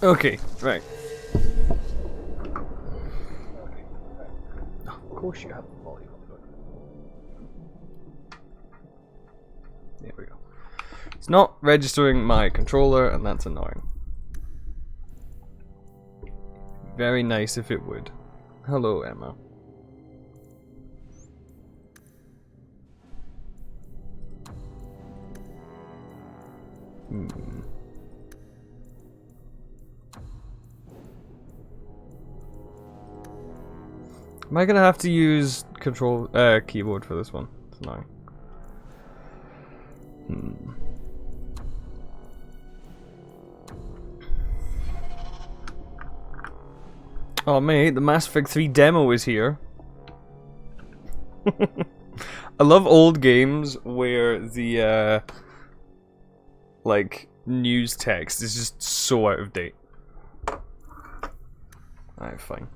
Okay, right. Of course you have the volume up. There we go. It's not registering my controller, and that's annoying. Very nice if it would. Hello, Emma. Am I gonna have to use keyboard for this one? It's annoying. Oh mate, the Mass Effect 3 demo is here. I love old games where the like news text is just so out of date. Alright, fine.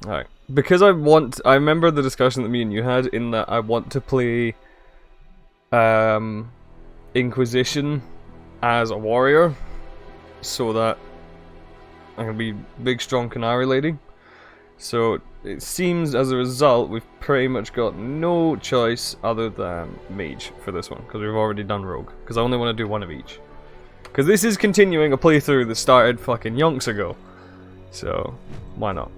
Alright. Because I remember the discussion that me and you had in that I want to play Inquisition as a warrior so that I can be big strong Canary Lady. So it seems as a result we've pretty much got no choice other than mage for this one because we've already done rogue because I only want to do one of each. Because this is continuing a playthrough that started fucking yonks ago. So why not?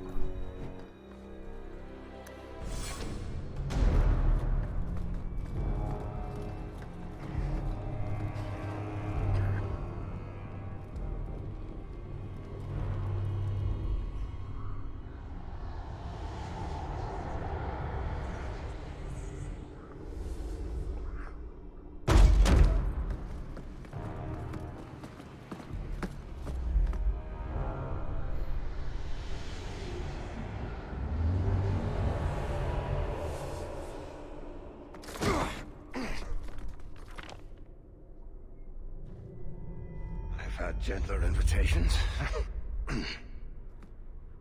Gentler invitations.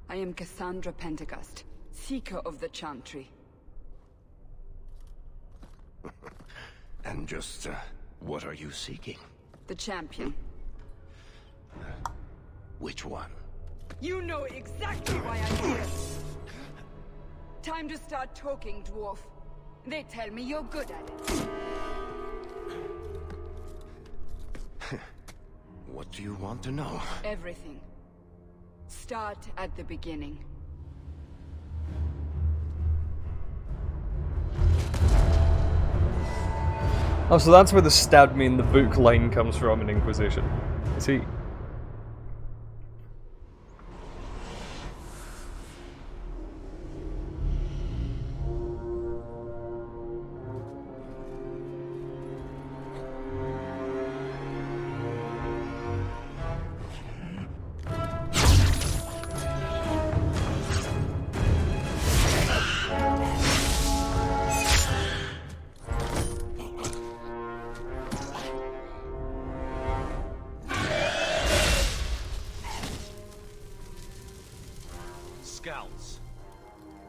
I am Cassandra Pentecost, Seeker of the Chantry. And just, what are you seeking? The champion. Which one? You know exactly why I'm here. Time to start talking, dwarf. They tell me you're good at it. What do you want to know? Everything. Start at the beginning. Oh, so that's where the stab me in the book line comes from in Inquisition. See? Scouts.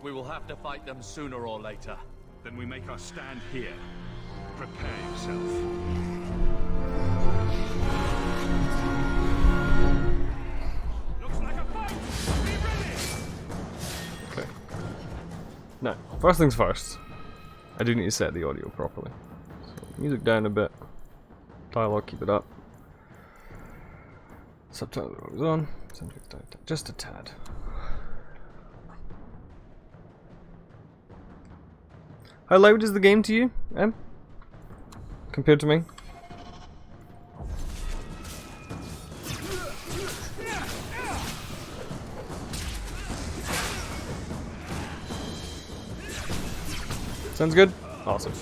We will have to fight them sooner or later. Then we make our stand here. Prepare yourself. Looks like a fight! Be ready! Okay. Now, first things first. I do need to set the audio properly. So, music down a bit. Dialogue, keep it up. Subtitle goes on. Sound down just a tad. How loud is the game to you, Em? Compared to me? Sounds good? Awesome.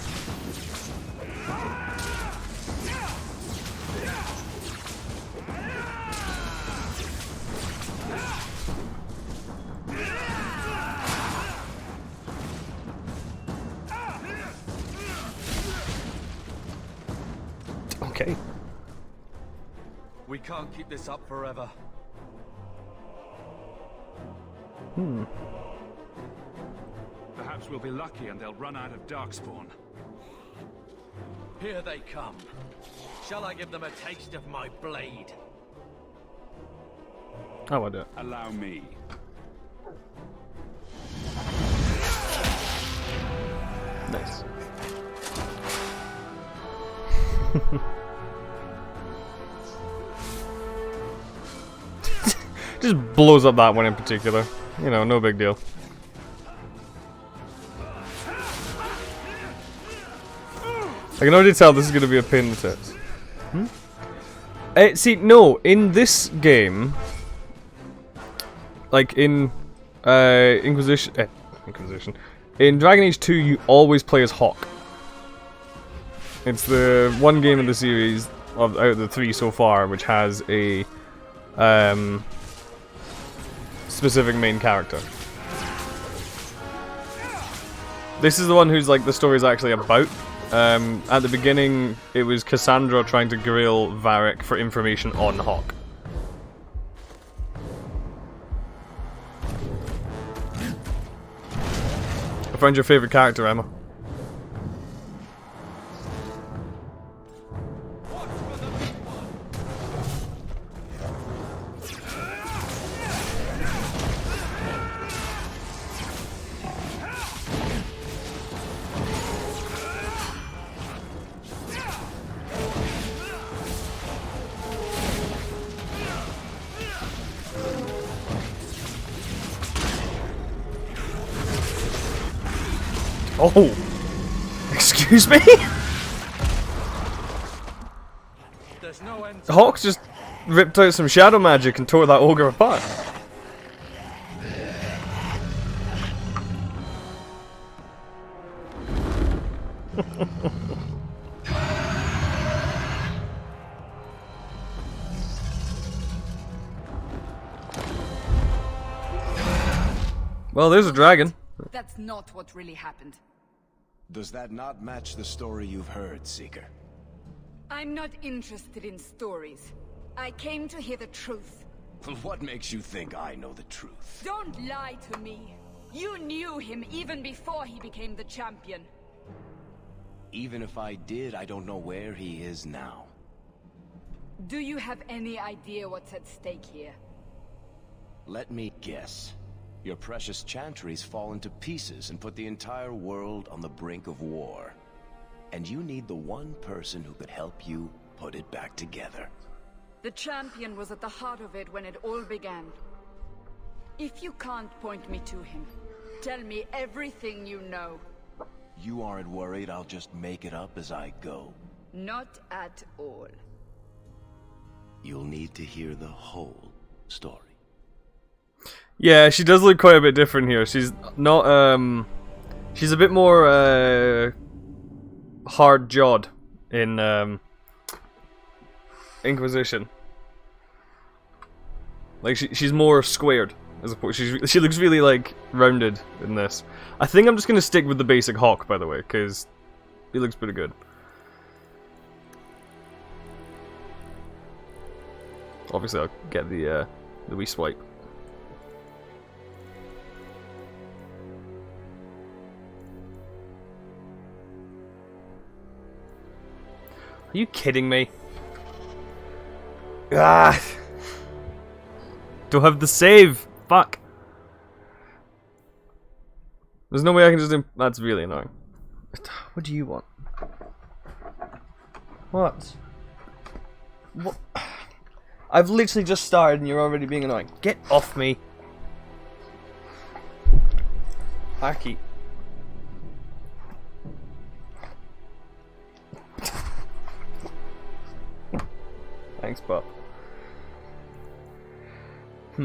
Okay. We can't keep this up forever. Perhaps we'll be lucky and they'll run out of Darkspawn. Here they come. shall I give them a taste of my blade? I want it. Allow me. Nice. Just blows up that one in particular. You know, no big deal. I can already tell this is going to be a pain in the tits. See, no, in this game, like in Inquisition, in Dragon Age 2, you always play as Hawk. It's the one game in the series out of the 3 so far which has a specific main character. This is the one who's like the story's actually about. At the beginning, it was Cassandra trying to grill Varric for information on Hawk. I found your favorite character, Emma. Oh! Excuse me? There's no end. Hawk just ripped out some shadow magic and tore that ogre apart. Well, there's a dragon. That's not what really happened. Does that not match the story you've heard, Seeker? I'm not interested in stories. I came to hear the truth. What makes you think I know the truth? Don't lie to me. You knew him even before he became the champion. Even if I did, I don't know where he is now. Do you have any idea what's at stake here? Let me guess. Your precious chantry's fallen to pieces and put the entire world on the brink of war. And you need the one person who could help you put it back together. The champion was at the heart of it when it all began. If you can't point me to him, tell me everything you know. You aren't worried I'll just make it up as I go? Not at all. You'll need to hear the whole story. Yeah, she does look quite a bit different here. She's not, she's a bit more, hard-jawed in, Inquisition. Like, she's more squared, as opposed, she looks really, like, rounded in this. I think I'm just gonna stick with the basic Hawk, by the way, because he looks pretty good. Obviously, I'll get the wee swipe. Are you kidding me? Ah! Don't have the save! Fuck! There's no way I can just do. That's really annoying. What do you want? What? What? I've literally just started and you're already being annoying. Get off me! Aki. Thanks, Bob. I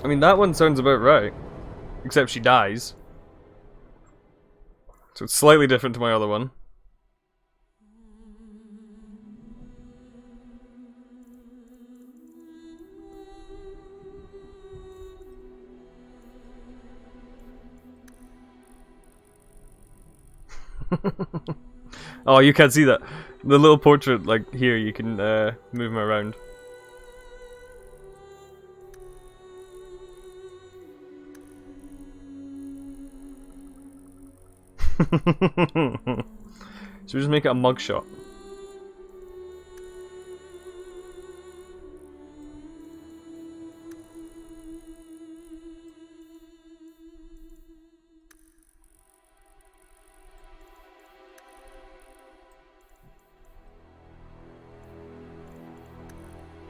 mean, that one sounds about right. Except she dies. So it's slightly different to my other one. Oh, you can't see that. The little portrait, like, here, you can move him around. Should we just make it a mugshot?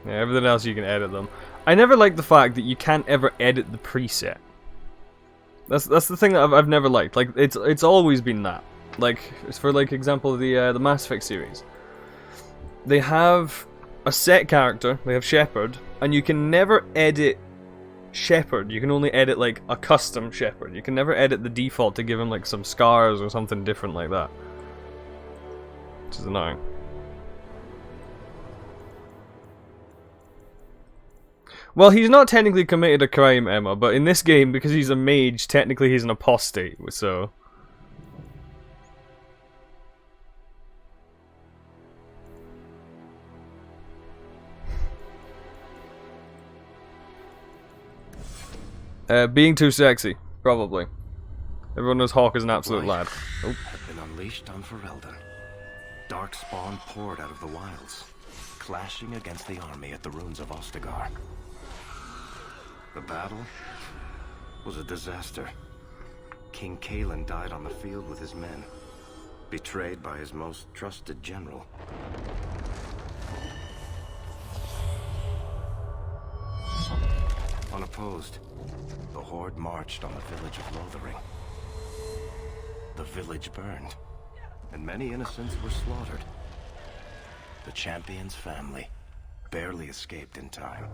Yeah, everything else you can edit them. I never liked the fact that you can't ever edit the preset. That's the thing that I've never liked. Like it's always been that. Like for like example the Mass Effect series. They have a set character. They have Shepard, and you can never edit Shepard. You can only edit like a custom Shepard. You can never edit the default to give him like some scars or something different like that. Which is annoying. Well, he's not technically committed a crime, Emma, but in this game, because he's a mage, technically he's an apostate, so... being too sexy, probably. Everyone knows Hawk is an absolute lad. Oh. Had been unleashed on Ferelden. Darkspawn poured out of the wilds, clashing against the army at the ruins of Ostagar. The battle was a disaster. King Cailan died on the field with his men, betrayed by his most trusted general. Unopposed, the Horde marched on the village of Lothering. The village burned, and many innocents were slaughtered. The champion's family barely escaped in time.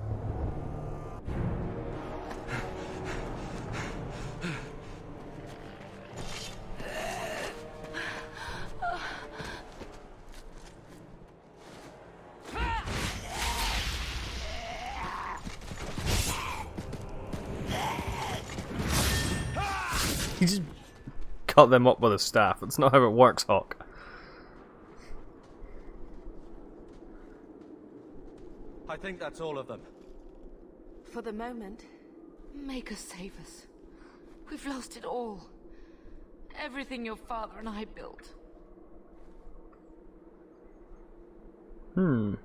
He just cut them up with a staff. That's not how it works, Hawk. I think that's all of them. For the moment, Maker save us. We've lost it all. Everything your father and I built. Now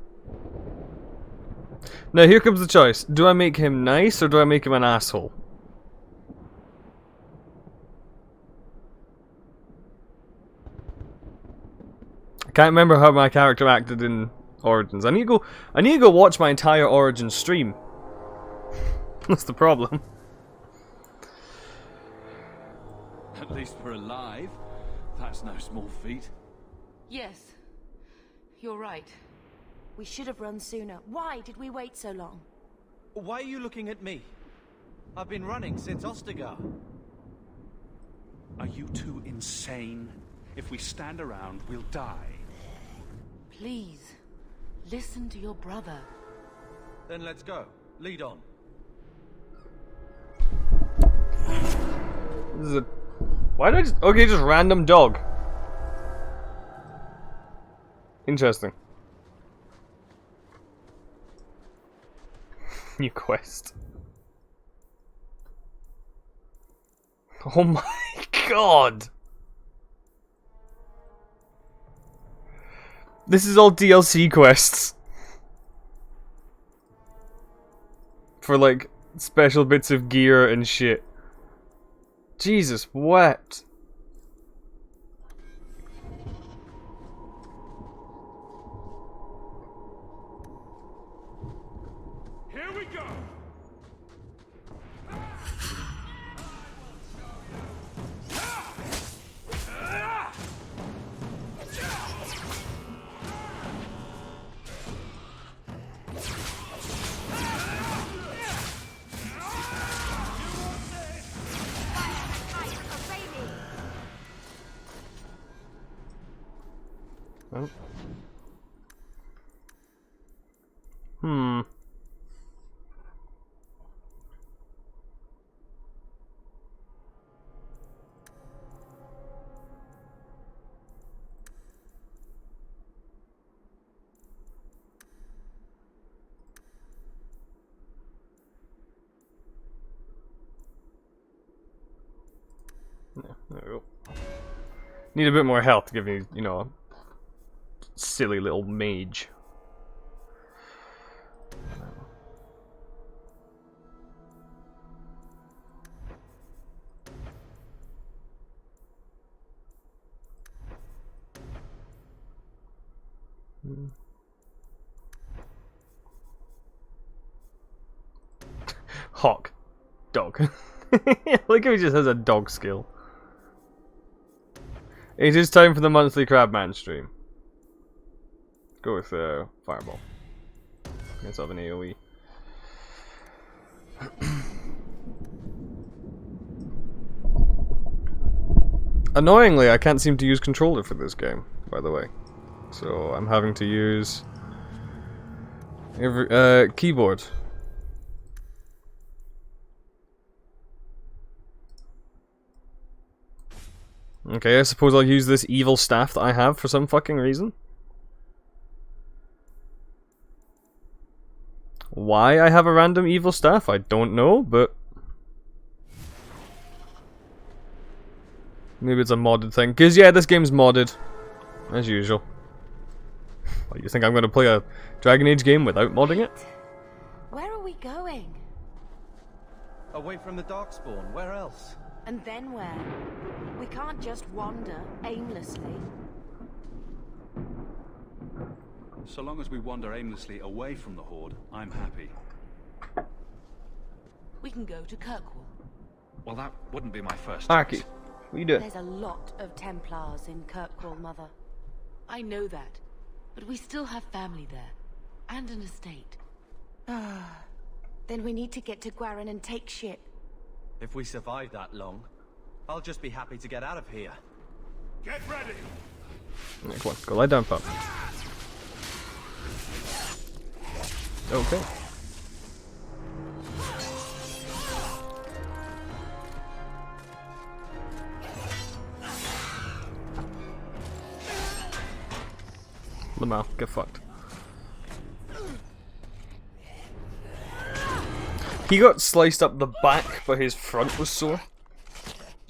here comes the choice. Do I make him nice or do I make him an asshole? I can't remember how my character acted in Origins. I need to go watch my entire Origins stream. That's the problem. At least we're alive. That's no small feat. Yes, you're right. We should have run sooner. Why did we wait so long? Why are you looking at me? I've been running since Ostagar. Are you two insane? If we stand around, we'll die. Please, listen to your brother. Then let's go. Lead on. This is a... Why did I just... Okay, just random dog. Interesting. New quest. Oh my god! This is all DLC quests. For like, special bits of gear and shit. Jesus, what? Here we go! Oh. Yeah, there we go. Need a bit more health to give me, you know, a silly little mage. Hawk. Dog. Look how he just has a dog skill. It is time for the monthly Crabman stream. Go with Fireball. Let's have an AoE. Annoyingly, I can't seem to use controller for this game, by the way. So I'm having to use keyboard. Okay, I suppose I'll use this evil staff that I have for some fucking reason. Why I have a random evil staff, I don't know, but... maybe it's a modded thing. Because, yeah, this game's modded. As usual. What, you think I'm going to play a Dragon Age game without modding it? Where are we going? Away from the Darkspawn, where else? And then where? We can't just wander aimlessly. So long as we wander aimlessly away from the Horde, I'm happy. We can go to Kirkwall. Well, that wouldn't be my first Arky, choice. what are you doing? There's a lot of Templars in Kirkwall, Mother. I know that, but we still have family there, and an estate. Then we need to get to Gwarin and take ship. If we survive that long, I'll just be happy to get out of here. Get ready! Yeah, come on, go lie down, pup. Okay. Lamau, get fucked. He got sliced up the back, but his front was sore.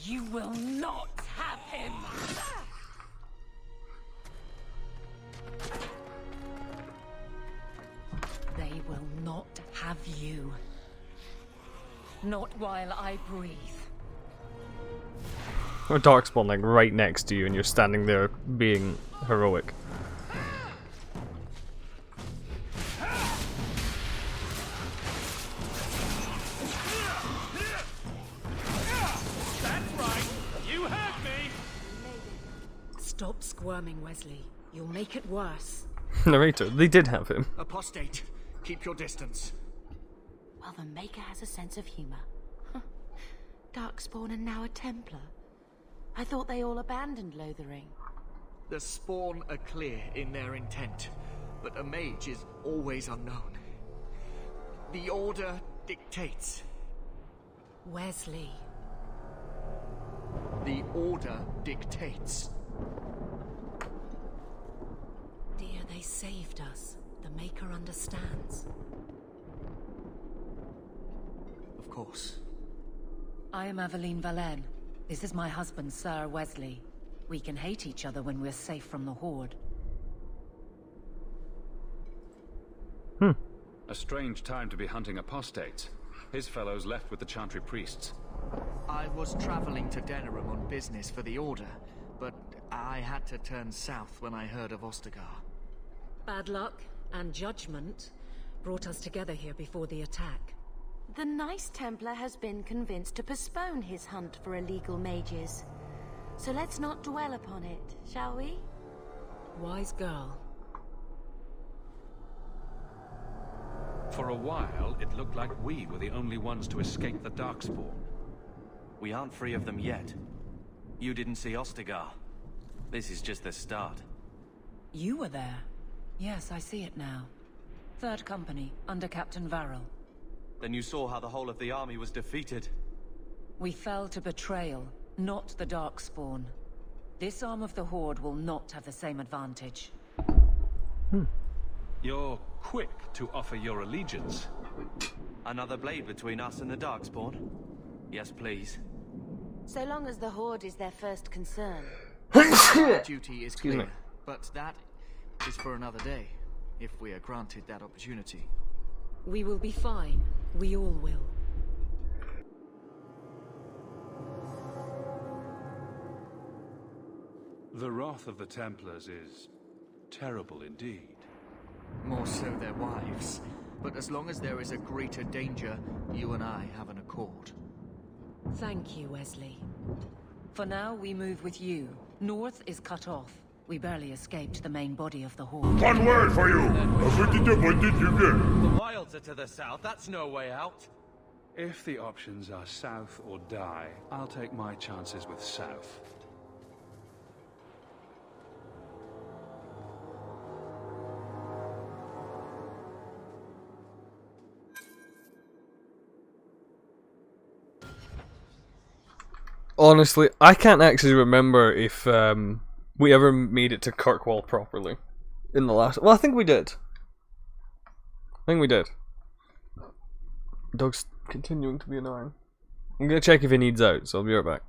You will not have him! They will not have you. Not while I breathe. Or Darkspawn like right next to you and you're standing there being heroic. Stop squirming, Wesley. You'll make it worse. Narrator, they did have him. Apostate, keep your distance. Well, the Maker has a sense of humor. Darkspawn and now a Templar. I thought they all abandoned Lothering. The Spawn are clear in their intent, but a mage is always unknown. The Order dictates. Wesley. The Order dictates. Dear, they saved us. The Maker understands. Of course. I am Aveline Valen. This is my husband, Sir Wesley. We can hate each other when we're safe from the Horde. A strange time to be hunting apostates. His fellows left with the Chantry priests. I was traveling to Denerim on business for the Order, but I had to turn south when I heard of Ostagar. Bad luck and judgment brought us together here before the attack. The nice Templar has been convinced to postpone his hunt for illegal mages. So let's not dwell upon it, shall we? Wise girl. For a while, it looked like we were the only ones to escape the Darkspawn. We aren't free of them yet. You didn't see Ostagar. This is just the start. You were there. Yes, I see it now. Third Company, under Captain Varel. Then you saw how the whole of the army was defeated. We fell to betrayal, not the Darkspawn. This arm of the Horde will not have the same advantage. You're quick to offer your allegiance. Another blade between us and the Darkspawn? Yes, please. So long as the Horde is their first concern. Our duty is Excuse me. clear, but that is for another day, if we are granted that opportunity. We will be fine. We all will. The wrath of the Templars is terrible indeed. More so their wives. But as long as there is a greater danger, you and I have an accord. Thank you, Wesley. For now, we move with you. North is cut off. We barely escaped the main body of the Horde. One word for you. What did you get? The wilds are to the south. That's no way out. If the options are south or die, I'll take my chances with south. Honestly, I can't actually remember if we ever made it to Kirkwall properly in the last. Well, I think we did. Dog's continuing to be annoying. I'm gonna check if he needs out, so I'll be right back.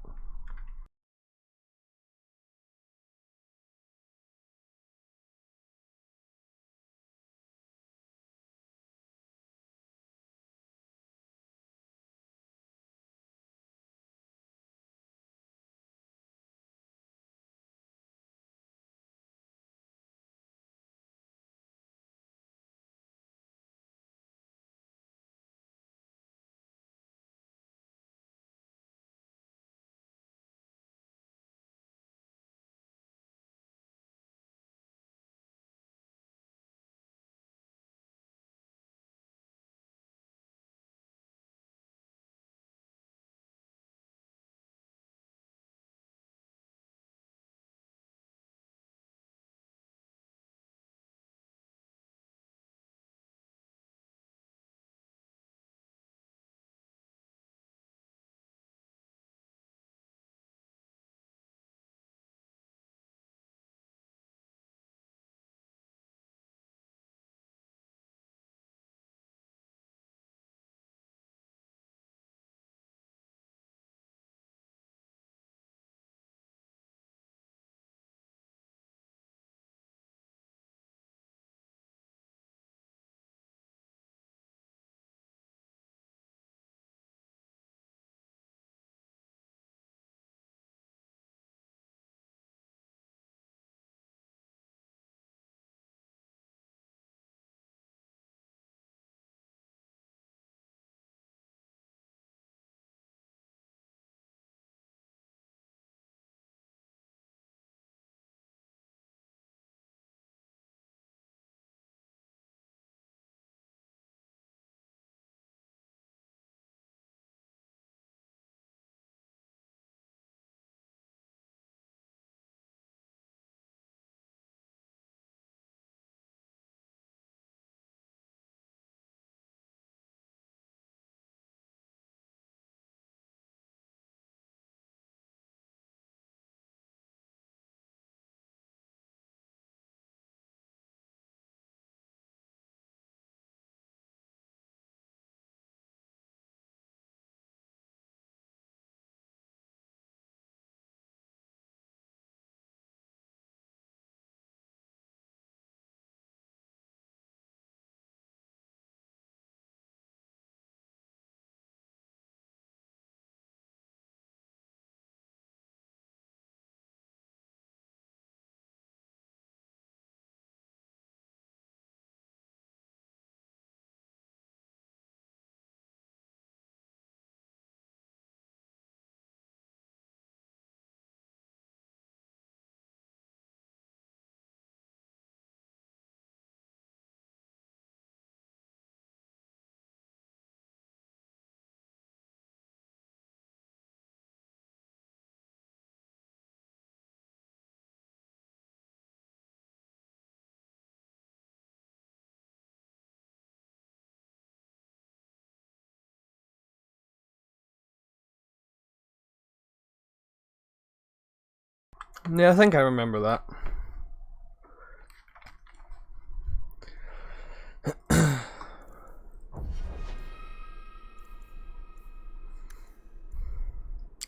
Yeah, I think I remember that.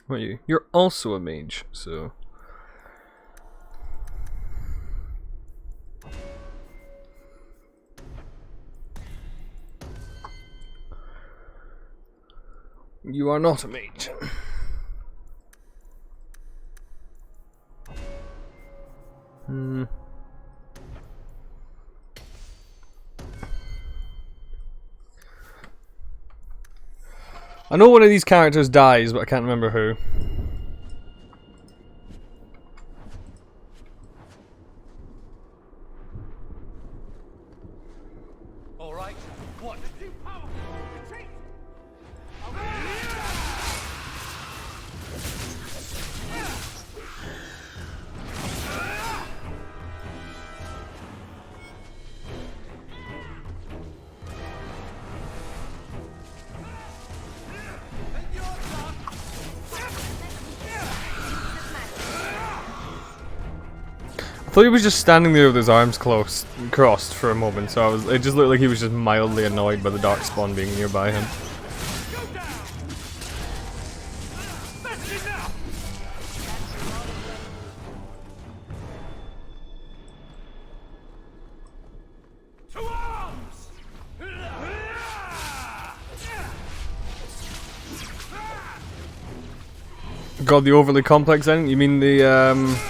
What are you? You're also a mage, so You are not a mage. I know one of these characters dies, but I can't remember who. All right. What? Too powerful. Retreat. I thought he was just standing there with his arms crossed for a moment, so it just looked like he was just mildly annoyed by the Darkspawn being nearby him. God, the overly complex ending? You mean the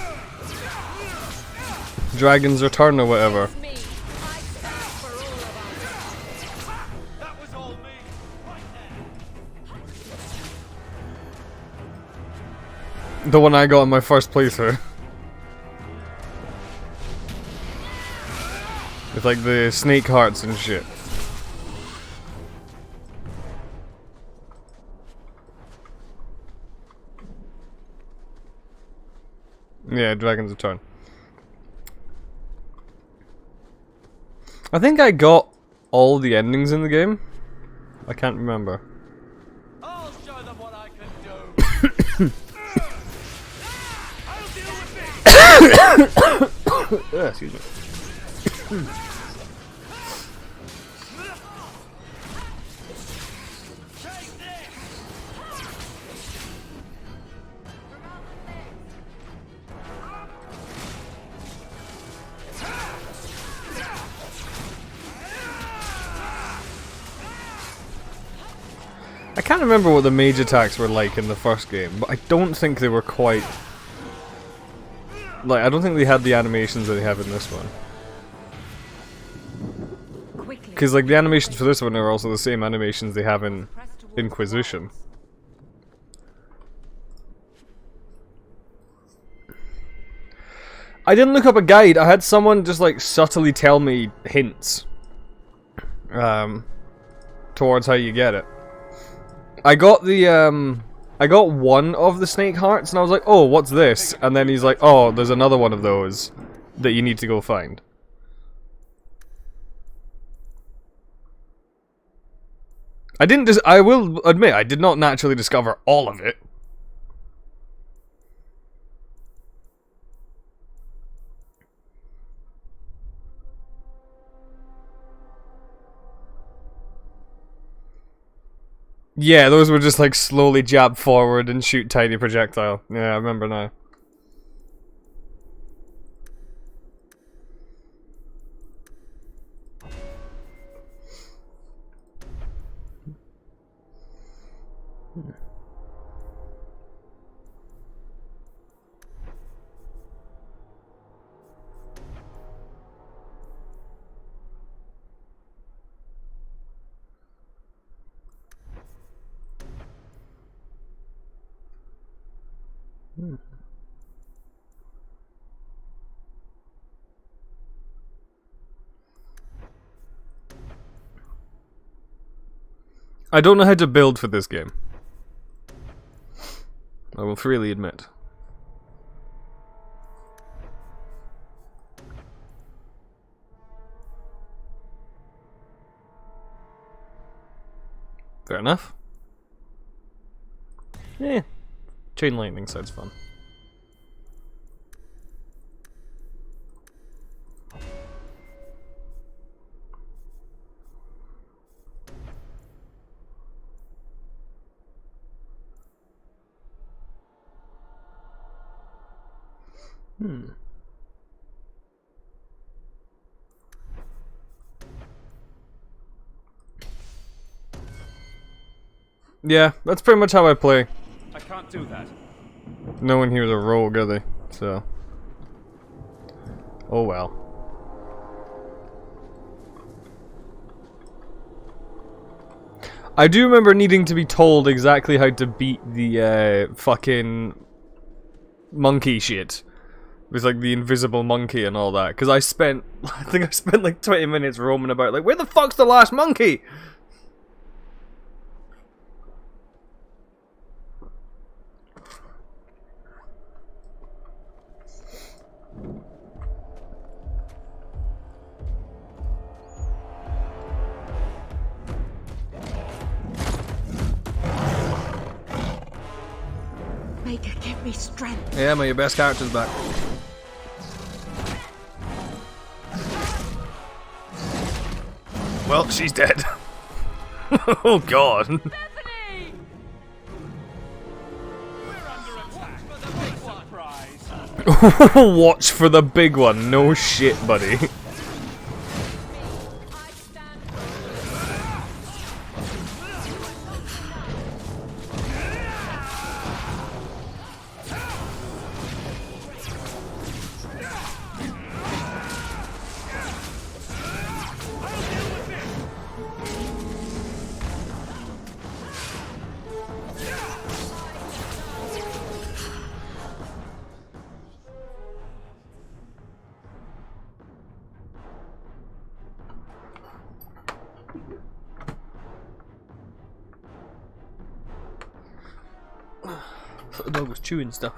Dragon's Return or whatever? The one I got in my first playthrough. With like the snake hearts and shit. Yeah, Dragon's Return. I think I got all the endings in the game. I can't remember. I'll show them what I can do. I'll deal with this. Excuse me. I can't remember what the mage attacks were like in the first game, but I don't think they were quite... Like, I don't think they had the animations that they have in this one. Because, like, the animations for this one are also the same animations they have in Inquisition. I didn't look up a guide, I had someone just, like, subtly tell me hints. Towards how you get it. I got one of the snake hearts, and I was like, oh, what's this? And then he's like, oh, there's another one of those that you need to go find. I will admit, I did not naturally discover all of it. Yeah, those were just like slowly jab forward and shoot tiny projectile. Yeah, I remember now. I don't know how to build for this game. I will freely admit. Fair enough. Yeah. Chain lightning sounds fun. Yeah, that's pretty much how I play. I can't do that. No one here is a rogue, are they? So. Oh well. I do remember needing to be told exactly how to beat the fucking monkey shit. It was like the invisible monkey and all that. Because I think I spent like 20 minutes roaming about like, where the fuck's the last monkey? Maker, give me strength. Yeah, your best character's back. Well, she's dead. Oh god. Bethany! Watch for the big one. No shit, buddy. The dog was chewing stuff.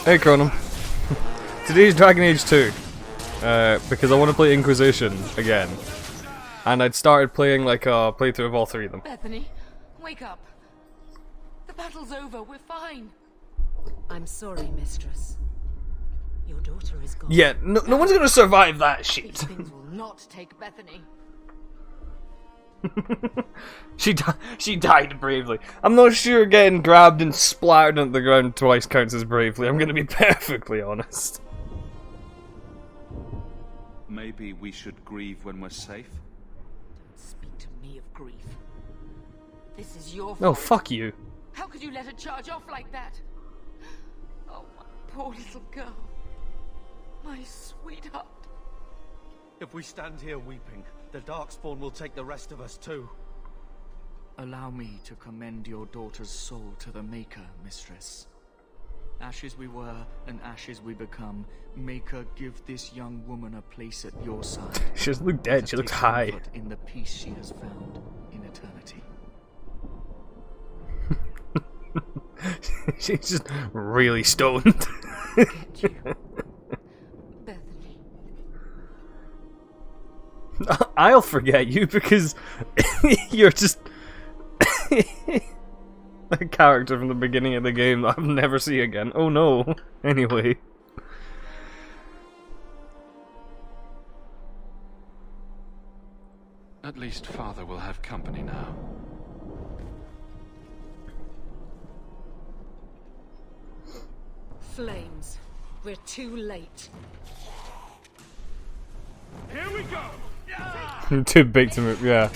Hey Chronom. Today's Dragon Age 2. Because I want to play Inquisition again. And I'd started playing like a playthrough of all three of them. Bethany, wake up. The battle's over. We're fine. I'm sorry, mistress. Your daughter is gone. Yeah, no one's gonna survive that shit. These things will not take Bethany. She died bravely. I'm not sure getting grabbed and splattered into the ground twice counts as bravely. I'm gonna be perfectly honest. Maybe we should grieve when we're safe? Don't speak to me of grief. This is your fault. No, fuck you. How could you let her charge off like that? Oh, my poor little girl. My sweetheart. If we stand here weeping, the Darkspawn will take the rest of us too. Allow me to commend your daughter's soul to the Maker, mistress. Ashes we were, and ashes we become. Maker, give this young woman a place at your side. She doesn't look dead, she looks high. Comfort in the peace she has found in eternity. She's just really stoned. Get you. Bethany. I'll forget you because you're just a character from the beginning of the game that I'll never see again. Oh no. Anyway. At least Father will have company now. Flames. We're too late. Here we go! Too big to move, yeah.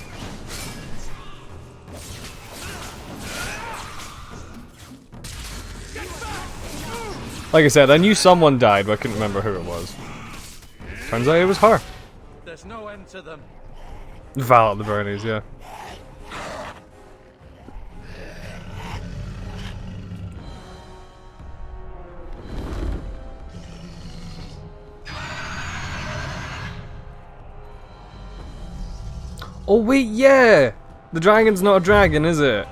Like I said, I knew someone died, but I couldn't remember who it was. Turns out it was her. There's no end to them. Val at the Bernies, yeah. Oh wait, yeah! The dragon's not a dragon, is it?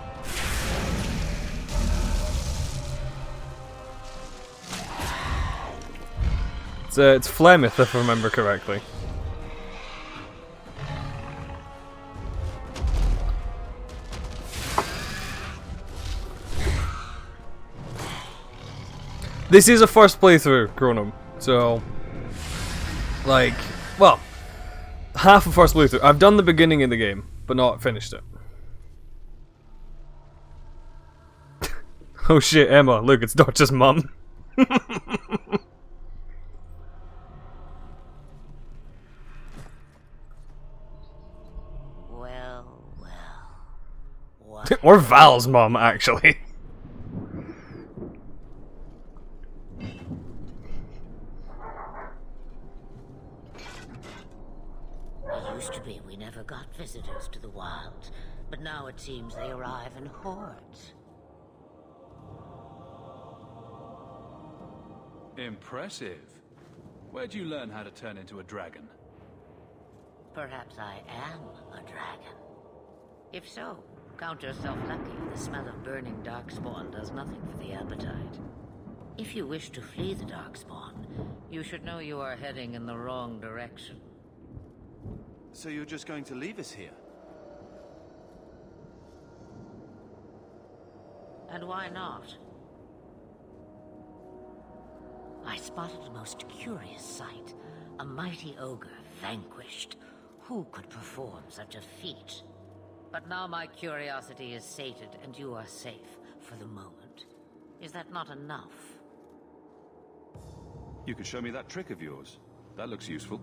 It's Flemeth, if I remember correctly. This is a first playthrough, Chronom, so... Like, well... half a first playthrough. I've done the beginning of the game, but not finished it. Oh shit, Emma, look, it's Dot's mum. Well, what? Or Val's mum, actually. It used to be we never got visitors to the wilds, but now it seems they arrive in hordes. Impressive. Where'd you learn how to turn into a dragon? Perhaps I am a dragon. If so, count yourself lucky. The smell of burning darkspawn does nothing for the appetite. If you wish to flee the darkspawn, you should know you are heading in the wrong direction. So you're just going to leave us here? And why not? I spotted a most curious sight. A mighty ogre vanquished. Who could perform such a feat? But now my curiosity is sated and you are safe for the moment. Is that not enough? You could show me that trick of yours. That looks useful.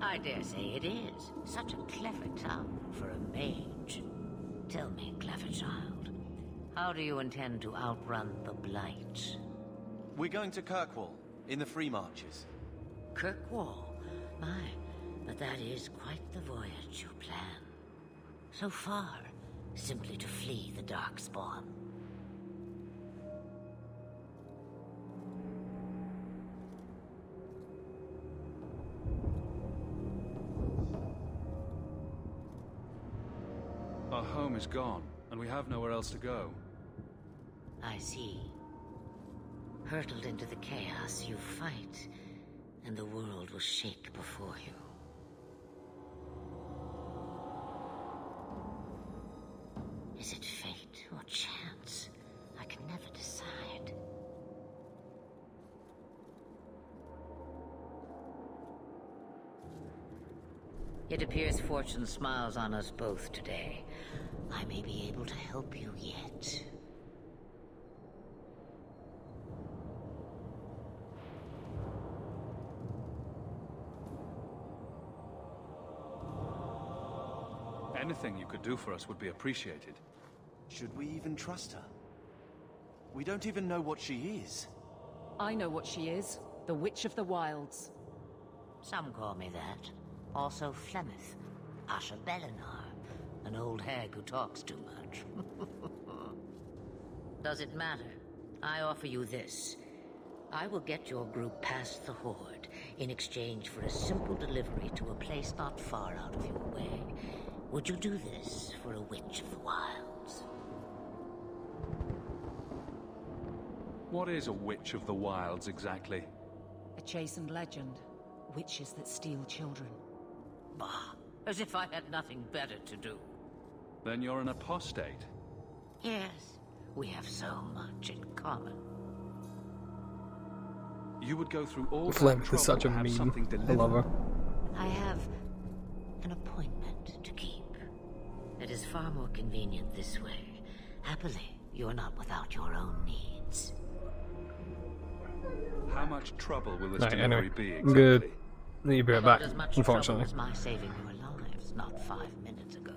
I dare say it is. Such a clever tongue for a mage. Tell me, clever child, how do you intend to outrun the Blight? We're going to Kirkwall, in the Free Marches. Kirkwall? My, but that is quite the voyage you plan. So far, simply to flee the Darkspawn. Our home is gone, and we have nowhere else to go. I see. Hurtled into the chaos, you fight, and the world will shake before you. Is it fate or chance? I can never decide. It appears fortune smiles on us both today. I may be able to help you yet. Anything you could do for us would be appreciated. Should we even trust her? We don't even know what she is. I know what she is. The Witch of the Wilds. Some call me that. Also Flemeth, Asha Belinar, an old hag who talks too much. Does it matter? I offer you this. I will get your group past the Horde in exchange for a simple delivery to a place not far out of your way. Would you do this for a Witch of the Wilds? What is a Witch of the Wilds exactly? A chastened legend. Witches that steal children. Bah, as if I had nothing better to do. Then you're an apostate. Yes, we have so much in common. You would go through all that Flemeth trouble is such a to have meme. something I delivered. love her. I have an appointment to keep. It is far more convenient this way. Happily, you're not without your own needs. How much trouble will this Right, delivery anyway, be I'm exactly? good. Need to be right back, About as much unfortunately. trouble as my saving your lives not 5 minutes ago.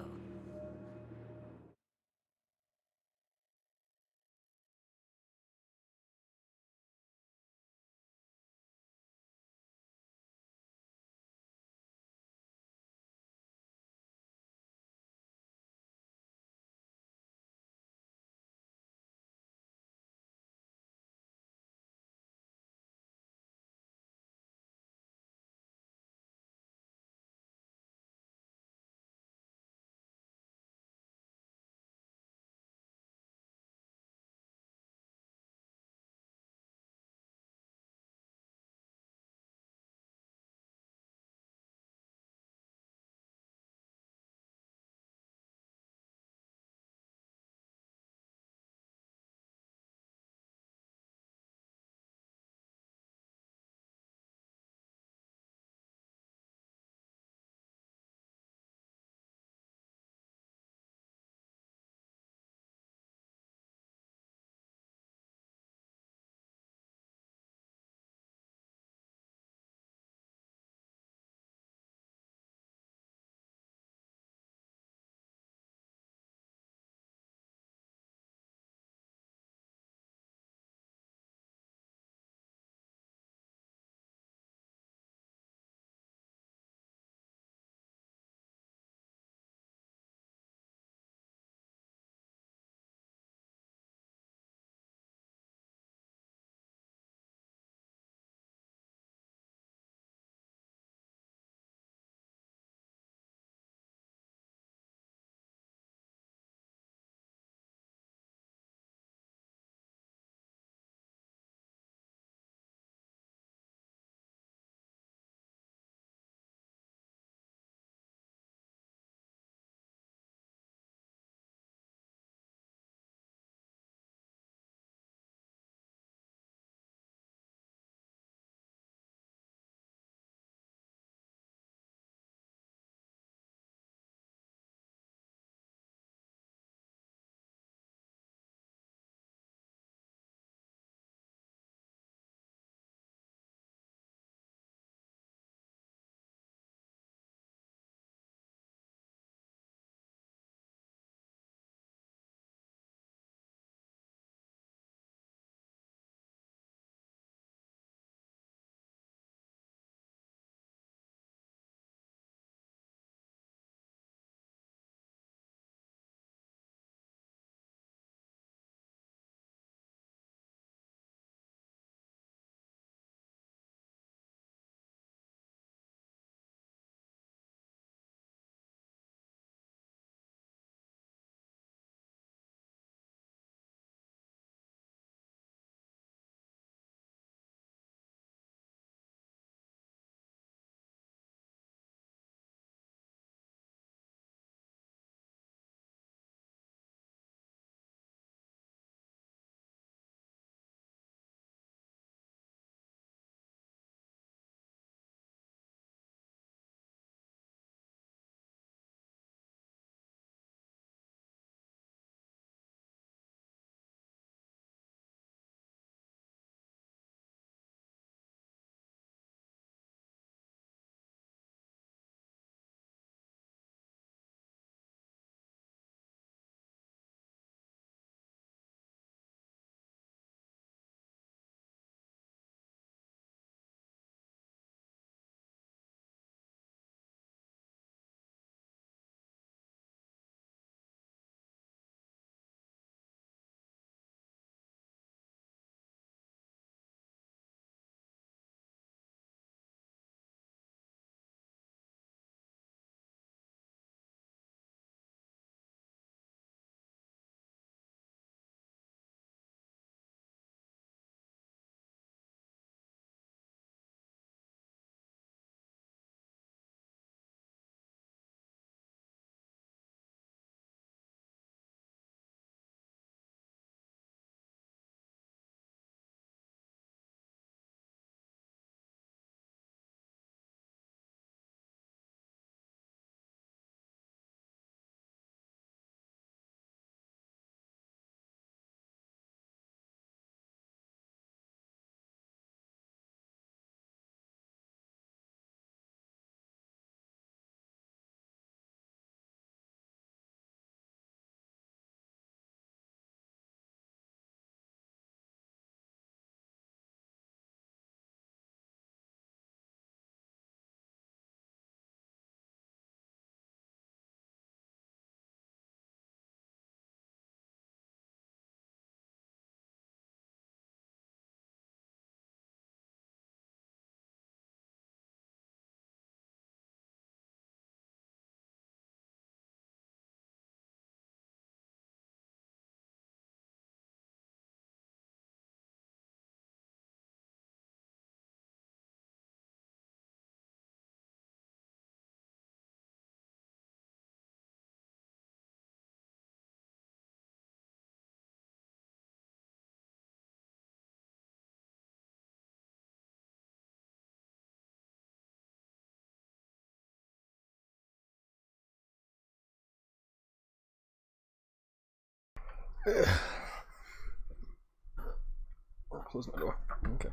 I'll close my door. Okay.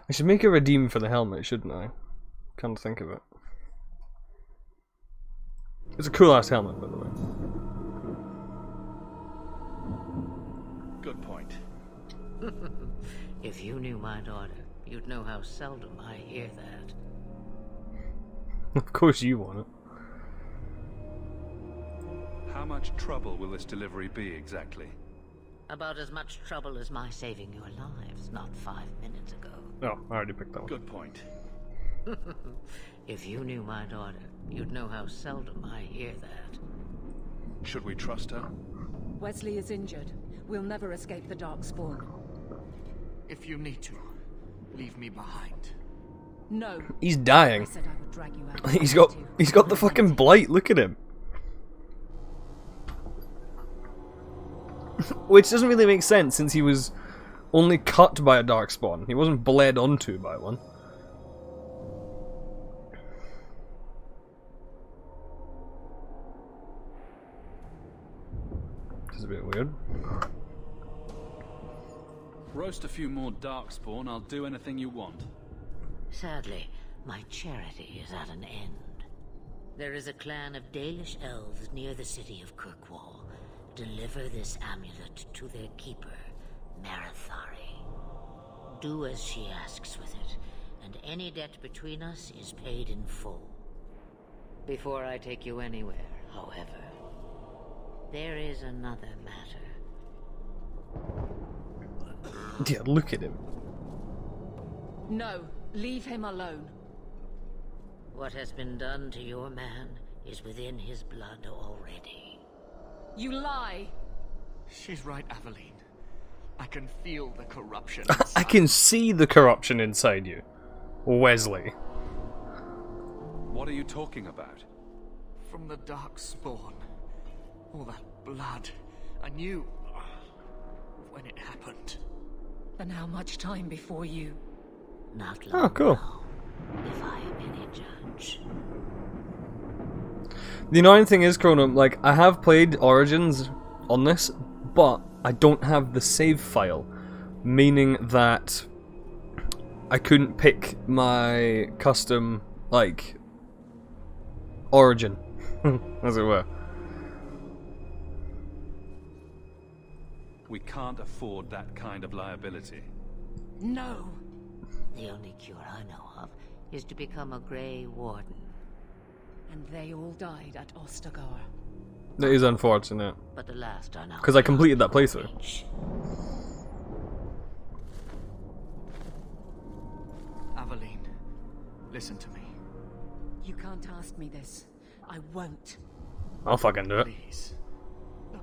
I should make a redeem for the helmet, shouldn't I? Can't think of it. It's a cool ass helmet, by the way. Good point. If you knew my daughter, you'd know how seldom I hear that. Of course you want it. How much trouble will this delivery be exactly? About as much trouble as my saving your lives not 5 minutes ago. Oh, I already picked that one. Good point. If you knew my daughter, you'd know how seldom I hear that. Should we trust her? Wesley is injured. We'll never escape the Darkspawn. If you need to, leave me behind. No. He's dying. I said I would drag you out. He's got the fucking blight. Look at him. Which doesn't really make sense since he was only cut by a Darkspawn. He wasn't bled onto by one. Which is a bit weird. Roast a few more Darkspawn, I'll do anything you want. Sadly, my charity is at an end. There is a clan of Dalish elves near the city of Kirkwall. Deliver this amulet to their keeper, Marithari. Do as she asks with it, and any debt between us is paid in full. Before I take you anywhere, however, there is another matter. Yeah, look at him. No, leave him alone. What has been done to your man is within his blood already. You lie! She's right, Aveline. I can feel the corruption. I can see the corruption inside you, Wesley. What are you talking about? From the Darkspawn. All that blood. I knew when it happened. And how much time before you? Not long. Oh, cool. Now, if I am any judge. The annoying thing is, Chrono, like, I have played Origins on this, but I don't have the save file, meaning that I couldn't pick my custom, like, origin, as it were. We can't afford that kind of liability. No! The only cure I know of is to become a Grey Warden. And they all died at Ostagar. That is unfortunate. But the last are now. Because I completed that playthrough. Aveline, listen to me. You can't ask me this. I won't. I'll fucking do it. Please.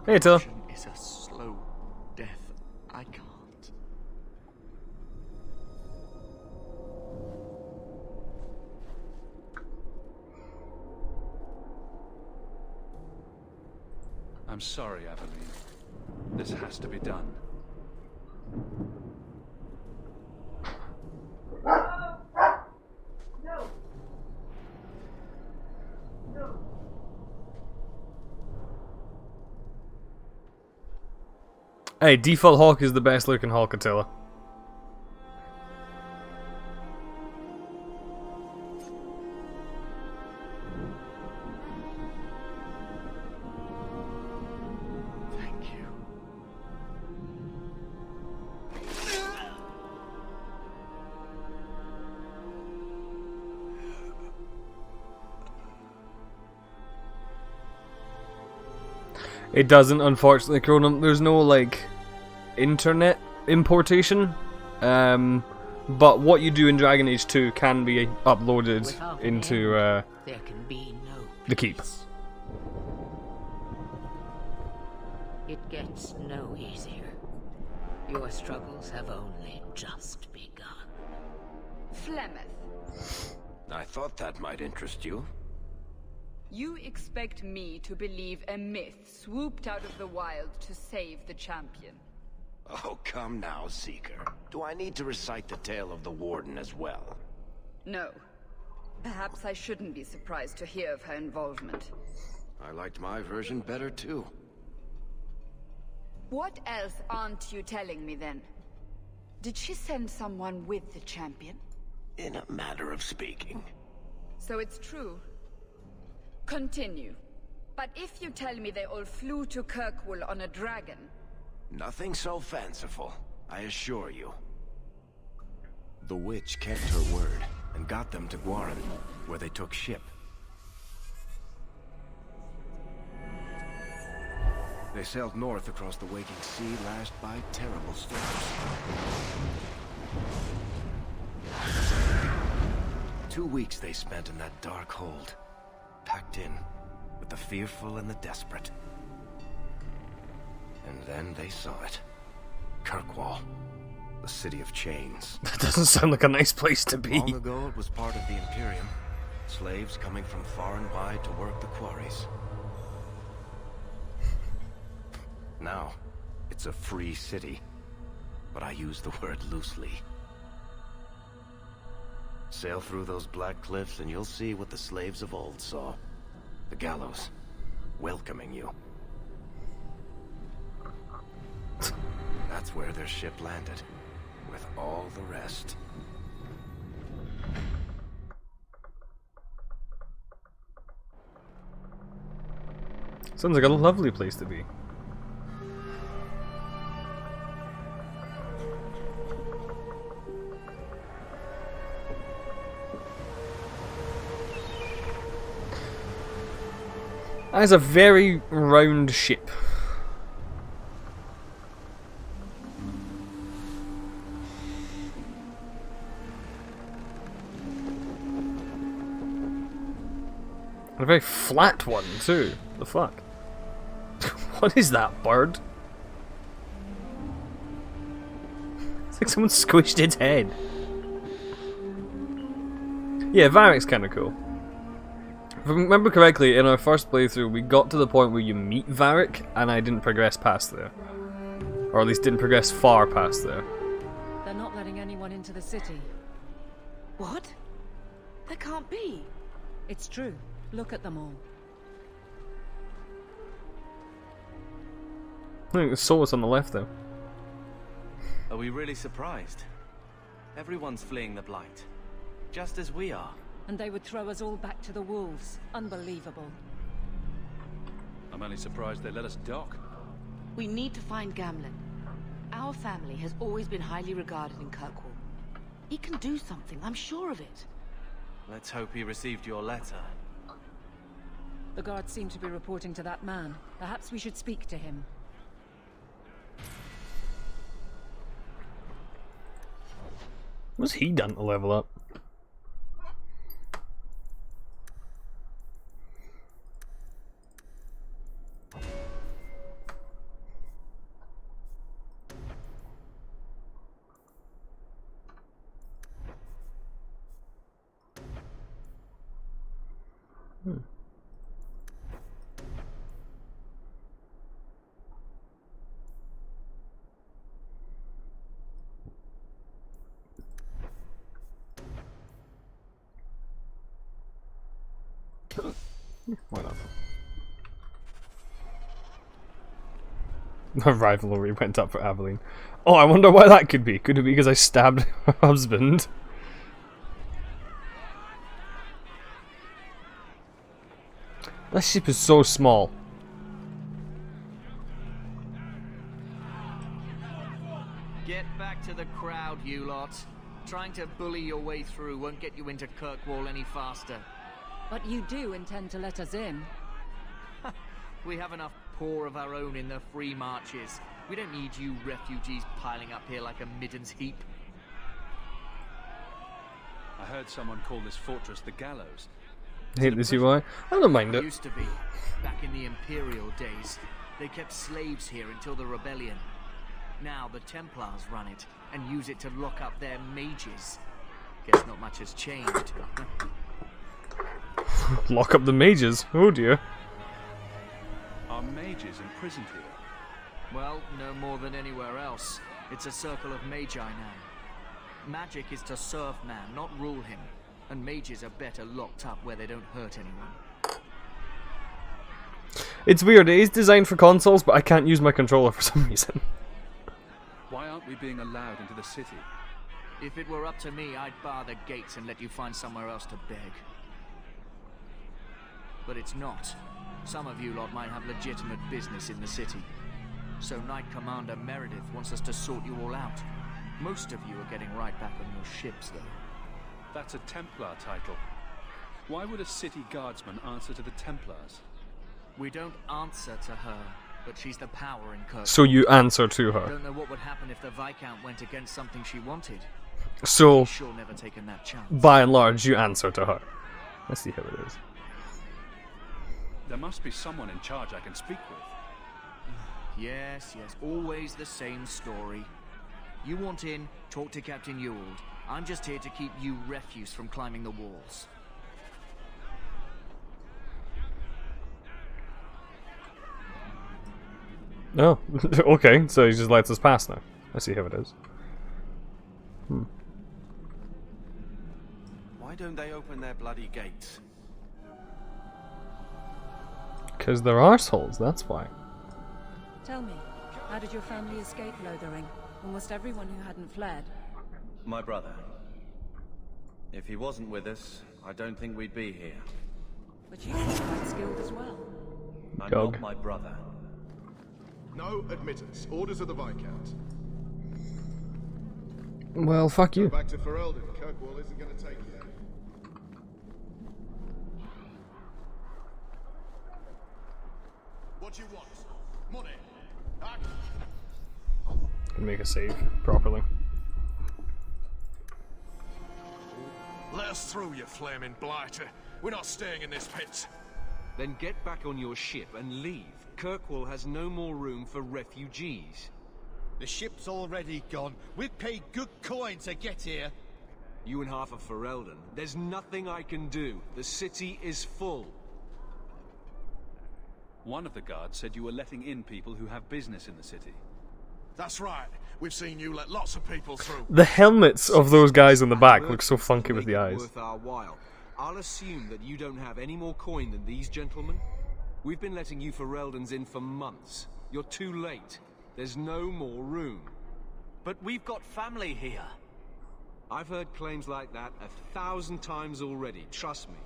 Hey, Tilla. Corruption is a slow death. I can't. I'm sorry, Aveline. This has to be done. No. No. Hey, Default Hawk is the best looking Hulk, Attila. It doesn't, unfortunately, Chrono. There's no, like, internet importation. But what you do in Dragon Age 2 can be uploaded into There can be no the keep. peace. It gets no easier. Your struggles have only just begun. Flemeth, I thought that might interest you. you expect me to believe a myth swooped out of the wild to save the champion? Oh, come now, Seeker. Do I need to recite the tale of the Warden as well? No. Perhaps I shouldn't be surprised to hear of her involvement. I liked my version better too. What else aren't you telling me then? Did she send someone with the champion? In a matter of speaking. So it's true. Continue. But if you tell me they all flew to Kirkwall on a dragon... Nothing so fanciful, I assure you. The witch kept her word and got them to Guaran, where they took ship. They sailed north across the waking sea, lashed by terrible storms. 2 weeks they spent in that dark hold, packed in with the fearful and the desperate. And then they saw it. Kirkwall, the city of chains. That doesn't sound like a nice place to be. Long ago it was part of the Imperium. Slaves coming from far and wide to work the quarries. Now, it's a free city, but I use the word loosely. Sail through those black cliffs and you'll see what the slaves of old saw. The gallows, welcoming you. That's where their ship landed, with all the rest. Sounds like a lovely place to be. That is a very round ship. A very flat one too. The fuck? What is that bird? It's like someone squished its head. Yeah, Varric's kind of cool. If I remember correctly, in our first playthrough, we got to the point where you meet Varric, and I didn't progress past there. Or at least didn't progress far past there. They're not letting anyone into the city. What? That can't be. It's true. Look at them all. I think the Solus on the left, though. Are we really surprised? Everyone's fleeing the Blight. Just as we are. And they would throw us all back to the wolves. Unbelievable. I'm only surprised they let us dock. We need to find Gamlen. Our family has always been highly regarded in Kirkwall. He can do something, I'm sure of it. Let's hope he received your letter. The guards seem to be reporting to that man. Perhaps we should speak to him. What's he done to level up? Why not? My rivalry went up for Aveline. Oh, I wonder why that could be. Could it be because I stabbed her husband? That ship is so small. Get back to the crowd, you lot. Trying to bully your way through won't get you into Kirkwall any faster. But you do intend to let us in. We have enough poor of our own in the free marches. We don't need you refugees piling up here like a middens heap. I heard someone call this fortress the Gallows. Hate this UI. I don't mind it. Used to be. Back in the Imperial days. They kept slaves here until the rebellion. Now the Templars run it and use it to lock up their mages. Guess not much has changed. Lock up the mages? Oh dear. Are mages imprisoned here? Well, no more than anywhere else. It's a circle of magi now. Magic is to serve man, not rule him. And mages are better locked up where they don't hurt anyone. It's weird, it is designed for consoles, but I can't use my controller for some reason. Why aren't we being allowed into the city? If it were up to me, I'd bar the gates and let you find somewhere else to beg. But it's not. Some of you lot might have legitimate business in the city. So Knight Commander Meredith wants us to sort you all out. Most of you are getting right back on your ships, though. That's a Templar title. Why would a city guardsman answer to the Templars? We don't answer to her, but she's the power in Kirkwall. So you answer to I her. don't know what would happen if the Viscount went against something she wanted. So, She's sure never taken that chance. by and large, you answer to her. Let's see how it is. There must be someone in charge I can speak with. Yes, always the same story. You want in, talk to Captain Ewald. I'm just here to keep you refuse from climbing the walls. Oh, okay, so he just lets us pass now. I see how it is. Why don't they open their bloody gates? Because they're arseholes, that's why. Tell me, how did your family escape Lothering? Almost everyone who hadn't fled. My brother. If he wasn't with us, I don't think we'd be here. But you seem quite skilled as well. I'm Gog. not my brother. No admittance. Orders of the Viscount. Well, fuck you. Go back to Ferelden. Kirkwall isn't going to take you. What you want? Money? Can make a save properly. Let us through, you flaming blighter. We're not staying in this pit. Then get back on your ship and leave. Kirkwall has no more room for refugees. The ship's already gone. We've paid good coin to get here. You and half of Ferelden. There's nothing I can do. The city is full. One of the guards said you were letting in people who have business in the city. That's right. We've seen you let lots of people through. The helmets of those guys in the back look so funky with the eyes. Worth our while. I'll assume that you don't have any more coin than these gentlemen. We've been letting you Fereldans in for months. You're too late. There's no more room. But we've got family here. I've heard claims like that 1,000 times already, trust me.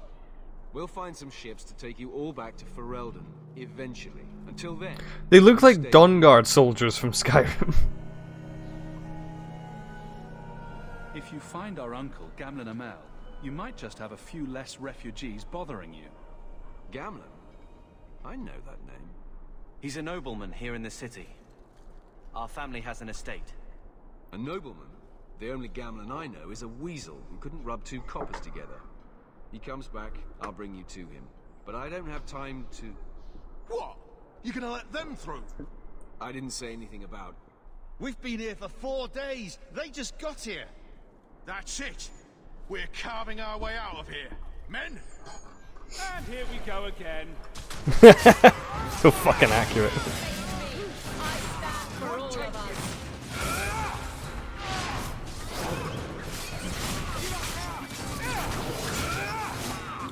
We'll find some ships to take you all back to Ferelden, eventually. Until then... They look like Dawnguard soldiers from Skyrim. If you find our uncle, Gamlen Amel, you might just have a few less refugees bothering you. Gamlen? I know that name. He's a nobleman here in the city. Our family has an estate. A nobleman? The only Gamlen I know is a weasel who couldn't rub two coppers together. He comes back, I'll bring you to him. But I don't have time to... What? You're gonna let them through? I didn't say anything about... We've been here for 4 days. They just got here. That's it. We're carving our way out of here. Men? And here we go again. So fucking accurate. For all of us.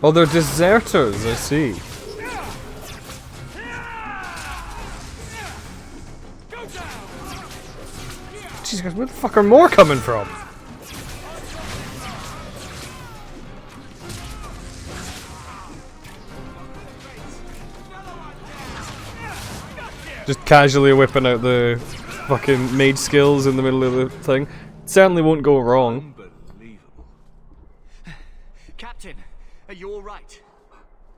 Oh, they're deserters, I see. Jeez, guys, where the fuck are more coming from? Just casually whipping out the fucking mage skills in the middle of the thing. Certainly won't go wrong. Unbelievable. Captain, are you alright?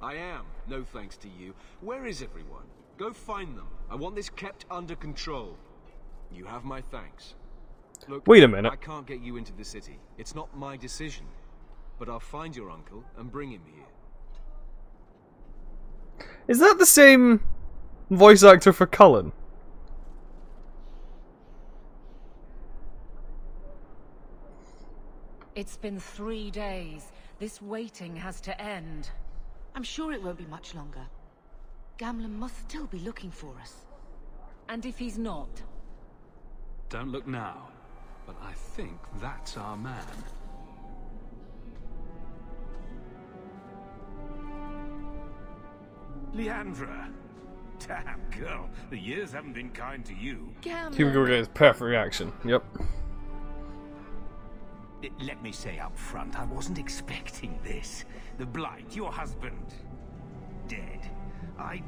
I am, no thanks to you. Where is everyone? Go find them. I want this kept under control. You have my thanks. Look, wait a minute. I can't get you into the city. It's not my decision. But I'll find your uncle and bring him here. Is that the same voice actor for Cullen? It's been 3 days. This waiting has to end. I'm sure it won't be much longer. Gamlen must still be looking for us. And if he's not? Don't look now, but I think that's our man. Leandra, Damn, girl. The years haven't been kind to you. Here we go, guys. Perfect reaction. Yep. Let me say up front, I wasn't expecting this. The Blight, your husband, dead. I'd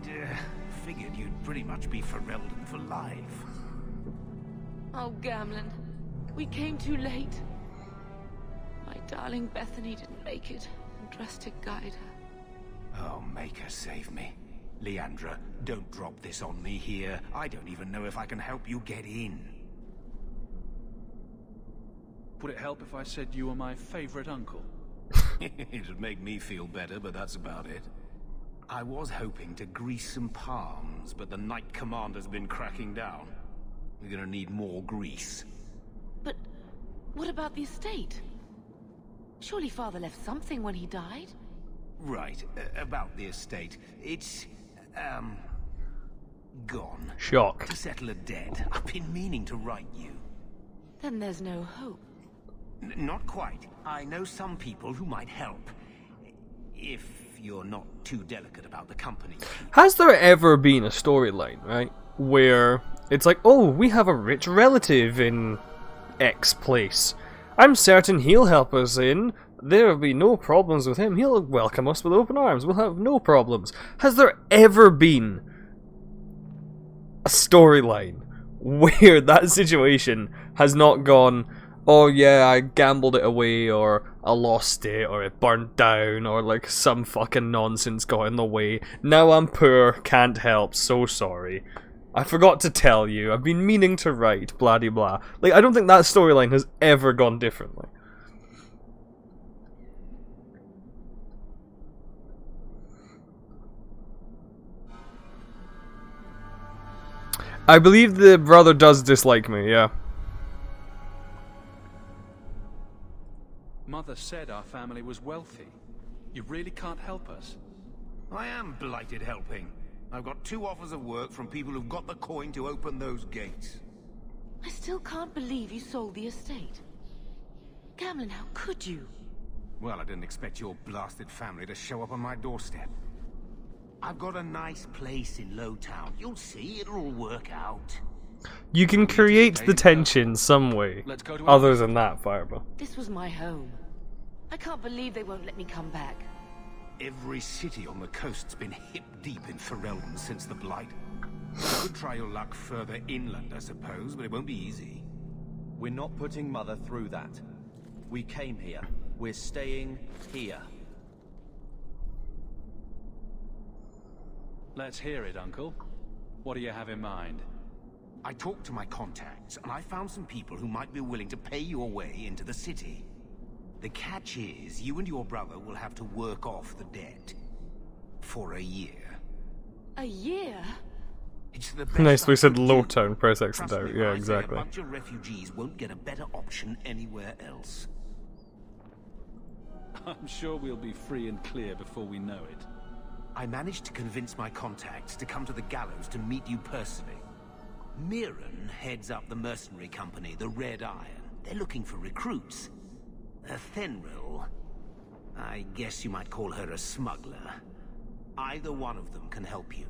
figured you'd pretty much be Ferelden for life. Oh, Gamlen. We came too late. My darling Bethany didn't make it, and Drastic guide her. Oh, Maker, save me. Leandra, don't drop this on me here. I don't even know if I can help you get in. Would it help if I said you were my favorite uncle? It'd make me feel better, but that's about it. I was hoping to grease some palms, but the Knight Commander's been cracking down. We're gonna need more grease. But what about the estate? Surely Father left something when he died? Right, about the estate. It's, gone. Shock. To settle a debt. I've been meaning to write you. Then there's no hope. Not quite. I know some people who might help. If you're not too delicate about the company. Has there ever been a storyline, right, where it's like, oh, we have a rich relative in X place. I'm certain he'll help us in. There'll be no problems with him. He'll welcome us with open arms. We'll have no problems. Has there ever been a storyline where that situation has not gone, oh yeah, I gambled it away, or I lost it, or it burnt down, or like some fucking nonsense got in the way. Now I'm poor, can't help, so sorry. I forgot to tell you, I've been meaning to write, blah de blah. Like, I don't think that storyline has ever gone differently. I believe the brother does dislike me, yeah. Mother said our family was wealthy. You really can't help us. I am blighted helping. I've got 2 offers of work from people who've got the coin to open those gates. I still can't believe you sold the estate. Gamlen, how could you? Well, I didn't expect your blasted family to show up on my doorstep. I've got a nice place in Lowtown. You'll see, it'll all work out. You can create the tension some way, other than that, Fireball. This was my home. I can't believe they won't let me come back. Every city on the coast's been hip-deep in Ferelden since the Blight. You could try your luck further inland, I suppose, but it won't be easy. We're not putting Mother through that. We came here. We're staying here. Let's hear it, Uncle. What do you have in mind? I talked to my contacts, and I found some people who might be willing to pay your way into the city. The catch is, you and your brother will have to work off the debt. For a year. A year? It's the best Nice, we said I low can do. tone, press X Trust and me out. when Yeah, I say exactly. A bunch of refugees won't get a better option anywhere else. I'm sure we'll be free and clear before we know it. I managed to convince my contacts to come to the gallows to meet you personally. Mirren heads up the mercenary company, the Red Iron. They're looking for recruits. Fenrir, I guess you might call her a smuggler. Either one of them can help you.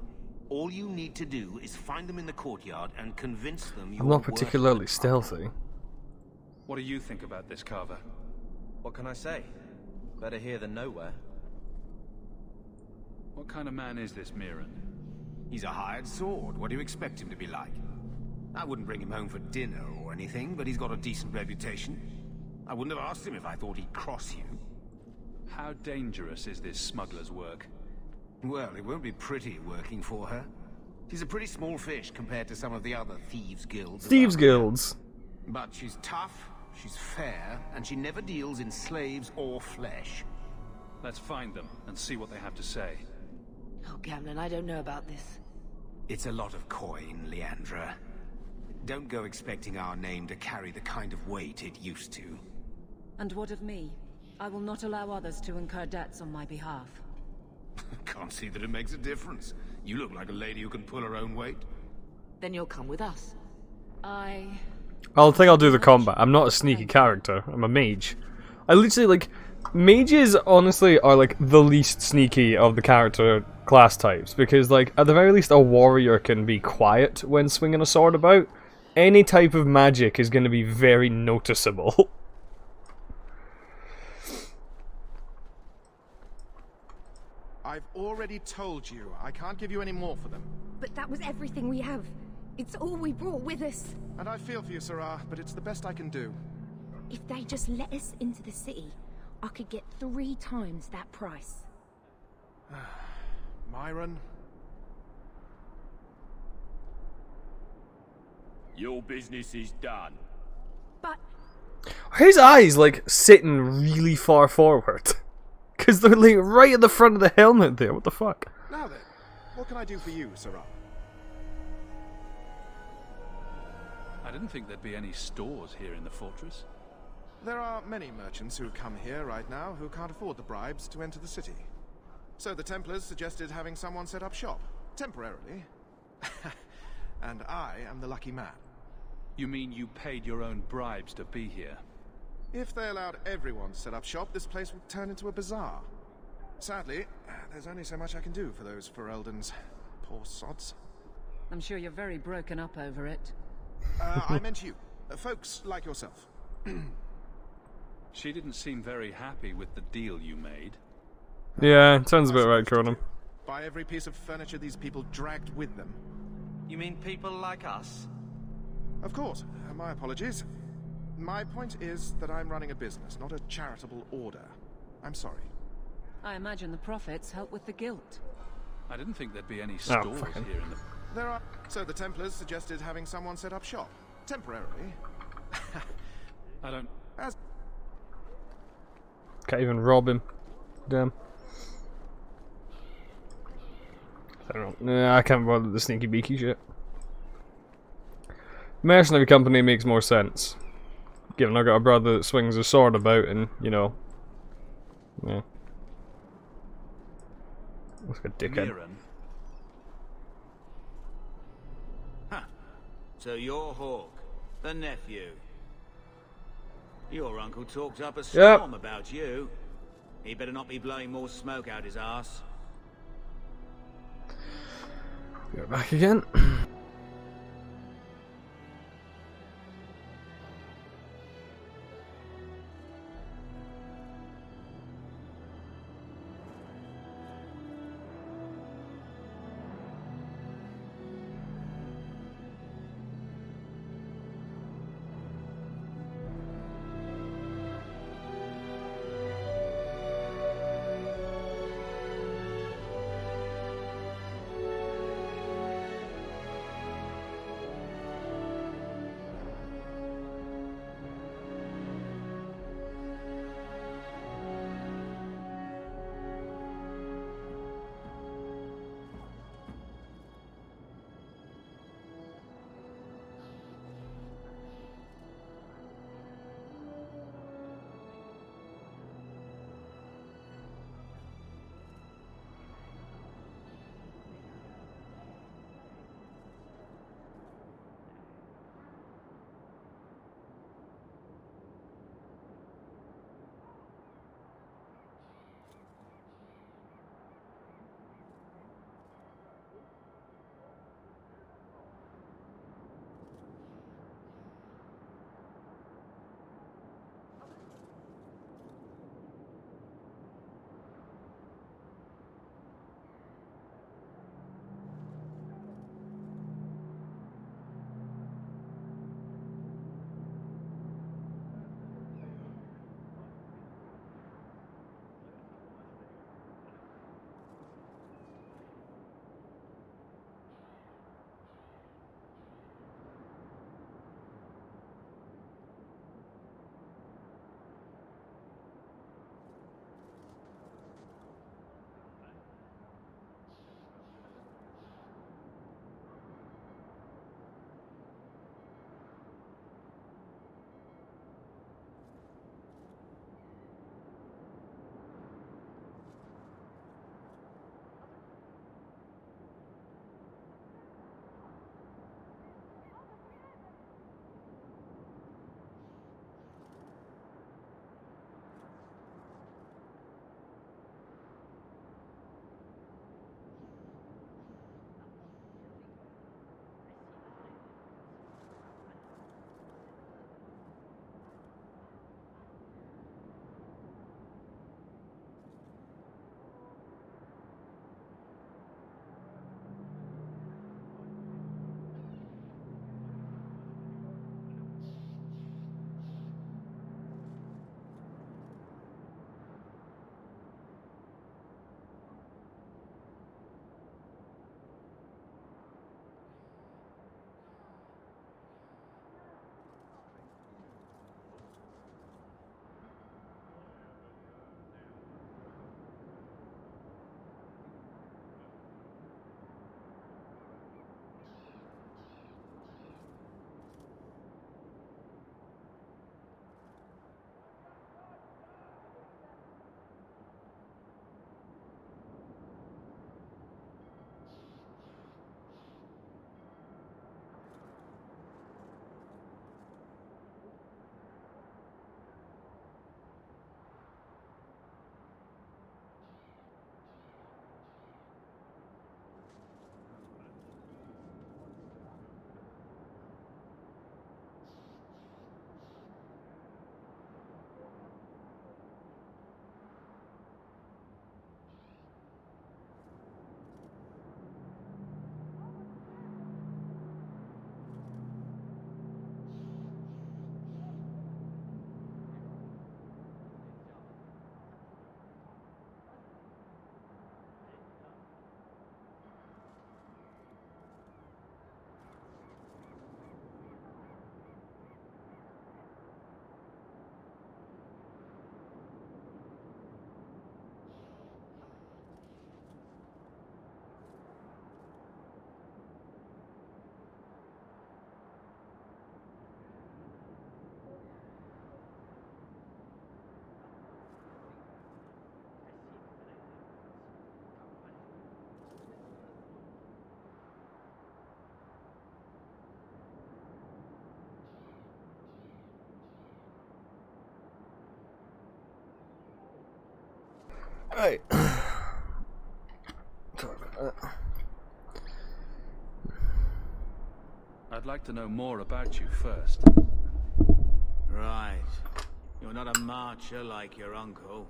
All you need to do is find them in the courtyard and convince them you're I'm not worth particularly stealthy. What do you think about this, Carver? What can I say? Better here than nowhere. What kind of man is this Mirren? He's a hired sword. What do you expect him to be like? I wouldn't bring him home for dinner or anything, but he's got a decent reputation. I wouldn't have asked him if I thought he'd cross you. How dangerous is this smuggler's work? Well, it won't be pretty working for her. She's a pretty small fish compared to some of the other thieves' guilds. Thieves' guilds. But she's tough, she's fair, and she never deals in slaves or flesh. Let's find them and see what they have to say. Oh, Gamlen, I don't know about this. It's a lot of coin, Leandra. Don't go expecting our name to carry the kind of weight it used to. And what of me? I will not allow others to incur debts on my behalf. Can't see that it makes a difference. You look like a lady who can pull her own weight. Then you'll come with us. I'll think I'll do the combat. I'm not a sneaky character. I'm a mage. I literally, like, mages honestly are like the least sneaky of the character class types, because, like, at the very least, a warrior can be quiet when swinging a sword about. Any type of magic is going to be very noticeable. I've already told you, I can't give you any more for them. But that was everything we have. It's all we brought with us. And I feel for you, Sarah, but it's the best I can do. If they just let us into the city, I could get 3 times that price. Myron? Your business is done. But... His eyes, like, sitting really far forward. Because they're, like, right at the front of the helmet there. What the fuck? Now then, what can I do for you, Sarah? I didn't think there'd be any stores here in the fortress. There are many merchants who come here right now who can't afford the bribes to enter the city. So the Templars suggested having someone set up shop, temporarily. And I am the lucky man. You mean you paid your own bribes to be here? If they allowed everyone to set up shop, this place would turn into a bazaar. Sadly, there's only so much I can do for those Fereldans. Poor sods. I'm sure you're very broken up over it. I meant you. Folks like yourself. She didn't seem very happy with the deal you made. Yeah, sounds a bit right, Cronin. Buy every piece of furniture these people dragged with them. You mean people like us? Of course. My apologies. My point is that I'm running a business, not a charitable order. I'm sorry. I imagine the profits help with the guilt. I didn't think there'd be any stores here in the... There are... So the Templars suggested having someone set up shop, temporarily. I don't... As... Can't even rob him. Damn. I don't know. Nah, I can't bother with the sneaky beaky shit. Mercenary company makes more sense. Given I got a brother that swings a sword about and, you know... Yeah. Looks like a dickhead. Mirren. Huh. So you're Hawk, the nephew. Your uncle talked up a storm about you. He better not be blowing more smoke out his ass. Go back again. Right. Sorry about that. I'd like to know more about you first. Right. You're not a marcher like your uncle.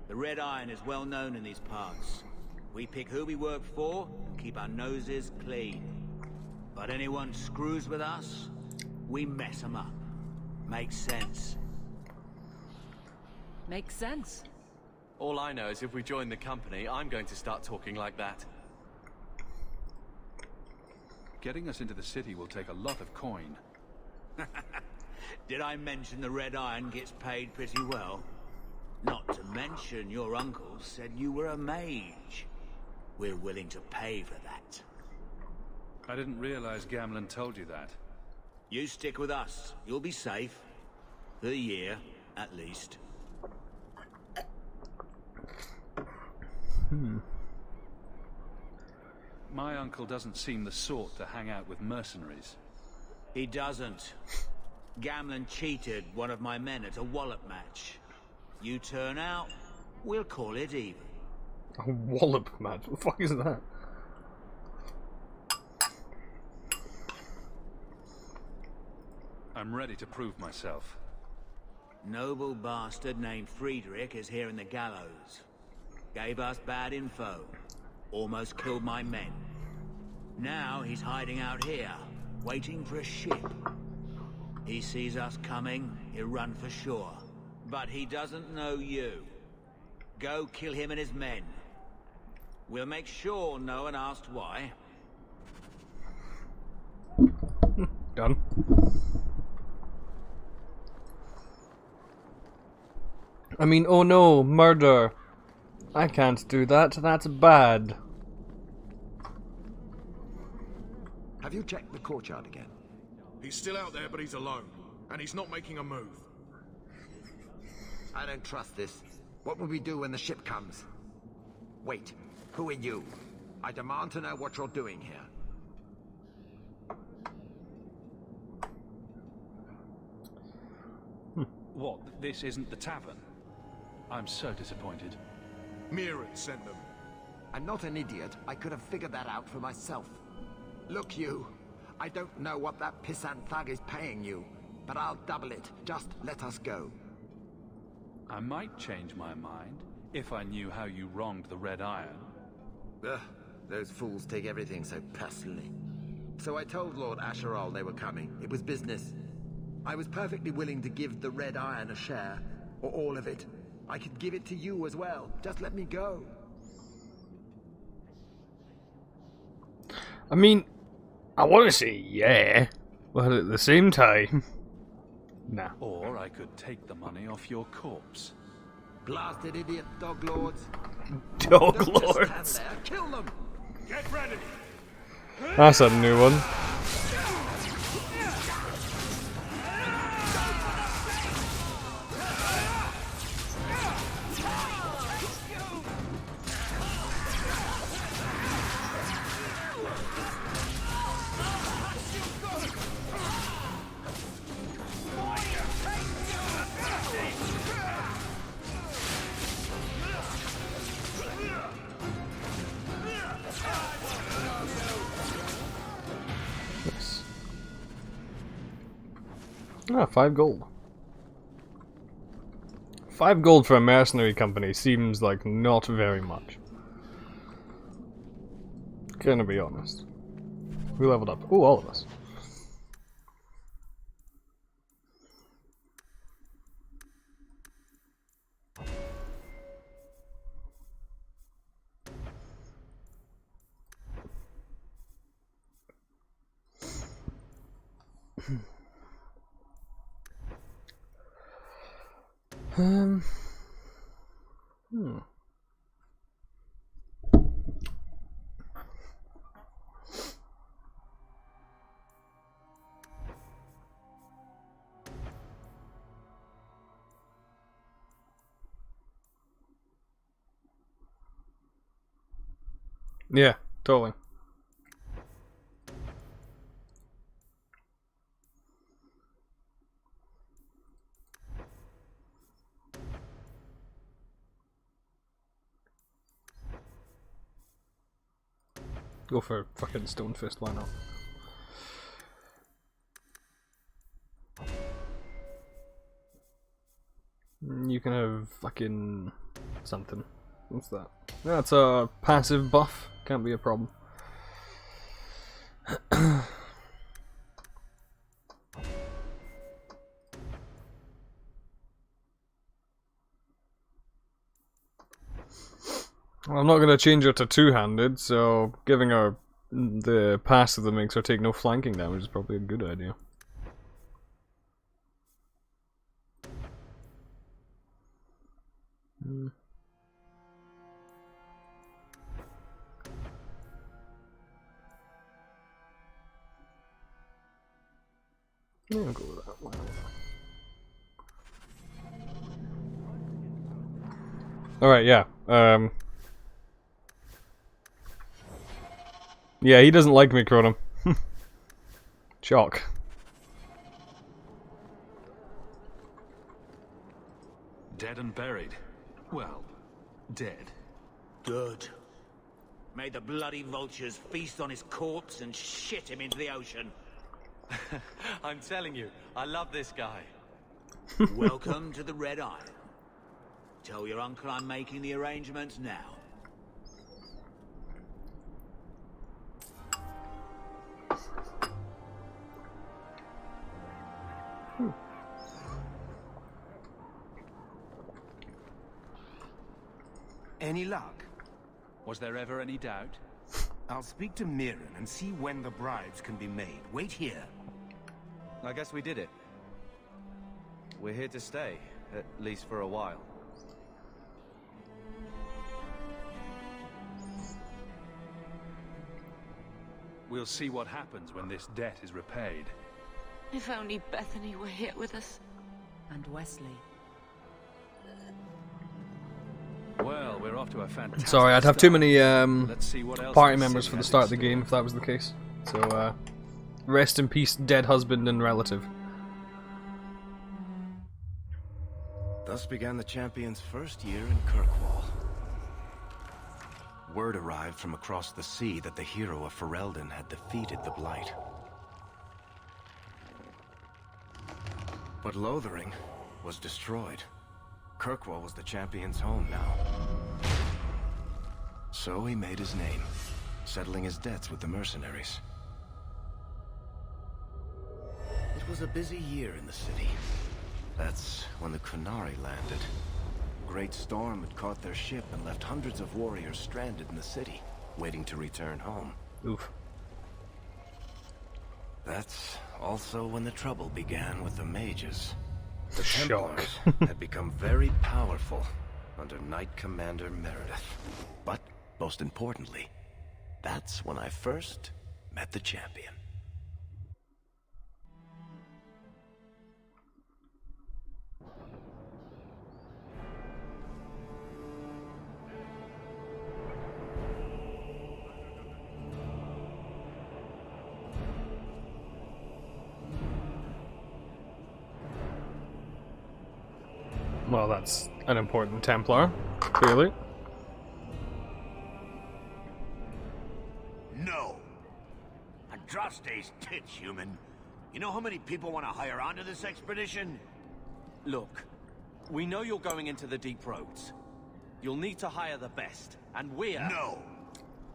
The Red Iron is well known in these parts. We pick who we work for and keep our noses clean. But anyone screws with us, we mess them up. Makes sense. Makes sense. All I know is if we join the company, I'm going to start talking like that. Getting us into the city will take a lot of coin. Did I mention the Red Iron gets paid pretty well? Not to mention your uncle said you were a mage. We're willing to pay for that. I didn't realize Gamlen told you that. You stick with us. You'll be safe. For a year, at least. My uncle doesn't seem the sort to hang out with mercenaries. He doesn't. Gamlen cheated one of my men at a wallop match. You turn out, we'll call it even. A wallop match? What the fuck is that? I'm ready to prove myself. Noble bastard named Friedrich is here in the gallows. Gave us bad info. Almost killed my men. Now he's hiding out here, waiting for a ship. He sees us coming, he'll run for sure. But he doesn't know you. Go kill him and his men. We'll make sure no one asks why. Done. I mean, oh no, murder. I can't do that, that's bad. Have you checked the courtyard again? He's still out there, but he's alone. And he's not making a move. I don't trust this. What will we do when the ship comes? Wait, who are you? I demand to know what you're doing here. What, this isn't the tavern? I'm so disappointed. Mirren sent them. I'm not an idiot. I could have figured that out for myself. Look, you. I don't know what that pissant thug is paying you, but I'll double it. Just let us go. I might change my mind if I knew how you wronged the Red Iron. Ugh, those fools take everything so personally. So I told Lord Asherall they were coming. It was business. I was perfectly willing to give the Red Iron a share, or all of it. I could give it to you as well. Just let me go. I mean, I want to say yeah, but at the same time, nah. Or I could take the money off your corpse. Blasted idiot dog lords. Dog Don't just lords. stand there. Kill them. Get ready. That's a new one. Ah, 5 gold. 5 gold for a mercenary company seems like not very much. Gonna be honest. We leveled up. Oh, all of us. Hmm. Yeah, totally. Go for fucking Stone Fist, why not? You can have fucking something. What's that? That's a passive buff. Can't be a problem. Well, I'm not going to change her to two-handed, so giving her the passive that makes her take no flanking damage is probably a good idea. Yeah, I'll go with that one. Alright, yeah. Yeah, he doesn't like me, Cronin. Shock. Dead and buried. Well, dead. Good. May the bloody vultures feast on his corpse and shit him into the ocean. I'm telling you, I love this guy. Welcome to the Red Iron. Tell your uncle I'm making the arrangements now. Any luck? Was there ever any doubt? I'll speak to Mirren and see when the bribes can be made. Wait here. I guess we did it. We're here to stay, at least for a while. We'll see what happens when this debt is repaid. If only Bethany were here with us. And Wesley. Well, we're off to a fantastic Sorry, I'd have too many Let's see what else party the members city for the has start in of the store. game if that was the case. So, rest in peace, dead husband and relative. Thus began the champion's first year in Kirkwall. Word arrived from across the sea that the hero of Ferelden had defeated the Blight. But Lothering was destroyed. Kirkwall was the champion's home now. So he made his name, settling his debts with the mercenaries. It was a busy year in the city. That's when the Qunari landed. A great storm had caught their ship and left hundreds of warriors stranded in the city, waiting to return home. Oof. That's also when the trouble began with the mages. The Shock. Templars had become very powerful under Knight Commander Meredith. But, most importantly, that's when I first met the champion. Well, that's an important Templar, clearly. No. Andraste's tits, human. You know how many people want to hire onto this expedition? Look, we know you're going into the deep roads. You'll need to hire the best, and we're... No.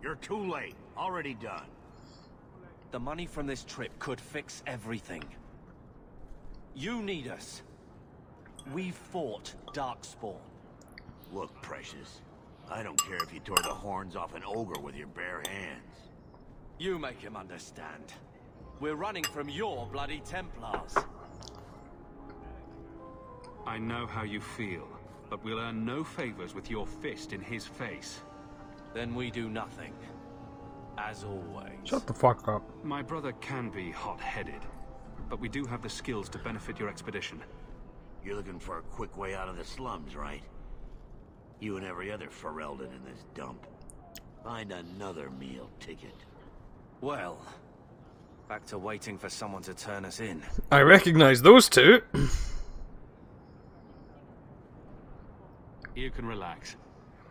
You're too late. Already done. The money from this trip could fix everything. You need us. We fought Darkspawn. Look, Precious. I don't care if you tore the horns off an ogre with your bare hands. You make him understand. We're running from your bloody Templars. I know how you feel, but we'll earn no favors with your fist in his face. Then we do nothing. As always. Shut the fuck up. My brother can be hot-headed, but we do have the skills to benefit your expedition. You're looking for a quick way out of the slums, right? You and every other Ferelden in this dump. Find another meal ticket. Well, back to waiting for someone to turn us in. I recognize those two. You can relax.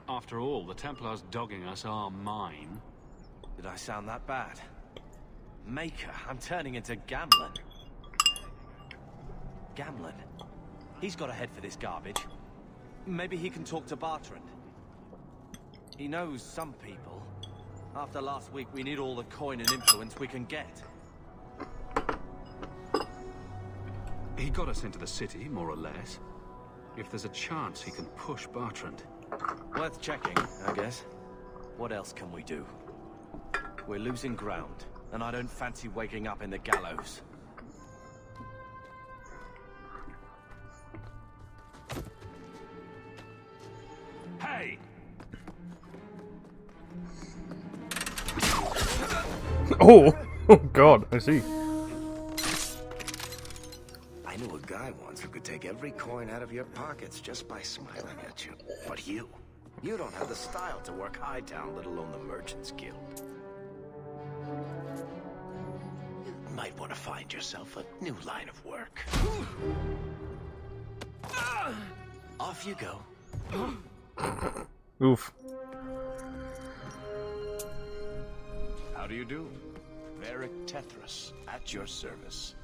After all, the Templars dogging us are mine. Did I sound that bad? Maker, I'm turning into Gamlen. Gamlen? He's got a head for this garbage. Maybe he can talk to Bartrand. He knows some people. After last week, we need all the coin and influence we can get. He got us into the city, more or less. If there's a chance he can push Bartrand. Worth checking, I guess. What else can we do? We're losing ground, and I don't fancy waking up in the gallows. Hey! Oh! Oh god, I see. I knew a guy once who could take every coin out of your pockets just by smiling at you. But you don't have the style to work Hightown, let alone the Merchants Guild. You might want to find yourself a new line of work. Off you go. Oof. How do you do? Varric Tethras, at your service.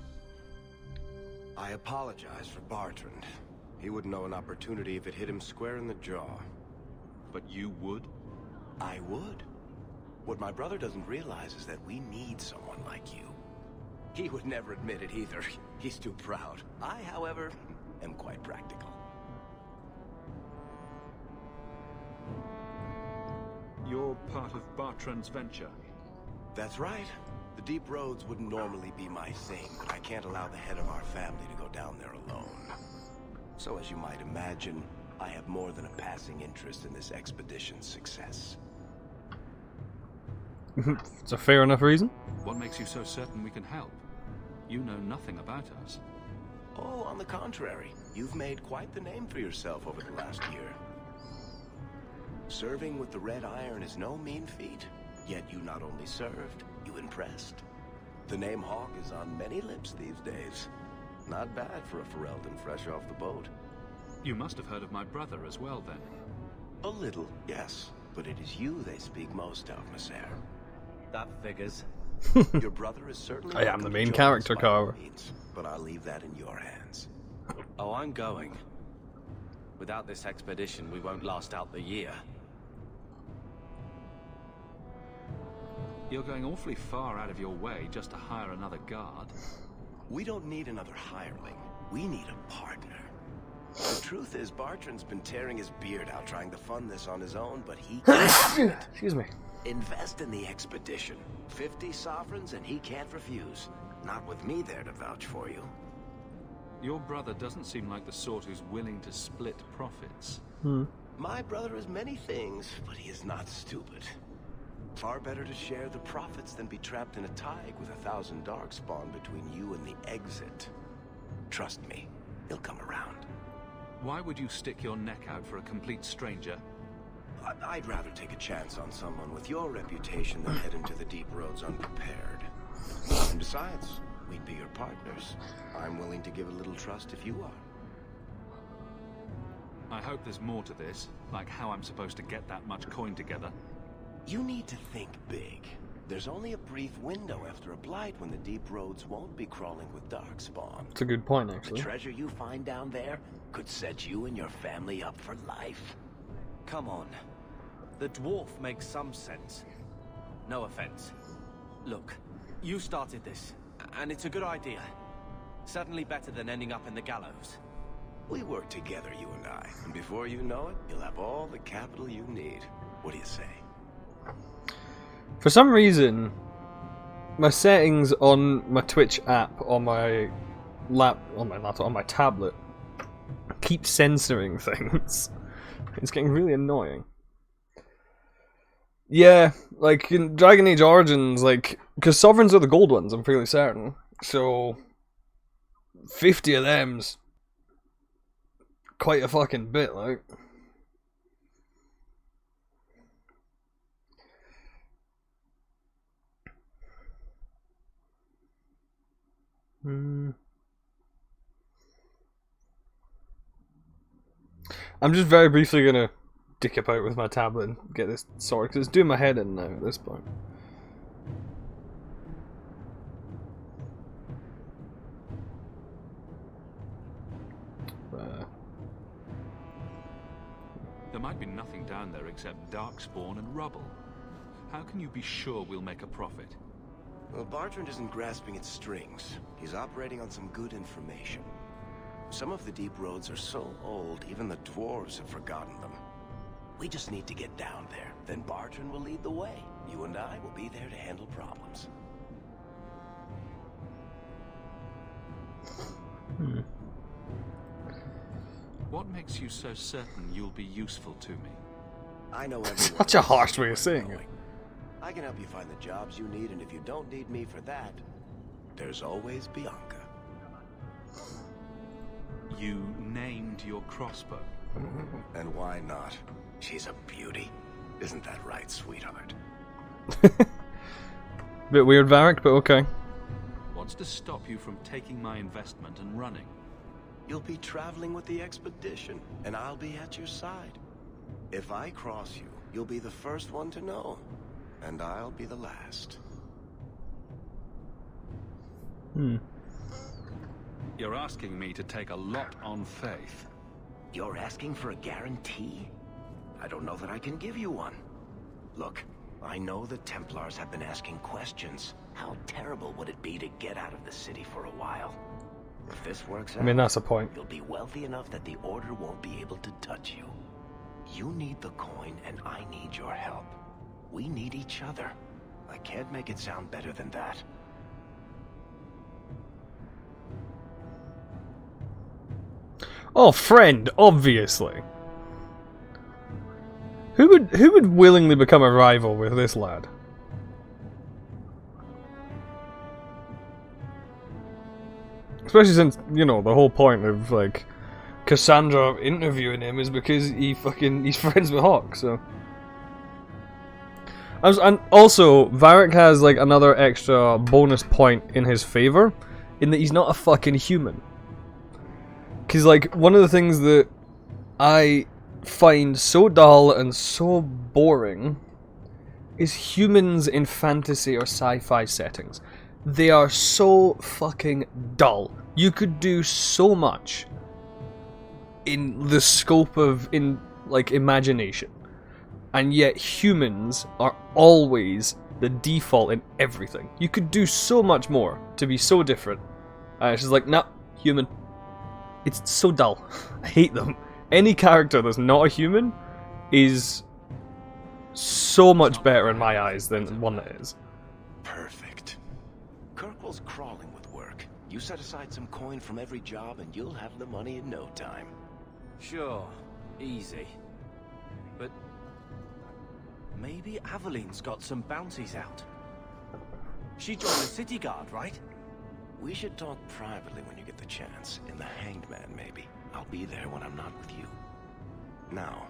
I apologize for Bartrand. He wouldn't know an opportunity if it hit him square in the jaw. But you would? I would. What my brother doesn't realize is that we need someone like you. He would never admit it either. He's too proud. I, however, am quite practical. You're part of Bartrand's venture. That's right. The Deep Roads wouldn't normally be my thing, but I can't allow the head of our family to go down there alone. So as you might imagine, I have more than a passing interest in this expedition's success. It's a fair enough reason. What makes you so certain we can help? You know nothing about us. Oh, on the contrary, you've made quite the name for yourself over the last year. Serving with the Red Iron is no mean feat, yet you not only served, you impressed. The name Hawke is on many lips these days. Not bad for a Ferelden fresh off the boat. You must have heard of my brother as well, then. A little, yes, but it is you they speak most of, Messer. That figures. Your brother is certainly I am the welcome to main join us character, by all Carver. means, but I'll leave that in your hands. Oh, I'm going. Without this expedition, we won't last out the year. You're going awfully far out of your way just to hire another guard. We don't need another hireling. We need a partner. The truth is, Bartrand's been tearing his beard out trying to fund this on his own, but he can't. Excuse me. Invest in the expedition. 50 sovereigns and he can't refuse. Not with me there to vouch for you. Your brother doesn't seem like the sort who's willing to split profits. My brother is many things, but he is not stupid. Far better to share the profits than be trapped in a tide with 1,000 darkspawn between you and the exit. Trust me, he'll come around. Why would you stick your neck out for a complete stranger? I'd rather take a chance on someone with your reputation than head into the Deep Roads unprepared. And besides, we'd be your partners. I'm willing to give a little trust if you are. I hope there's more to this, like how I'm supposed to get that much coin together. You need to think big. There's only a brief window after a blight when the Deep Roads won't be crawling with darkspawn. It's a good point, The actually. treasure you find down there could set you and your family up for life. Come on. The dwarf makes some sense. No offense. Look, you started this, and it's a good idea. Certainly better than ending up in the gallows. We work together, you and I, and before you know it, you'll have all the capital you need. What do you say? For some reason, my settings on my Twitch app on my laptop, on my tablet, keep censoring things. It's getting really annoying. Yeah, like in Dragon Age Origins, like, because sovereigns are the gold ones, I'm fairly certain. So, 50 of them's quite a fucking bit, like. I'm just very briefly gonna dick about with my tablet and get this sorted because it's doing my head in now at this point. There might be nothing down there except darkspawn and rubble. How can you be sure we'll make a profit? Well, Bartrand isn't grasping at strings. He's operating on some good information. Some of the deep roads are so old, even the dwarves have forgotten them. We just need to get down there. Then Bartrand will lead the way. You and I will be there to handle problems. What makes you so certain you'll be useful to me? I know everyone. Such a harsh way of saying it. I can help you find the jobs you need, and if you don't need me for that, there's always Bianca. You named your crossbow. And why not? She's a beauty. Isn't that right, sweetheart? Bit weird, Varric, but okay. What's to stop you from taking my investment and running? You'll be traveling with the expedition, and I'll be at your side. If I cross you, you'll be the first one to know, and I'll be the last. You're asking me to take a lot on faith. You're asking for a guarantee? I don't know that I can give you one. Look, I know the Templars have been asking questions. How terrible would it be to get out of the city for a while? If this works out, I mean, that's a point. You'll be wealthy enough that the Order won't be able to touch you. You need the coin, and I need your help. We need each other. I can't make it sound better than that. Oh, friend, obviously. Who would willingly become a rival with this lad? Especially since, you know, the whole point of, like, Cassandra interviewing him is because he's friends with Hawke, so... And also, Varric has, like, another extra bonus point in his favor, in that he's not a fucking human. Because, like, one of the things that I find so dull and so boring is humans in fantasy or sci-fi settings. They are so fucking dull. You could do so much in the scope of, imagination. And yet humans are always the default in everything. You could do so much more to be so different. And it's just like, nah, human. It's so dull. I hate them. Any character that's not a human is so much better in my eyes than one that is. Perfect. Kirkwall's crawling with work. You set aside some coin from every job and you'll have the money in no time. Sure. Easy. But... maybe Aveline's got some bounties out. She joined the city guard, right? We should talk privately when you get the chance. In the Hanged Man, maybe. I'll be there when I'm not with you. Now,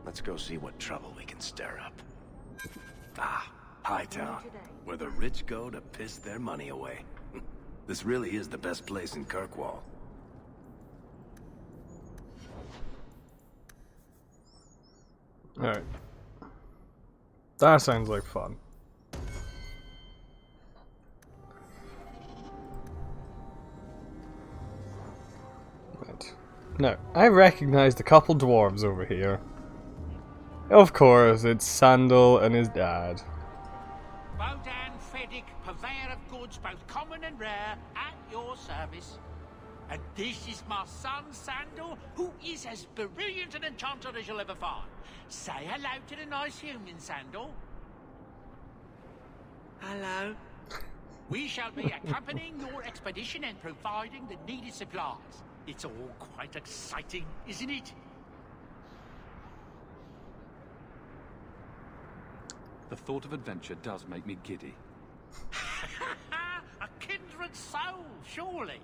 let's go see what trouble we can stir up. Ah, Hightown, where the rich go to piss their money away. This really is the best place in Kirkwall. Alright. That sounds like fun. Right. Now, I recognized a couple dwarves over here. Of course, it's Sandal and his dad. Bodan Feddick, purveyor of goods both common and rare, at your service. And this is my son, Sandal, who is as brilliant an enchanter as you'll ever find. Say hello to the nice human, Sandal. Hello. We shall be accompanying your expedition and providing the needed supplies. It's all quite exciting, isn't it? The thought of adventure does make me giddy. A kindred soul, surely.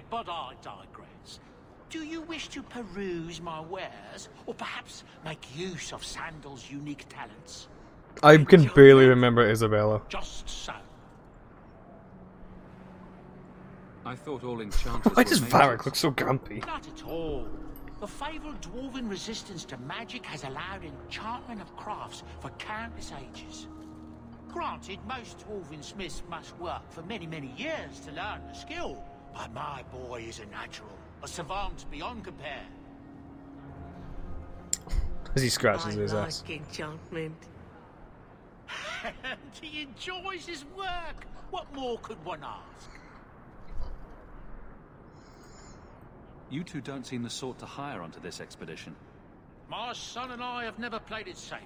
But I digress. Do you wish to peruse my wares, or perhaps make use of Sandal's unique talents? I can barely remember Isabella. Just so. I thought all enchanters Why does were Varric mages. look so grumpy? Not at all. The fabled dwarven resistance to magic has allowed enchantment of crafts for countless ages. Granted, most dwarven smiths must work for many, many years to learn the skill, but my boy is a natural. A savant beyond compare. As he scratches his ass. enchantment. He enjoys his work. What more could one ask? You two don't seem the sort to hire onto this expedition. My son and I have never played it safe.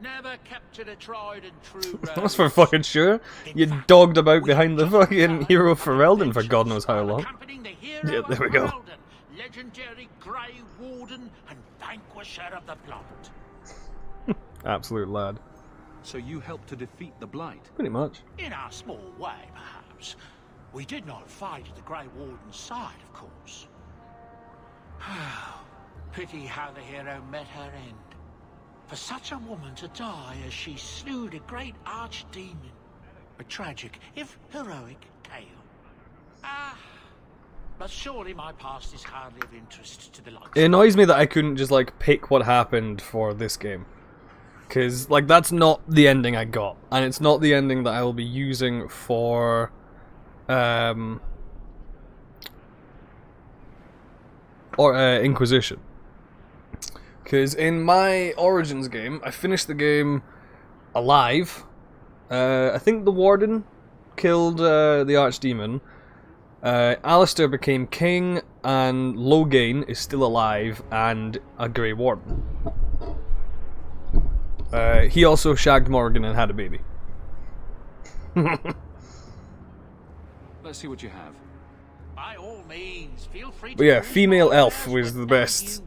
Never captured a tried and true That's for fucking sure. You dogged about behind the fucking hero Ferelden for God knows how long. Yeah, there we go. Legendary Grey Warden and vanquisher of the Blight. Absolute lad. So you helped to defeat the Blight? Pretty much. In our small way, perhaps. We did not fight at the Grey Warden's side, of course. Pity how the hero met her end. For such a woman to die as she slew the great archdemon. A tragic, if heroic, tale. But surely my past is hardly of interest to the likes. It annoys me that I couldn't just like pick what happened for this game. Because like that's not the ending I got. And it's not the ending that I will be using for Inquisition. Because in my Origins game, I finished the game alive. I think the Warden killed the Archdemon. Alistair became king, and Loghain is still alive, and a Grey Warden. He also shagged Morgan and had a baby. Let's see what you have. By all means, feel free to. But yeah, female elf was the best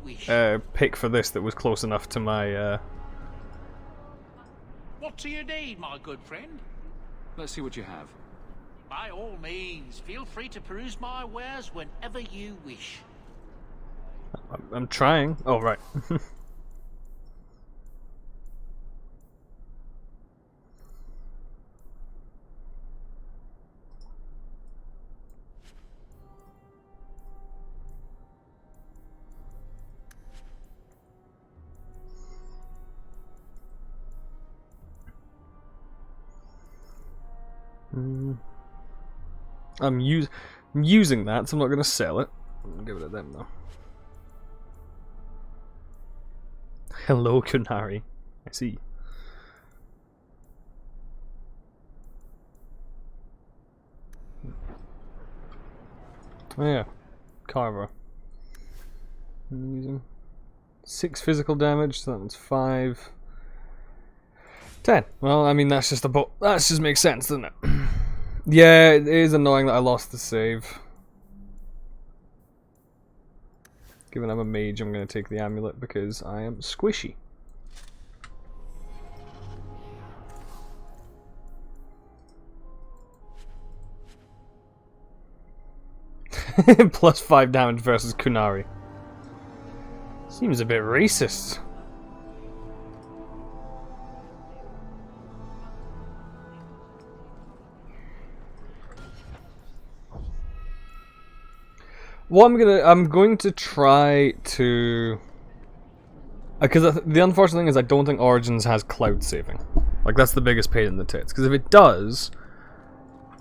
pick for this that was close enough to my... What do you need, my good friend? Let's see what you have. By all means, feel free to peruse my wares whenever you wish. I'm trying. Oh, right. I'm using that, so I'm not going to sell it. I'll give it to them though. Hello, Kunari. I see. Oh yeah, Carver. I'm using 6 physical damage, so that's 5. 10. Well, I mean that's just that just makes sense, doesn't it? Yeah, it is annoying that I lost the save. Given I'm a mage, I'm going to take the amulet because I am squishy. Plus 5 damage versus Kunari. Seems a bit racist. What I'm going to try to, because the unfortunate thing is I don't think Origins has cloud saving. Like that's the biggest pain in the tits. Because if it does,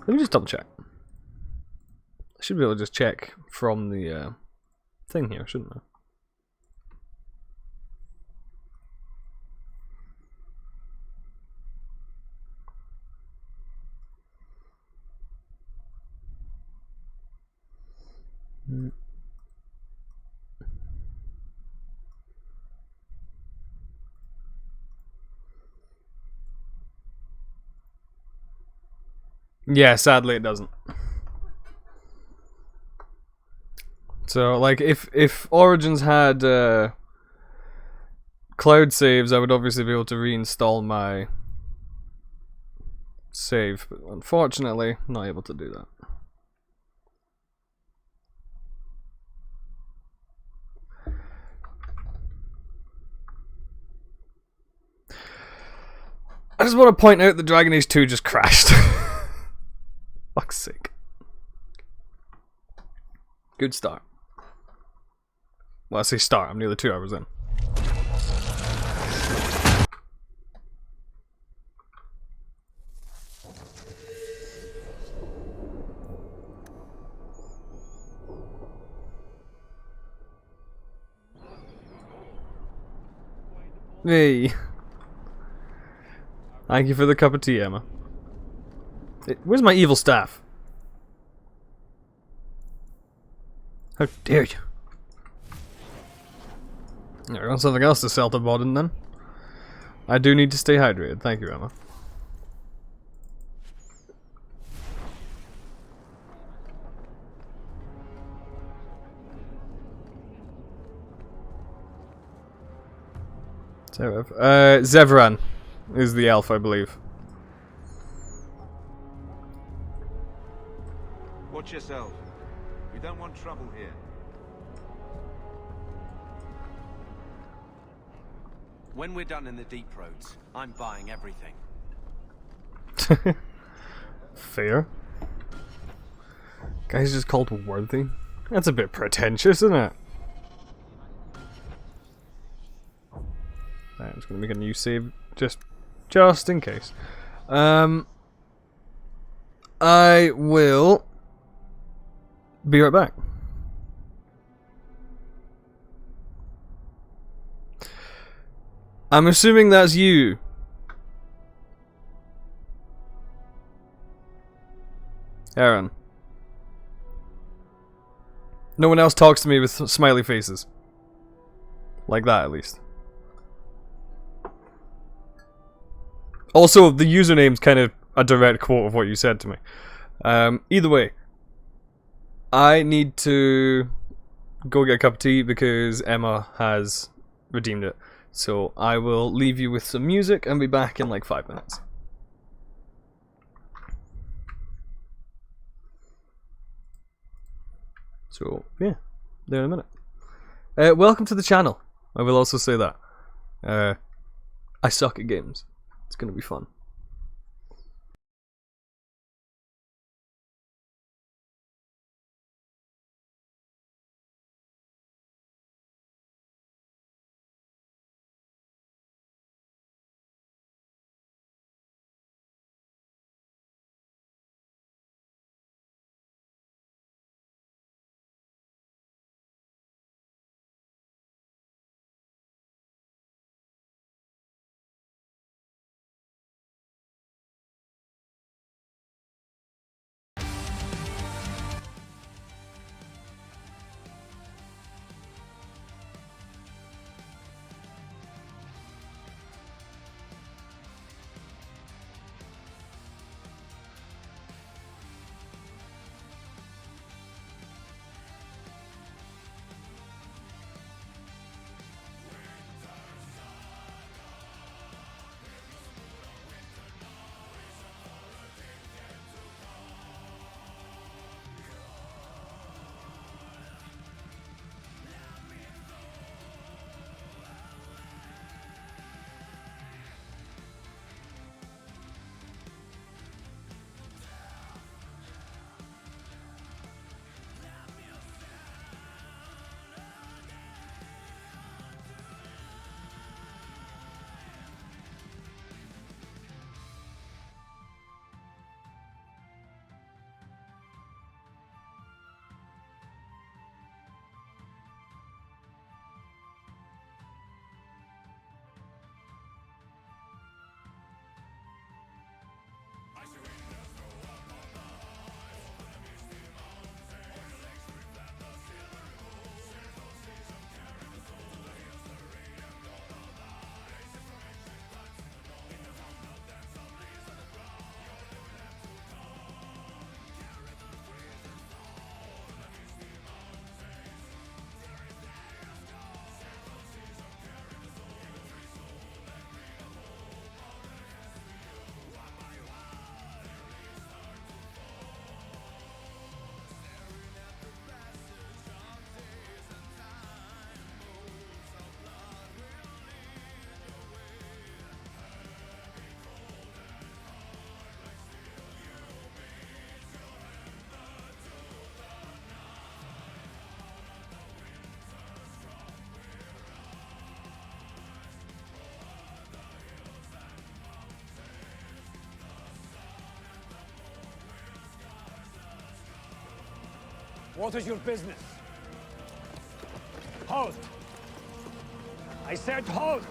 let me just double check. I should be able to just check from the thing here, shouldn't I? Yeah, sadly it doesn't. So, like, if Origins had cloud saves, I would obviously be able to reinstall my save, but unfortunately, I'm not able to do that. I just want to point out that Dragon Age 2 just crashed. Fuck's sake. Good start. Well, I say start, I'm nearly 2 hours in. Hey. Thank you for the cup of tea, Emma. Where's my evil staff? How dare you? I got something else to sell to Bodden then. I do need to stay hydrated. Thank you, Emma. Zevran is the elf, I believe. Watch yourself. We don't want trouble here. When we're done in the deep roads, I'm buying everything. Fair. Guy's just called worthy. That's a bit pretentious, isn't it? I'm just gonna make a new save just in case. I will be right back. I'm assuming that's you. Aaron. No one else talks to me with smiley faces. Like that, at least. Also, the username's kind of a direct quote of what you said to me. Either way, I need to go get a cup of tea because Emma has redeemed it. So I will leave you with some music and be back in like 5 minutes. So, yeah, there in a minute. Welcome to the channel. I will also say that. I suck at games. It's gonna be fun. What is your business? Halt! I said halt!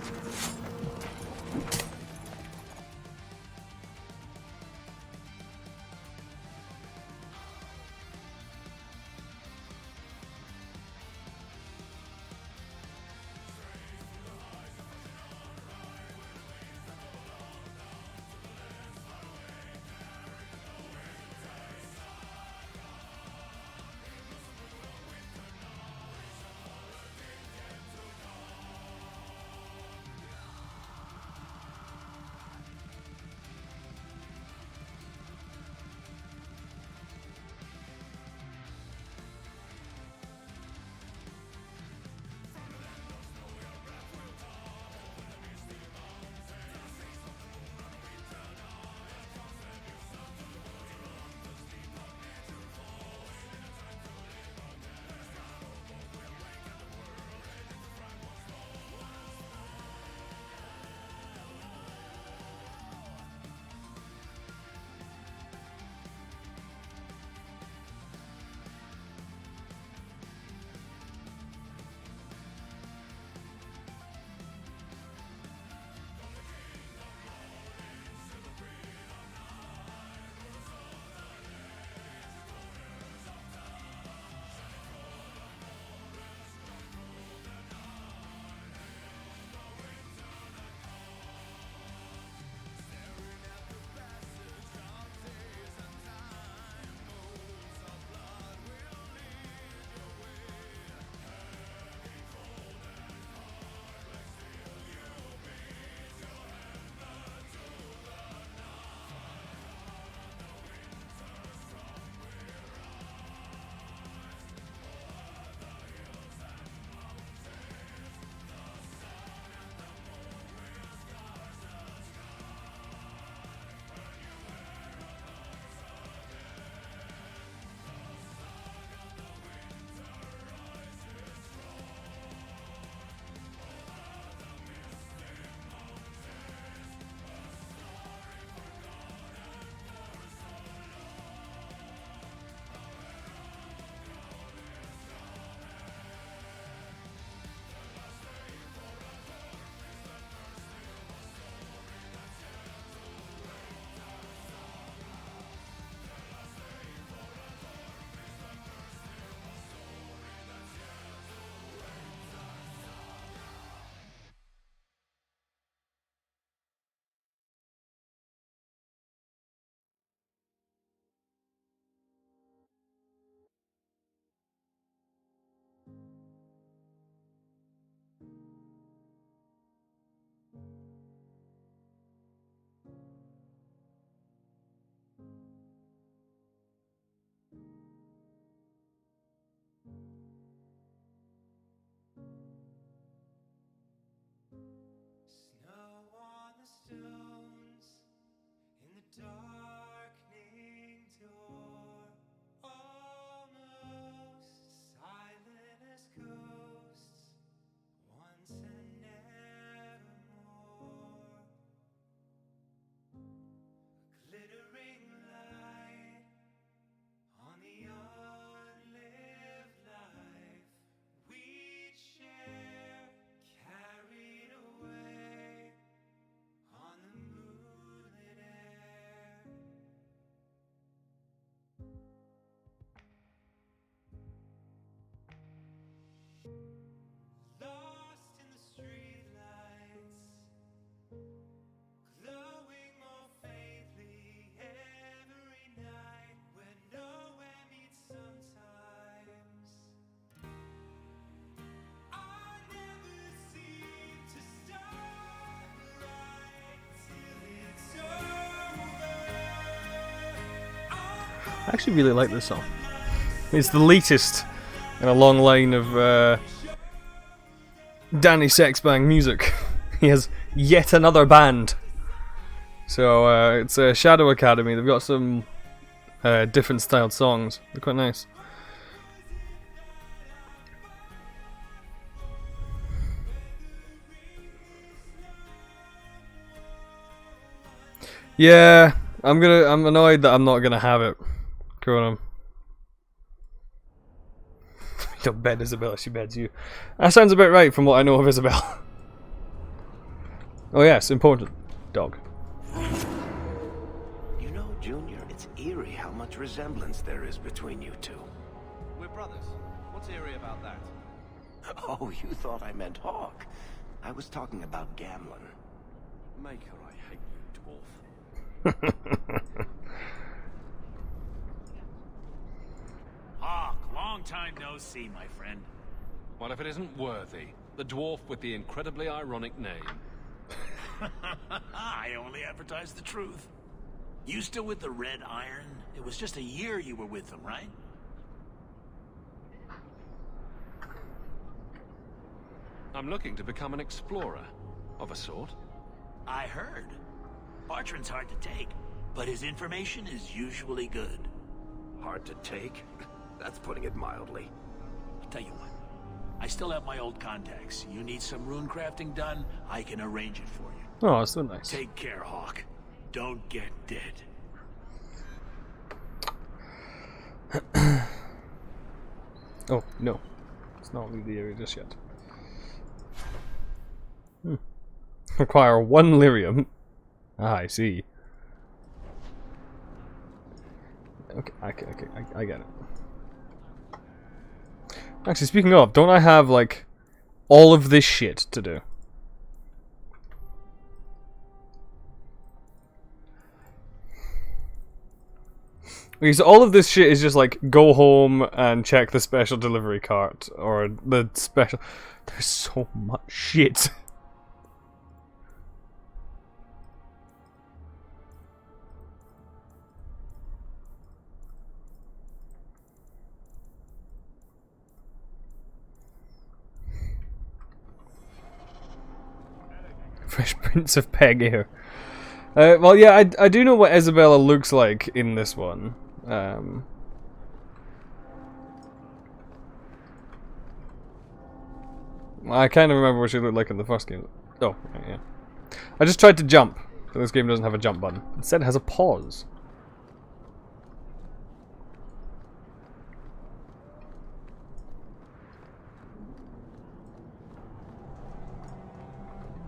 I actually really like this song. It's the latest in a long line of Danny Sexbang music. He has yet another band. So it's Shadow Academy. They've got some different styled songs. They're quite nice. Yeah, I'm annoyed that I'm not gonna have it. Go on. Don't bed Isabella, she beds you. That sounds about right from what I know of Isabel. Oh yes, important. Dog. You know, Junior, it's eerie how much resemblance there is between you two. We're brothers. What's eerie about that? Oh, you thought I meant Hawk. I was talking about Gamlen. Maker, I hate you, dwarf. Hawk, long time no see, my friend. What if it isn't Worthy, the dwarf with the incredibly ironic name? I only advertise the truth. You still with the Red Iron? It was just a year you were with them, right? I'm looking to become an explorer, of a sort. I heard. Bartrand's hard to take, but his information is usually good. Hard to take? That's putting it mildly. I'll tell you what. I still have my old contacts. You need some rune crafting done, I can arrange it for you. Oh, that's so nice. Take care, Hawk. Don't get dead. Oh, no. Let's not leave the area just yet. Require 1 lyrium. Ah, I see. Okay, I get it. Actually, speaking of, don't I have, like, all of this shit to do? Okay, so all of this shit is just, like, go home and check the special delivery cart, or the special... There's so much shit. Fresh Prince of Pegair. Well, yeah, I do know what Isabella looks like in this one. I kind of remember what she looked like in the first game. Oh, yeah. I just tried to jump, but this game doesn't have a jump button. Instead, it has a pause.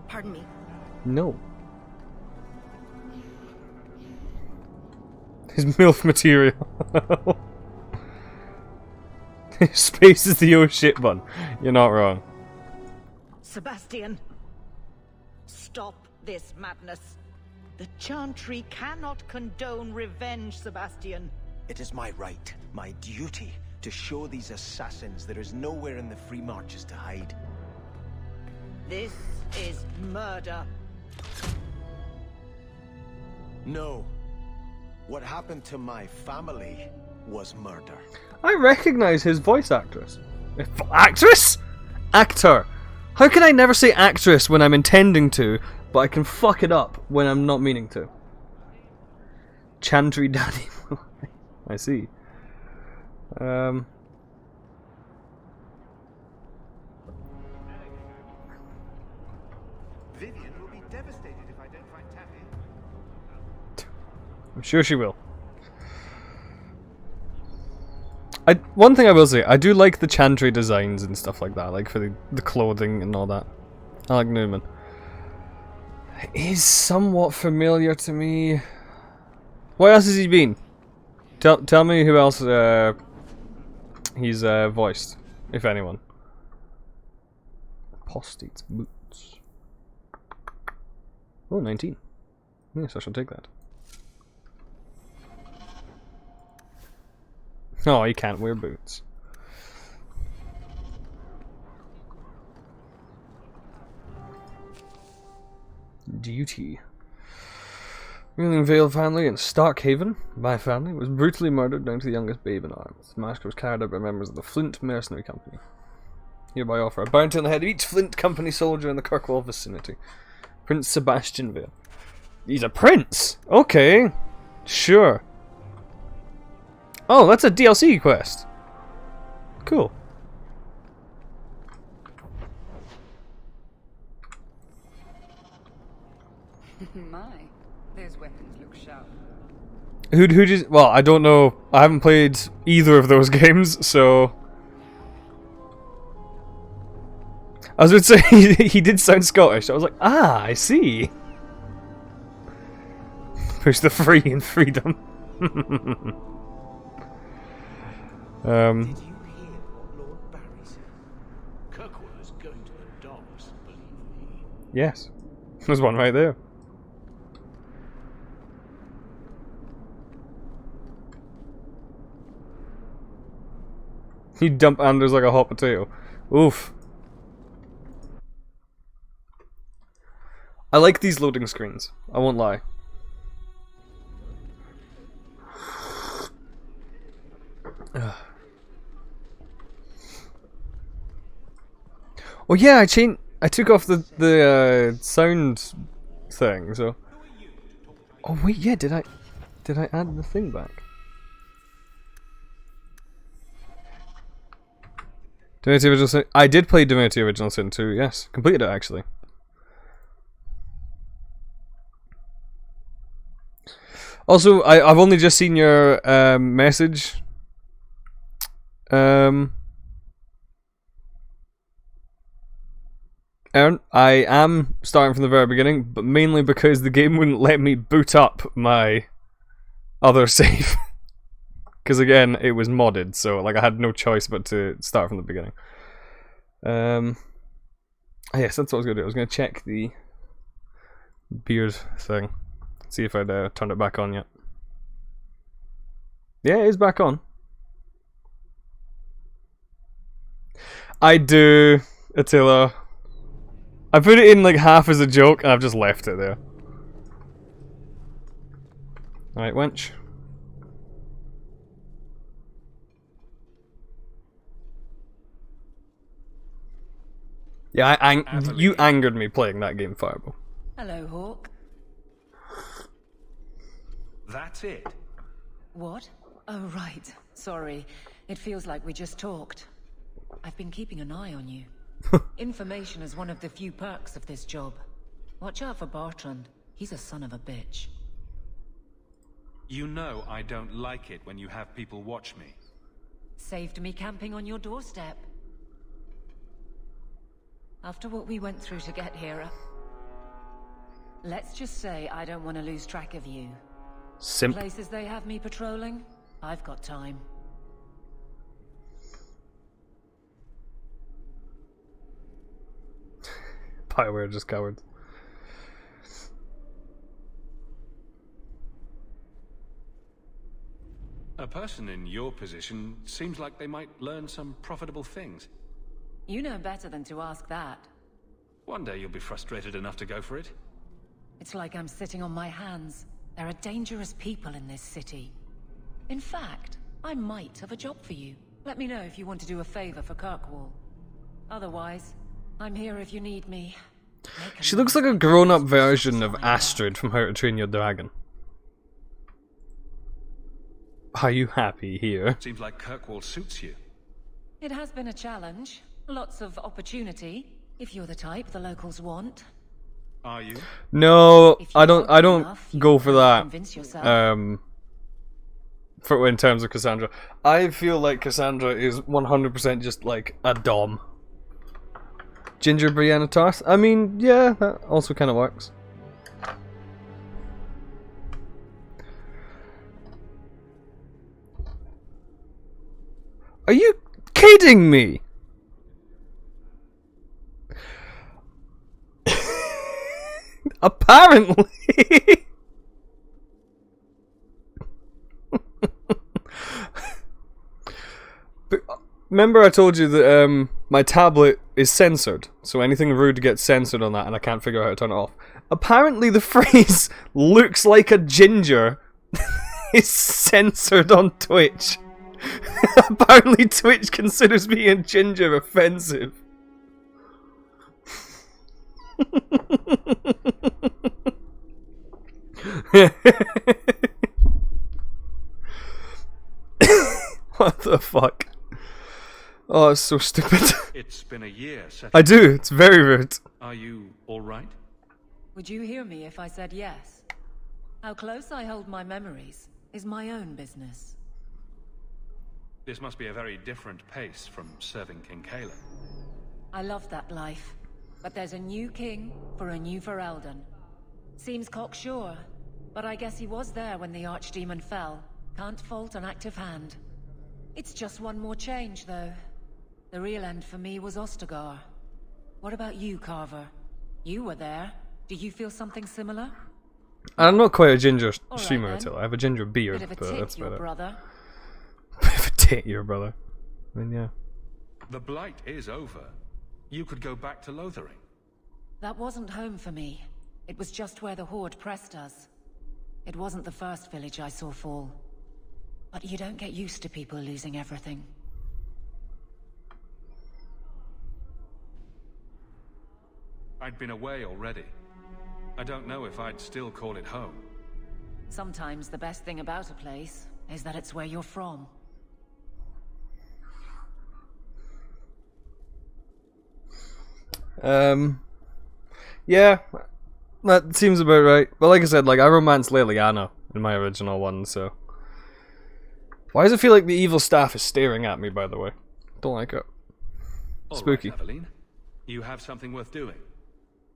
Pardon me. No. His MILF material. Space is the oh shit button. You're not wrong. Sebastian, stop this madness. The Chantry cannot condone revenge, Sebastian. It is my right, my duty, to show these assassins there is nowhere in the Free Marches to hide. This is murder. No. What happened to my family was murder. I recognize his voice actress. Actress? Actor. How can I never say actress when I'm intending to, but I can fuck it up when I'm not meaning to? Chantry Daddy. I see. Vivian will be devastated if I don't find Taffy. I'm sure she will. One thing I will say, I do like the Chantry designs and stuff like that, like for the clothing and all that. I like Newman. He's somewhat familiar to me. What else has he been? Tell me who else he's voiced, if anyone. Apostate's boots. Oh, 19. Yes, I shall take that. Oh, he can't wear boots. Duty. Ruling Vale family in Starkhaven, my family, was brutally murdered down to the youngest babe in arms. The massacre was carried out by members of the Flint Mercenary Company. Hereby offer a bounty on the head of each Flint Company soldier in the Kirkwall vicinity. Prince Sebastian Vale. He's a prince! Okay. Sure. Oh, that's a DLC quest. Cool. My, those weapons look sharp. Who just... Well, I don't know. I haven't played either of those games, so... I was going to say, he did sound Scottish. I was like, ah, I see. Push the free in freedom. Did you hear what Lord Barry said? Kirkwall is going to the dogs, believe me. Yes. There's one right there. You dump Anders like a hot potato. Oof. I like these loading screens. I won't lie. Oh yeah, I took off the sound thing, so. Oh wait, yeah, did I add the thing back? Divinity Original Sin. I did play Divinity Original Sin 2, yes. Completed it actually. Also, I've only just seen your message. Aaron, I am starting from the very beginning, but mainly because the game wouldn't let me boot up my other save. Because again, it was modded, so like I had no choice but to start from the beginning. Yes, that's what I was gonna do. I was gonna check the beard thing, see if I'd turned it back on yet. Yeah, it is back on. I do, Attila. I put it in like half as a joke, and I've just left it there. Alright, wench. Yeah, you angered me playing that game, Fireball. Hello, Hawk. That's it. What? Oh, right. Sorry. It feels like we just talked. I've been keeping an eye on you. Information is one of the few perks of this job. Watch out for Bartrand. He's a son of a bitch. You know I don't like it when you have people watch me. Saved me camping on your doorstep. After what we went through to get here, let's just say I don't want to lose track of you. Simp. Places they have me patrolling, I've got time. Bioware just cowards. A person in your position seems like they might learn some profitable things. You know better than to ask that. One day you'll be frustrated enough to go for it. It's like I'm sitting on my hands. There are dangerous people in this city. In fact, I might have a job for you. Let me know if you want to do a favor for Kirkwall. Otherwise, I'm here if you need me. She looks like a grown-up version of Astrid from How to Train Your Dragon. Are you happy here? Seems like Kirkwall suits you. It has been a challenge. Lots of opportunity, if you're the type the locals want. Are you? No, I don't go for that. Convince yourself. For in terms of Cassandra, I feel like Cassandra is 100% just like a dom. Ginger Brianna Tarth. I mean, yeah, that also kind of works. Are you kidding me? Apparently. Remember I told you that my tablet is censored, so anything rude gets censored on that and I can't figure out how to turn it off. Apparently the phrase "looks like a ginger" is censored on Twitch. Apparently Twitch considers being a ginger offensive. What the fuck? Oh, it's so stupid. It's been a year. I do, it's very rude. Are you alright? Would you hear me if I said yes? How close I hold my memories is my own business. This must be a very different pace from serving King Kalen. I love that life. But there's a new king for a new Ferelden. Seems cocksure, but I guess he was there when the Archdemon fell. Can't fault an active hand. It's just one more change, though. The real end for me was Ostagar. What about you, Carver? You were there. Do you feel something similar? I'm not quite a ginger streamer then. until I have a ginger beard, Bit of a but tit, that's your about it. brother. Bit of a tit, your brother. I mean, yeah. The Blight is over. You could go back to Lothering. That wasn't home for me. It was just where the Horde pressed us. It wasn't the first village I saw fall. But you don't get used to people losing everything. I'd been away already. I don't know if I'd still call it home. Sometimes the best thing about a place is that it's where you're from. Yeah, that seems about right. But like I said, like I romanced Leliana in my original one, so. Why does it feel like the evil staff is staring at me, by the way? Don't like it. Spooky. All right, Aveline. You have something worth doing.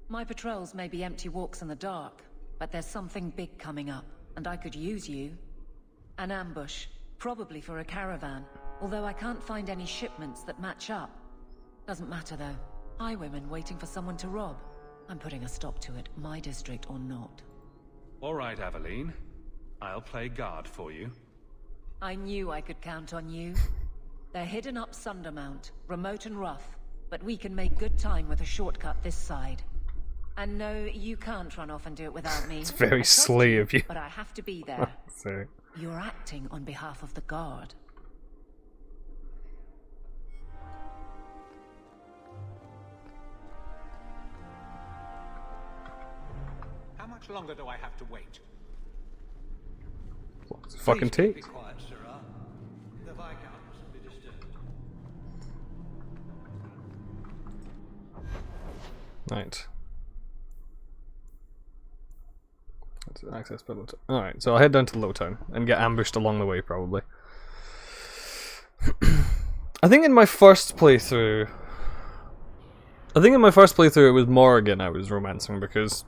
My patrols may be empty walks in the dark, but there's something big coming up, and I could use you. An ambush, probably for a caravan, although I can't find any shipments that match up. Doesn't matter though. Highwaymen waiting for someone to rob. I'm putting a stop to it, my district or not. All right, Aveline. I'll play guard for you. I knew I could count on you. They're hidden up Sundermount, remote and rough, but we can make good time with a shortcut this side. And no, you can't run off and do it without me. It's very slay of you. But I have to be there. Sorry. You're acting on behalf of the Guard. How much longer do I have to wait? Fucking take. Be quiet, Sirrah. The Viscount mustn't be disturbed. Right. Let's access Lowtown. Alright, so I'll head down to Lowtown and get ambushed along the way, probably. I think in my first playthrough it was Morrigan I was romancing, because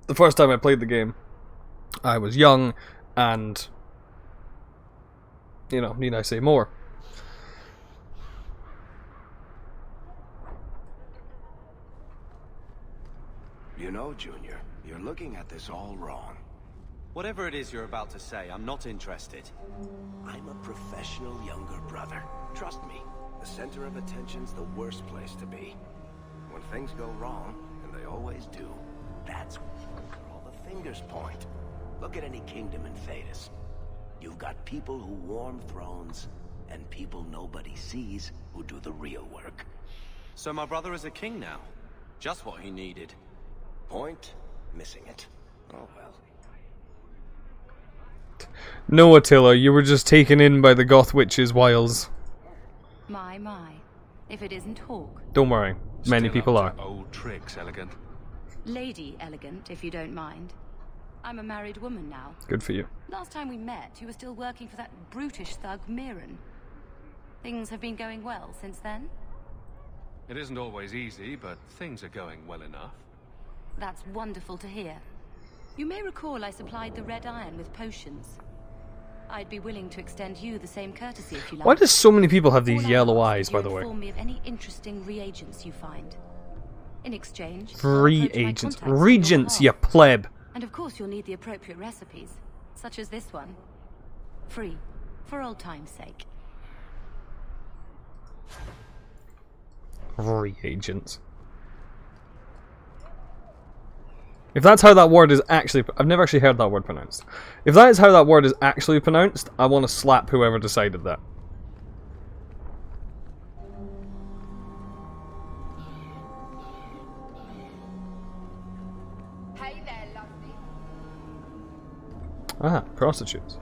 the first time I played the game, I was young and, you know, need I say more? You know, Junior, you're looking at this all wrong. Whatever it is you're about to say, I'm not interested. I'm a professional younger brother. Trust me, the center of attention's the worst place to be. When things go wrong, and they always do, that's where all the fingers point. Look at any kingdom in Thedas. You've got people who warm thrones, and people nobody sees who do the real work. So my brother is a king now. Just what he needed. Point, missing it. Oh well. No, Attila, you were just taken in by the Goth Witch's wiles. My. If it isn't Hawke. Don't worry, many people are. Old tricks, Elegant. Lady Elegant, if you don't mind. I'm a married woman now. Good for you. Last time we met, you were still working for that brutish thug, Mirren. Things have been going well since then? It isn't always easy, but things are going well enough. That's wonderful to hear. You may recall I supplied the Red Iron with potions. I'd be willing to extend you the same courtesy if you like. Why do so many people have these yellow eyes, by the way? Inform me of any interesting reagents you find. In exchange, Reagents. Regents, you pleb. and of course you'll need the appropriate recipes, such as this one. Free, for old time's sake. Reagents. If that's how that word is actually... I've never actually heard that word pronounced. If that is how that word is actually pronounced, I want to slap whoever decided that. Hey there, lovely. Ah, prostitutes.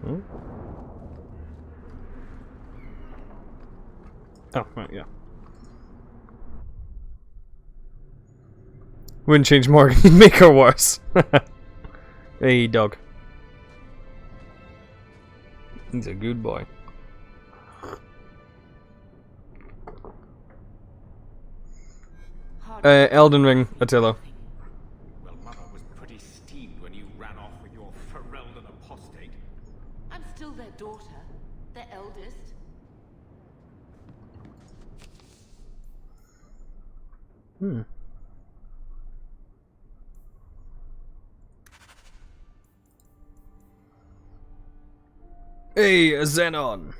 Hmm? Oh, right, yeah. Wouldn't change Morgan, you'd make her worse. Hey, dog. He's a good boy. Elden Ring, Attila. Well, Mother was pretty steamed when you ran off with your Ferelden apostate. I'm still their daughter, their eldest. Hey, Xenon.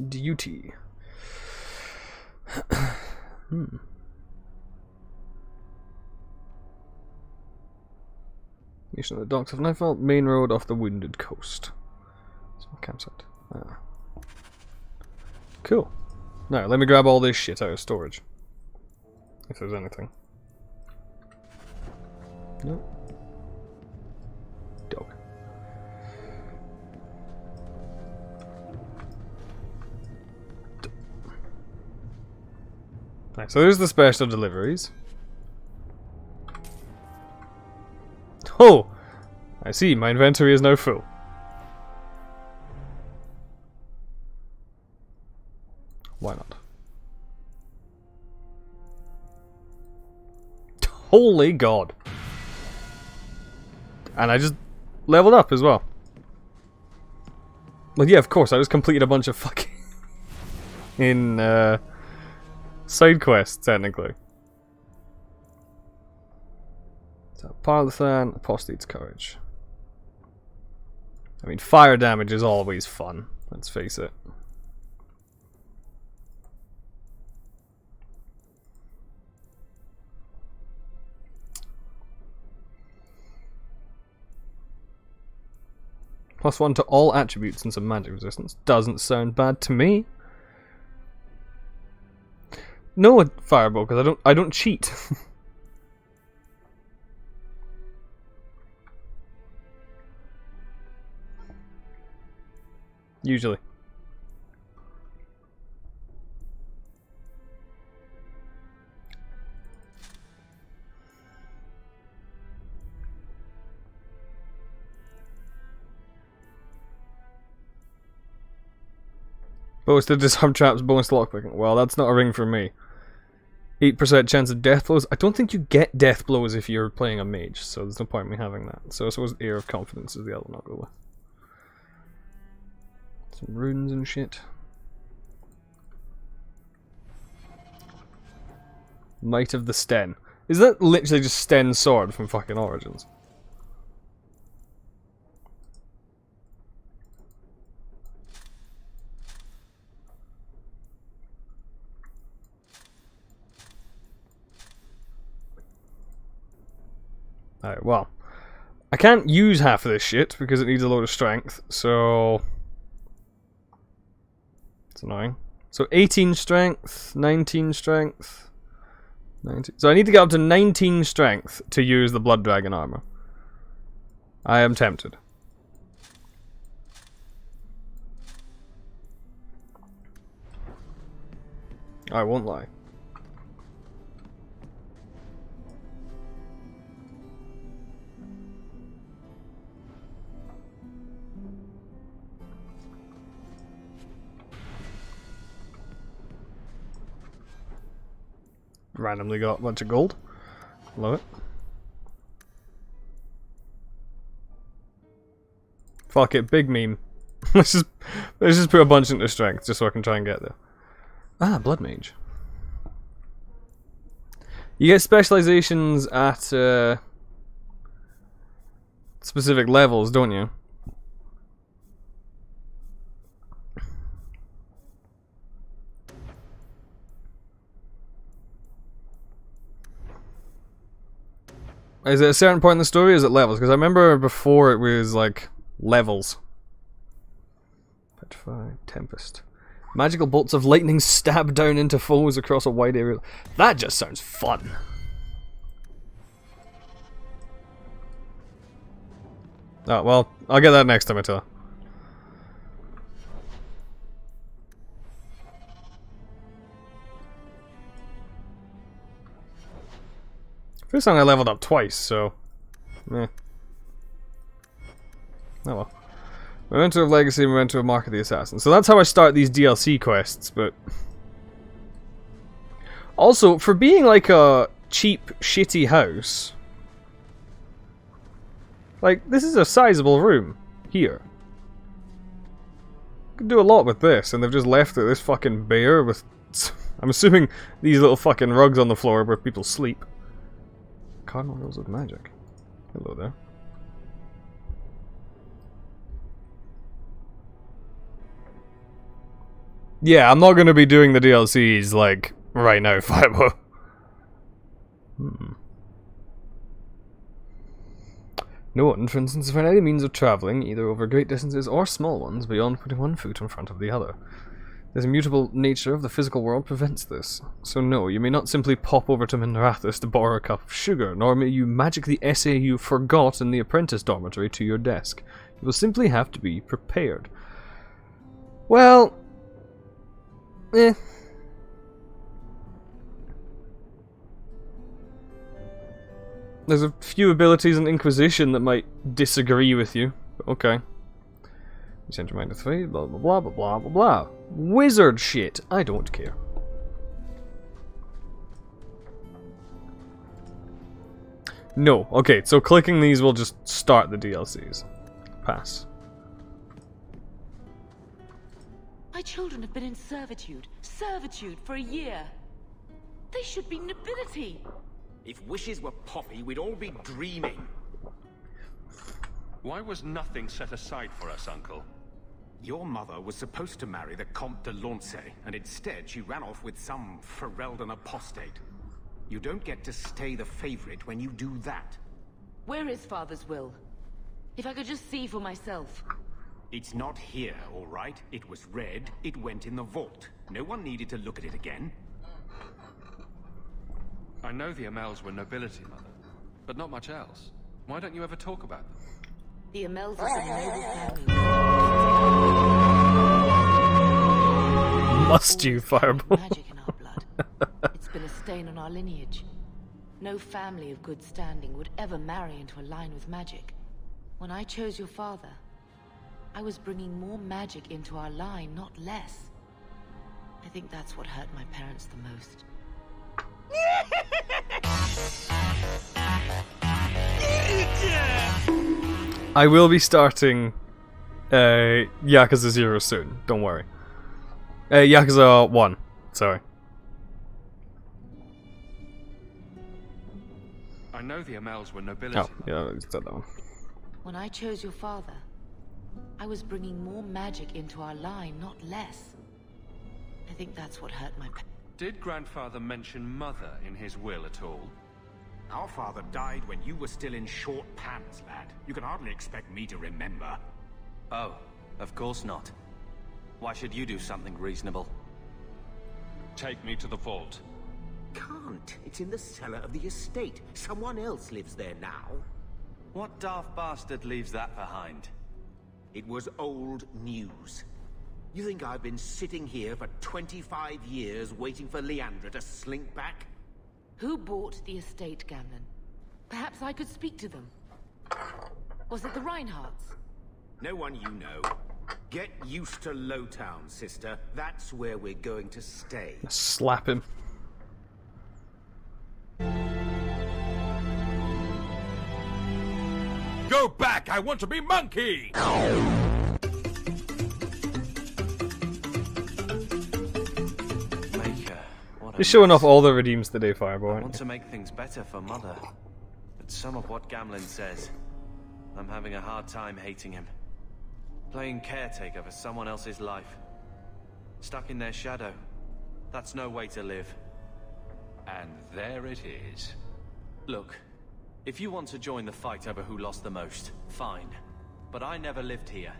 Duty. Mission at the docks of Nightfall, main road off the Wounded Coast. Small campsite. Ah. Cool. Now, let me grab all this shit out of storage. If there's anything. No. Dog. Right, so there's the special deliveries. Oh! I see, my inventory is now full. Why not? Holy God! And I just leveled up as well. Well, yeah, of course, I just completed a bunch of fucking... side quests, technically. So, Parlethan, Apostate's Courage. I mean, fire damage is always fun, let's face it. +1 to all attributes and some magic resistance. Doesn't sound bad to me. No fireball, because I don't cheat. Usually. Bonus to disarm traps, bonus to lockpicking. Well, that's not a ring for me. 8% chance of death blows. I don't think you get death blows if you're playing a mage, so there's no point in me having that. So I suppose Air of Confidence is the other one I'll go with. Some runes and shit. Might of the Sten. Is that literally just Sten's sword from fucking Origins? Alright, well. I can't use half of this shit because it needs a load of strength, so... It's annoying. So 18 strength, 19 strength... 19. So I need to get up to 19 strength to use the Blood Dragon armor. I am tempted. I won't lie. Randomly got a bunch of gold. Love it. Fuck it, big meme. let's just put a bunch into strength just so I can try and get there. Ah, Blood Mage. You get specializations at specific levels, don't you? Is it a certain point in the story or is it levels? Because I remember before it was like levels. Petrify, Tempest. Magical bolts of lightning stab down into foes across a wide area. That just sounds fun. Oh, well, I'll get that next time, Attila. First time I leveled up twice, so... eh. Oh well. Memento of Legacy, Memento of Mark of the Assassin. So that's how I start these DLC quests, but... Also, for being like a cheap, shitty house... Like, this is a sizable room. Here. Could do a lot with this, and they've just left it this fucking bare with... I'm assuming these little fucking rugs on the floor where people sleep. Cardinal Rules of Magic. Hello there. Yeah, I'm not gonna be doing the DLCs, like, right now, Fireball. No one, for instance, find any means of travelling, either over great distances or small ones, beyond putting one foot in front of the other. The immutable nature of the physical world prevents this. So no, you may not simply pop over to Minrathous to borrow a cup of sugar, nor may you magic the essay you forgot in the apprentice dormitory to your desk. You will simply have to be prepared. Well... eh. There's a few abilities in Inquisition that might disagree with you. Okay. You send your mind to 3, blah blah blah blah blah blah blah. Wizard shit. I don't care. No. Okay, so clicking these will just start the DLCs. Pass. My children have been in servitude for a year. They should be nobility. If wishes were poppy, we'd all be dreaming. Why was nothing set aside for us, Uncle? Your mother was supposed to marry the Comte de Launcey, and instead she ran off with some Ferelden apostate. You don't get to stay the favorite when you do that. Where is Father's will? If I could just see for myself. It's not here, all right? It was read, it went in the vault. No one needed to look at it again. I know the Amels were nobility, Mother, but not much else. Why don't you ever talk about them? The Amels are a noble family. Must you, Fireball? Magic in our blood. It's been a stain on our lineage. No family of good standing would ever marry into a line with magic. When I chose your father, I was bringing more magic into our line, not less. I think that's what hurt my parents the most. I will be starting Yakuza 0 soon, don't worry. Yakuza 1, sorry. I know the Amels were nobility. Oh, yeah, I said that one. When I chose your father, I was bringing more magic into our line, not less. I think that's what hurt my parents. Did Grandfather mention Mother in his will at all? Our father died when you were still in short pants, lad. You can hardly expect me to remember. Oh, of course not. Why should you do something reasonable? Take me to the vault. Can't. It's in the cellar of the estate. Someone else lives there now. What daft bastard leaves that behind? It was old news. You think I've been sitting here for 25 years waiting for Leandra to slink back? Who bought the estate, Gamlen? Perhaps I could speak to them. Was it the Reinhardts? No one you know. Get used to Lowtown, sister. That's where we're going to stay. Slap him. Go back! I want to be monkey! Just showing off all the redeems today, Fireball. I want to make things better for Mother, but some of what Gamlen says, I'm having a hard time hating him. Playing caretaker for someone else's life. Stuck in their shadow. That's no way to live. And there it is. Look, if you want to join the fight over who lost the most, fine. But I never lived here.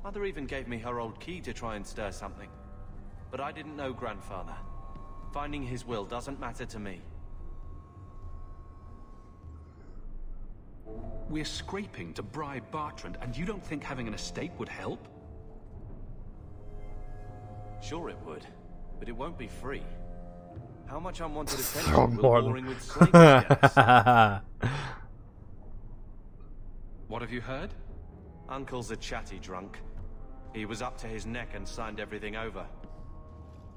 Mother even gave me her old key to try and stir something. But I didn't know Grandfather. Finding his will doesn't matter to me. We're scraping to bribe Bartrand, and you don't think having an estate would help? Sure it would, but it won't be free. How much unwanted attention will Throgmorton. boring with slaves get us? What have you heard? Uncle's a chatty drunk. He was up to his neck and signed everything over.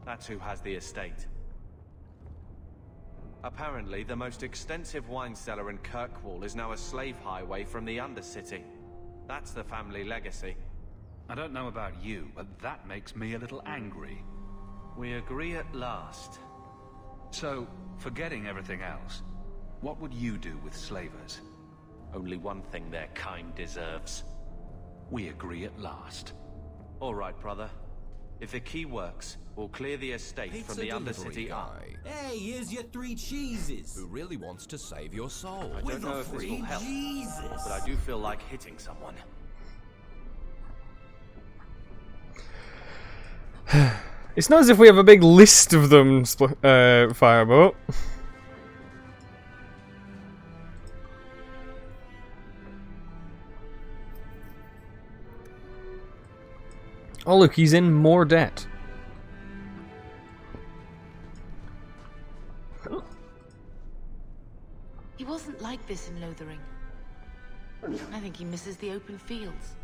That's who has the estate. Apparently, the most extensive wine cellar in Kirkwall is now a slave highway from the Undercity. That's the family legacy. I don't know about you, but that makes me a little angry. We agree at last. So, forgetting everything else, what would you do with slavers? Only one thing their kind deserves. We agree at last. All right, brother. If the key works, we'll clear the estate Pizza from the delivery Undercity up. guy. Hey, here's your 3 cheeses. Who really wants to save your soul? I don't know if this will help, but I do feel like hitting someone. It's not as if we have a big list of them, Firebolt. Oh look, he's in more debt. He wasn't like this in Lothering. I think he misses the open fields.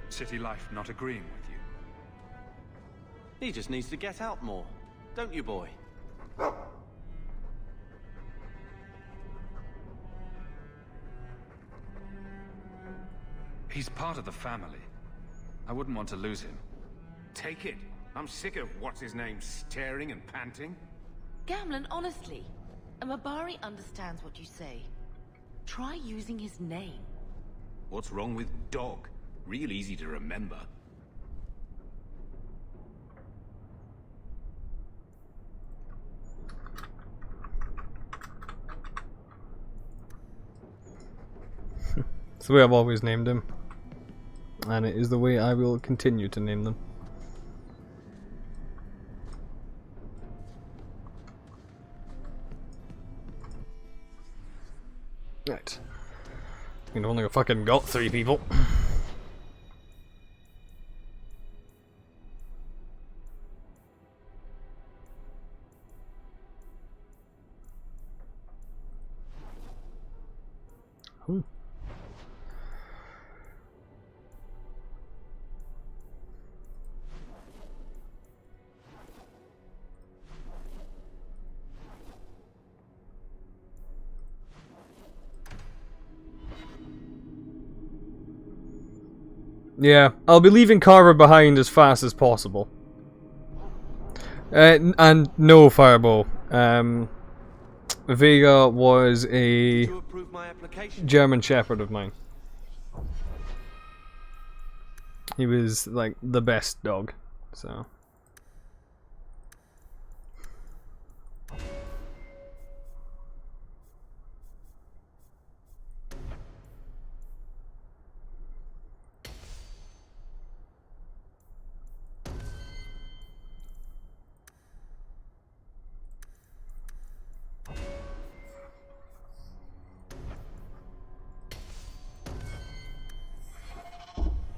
City life not agreeing with you. He just needs to get out more. Don't you, boy? He's part of the family. I wouldn't want to lose him. Take it. I'm sick of what's-his-name staring and panting. Gamlen, honestly, a Mabari understands what you say. Try using his name. What's wrong with dog? Real easy to remember. It's the way I've always named him. And it is the way I will continue to name them. Right. I've only fucking got 3 people. Yeah, I'll be leaving Carver behind as fast as possible. And no, Fireball. Vega was a German Shepherd of mine. He was like the best dog, so.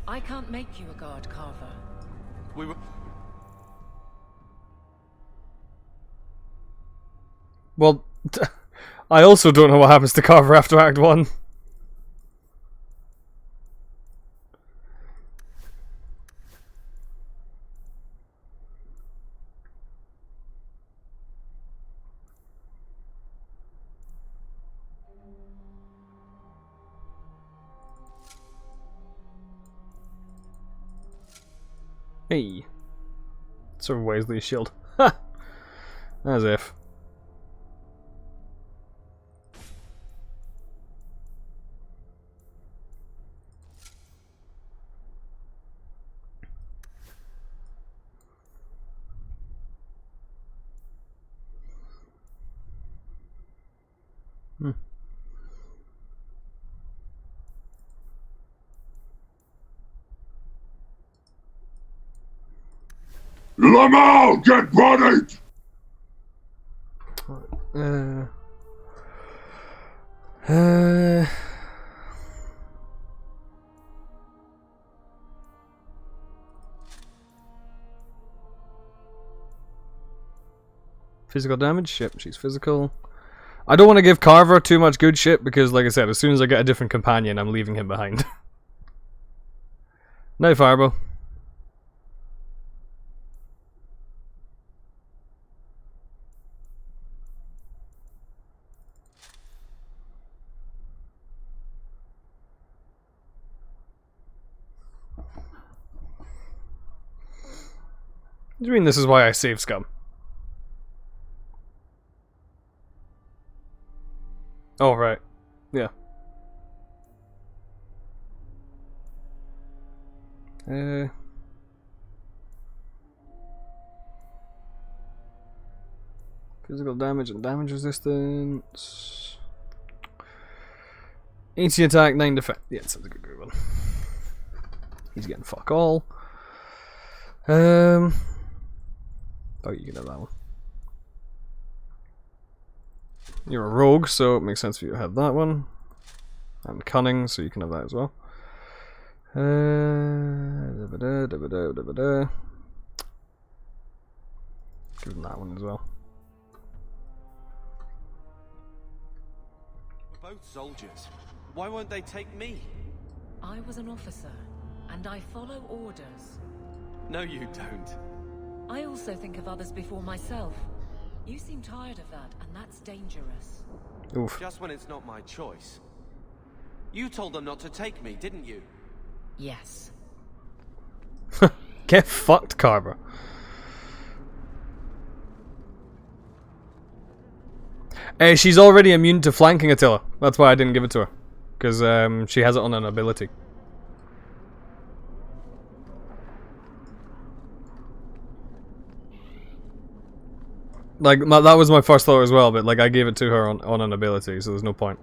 I can't make you a guard, Carver. We were... Well, I also don't know what happens to Carver after Act 1. Hey. Sir Wesley's shield. Ha! As if. Lamal, get bodied! Physical damage? Yep, she's physical. I don't want to give Carver too much good shit because, like I said, as soon as I get a different companion, I'm leaving him behind. No Fireball. I mean, this is why I save Scum. Oh, right. Yeah. Physical damage and damage resistance. 80 attack, 9 defense. Yeah, it sounds like a good one. He's getting fuck all. Oh, you can have that one. You're a rogue, so it makes sense for you to have that one. I'm cunning, so you can have that as well. Give him that one as well. We're both soldiers. Why won't they take me? I was an officer, and I follow orders. No, you don't. I also think of others before myself. You seem tired of that, and that's dangerous. Oof. Just when it's not my choice. You told them not to take me, didn't you? Yes. Get fucked, Carver. Hey, she's already immune to flanking, Attila. That's why I didn't give it to her. Because she has it on an ability. Like, that was my first thought as well, but like I gave it to her on an ability, so there's no point.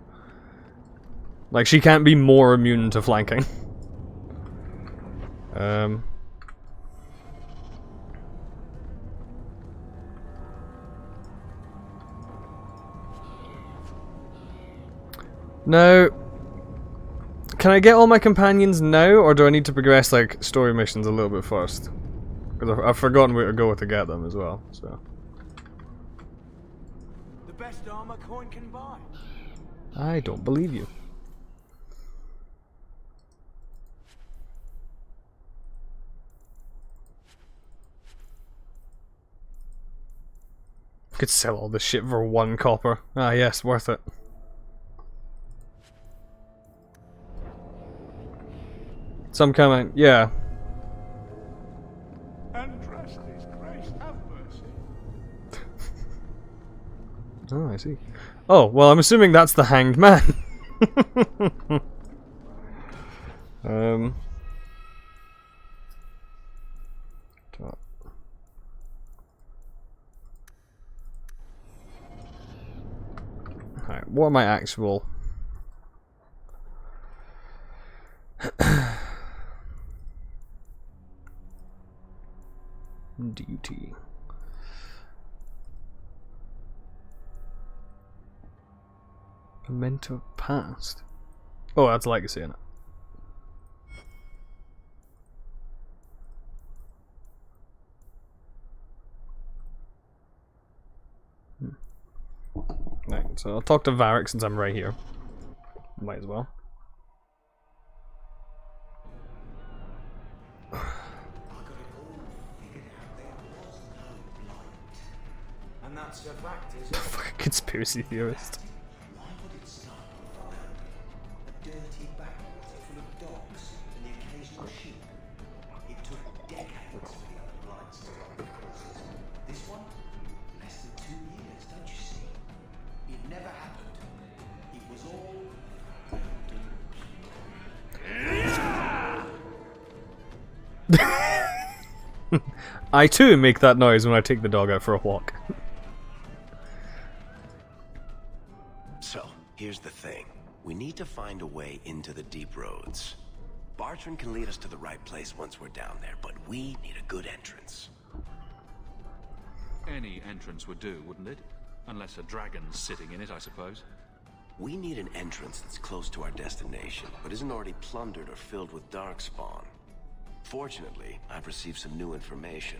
Like, she can't be more immune to flanking. Now, can I get all my companions now, or do I need to progress, like, story missions a little bit first? Because I've forgotten where to go to get them as well, so... The best armor coin can buy. I don't believe you. Could sell all this shit for 1 copper. Ah yes, worth it. Some kind of, yeah. Andraste's grace, have mercy. Oh, I see. Oh, well, I'm assuming that's the Hanged Man. Alright, what are my actual... duty. Memento past. Oh, that's legacy in it. Right, so I'll talk to Varric since I'm right here. Might as well. And that's the fact, is Fucking conspiracy theorist. Why would it start around a dirty backwater full of dogs and the occasional sheep? It took decades for the other blights to run the courses. This one, less than 2 years, don't you see? It never happened. It was all I too make that noise when I take the dog out for a walk. So, here's the thing. We need to find a way into the deep roads. Bartrand can lead us to the right place once we're down there, but we need a good entrance. Any entrance would do, wouldn't it? Unless a dragon's sitting in it, I suppose. We need an entrance that's close to our destination, but isn't already plundered or filled with darkspawn. Fortunately, I've received some new information.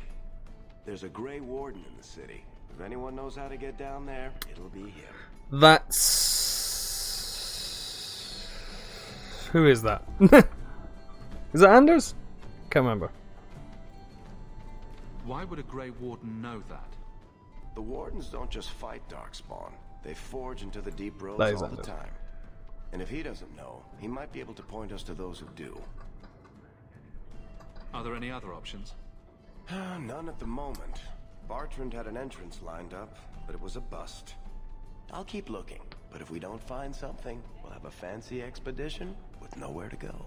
There's a Grey Warden in the city, If anyone knows how to get down there, it'll be him. That's... Who is that? Is that Anders? Can't remember. Why would a Grey Warden know that? The Wardens don't just fight Darkspawn. They forge into the deep roads That is all the Anders. time. And if he doesn't know, he might be able to point us to those who do. Are there any other options? None at the moment. Bartrand had an entrance lined up, but it was a bust. I'll keep looking, but if we don't find something, we'll have a fancy expedition with nowhere to go.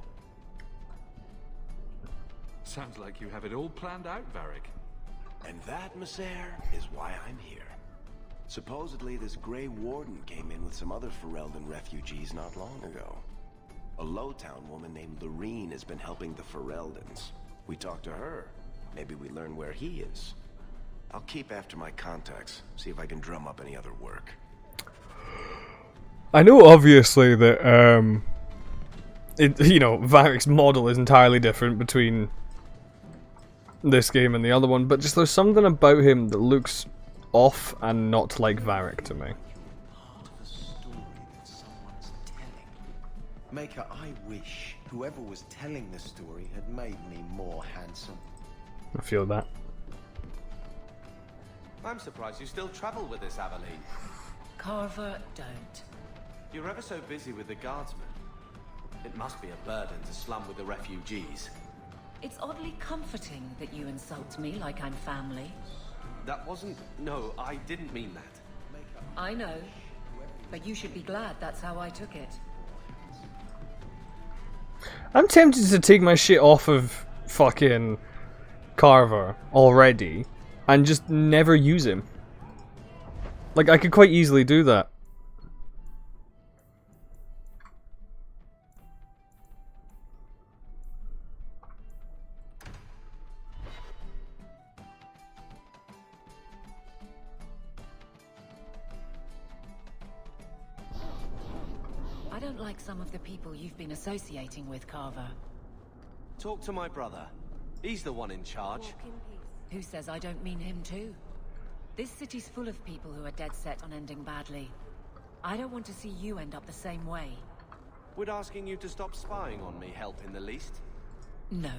Sounds like you have it all planned out, Varric. And that, Messer, is why I'm here. Supposedly, this Grey Warden came in with some other Ferelden refugees not long ago. A Lowtown woman named Lorene has been helping the Fereldans. We talked to her. Maybe we learn where he is. I'll keep after my contacts, see if I can drum up any other work. I know, obviously, that Varric's model is entirely different between this game and the other one, but just there's something about him that looks off and not like Varric to me. Maker, I wish whoever was telling the story had made me more handsome. I feel that. I'm surprised you still travel with this, Aveline. Carver, don't. You're ever so busy with the guardsmen. It must be a burden to slum with the refugees. It's oddly comforting that you insult me like I'm family. That wasn't... No, I didn't mean that. I know, but you should be glad that's how I took it. I'm tempted to take my shit off of fucking Carver already and just never use him. Like, I could quite easily do that. I don't like some of the people you've been associating with, Carver. Talk to my brother. He's the one in charge. Who says I don't mean him too? This city's full of people who are dead set on ending badly. I don't want to see you end up the same way. Would asking you to stop spying on me help in the least? No.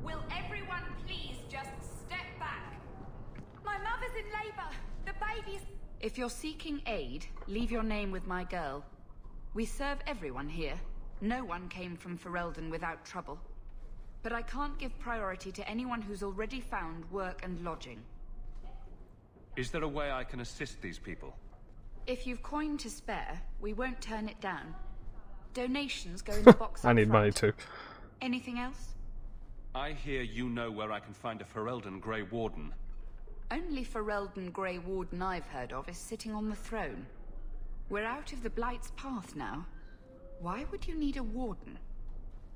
Will everyone please just step back? My mother's in labor. The baby's... If you're seeking aid, leave your name with my girl. We serve everyone here. No one came from Ferelden without trouble. But I can't give priority to anyone who's already found work and lodging. Is there a way I can assist these people? If you've coin to spare, we won't turn it down. Donations go in the box I up need front. money too. Anything else? I hear you know where I can find a Ferelden Grey Warden. Only Ferelden Grey Warden I've heard of is sitting on the throne. We're out of the Blight's path now. Why would you need a warden?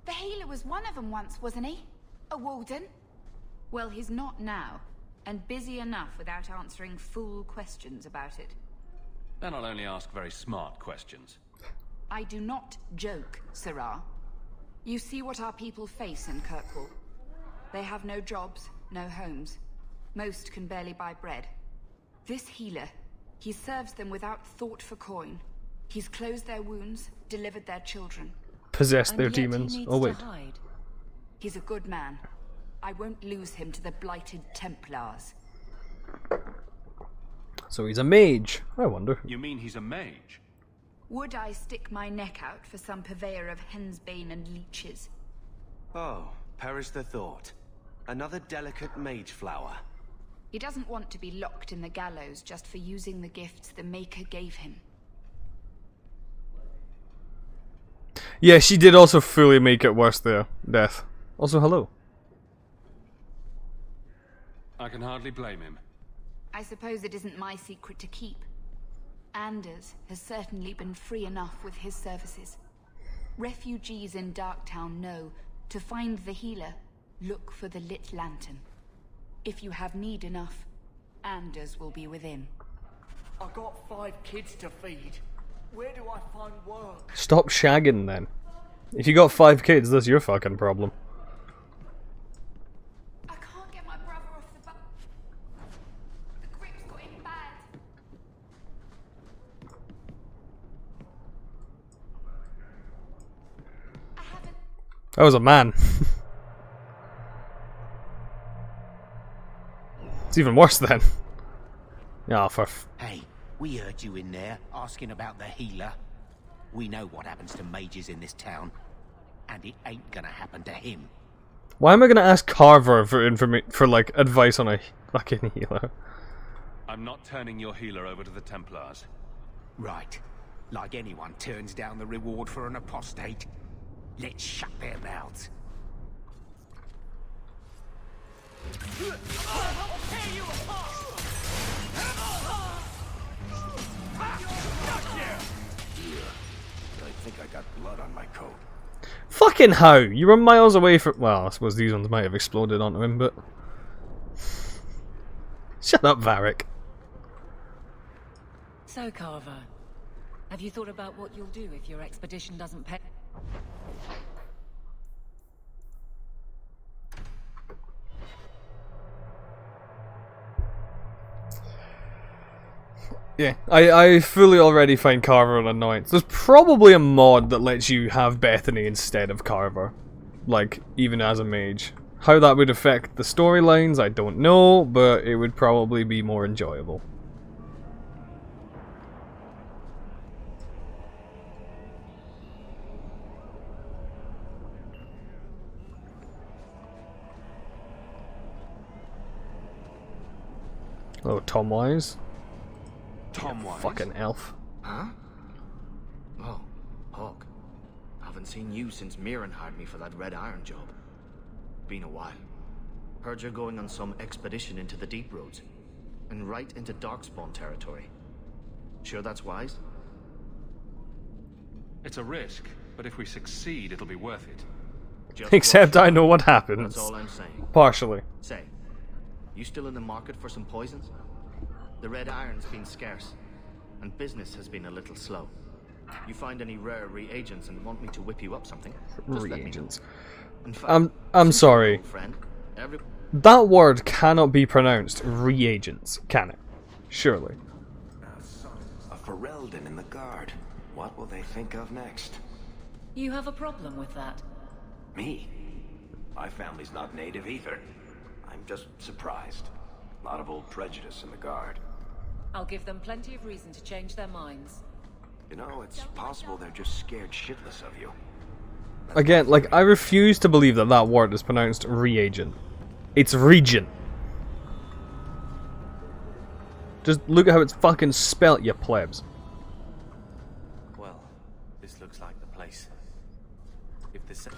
The healer was one of them once, wasn't he? A warden? Well, he's not now, and busy enough without answering fool questions about it. Then I'll only ask very smart questions. I do not joke, Sirrah. You see what our people face in Kirkwall. They have no jobs, no homes. Most can barely buy bread. This healer, he serves them without thought for coin. He's closed their wounds, delivered their children. Possessed their And yet he demons. needs Oh wait. to hide. He's a good man. I won't lose him to the blighted Templars. So he's a mage. I wonder. You mean he's a mage? Would I stick my neck out for some purveyor of hensbane and leeches? Oh, perish the thought. Another delicate mage flower. He doesn't want to be locked in the gallows just for using the gifts the Maker gave him. Yeah, she did also fully make it worse there. Death. Also, hello. I can hardly blame him. I suppose it isn't my secret to keep. Anders has certainly been free enough with his services. Refugees in Darktown know to find the healer, look for the lit lantern. If you have need enough, Anders will be within. I got 5 kids to feed. Where do I find work? Stop shagging then. If you got 5 kids, that's your fucking problem. That was a man. It's even worse then. Yeah, Hey, we heard you in there asking about the healer. We know what happens to mages in this town, and it ain't gonna happen to him. Why am I gonna ask Carver for like advice on a fucking healer? I'm not turning your healer over to the Templars. Right. Like anyone turns down the reward for an apostate. Let's shut their mouths. I think I got blood on my coat. Fucking how? You were miles away from. Well, I suppose these ones might have exploded onto him, but. Shut up, Varric. So, Carver, have you thought about what you'll do if your expedition doesn't pay? Yeah, I fully already find Carver an annoyance. There's probably a mod that lets you have Bethany instead of Carver. Like, even as a mage. How that would affect the storylines, I don't know, but it would probably be more enjoyable. Oh, Tom Wise. Tom Wise? Fucking elf. Huh? Oh, Hawk. Haven't seen you since Mirren hired me for that Red Iron job. Been a while. Heard you're going on some expedition into the Deep Roads. And right into Darkspawn territory. Sure that's wise? It's a risk, but if we succeed, it'll be worth it. Just Except I know what happens. That's all I'm saying. Partially. Say, you still in the market for some poisons? The Red Iron's been scarce, and business has been a little slow. You find any rare reagents and want me to whip you up something? Just Reagents. In fact, I'm sorry. friend, That word cannot be pronounced reagents, can it? Surely. A Ferelden in the guard. What will they think of next? You have a problem with that? Me? My family's not native either. I'm just surprised. A lot of old prejudice in the guard. I'll give them plenty of reason to change their minds. You know, it's possible they're just scared shitless of you. Again, like, I refuse to believe that that word is pronounced reagent. It's regent. Just look at how it's fucking spelt, you plebs. Well, this looks like the place. If this...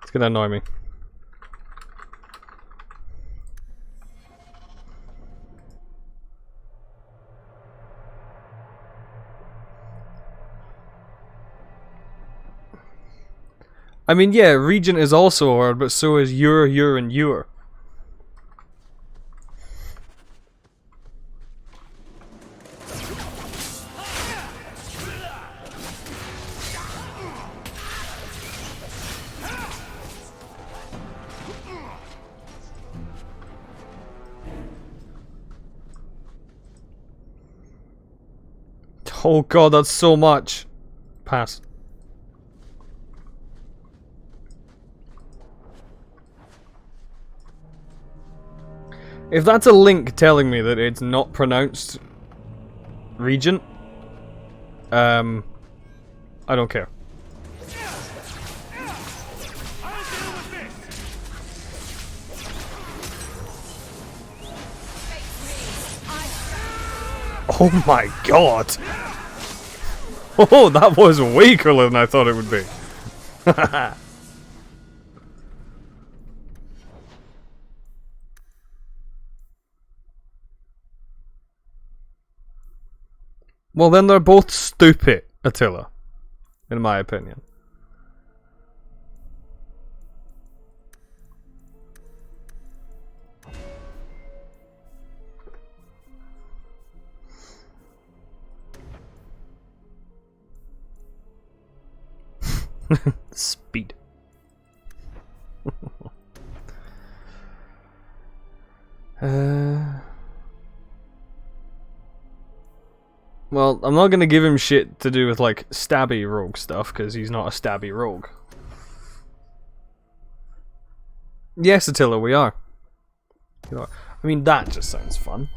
It's gonna annoy me. I mean, yeah, regent is also a word, but so is your, and your. Oh god, that's so much. Pass. If that's a link telling me that it's not pronounced regent, I don't care. Oh my god! Oh, that was way cooler than I thought it would be. Well, then they're both stupid, Attila, in my opinion. Speed. Well, I'm not gonna give him shit to do with, like, stabby rogue stuff, because he's not a stabby rogue. Yes, Attila, we are. You know, I mean, that just sounds fun.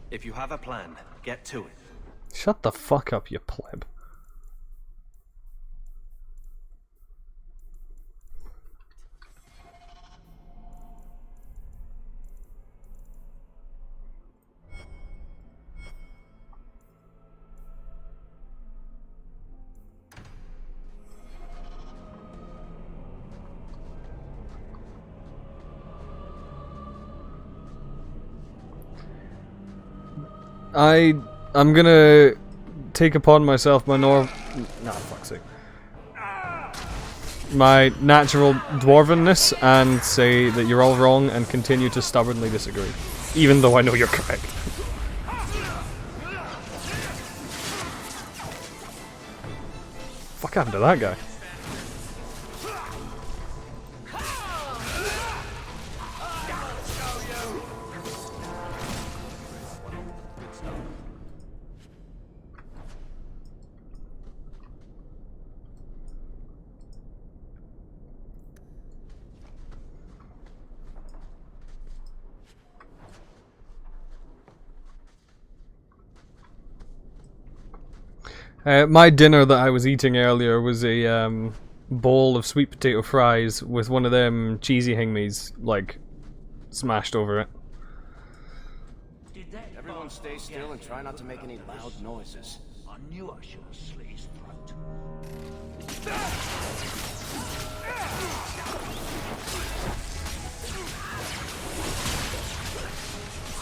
If you have a plan, get to it. Shut the fuck up, you pleb. I'm gonna take upon myself my fuck's sake. My natural dwarvenness and say that you're all wrong and continue to stubbornly disagree. Even though I know you're correct. Fuck happened to that guy? My dinner that I was eating earlier was a bowl of sweet potato fries with one of them cheesy hingmies, like, smashed over it. Everyone stay still and try not to make any loud noises. I knew I should have slit his throat.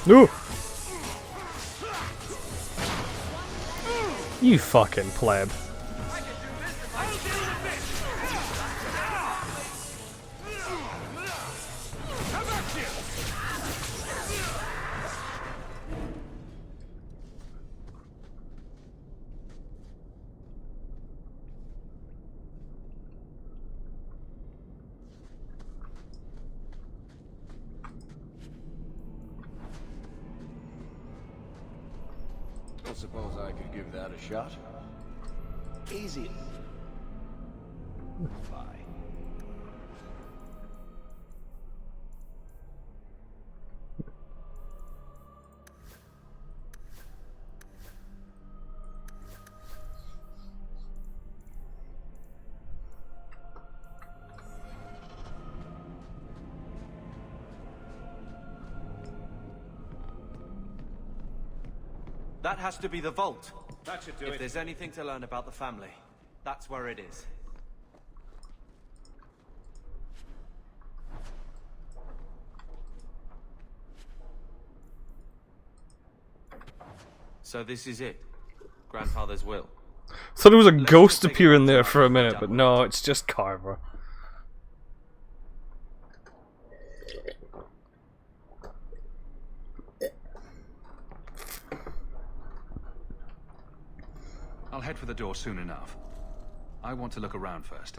No! You fucking pleb. I suppose I could give that a shot. Easy. Bye. That has to be the vault. That should do If it. there's anything to learn about the family, that's where it is. So this is it. Grandfather's will. Thought there was a ghost appearing there for a minute, but no, it's just Carver. I'll head for the door soon enough. I want to look around first.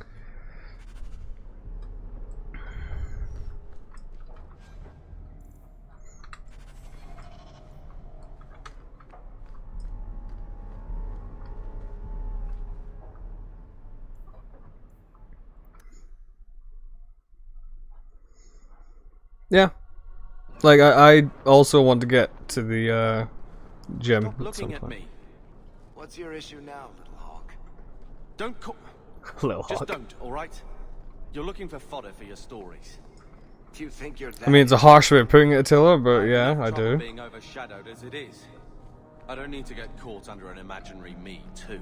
Yeah. Like, I also want to get to the, gym Stop at some looking at point. me. What's your issue now, little hawk? Don't call. Little Just hawk. don't, all right? You're looking for fodder for your stories. Do you think you're that? I mean, it's a harsh way of putting it, Attila, but yeah, I Trouble do. being overshadowed as it is. I don't need to get caught under an imaginary me, too.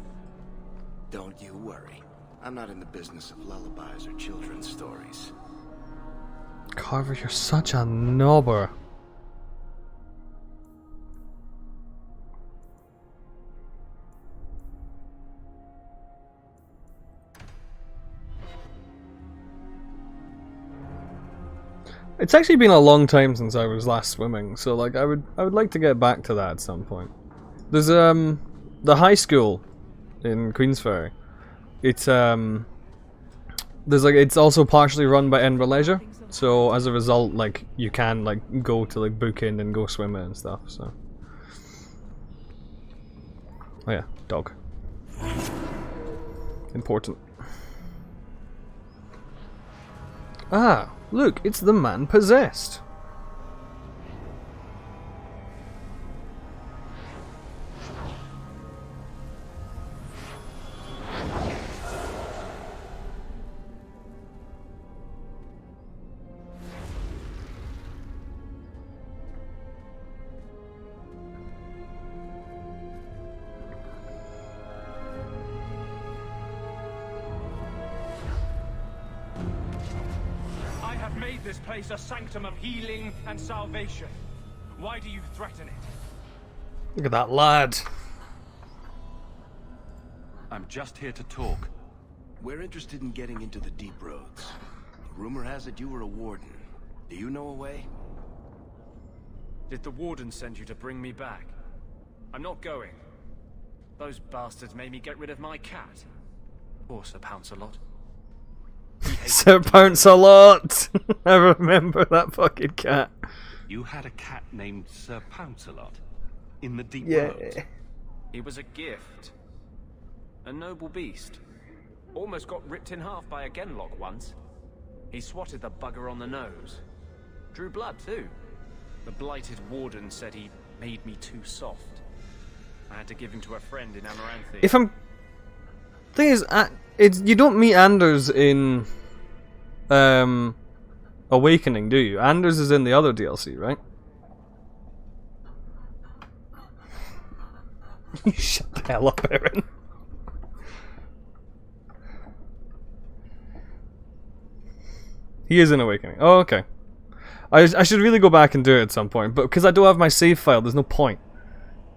Don't you worry. I'm not in the business of lullabies or children's stories. Carver, you're such a knobber. It's actually been a long time since I was last swimming, so like I would like to get back to that at some point. There's the high school in Queensferry, it's it's also partially run by Edinburgh Leisure, so as a result, like, you can like go to like book in and go swimming and stuff. So, oh yeah, dog, important. Ah, look, it's the man possessed. This place a sanctum of healing and salvation. Why do you threaten it? Look at that lad. I'm just here to talk. We're interested in getting into the deep roads. Rumor has it you were a warden. Do you know a way? Did the warden send you to bring me back? I'm not going. Those bastards made me get rid of my cat. Poor Sir Pounce-a-Lot. Sir Pounce-a-Lot! I remember that fucking cat. You had a cat named Sir Pounce-a-Lot? In the deep Yeah. roads? He was a gift. A noble beast. Almost got ripped in half by a Genlock once. He swatted the bugger on the nose. Drew blood too. The blighted warden said he made me too soft. I had to give him to a friend in Amaranthi. If I'm... Thing is, you don't meet Anders in Awakening, do you? Anders is in the other DLC, right? You shut the hell up, Aaron. He is in Awakening. Oh, okay. I should really go back and do it at some point, but because I don't have my save file, there's no point.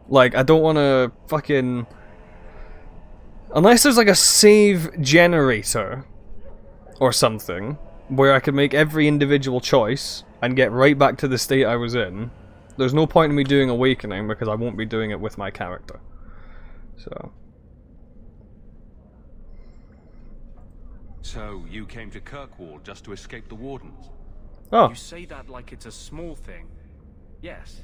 Like, I don't want to fucking... Unless there's like a save generator or something where I could make every individual choice and get right back to the state I was in, there's no point in me doing Awakening because I won't be doing it with my character. So you came to Kirkwall just to escape the wardens? Oh. You say that like it's a small thing. Yes.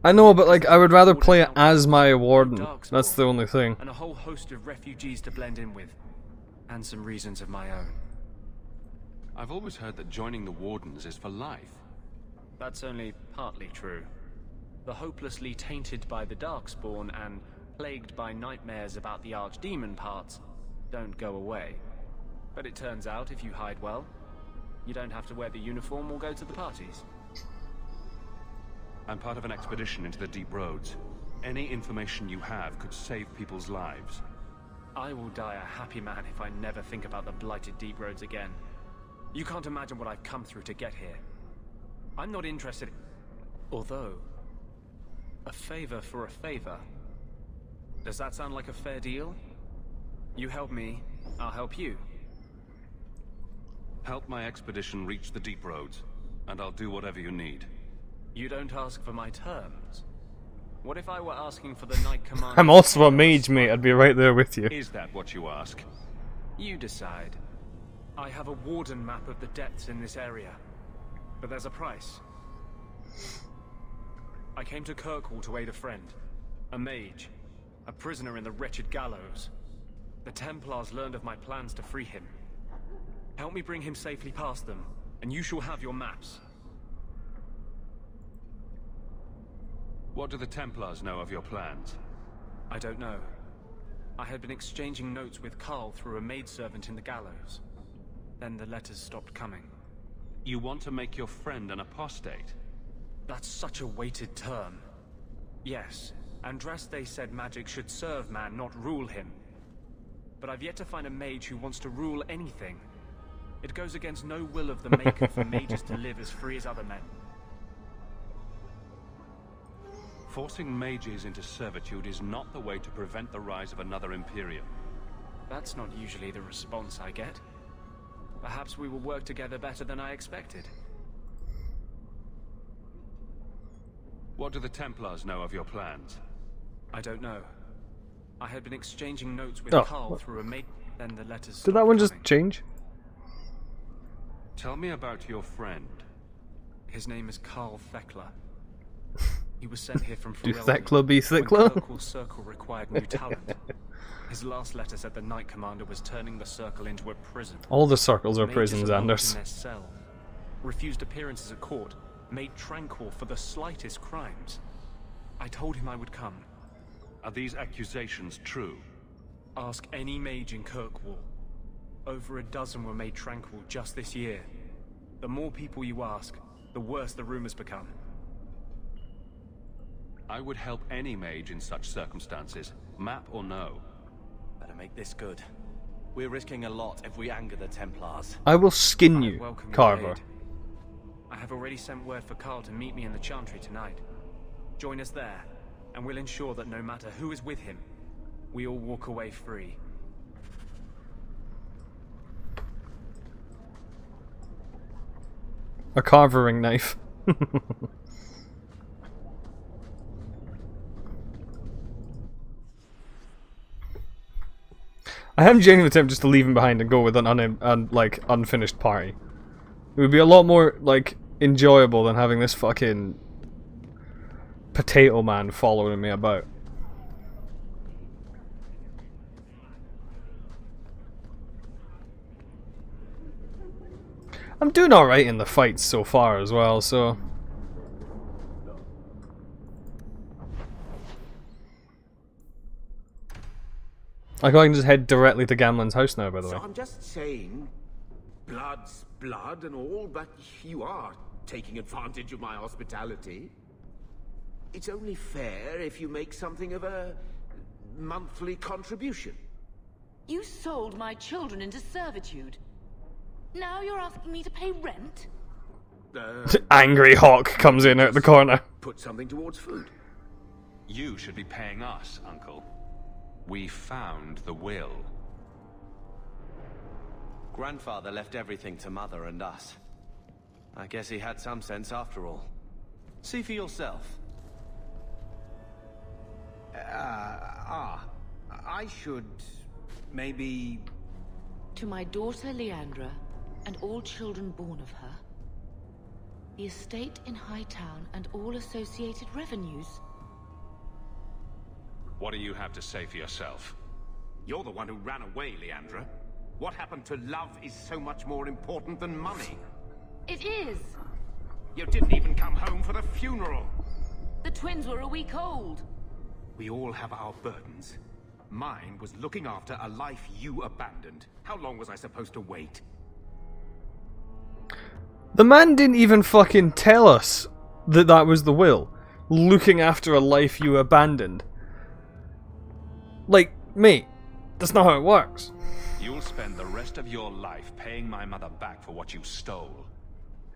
I know, but like I would rather play it as my warden. That's the only thing. And a whole host of refugees to blend in with. And some reasons of my own. I've always heard that joining the wardens is for life. That's only partly true. The hopelessly tainted by the Darkspawn and plagued by nightmares about the Archdemon parts don't go away. But it turns out if you hide well, you don't have to wear the uniform or go to the parties. I'm part of an expedition into the deep roads. Any information you have could save people's lives. I will die a happy man if I never think about the blighted deep roads again. You can't imagine what I've come through to get here. I'm not interested in... Although... a favor for a favor. Does that sound like a fair deal? You help me, I'll help you. Help my expedition reach the deep roads, and I'll do whatever you need. You don't ask for my terms. What if I were asking for the Knight Commander? I'm also a mage, mate. I'd be right there with you. Is that what you ask? You decide. I have a warden map of the depths in this area. But there's a price. I came to Kirkwall to aid a friend. A mage. A prisoner in the wretched gallows. The Templars learned of my plans to free him. Help me bring him safely past them, and you shall have your maps. What do the Templars know of your plans? I don't know. I had been exchanging notes with Carl through a maidservant in the gallows. Then the letters stopped coming. You want to make your friend an apostate? That's such a weighted term. Yes, Andraste said magic should serve man, not rule him. But I've yet to find a mage who wants to rule anything. It goes against no will of the Maker for mages to live as free as other men. Forcing mages into servitude is not the way to prevent the rise of another Imperium. That's not usually the response I get. Perhaps we will work together better than I expected. What do the Templars know of your plans? I don't know. I had been exchanging notes with Oh. Carl through a mate, then the letters. Did that one just change? Tell me about your friend. His name is Carl Thekla. He was sent here from Do Ferelden Thekla be when Thekla? Kirkwall Circle required new talent. His last letter said the Knight Commander was turning the Circle into a prison. All the circles are Mages prisons, locked Anders. in their cell, refused appearances at court, made tranquil for the slightest crimes. I told him I would come. Are these accusations true? Ask any mage in Kirkwall. Over a dozen were made tranquil just this year. The more people you ask, the worse the rumors become. I would help any mage in such circumstances, map or no. Better make this good. We're risking a lot if we anger the Templars. I will skin you, Welcome your Carver. aid. I have already sent word for Carl to meet me in the Chantry tonight. Join us there, and we'll ensure that no matter who is with him, we all walk away free. A carvering knife. I am genuinely tempted just to leave him behind and go with an unfinished party. It would be a lot more like enjoyable than having this fucking potato man following me about. I'm doing alright in the fights so far as well, so... I can just head directly to Gamlen's house now, by the way. So I'm just saying, blood's blood and all, but you are taking advantage of my hospitality. It's only fair if you make something of a monthly contribution. You sold my children into servitude. Now you're asking me to pay rent? Angry Hawk comes in out the corner. Put something towards food. You should be paying us, Uncle. We found the will. Grandfather left everything to Mother and us. I guess he had some sense after all. See for yourself. I should maybe... To my daughter Leandra, and all children born of her, the estate in Hightown and all associated revenues. What do you have to say for yourself? You're the one who ran away, Leandra. What happened to love is so much more important than money. It is! You didn't even come home for the funeral. The twins were a week old. We all have our burdens. Mine was looking after a life you abandoned. How long was I supposed to wait? The man didn't even fucking tell us that that was the will. Looking after a life you abandoned. Like, mate, that's not how it works. You'll spend the rest of your life paying my mother back for what you stole.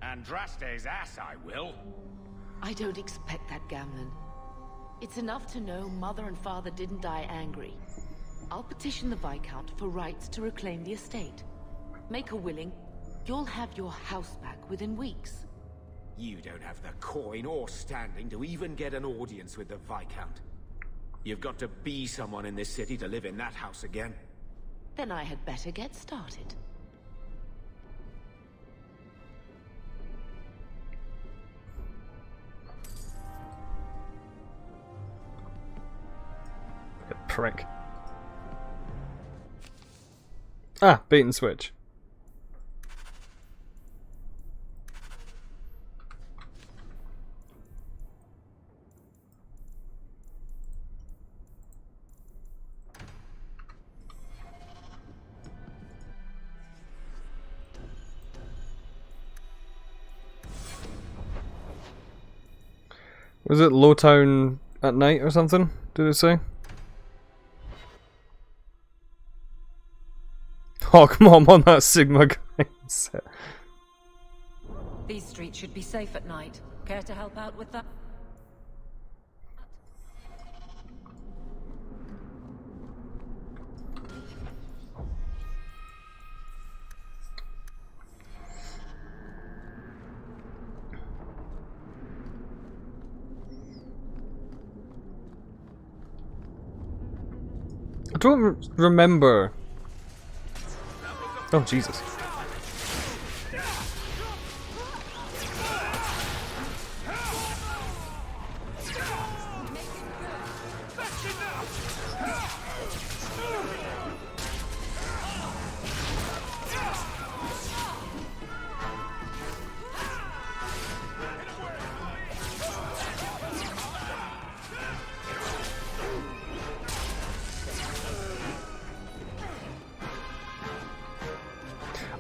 Andraste's ass, I will. I don't expect that, Gamlen. It's enough to know Mother and Father didn't die angry. I'll petition the Viscount for rights to reclaim the estate. Make her willing, you'll have your house back within weeks. You don't have the coin or standing to even get an audience with the Viscount. You've got to be someone in this city to live in that house again. Then I had better get started. Prick. Ah, bait and switch. Was it Lowtown at night or something? Did it say? Oh, come on, I'm on that Sigma set. These streets should be safe at night. Care to help out with that? I don't remember. Oh, Jesus.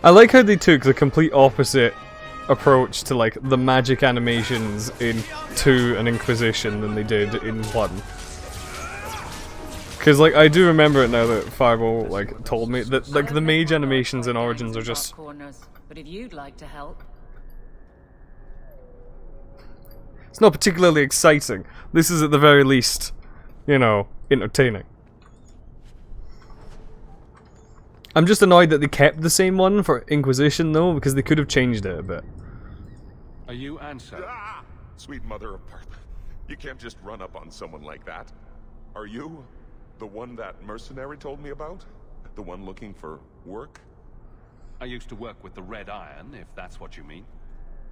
I like how they took the complete opposite approach to like the magic animations in 2 and Inquisition than they did in 1. Because like I do remember it now that Fireball like told me that like the mage animations in Origins are just But if you'd like to help, it's not particularly exciting. This is at the very least, you know, entertaining. I'm just annoyed that they kept the same one for Inquisition though, because they could have changed it a bit. Are you Ansel? Ah! Sweet mother of Parth. You can't just run up on someone like that. Are you the one that mercenary told me about? The one looking for work? I used to work with the Red Iron, if that's what you mean.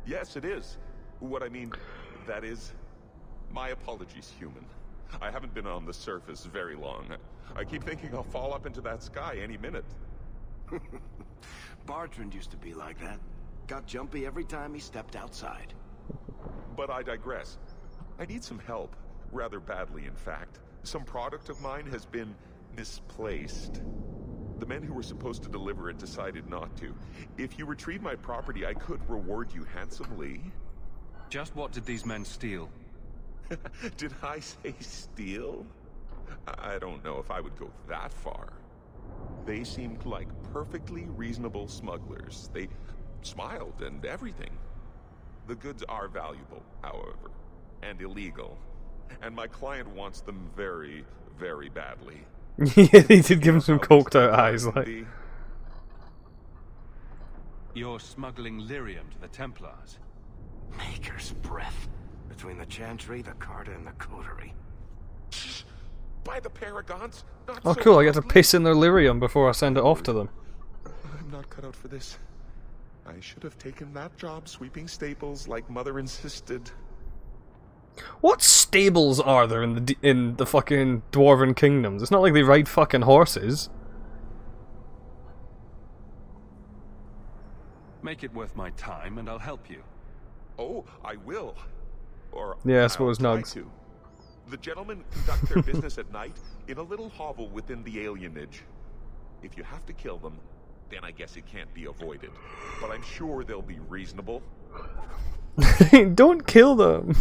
Yes, it is. What I mean, that is... My apologies, human. I haven't been on the surface very long. I keep thinking I'll fall up into that sky any minute. Bartrand used to be like that. Got jumpy every time he stepped outside. But I digress. I need some help. Rather badly, in fact. Some product of mine has been misplaced. The men who were supposed to deliver it decided not to. If you retrieve my property, I could reward you handsomely. Just what did these men steal? Did I say steal? I don't know if I would go that far. They seemed like perfectly reasonable smugglers. They smiled and everything. The goods are valuable, however, and illegal. And my client wants them very, very badly. Yeah, they did give him some coked out eyes, like. You're smuggling lyrium to the Templars. Maker's breath. Between the Chantry, the Carta, and the Coterie. By the Paragons? Not Oh so cool, I get to loudly. piss in their lyrium before I send it off to them. I'm not cut out for this. I should have taken that job sweeping stables like Mother insisted. What stables are there in the fucking Dwarven Kingdoms? It's not like they ride fucking horses. Make it worth my time and I'll help you. Oh, I will. Or Yeah, I suppose I'll try Nugs. to. The gentlemen conduct their business at night in a little hovel within the alienage. If you have to kill them, then I guess it can't be avoided. But I'm sure they'll be reasonable. Don't kill them.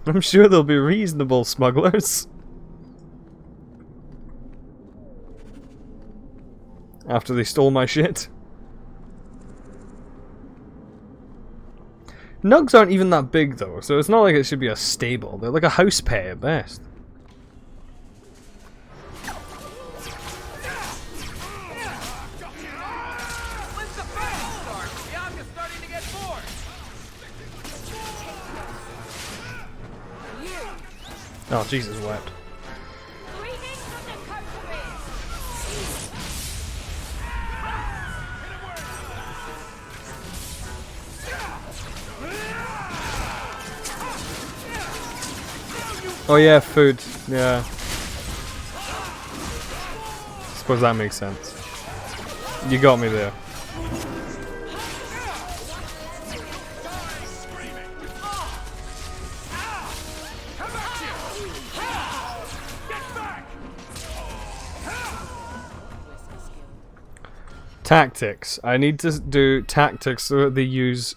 I'm sure they'll be reasonable, smugglers. After they stole my shit. Nugs aren't even that big though, so it's not like it should be a stable. They're like a house pet at best. Oh, Jesus wept. Oh yeah, food. Yeah. Suppose that makes sense. You got me there. Tactics. I need to do tactics so that they use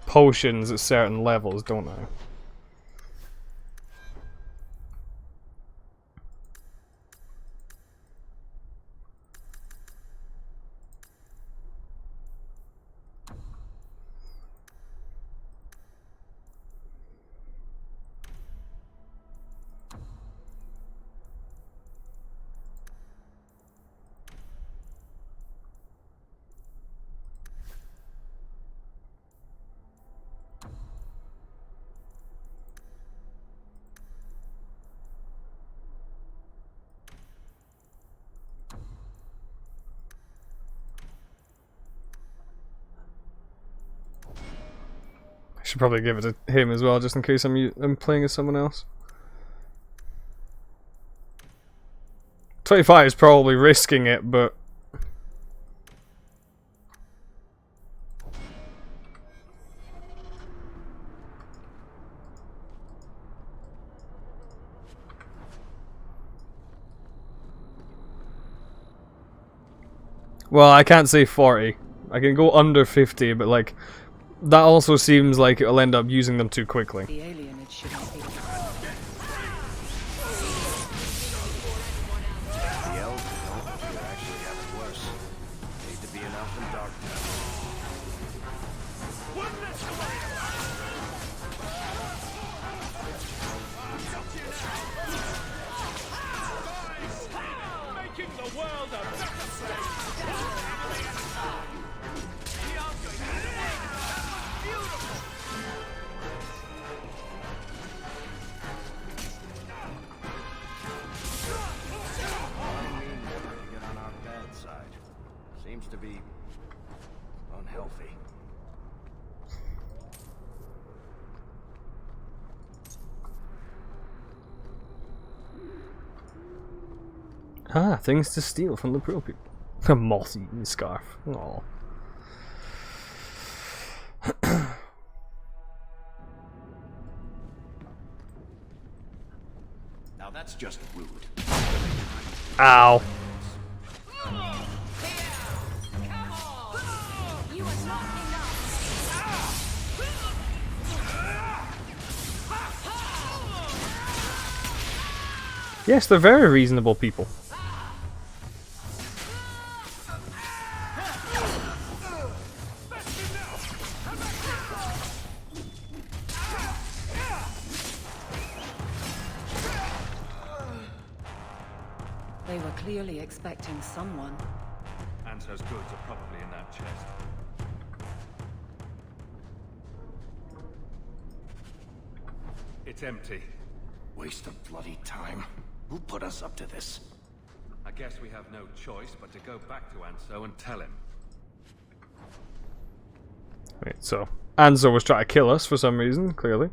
potions at certain levels, don't I? Should probably give it to him as well, just in case I'm playing as someone else. 25 is probably risking it, but... Well, I can't say 40. I can go under 50, but like, that also seems like it'll end up using them too quickly. The alienage shouldn't be. The elves don't appear to actually have it worse. Need to be an elf in dark Making the world a better place. Seems to be unhealthy. Ah, things to steal from the pro people. A moth-eaten scarf. Aww. Now that's just rude. Ow. Yes, they're very reasonable people. They were clearly expecting someone. Anso's goods are probably in that chest. It's empty. Waste of bloody time. Who put us up to this? I guess we have no choice but to go back to Anso and tell him. Wait, so Anso was trying to kill us for some reason, clearly.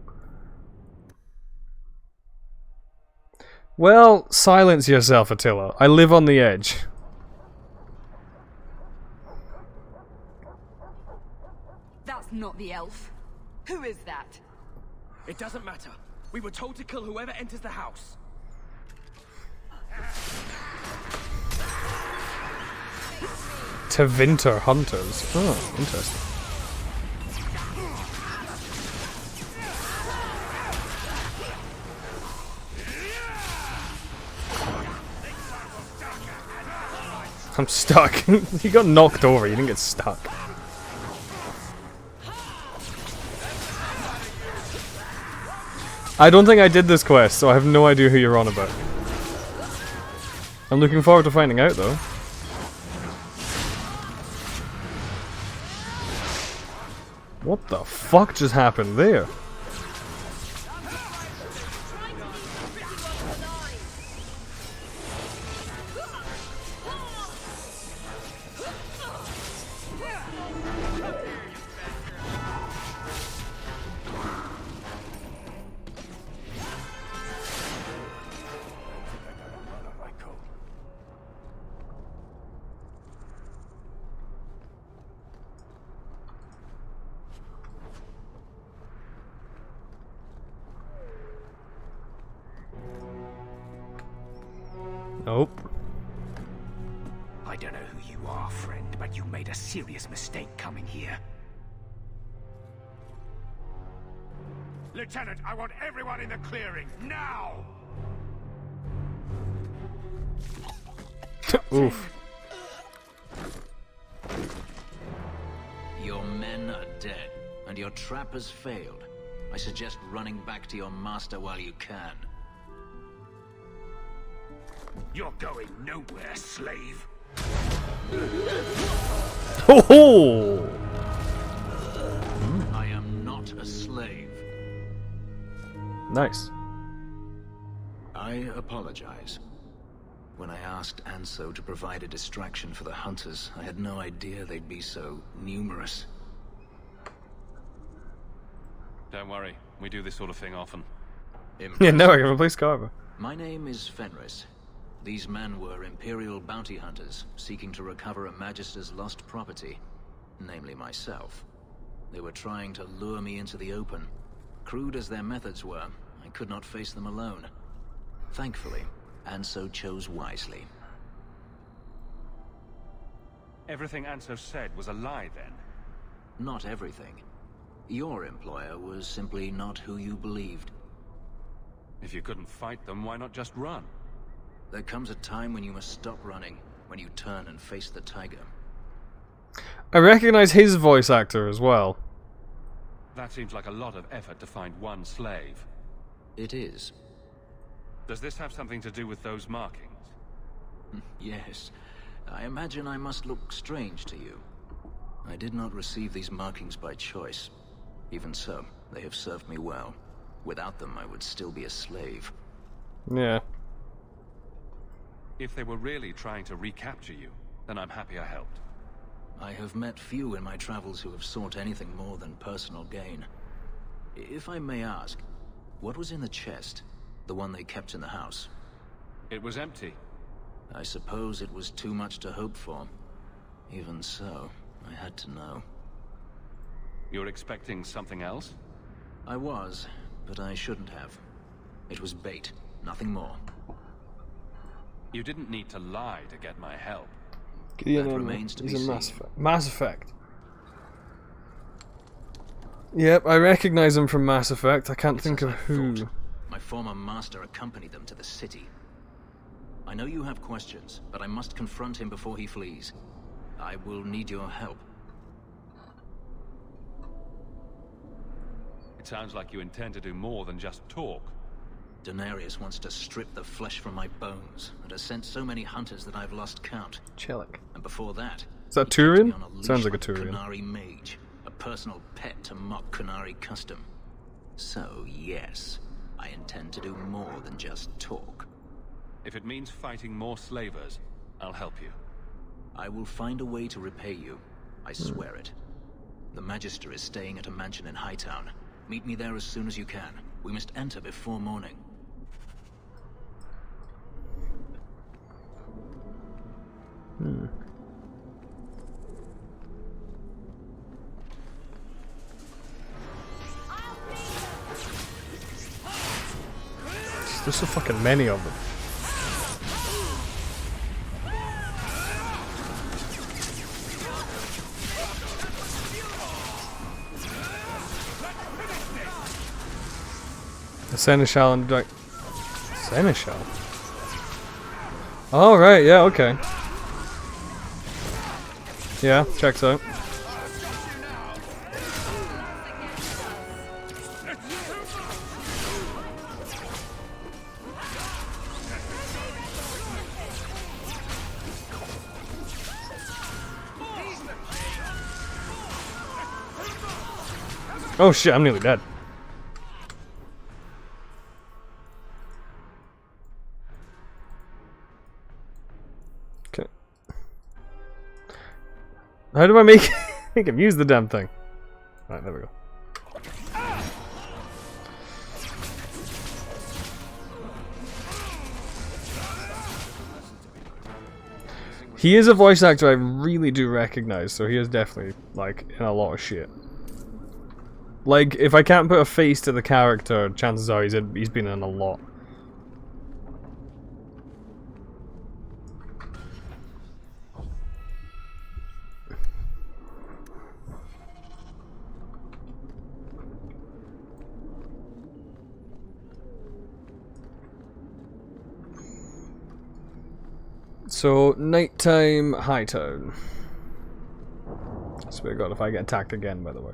Well, silence yourself, Attila. I live on the edge. That's not the elf. Who is that? It doesn't matter. We were told to kill whoever enters the house. Tevinter hunters. Oh, interesting. I'm stuck. He got knocked over, he didn't get stuck. I don't think I did this quest, so I have no idea who you're on about. I'm looking forward to finding out, though. What the fuck just happened there? Nope. I don't know who you are, friend, but you made a serious mistake coming here. Lieutenant, I want everyone in the clearing, now! Oof. Your men are dead, and your trap has failed. I suggest running back to your master while you can. You're going nowhere, slave. Ho ho! I am not a slave. Nice. I apologize. When I asked Anso to provide a distraction for the hunters, I had no idea they'd be so numerous. Don't worry, we do this sort of thing often. Yeah, no, I can replace Carver. My name is Fenris. These men were Imperial bounty hunters, seeking to recover a Magister's lost property, namely myself. They were trying to lure me into the open. Crude as their methods were, I could not face them alone. Thankfully, Anso chose wisely. Everything Anso said was a lie, then? Not everything. Your employer was simply not who you believed. If you couldn't fight them, why not just run? There comes a time when you must stop running, when you turn and face the tiger. I recognize his voice actor as well. That seems like a lot of effort to find one slave. It is. Does this have something to do with those markings? Yes. I imagine I must look strange to you. I did not receive these markings by choice. Even so, they have served me well. Without them, I would still be a slave. Yeah. If they were really trying to recapture you, then I'm happy I helped. I have met few in my travels who have sought anything more than personal gain. If I may ask, what was in the chest? The one they kept in the house? It was empty. I suppose it was too much to hope for. Even so, I had to know. You're expecting something else? I was, but I shouldn't have. It was bait, nothing more. You didn't need to lie to get my help. Yeah, That remains to be he's a seen. Mass Effect. Yep, I recognize him from Mass Effect. I can't think of who. My former master accompanied them to the city. I know you have questions, but I must confront him before he flees. I will need your help. It sounds like you intend to do more than just talk. Denarius wants to strip the flesh from my bones, and has sent so many hunters that I've lost count. Chillick. And before that... Is that Turian? Sounds like a Turian. Qunari mage, a personal pet to mock Qunari custom. So, yes, I intend to do more than just talk. If it means fighting more slavers, I'll help you. I will find a way to repay you. I swear it. The Magister is staying at a mansion in Hightown. Meet me there as soon as you can. We must enter before morning. There's so fucking many of them. The Seneschal and Seneschal? Oh, right, yeah, okay. Yeah, checks out. Oh shit, I'm nearly dead. Okay. How do I make him use the damn thing? Alright, there we go. He is a voice actor I really do recognize, so he is definitely, like, in a lot of shit. Like, if I can't put a face to the character, chances are he's been in a lot. So, nighttime Hightown. I swear to God, if I get attacked again, by the way.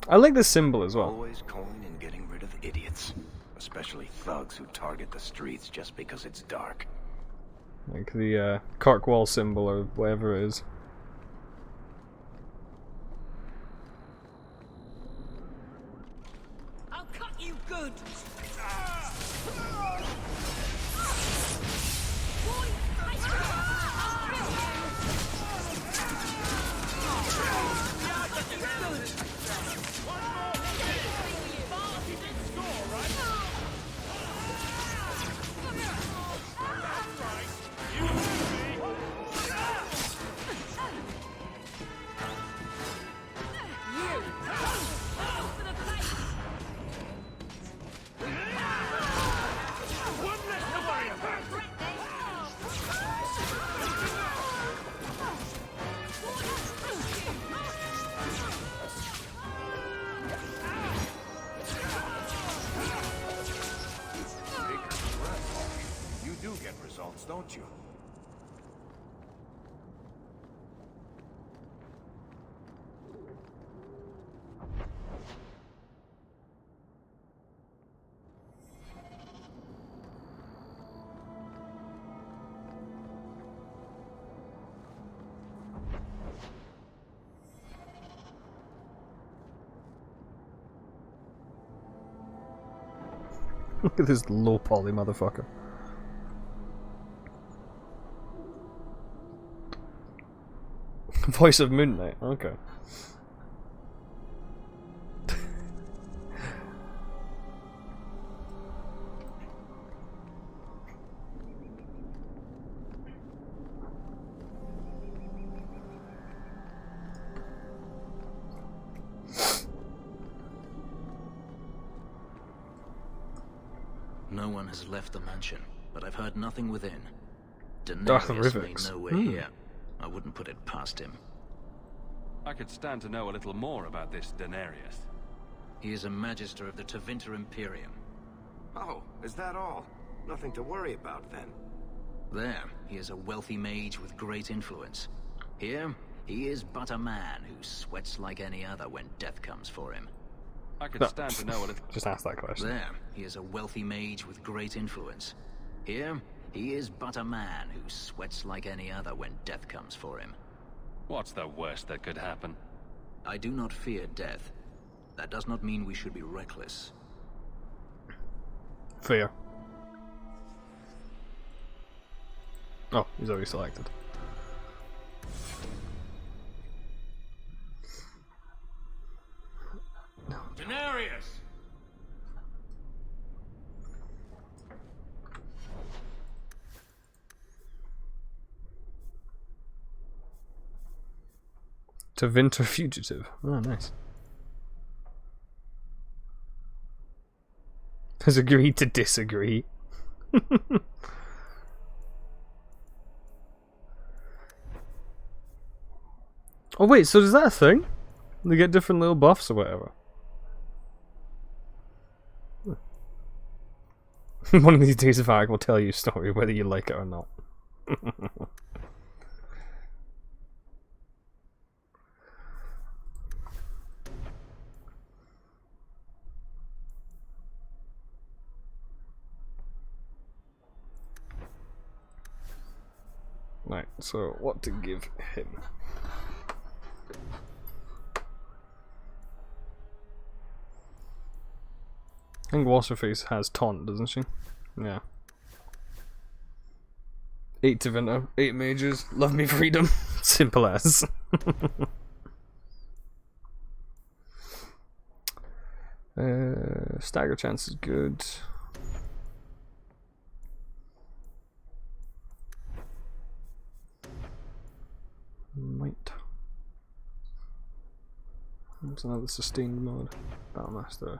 I like this symbol as well. Always coin and getting rid of idiots. Especially thugs who target the streets just because it's dark. Like the Kirkwall symbol or whatever it is. Look at this low poly motherfucker. Voice of Moon Knight, okay. No one has left the mansion, but I've heard nothing within. Darth Daenerys may Rivix. know we're here. I wouldn't put it past him. I could stand to know a little more about this Daenerys. He is a Magister of the Tevinter Imperium. Oh, is that all? Nothing to worry about then. There, he is a wealthy mage with great influence. Here, he is but a man who sweats like any other when death comes for him. I could stand to know a little... Just ask that question. There, he is a wealthy mage with great influence. Here, he is but a man who sweats like any other when death comes for him. What's the worst that could happen? I do not fear death. That does not mean we should be reckless. Fair. Oh, he's already selected. Daenerys! Tevinter Fugitive. Oh, nice. Has agreed to disagree. Oh wait, so is that a thing? They get different little buffs or whatever. One of these days, Varg will tell you a story whether you like it or not. Right, so what to give him? I think What's-Her-Face has taunt, doesn't she? Yeah. 8 Tevinter, 8 mages, love me freedom. Simple as. Stagger chance is good. Might. There's another sustained mode. Battlemaster.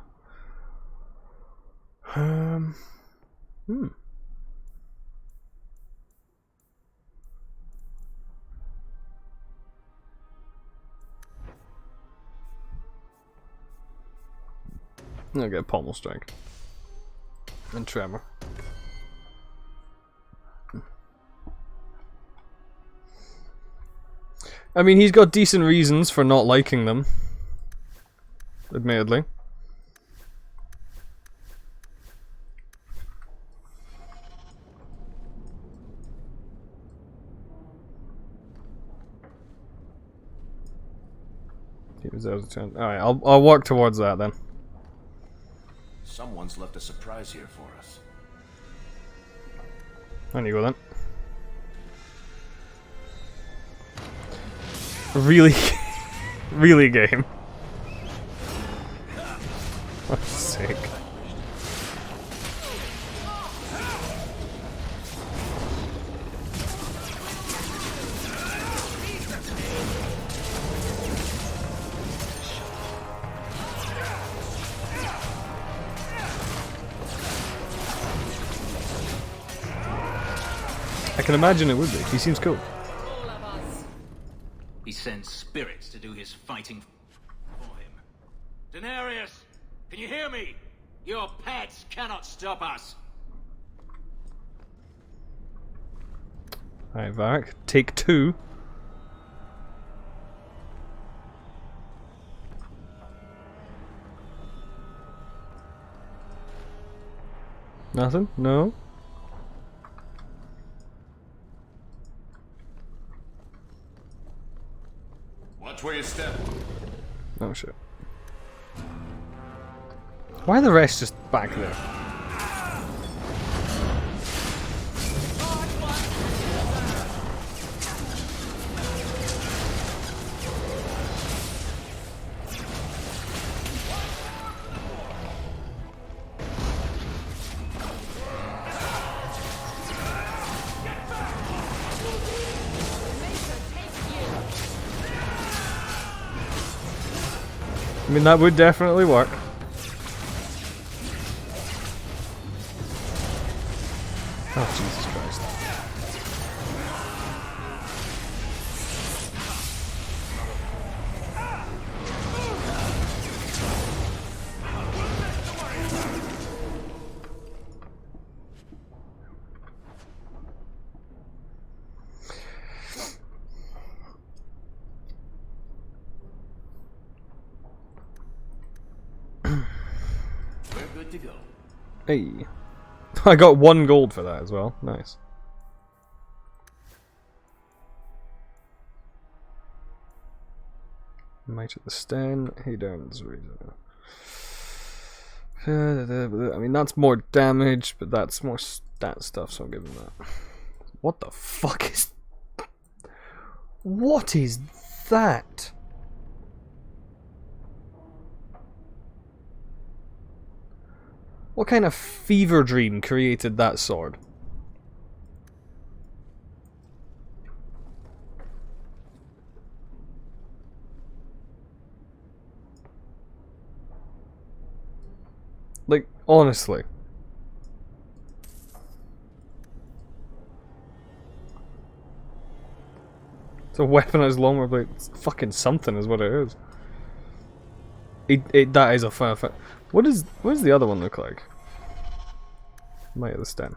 I'll get Pommel Strike. And Tremor. I mean, he's got decent reasons for not liking them. Admittedly. He deserves a chance. Alright, I'll work towards that then. Someone's left a surprise here for us. On you go then. Really, really game. I'm sick. I can imagine it would be. He seems cool. He sends spirits to do his fighting for him. Daenerys! Can you hear me? Your pets cannot stop us! Alright, Varric. Take 2. Nothing? No? Watch where you step. Oh shit. Why are the rest just back there? I mean, that would definitely work. Oh, Jesus Christ. We're good to go. Hey. I got 1 gold for that as well. Nice. Might at the Sten. Hey, Darren's Razor. I mean, that's more damage, but that's more stat stuff, so I'll give him that. What the fuck is... What is that? What kind of fever dream created that sword? Like, honestly. It's a weaponized longbow blade. It's fucking something is what it is. That is a fun. What does the other one look like? Might of the Sten.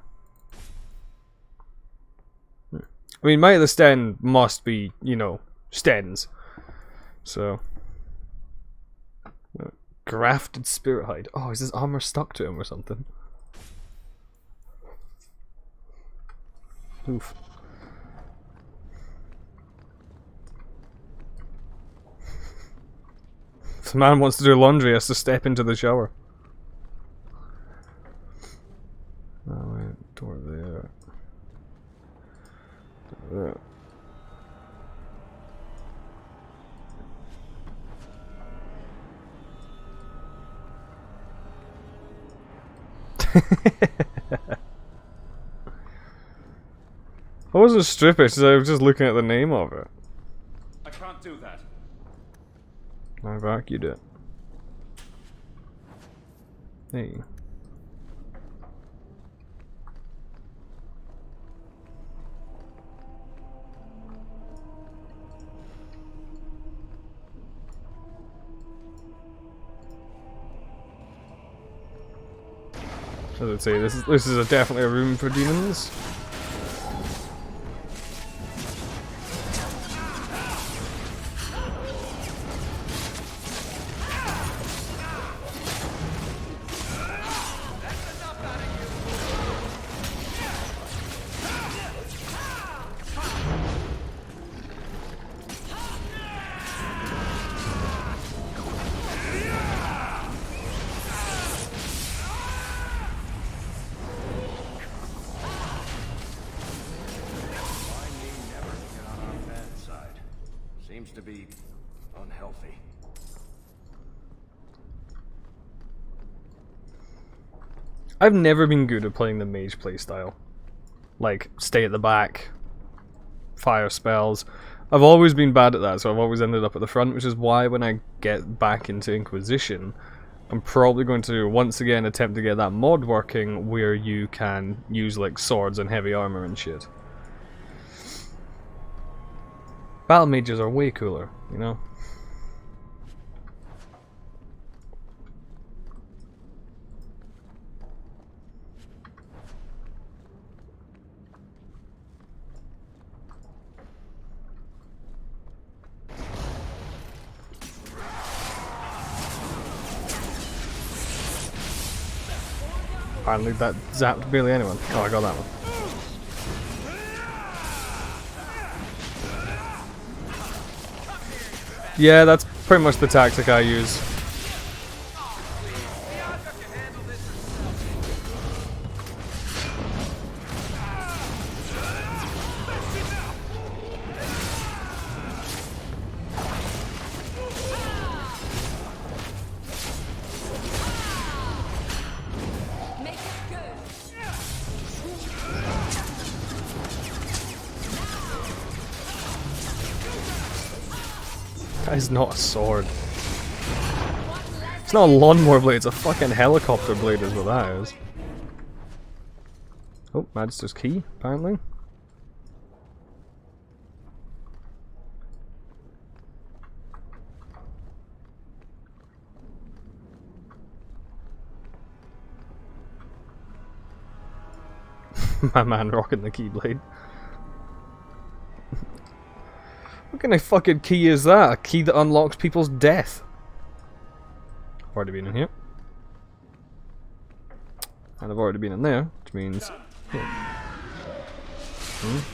I mean, Might of the Sten must be, you know, Stens. So. Grafted spirit hide. Oh, is his armor stuck to him or something? Oof. If the man wants to do laundry, he has to step into the shower. Oh, wait, door there. Door there. I wasn't stripping, I was just looking at the name of it. I can't do that. My back, you did. Hey. As I'd say, this is definitely a room for demons. Seems to be unhealthy. I've never been good at playing the mage playstyle. Like, stay at the back, fire spells. I've always been bad at that, so I've always ended up at the front, which is why when I get back into Inquisition, I'm probably going to once again attempt to get that mod working where you can use like swords and heavy armor and shit. Battle mages are way cooler, you know? Apparently that zapped barely anyone. Oh, I got that one. Yeah, that's pretty much the tactic I use. That is not a sword. It's not a lawnmower blade, it's a fucking helicopter blade is what that is. Oh, Magister's key, apparently. My man rocking the keyblade. What kind of fucking key is that? A key that unlocks people's death. I've already been in here. And I've already been in there, which means...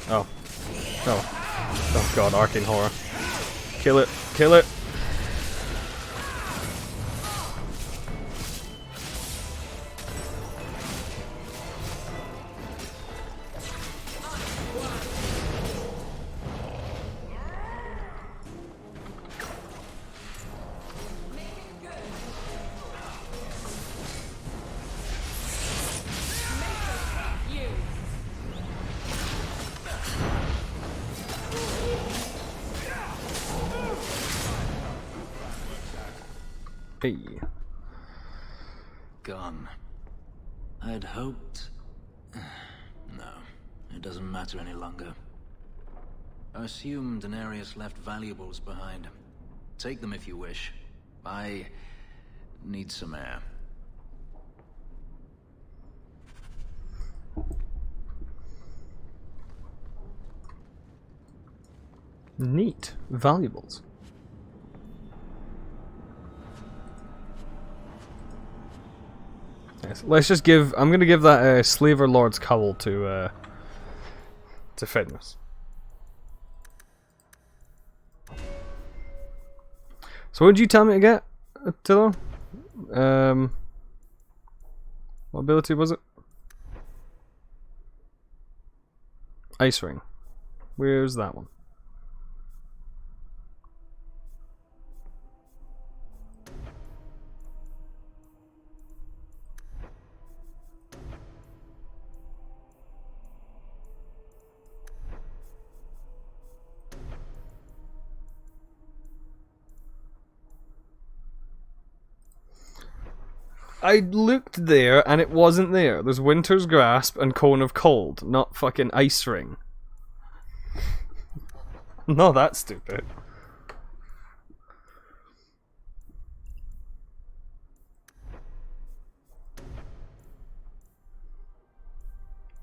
Oh. Oh. Oh god, arcane horror. Kill it. Kill it. Hey. Gone. I'd hoped... No, it doesn't matter any longer. I assume Denarius left valuables behind. Take them if you wish. I need some air. Neat. Valuables. Yes, let's just give... I'm gonna give that Slaver Lord's Cowl to Fenris. So what did you tell me to get, Attila? What ability was it? Ice Ring. Where's that one? I looked there and it wasn't there. There's Winter's Grasp and Cone of Cold, not fucking Ice Ring. Not that stupid.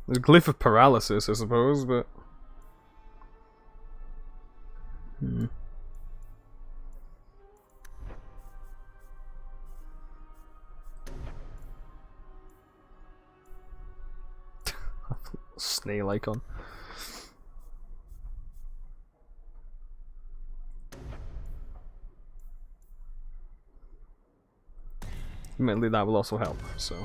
There's Glyph of Paralysis, I suppose, but... Snail icon. Admittedly, that will also help, so...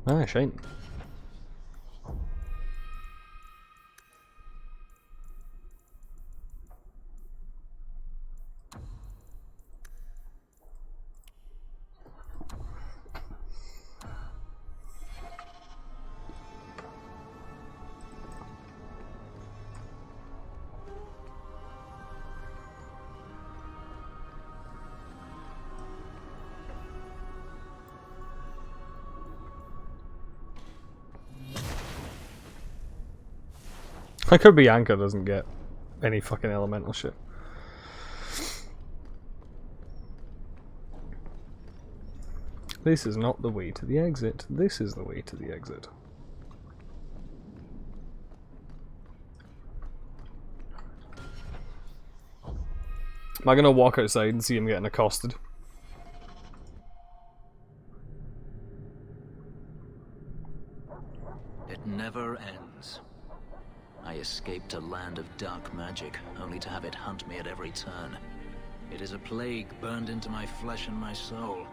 Ah, shiny. It could be Anka doesn't get any fucking elemental shit. This is not the way to the exit. This is the way to the exit. Am I gonna walk outside and see him getting accosted? It never ends. I escaped a land of dark magic, only to have it hunt me at every turn. It is a plague burned into my flesh and my soul.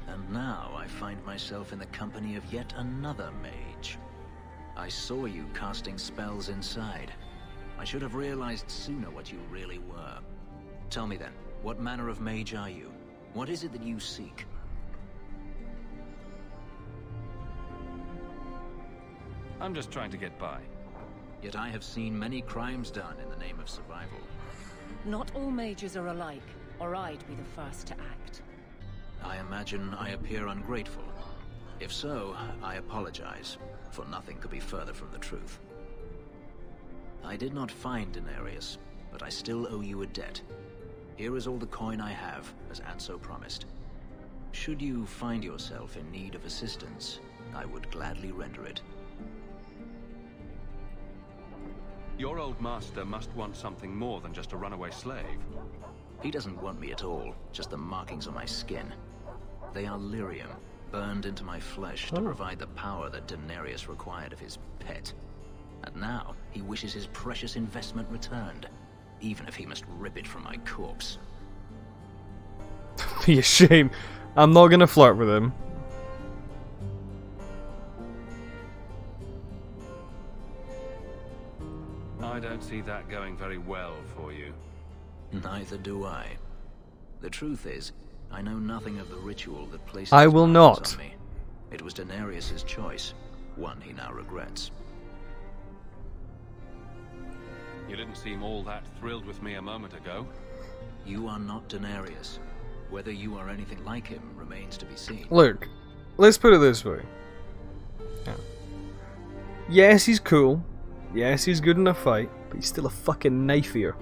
And now I find myself in the company of yet another mage. I saw you casting spells inside. I should have realized sooner what you really were. Tell me then, what manner of mage are you? What is it that you seek? I'm just trying to get by. Yet I have seen many crimes done in the name of survival. Not all mages are alike, or I'd be the first to act. I imagine I appear ungrateful. If so, I apologize, for nothing could be further from the truth. I did not find Denarius, but I still owe you a debt. Here is all the coin I have, as Anso promised. Should you find yourself in need of assistance, I would gladly render it. Your old master must want something more than just a runaway slave. He doesn't want me at all, just the markings on my skin. They are lyrium, burned into my flesh to provide the power that Denarius required of his pet. And now, he wishes his precious investment returned, even if he must rip it from my corpse. Be a shame. I'm not gonna flirt with him. I don't see that going very well for you. Neither do I. The truth is, I know nothing of the ritual that places I will marks not. on me. It was Denarius's choice, one he now regrets. You didn't seem all that thrilled with me a moment ago. You are not Denarius. Whether you are anything like him remains to be seen. Look, let's put it this way. Yeah. Yes, he's cool. Yes, he's good in a fight, but he's still a fucking knife-ear.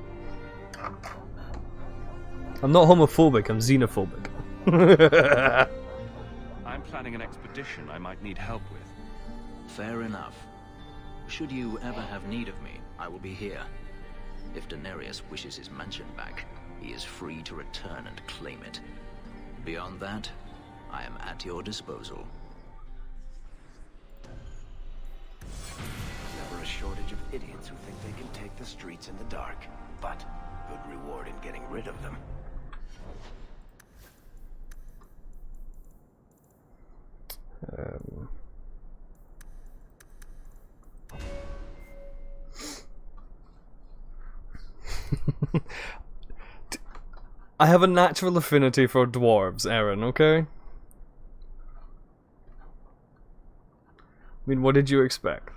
I'm not homophobic, I'm xenophobic. I'm planning an expedition I might need help with. Fair enough. Should you ever have need of me, I will be here. If Denarius wishes his mansion back, he is free to return and claim it. Beyond that, I am at your disposal. Never a shortage of idiots who think they can take the streets in the dark, but good reward in getting rid of them. I have a natural affinity for dwarves, Aaron, okay? I mean, what did you expect?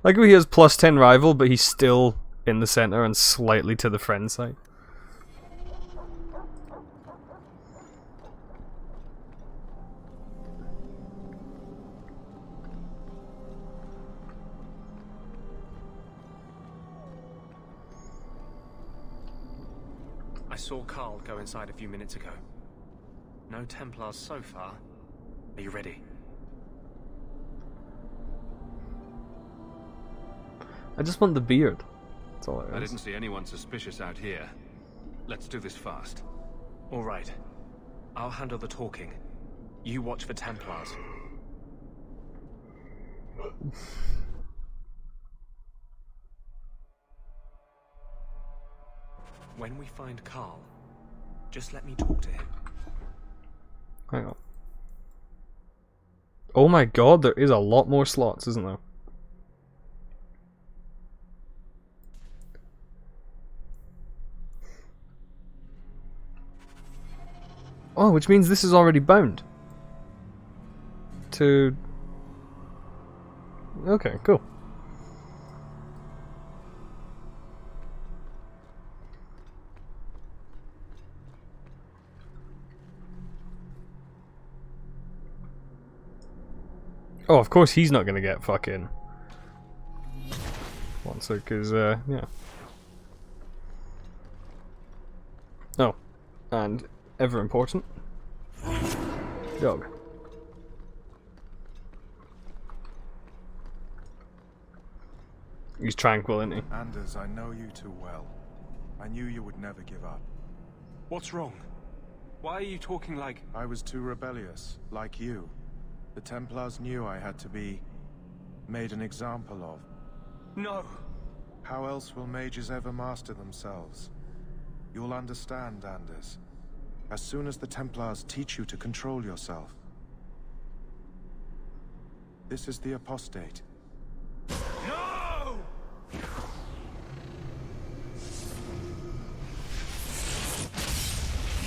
Like how he has plus 10 rival, but he's still in the center and slightly to the friend side. I saw Carl go inside a few minutes ago. No Templars so far. Are you ready? I just want the beard. That's all it is. I didn't see anyone suspicious out here. Let's do this fast. All right. I'll handle the talking. You watch for Templars. When we find Carl, just let me talk to him. Hang on. Oh my god, there is a lot more slots, isn't there? Oh, which means this is already bound. To... Okay, cool. Oh, of course he's not gonna get fucking... One sec, because, yeah. Oh. And, ever important. Dog. He's tranquil, isn't he? Anders, I know you too well. I knew you would never give up. What's wrong? Why are you talking like... I was too rebellious, like you. The Templars knew I had to be made an example of. No! How else will mages ever master themselves? You'll understand, Anders. As soon as the Templars teach you to control yourself. This is the Apostate. No!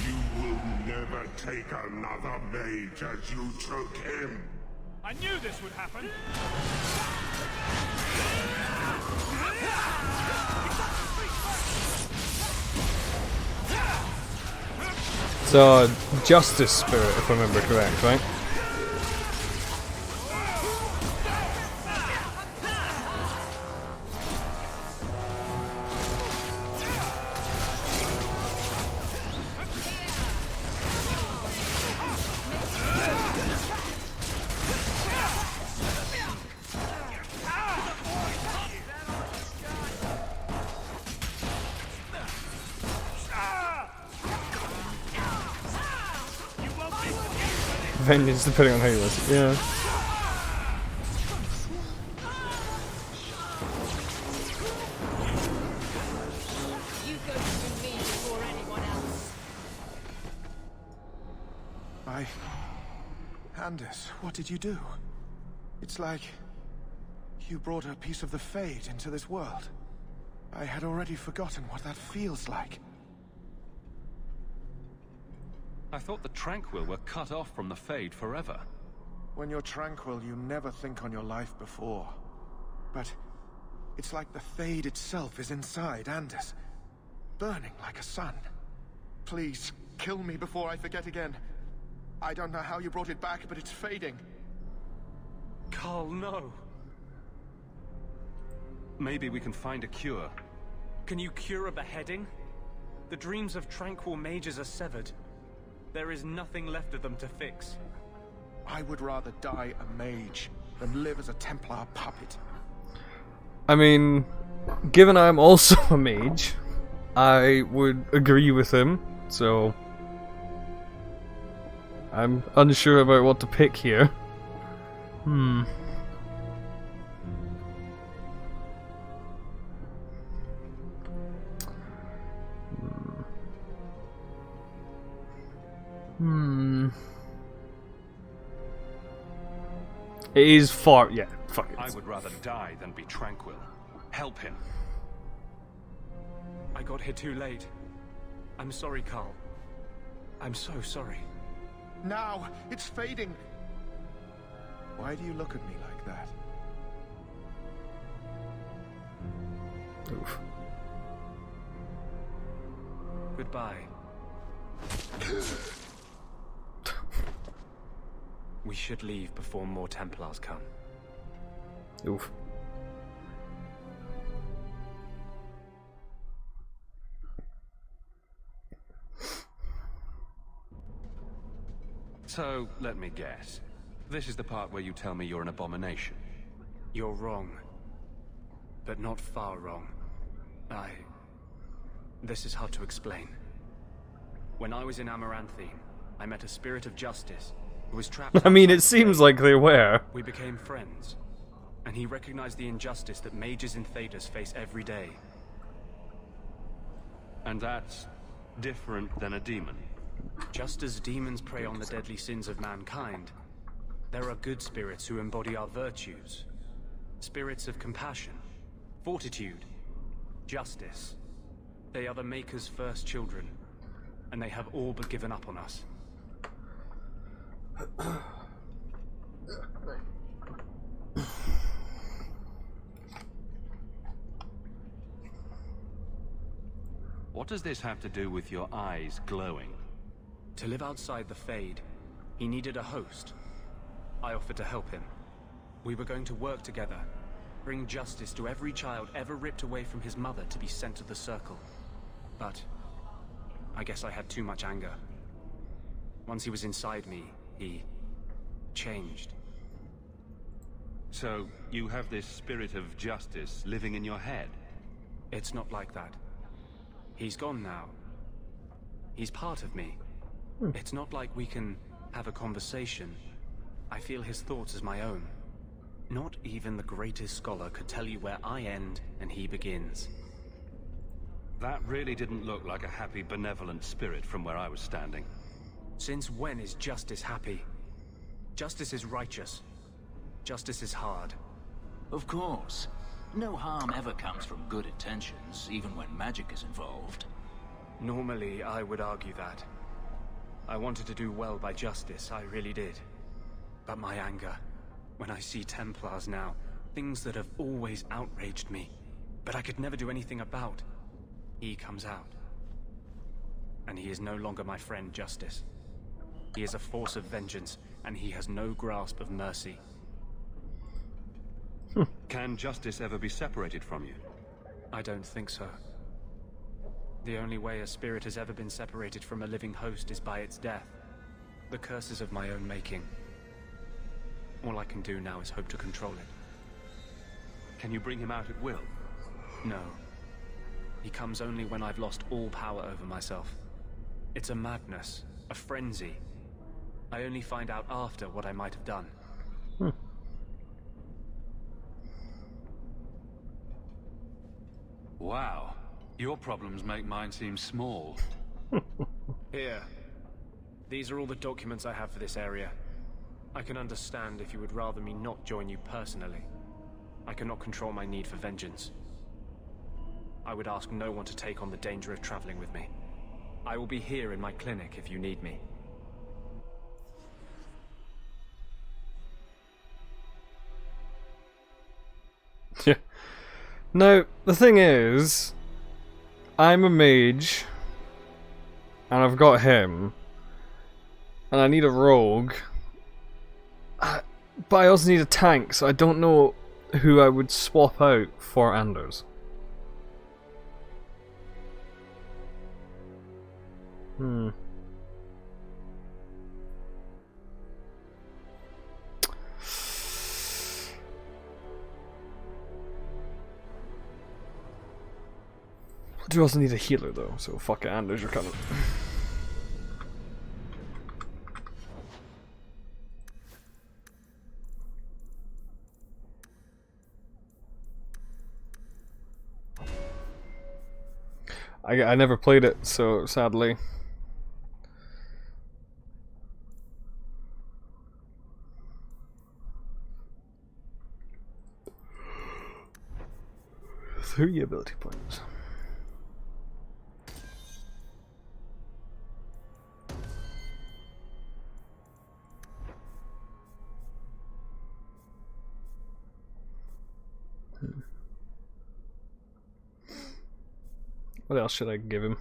You will never take another mage as you took him. I knew this would happen! So, Justice Spirit, if I remember correct, right? Vengeance, depending on how you listen. Yeah. You go through me before anyone else. Anders, what did you do? It's like you brought a piece of the Fade into this world. I had already forgotten what that feels like. I thought the Tranquil were cut off from the Fade forever. When you're tranquil, you never think on your life before. But it's like the Fade itself is inside Anders, burning like a sun. Please, kill me before I forget again. I don't know how you brought it back, but it's fading. Carl, no. Maybe we can find a cure. Can you cure a beheading? The dreams of tranquil mages are severed. There is nothing left of them to fix. I would rather die a mage than live as a Templar puppet. I mean, given I'm also a mage, I would agree with him, so I'm unsure about what to pick here. It is far, yeah, fuck it. I would rather die than be tranquil. Help him. I got here too late. I'm sorry, Carl. I'm so sorry. Now, it's fading. Why do you look at me like that? Oof. Goodbye. We should leave before more Templars come. Oof. So, let me guess. This is the part where you tell me you're an abomination. You're wrong. But not far wrong. This is hard to explain. When I was in Amaranthine, I met a spirit of justice who was trapped. I mean, it seems like they were. We became friends, and he recognized the injustice that mages in Thedas face every day. And that's different than a demon? Just as demons prey on the deadly sins of mankind, there are good spirits who embody our virtues. Spirits of compassion, fortitude, justice. They are the Maker's first children, and they have all but given up on us. What does this have to do with your eyes glowing? To live outside the Fade, he needed a host. I offered to help him. We were going to work together, bring justice to every child ever ripped away from his mother to be sent to the Circle. But I guess I had too much anger. Once he was inside me, he changed. So, you have this spirit of justice living in your head? It's not like that. He's gone now. He's part of me. It's not like we can have a conversation. I feel his thoughts as my own. Not even the greatest scholar could tell you where I end and he begins. That really didn't look like a happy, benevolent spirit from where I was standing. Since when is justice happy? Justice is righteous. Justice is hard. Of course. No harm ever comes from good intentions, even when magic is involved. Normally, I would argue that. I wanted to do well by justice, I really did. But my anger, when I see Templars now, things that have always outraged me, but I could never do anything about, he comes out. And he is no longer my friend, Justice. He is a force of vengeance, and he has no grasp of mercy. Can justice ever be separated from you? I don't think so. The only way a spirit has ever been separated from a living host is by its death. The curse is of my own making. All I can do now is hope to control it. Can you bring him out at will? No. He comes only when I've lost all power over myself. It's a madness, a frenzy. I only find out after what I might have done. Wow. Your problems make mine seem small. Here. These are all the documents I have for this area. I can understand if you would rather me not join you personally. I cannot control my need for vengeance. I would ask no one to take on the danger of traveling with me. I will be here in my clinic if you need me. Yeah. Now, the thing is, I'm a mage, and I've got him, and I need a rogue, but I also need a tank, so I don't know who I would swap out for Anders. I do also need a healer though, so fuck it, Anders, you're coming. I never played it, so sadly. Three ability points. What else should I give him?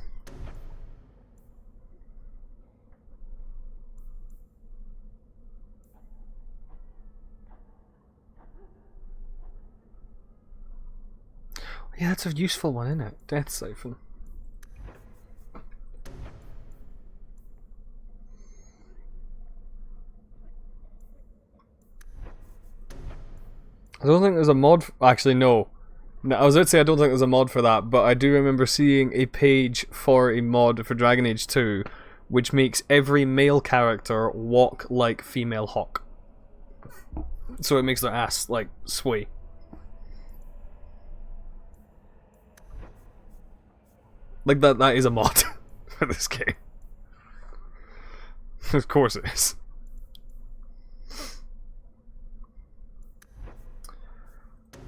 Yeah, that's a useful one, isn't it? Death Siphon. I don't think there's a mod. Actually, no. No, I was about to say I don't think there's a mod for that, but I do remember seeing a page for a mod for Dragon Age 2 which makes every male character walk like female Hawk. So it makes their ass, like, sway. Like, that is a mod for this game. Of course it is.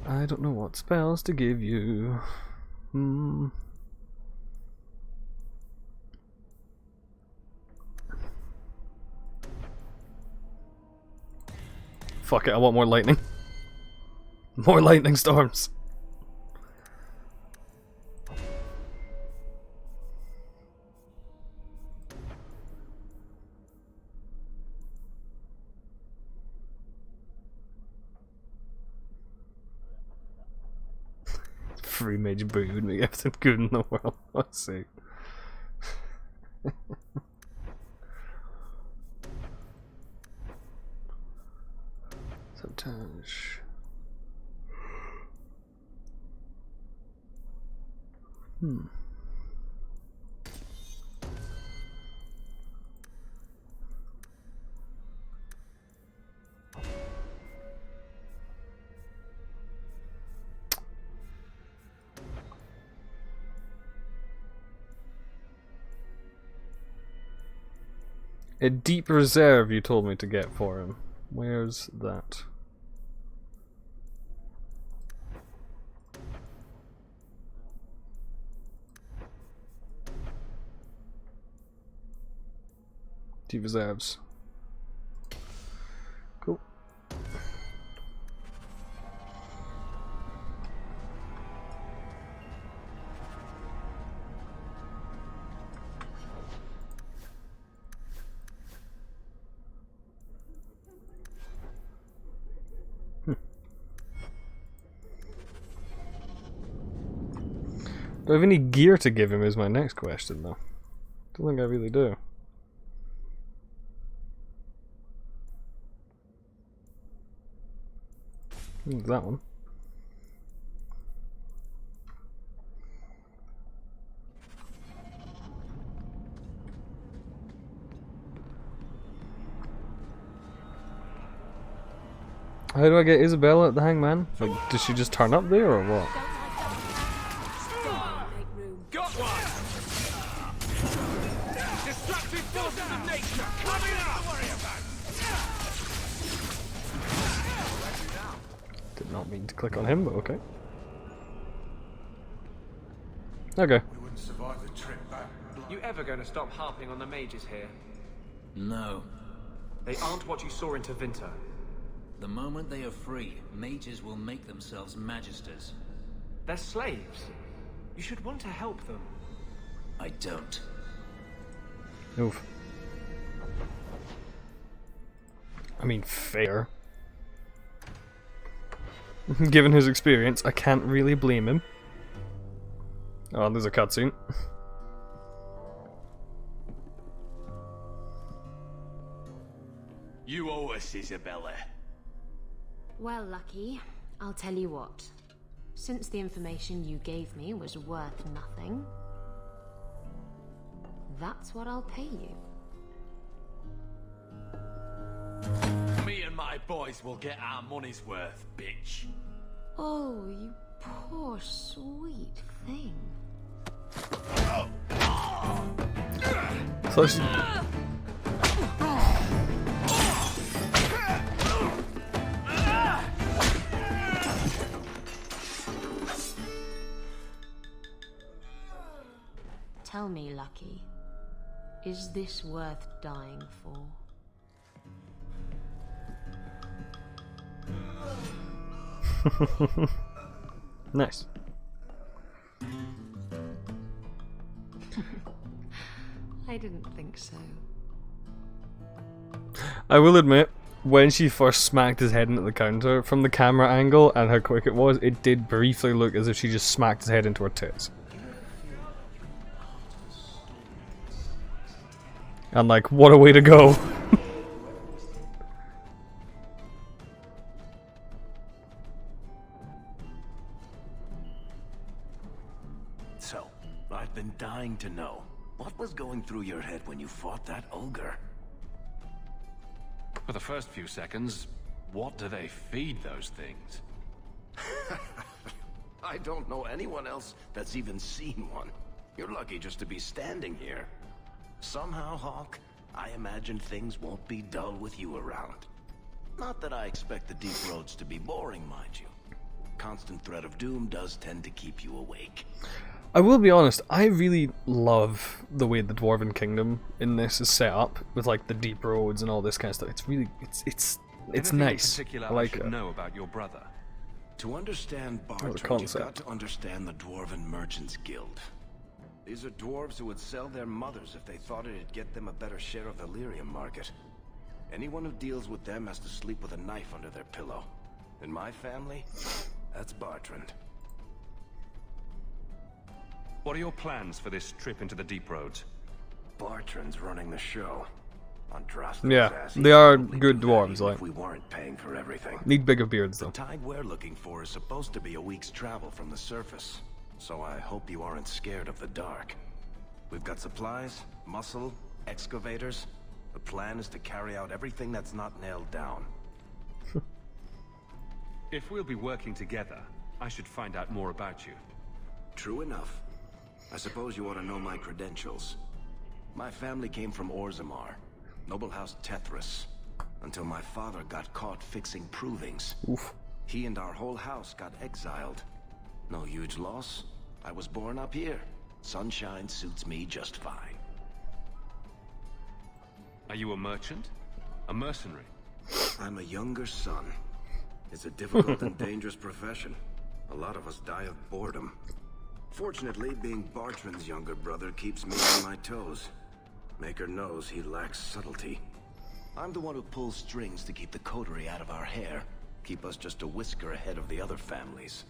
I don't know what spells to give you. Fuck it, I want more lightning. More lightning storms. Free mage boo would make everything good in the world. Let's see. Sabotage. A deep reserve you told me to get for him. Where's that? Deep reserves. Cool. Do I have any gear to give him is my next question though. Don't think I really do. That one. How do I get Isabella at the Hangman? Like, does she just turn up there or what? Got one! Destructive forces of nature coming up! Don't worry about. Did not mean to click on him, but okay. Okay. We wouldn't survive the trip back. You ever going to stop harping on the mages here? No. They aren't what you saw in Tevinter. The moment they are free, mages will make themselves magisters. They're slaves. You should want to help them. I don't. Oof. I mean, fair. Given his experience, I can't really blame him. Oh, there's a cutscene. You owe us, Isabella. Well, Lucky, I'll tell you what. Since the information you gave me was worth nothing, that's what I'll pay you. Me and my boys will get our money's worth, bitch. Oh, you poor sweet thing. So she... Tell me, Lucky, is this worth dying for? Nice. I didn't think so. I will admit, when she first smacked his head into the counter, from the camera angle and how quick it was, it did briefly look as if she just smacked his head into her tits. And like, what a way to go. So, I've been dying to know. What was going through your head when you fought that ogre? For the first few seconds, what do they feed those things? I don't know anyone else that's even seen one. You're lucky just to be standing here. Somehow, Hawk, I imagine things won't be dull with you around. Not that I expect the deep roads to be boring, mind you. Constant threat of doom does tend to keep you awake. I will be honest, I really love the way the Dwarven Kingdom in this is set up, with like the deep roads and all this kind of stuff. It's really, it's Anything nice. In particular I like should it. know about your brother. To understand Bartrand, you've concept. got to understand the Dwarven Merchants Guild. These are dwarves who would sell their mothers if they thought it'd get them a better share of the lyrium market. Anyone who deals with them has to sleep with a knife under their pillow. In my family, that's Bartrand. What are your plans for this trip into the deep roads? Bartrand's running the show. Yeah, they are good dwarves, like. We weren't paying for everything. Need bigger beards, though. The tide we're looking for is supposed to be a week's travel from the surface. So I hope you aren't scared of the dark. We've got supplies, muscle, excavators. The plan is to carry out everything that's not nailed down. If we'll be working together, I should find out more about you. True enough. I suppose you ought to know my credentials. My family came from Orzammar. Noble House Tethras. Until my father got caught fixing provings. Oof. He and our whole house got exiled. No huge loss. I was born up here. Sunshine suits me just fine. Are you a merchant? A mercenary? I'm a younger son. It's a difficult and dangerous profession. A lot of us die of boredom. Fortunately, being Bartrand's younger brother keeps me on my toes. Maker knows he lacks subtlety. I'm the one who pulls strings to keep the coterie out of our hair. Keep us just a whisker ahead of the other families.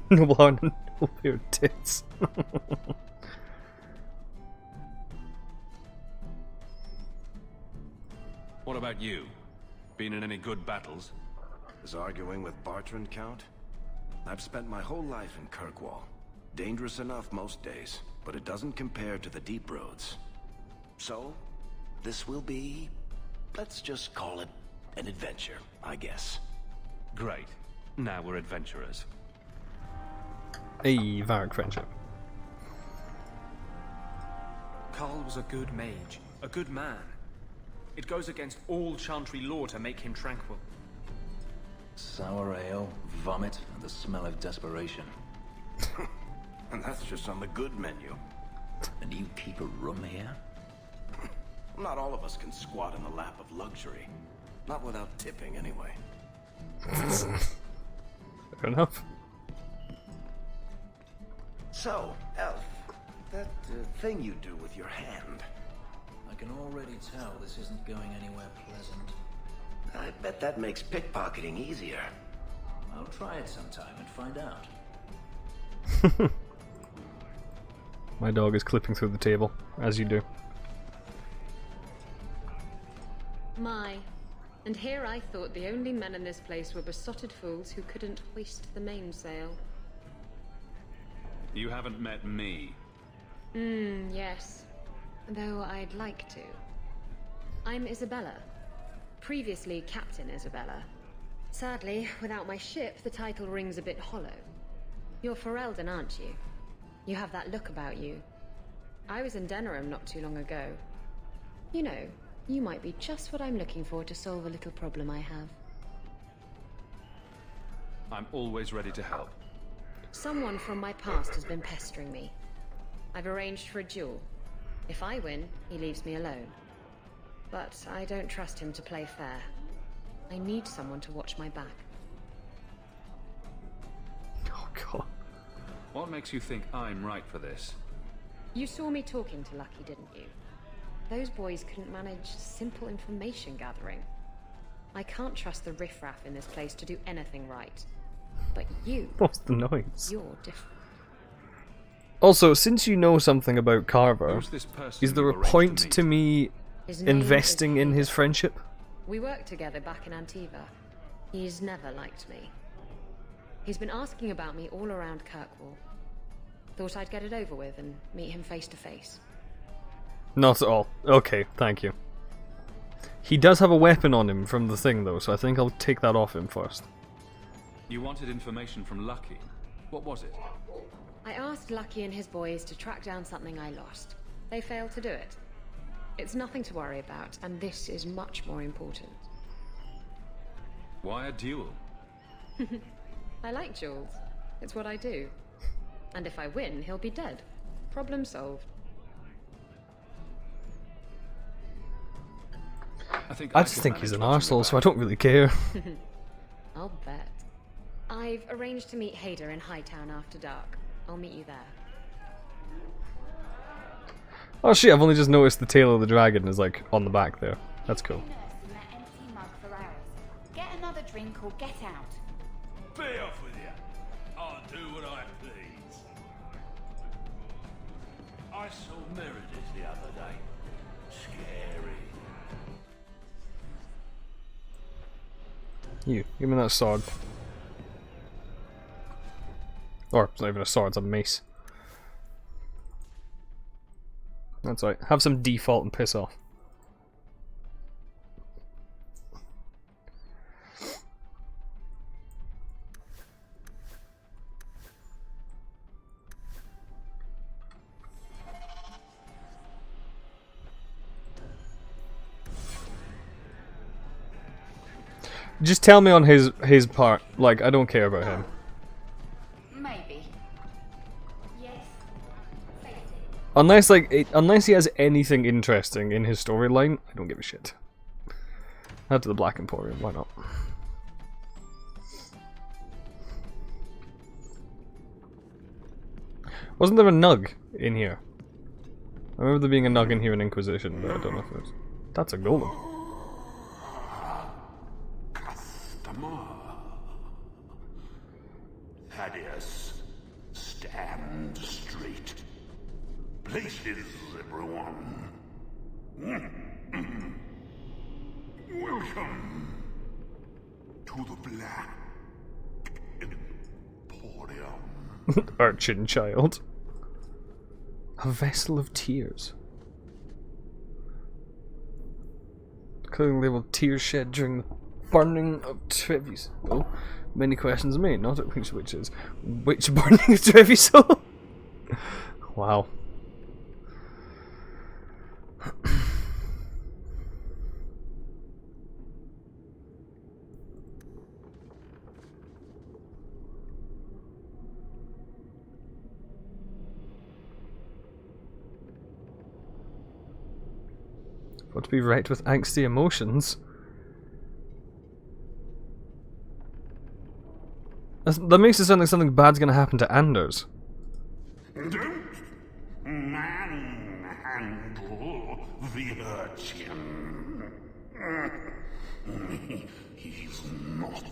Noble heart and noble pair of tits. What about you? Been in any good battles? Does arguing with Bartrand count? I've spent my whole life in Kirkwall. Dangerous enough most days, but it doesn't compare to the deep roads. So, this will be... let's just call it an adventure, I guess. Great. Now we're adventurers. A Varric friendship. Carl was a good mage, a good man. It goes against all Chantry law to make him tranquil. Sour ale, vomit, and the smell of desperation. And that's just on the good menu. And you keep a room here? Not all of us can squat in the lap of luxury. Not without tipping, anyway. Fair enough. So, Elf, that thing you do with your hand. I can already tell this isn't going anywhere pleasant. I bet that makes pickpocketing easier. I'll try it sometime and find out. My dog is clipping through the table, as you do. My. And here I thought the only men in this place were besotted fools who couldn't hoist the mainsail. You haven't met me. Yes. Though I'd like to. I'm Isabella. Previously Captain Isabella. Sadly, without my ship, the title rings a bit hollow. You're Ferelden, aren't you? You have that look about you. I was in Denerim not too long ago. You know, you might be just what I'm looking for to solve a little problem I have. I'm always ready to help. Someone from my past has been pestering me. I've arranged for a duel. If I win, he leaves me alone. But I don't trust him to play fair. I need someone to watch my back. Oh god. What makes you think I'm right for this? You saw me talking to Lucky, didn't you? Those boys couldn't manage simple information gathering. I can't trust the riffraff in this place to do anything right. But you... What's the noise? You're different. Also, since you know something about Carver, Who's this person is there you've a arranged point to meet? to me His name investing is in his friendship? We worked together back in Antiva. He's never liked me. He's been asking about me all around Kirkwall. Thought I'd get it over with and meet him face to face. Not at all. Okay, thank you. He does have a weapon on him from the thing though, so I think I'll take that off him first. You wanted information from Lucky. What was it? I asked Lucky and his boys to track down something I lost. They failed to do it. It's nothing to worry about, and this is much more important. Why a duel? I like duels. It's what I do. And if I win, he'll be dead. Problem solved. I just think he's an arsehole, so I don't really care. I'll bet. I've arranged to meet Hader in Hightown after dark. I'll meet you there. Oh shit, I've only just noticed the tail of the dragon is like on the back there. That's cool. Get another drink or get out. Be off with you. I'll do what I please. I saw Meredith the other day. Scary. You, give me that sword. Or, it's not even a sword, it's a mace. That's right. Have some default and piss off. Just tell me on his part. Like, I don't care about him. Maybe. Yes. Unless unless he has anything interesting in his storyline, I don't give a shit. Head to the Black Emporium. Why not? Wasn't there a Nug in here? I remember there being a Nug in here in Inquisition, but I don't know if it was. That's a golem. Thaddeus, stand straight. Places, everyone. Welcome to the Black Emporium. Urchin child. A vessel of tears. Clothing labeled tears shed during the burning of Treviso. Oh, many questions made, not at least which is. Which burning of Treviso? Wow. What to be wrecked with angsty emotions? That makes it sound like something bad's gonna happen to Anders. Don't manhandle the urchin. He's not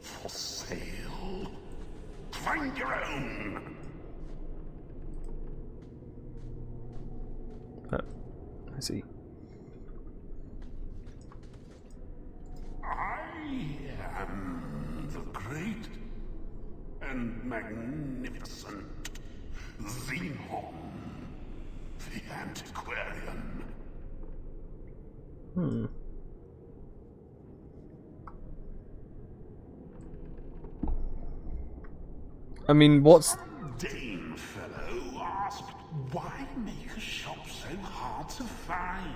for sale. Find your own. I see. I am the great and magnificent Xenon, the antiquarian. I mean, what's... Dame fellow asked, why make a shop so hard to find?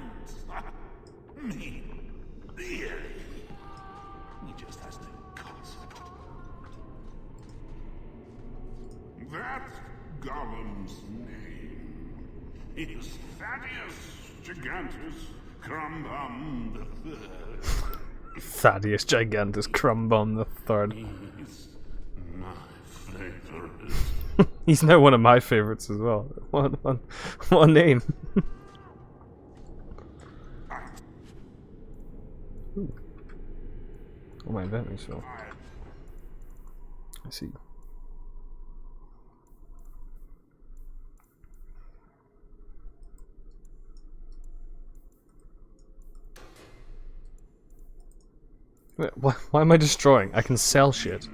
Me, really? He just has no concept. That golem's name is Thaddeus Gigantus Crumbum the Third. Thaddeus Gigantus Crumbum the Third. He's my favorite. He's now one of my favorites as well. What a name. Oh, my inventory's full. I see. Wait, why am I destroying? I can sell shit.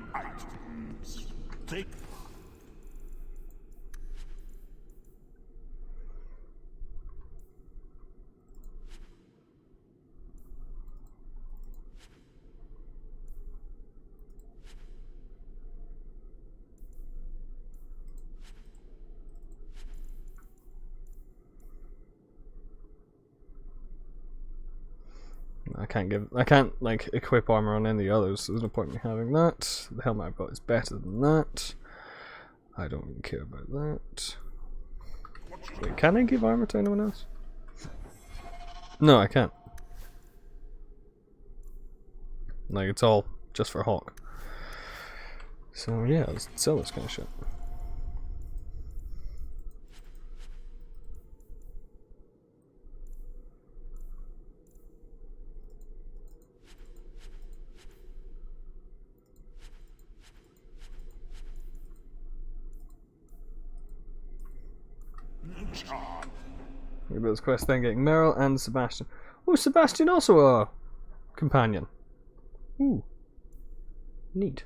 I can't like equip armor on any others, so there's no point in me having that. The helmet I've got is better than that. I don't really care about that. Wait, can I give armor to anyone else? No, I can't. Like, it's all just for Hawk. So yeah, let's sell this kind of shit. Maybe this quest then getting Meryl and Sebastian. Oh, Sebastian also a companion. Ooh. Neat.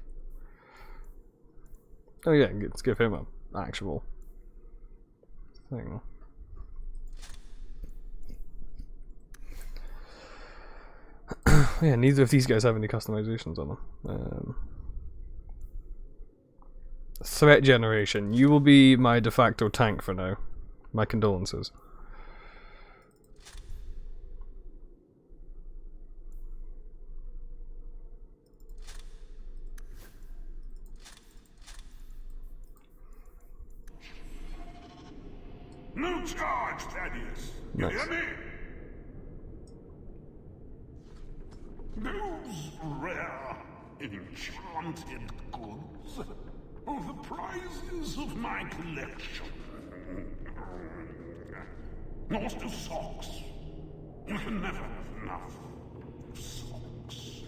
Oh yeah, let's give him an actual thing. Yeah, neither of these guys have any customizations on them. Threat generation. You will be my de facto tank for now. My condolences. charge, Thaddeus. You Nice. hear me? Those rare, enchanted goods are the prizes of my collection. Lost as socks. You can never have enough socks.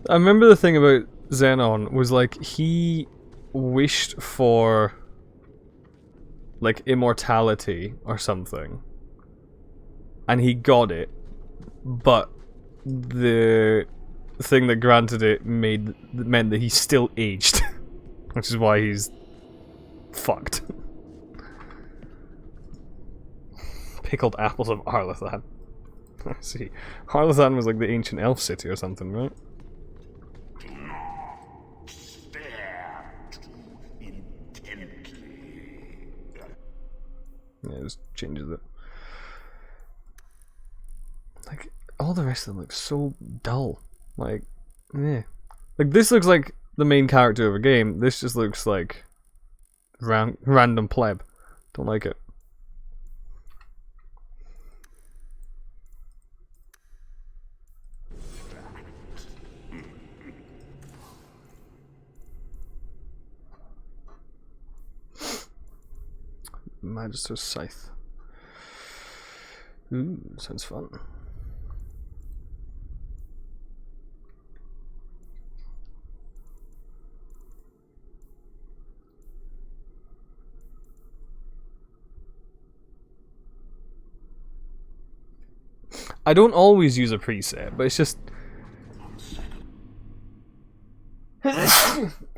I remember the thing about Xenon was like he wished for like immortality or something, and he got it, but the thing that granted it meant that he still aged, which is why he's fucked. Pickled apples of Arlathan. I see. Arlathan was like the ancient elf city or something, right? Yeah, it just changes it. Like, all the rest of them look so dull. Like, yeah. Like, this looks like the main character of a game. This just looks like random pleb. Don't like it. Magister's Scythe. Ooh, sounds fun. I don't always use a preset, but it's just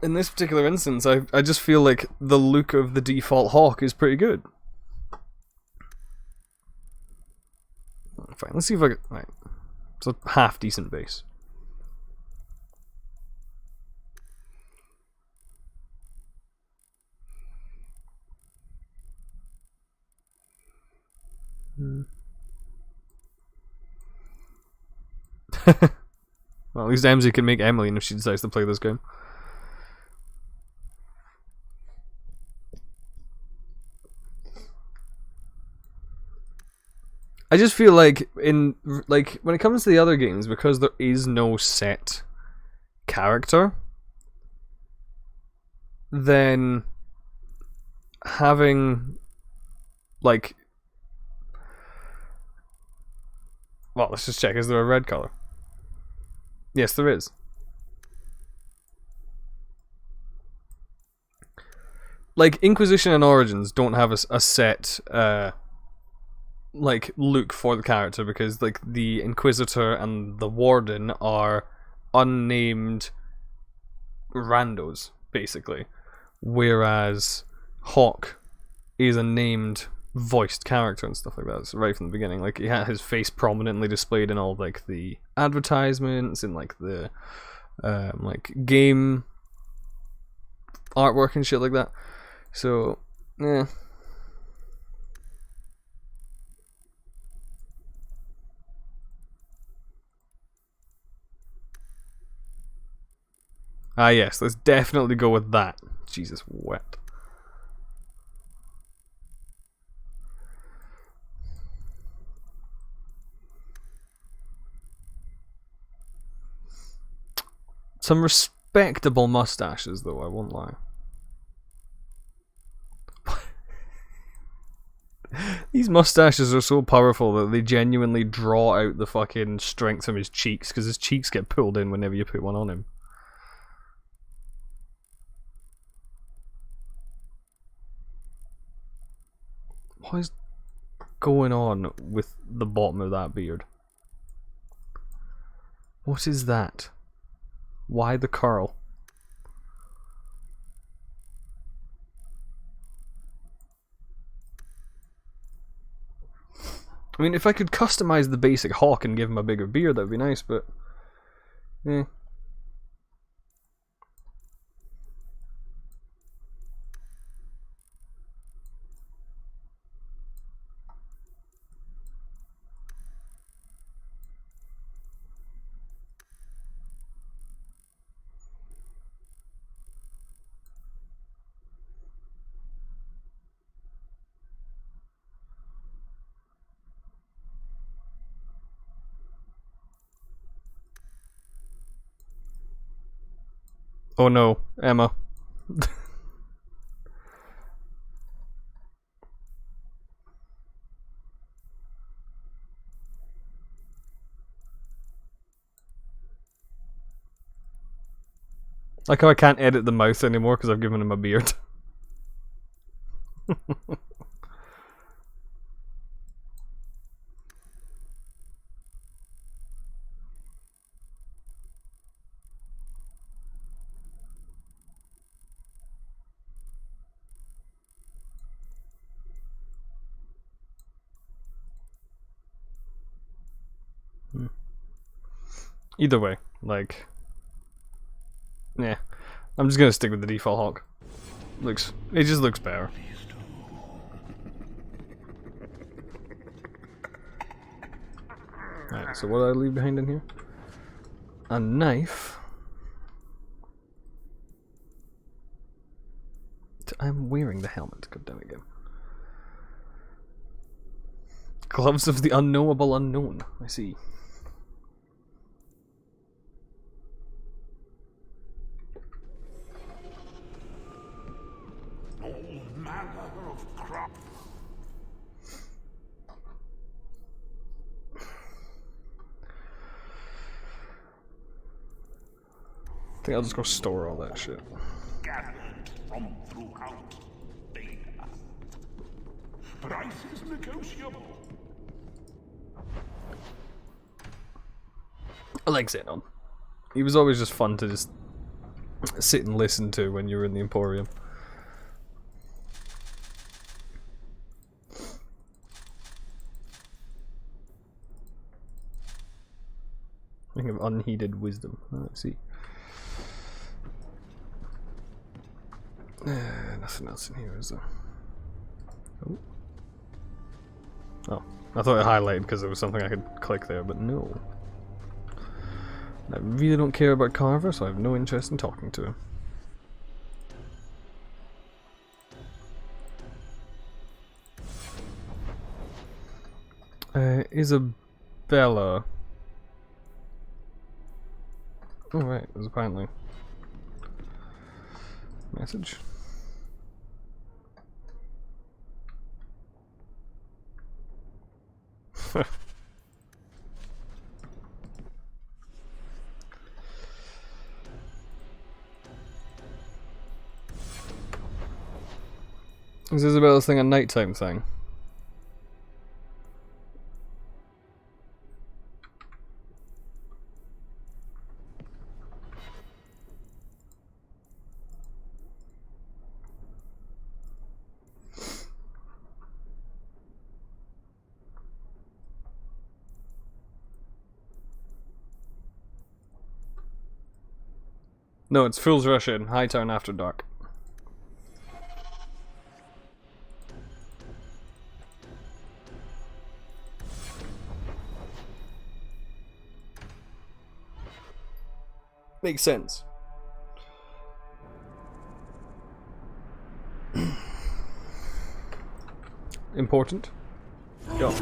in this particular instance, I just feel like the look of the default Hawk is pretty good. Fine, let's see if I can... Right. It's a half decent base. Well, at least MZ can make Emmeline if she decides to play this game. I just feel like when it comes to the other games, because there is no set character, then having like, well, let's just check. Is there a red color? Yes, there is. Like, Inquisition and Origins don't have a set like look for the character, because like the Inquisitor and the Warden are unnamed randos basically, whereas Hawk is a named voiced character and stuff like that. So right from the beginning, like he had his face prominently displayed in all like the advertisements and like the like game artwork and shit like that. So yeah. Ah yes, let's definitely go with that. Jesus, wet. Some respectable mustaches though, I won't lie. These mustaches are so powerful that they genuinely draw out the fucking strength from his cheeks, because his cheeks get pulled in whenever you put one on him. What is going on with the bottom of that beard? What is that? Why the curl? I mean, if I could customize the basic Hawk and give him a bigger beard, that would be nice, but... eh. Oh no, Emma. Like how I can't edit the mouse anymore because I've given him a beard. Either way, like, yeah, I'm just gonna stick with the default Hawk. It just looks better. Right, so what did I leave behind in here? A knife. I'm wearing the helmet. God damn it again. Gloves of the unknowable unknown. I see. I think I'll just go store all that shit. Gathered from throughout Beta. Price is negotiable. I like Xenon. He was always just fun to just sit and listen to when you were in the Emporium. Think of unheeded wisdom. Let's see. Nothing else in here, is there? Oh. Oh. I thought I highlighted because there was something I could click there, but no. I really don't care about Carver, so I have no interest in talking to him. Isabella. Oh right, there's apparently message. Is Isabella's thing a nighttime thing? No, it's Fool's Rush in Hightown After Dark. Makes sense. Important. Go.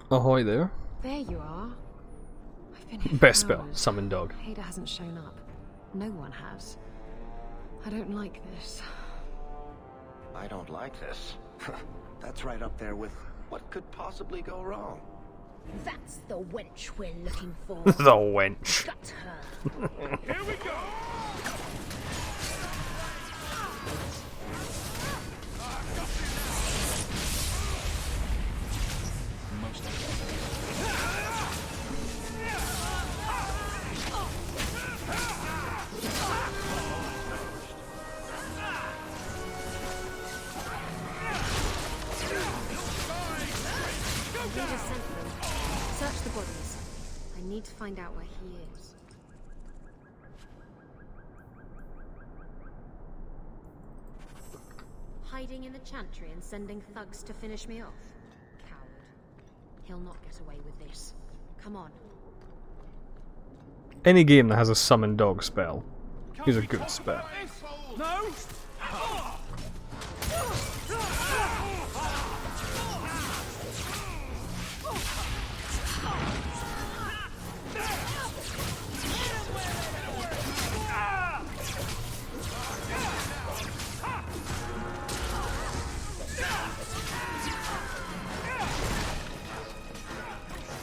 Ahoy there. There you are. I've been here Best for spell, hours. summon dog. Ada hasn't shown up. No one has. I don't like this. I don't like this. That's right up there with what could possibly go wrong. That's the wench we're looking for. The wench. Got her. Here we go! Ada sent them. Search the bodies. I need to find out where he is. Hiding in the chantry and sending thugs to finish me off? Coward. He'll not get away with this. Come on. Any game that has a summon dog spell He's a good spec. No!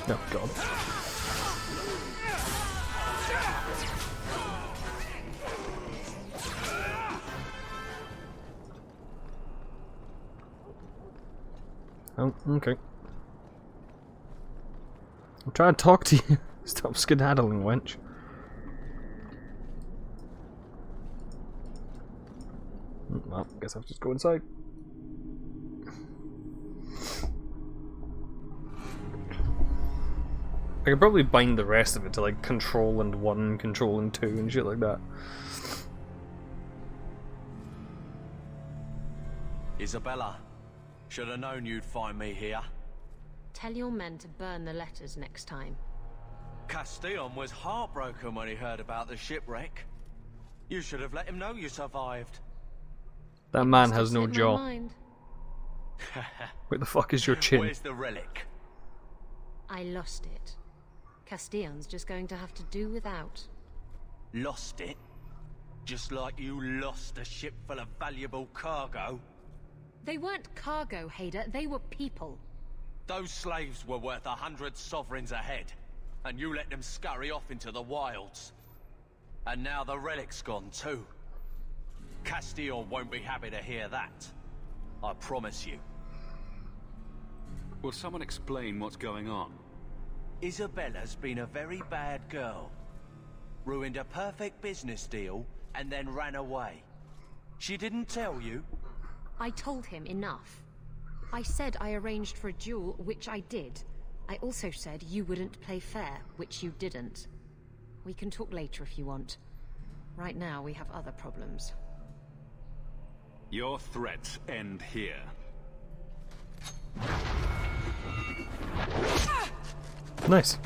Oh god. Oh, okay. I'm trying to talk to you. Stop skedaddling, wench. Well, guess I'll just go inside. I could probably bind the rest of it to like Control and 1, Control and 2 and shit like that. Isabella, should have known you'd find me here. Tell your men to burn the letters next time. Castillon was heartbroken when he heard about the shipwreck. You should have let him know you survived. That man has no Slipped my jaw. mind. Where the fuck is your chin? Where's the relic? I lost it. Castillon's just going to have to do without. Lost it? Just like you lost a ship full of valuable cargo? They weren't cargo, Hader. They were people. Those slaves were worth 100 sovereigns a head, and you let them scurry off into the wilds. And now the relic's gone too. Castillon won't be happy to hear that. I promise you. Will someone explain what's going on? Isabella's been a very bad girl. Ruined a perfect business deal, and then ran away. She didn't tell you? I told him enough. I said I arranged for a duel, which I did. I also said you wouldn't play fair, which you didn't. We can talk later if you want. Right now, we have other problems. Your threats end here. Nice.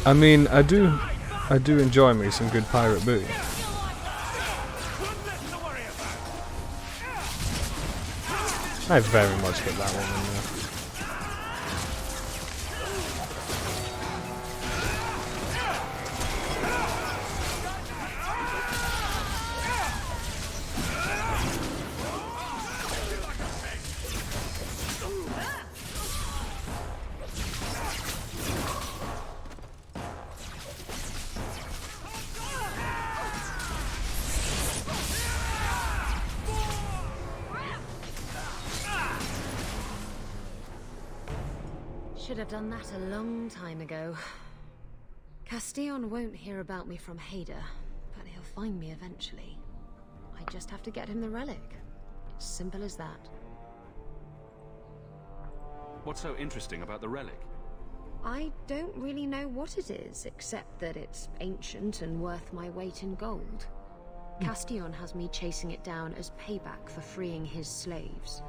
I mean, I do enjoy me some good pirate booty. I very much hit that one in there. Should have done that a long time ago. Castillon won't hear about me from Hader, but he'll find me eventually. I just have to get him the relic. It's simple as that. What's so interesting about the relic? I don't really know what it is, except that it's ancient and worth my weight in gold. Castillon has me chasing it down as payback for freeing his slaves.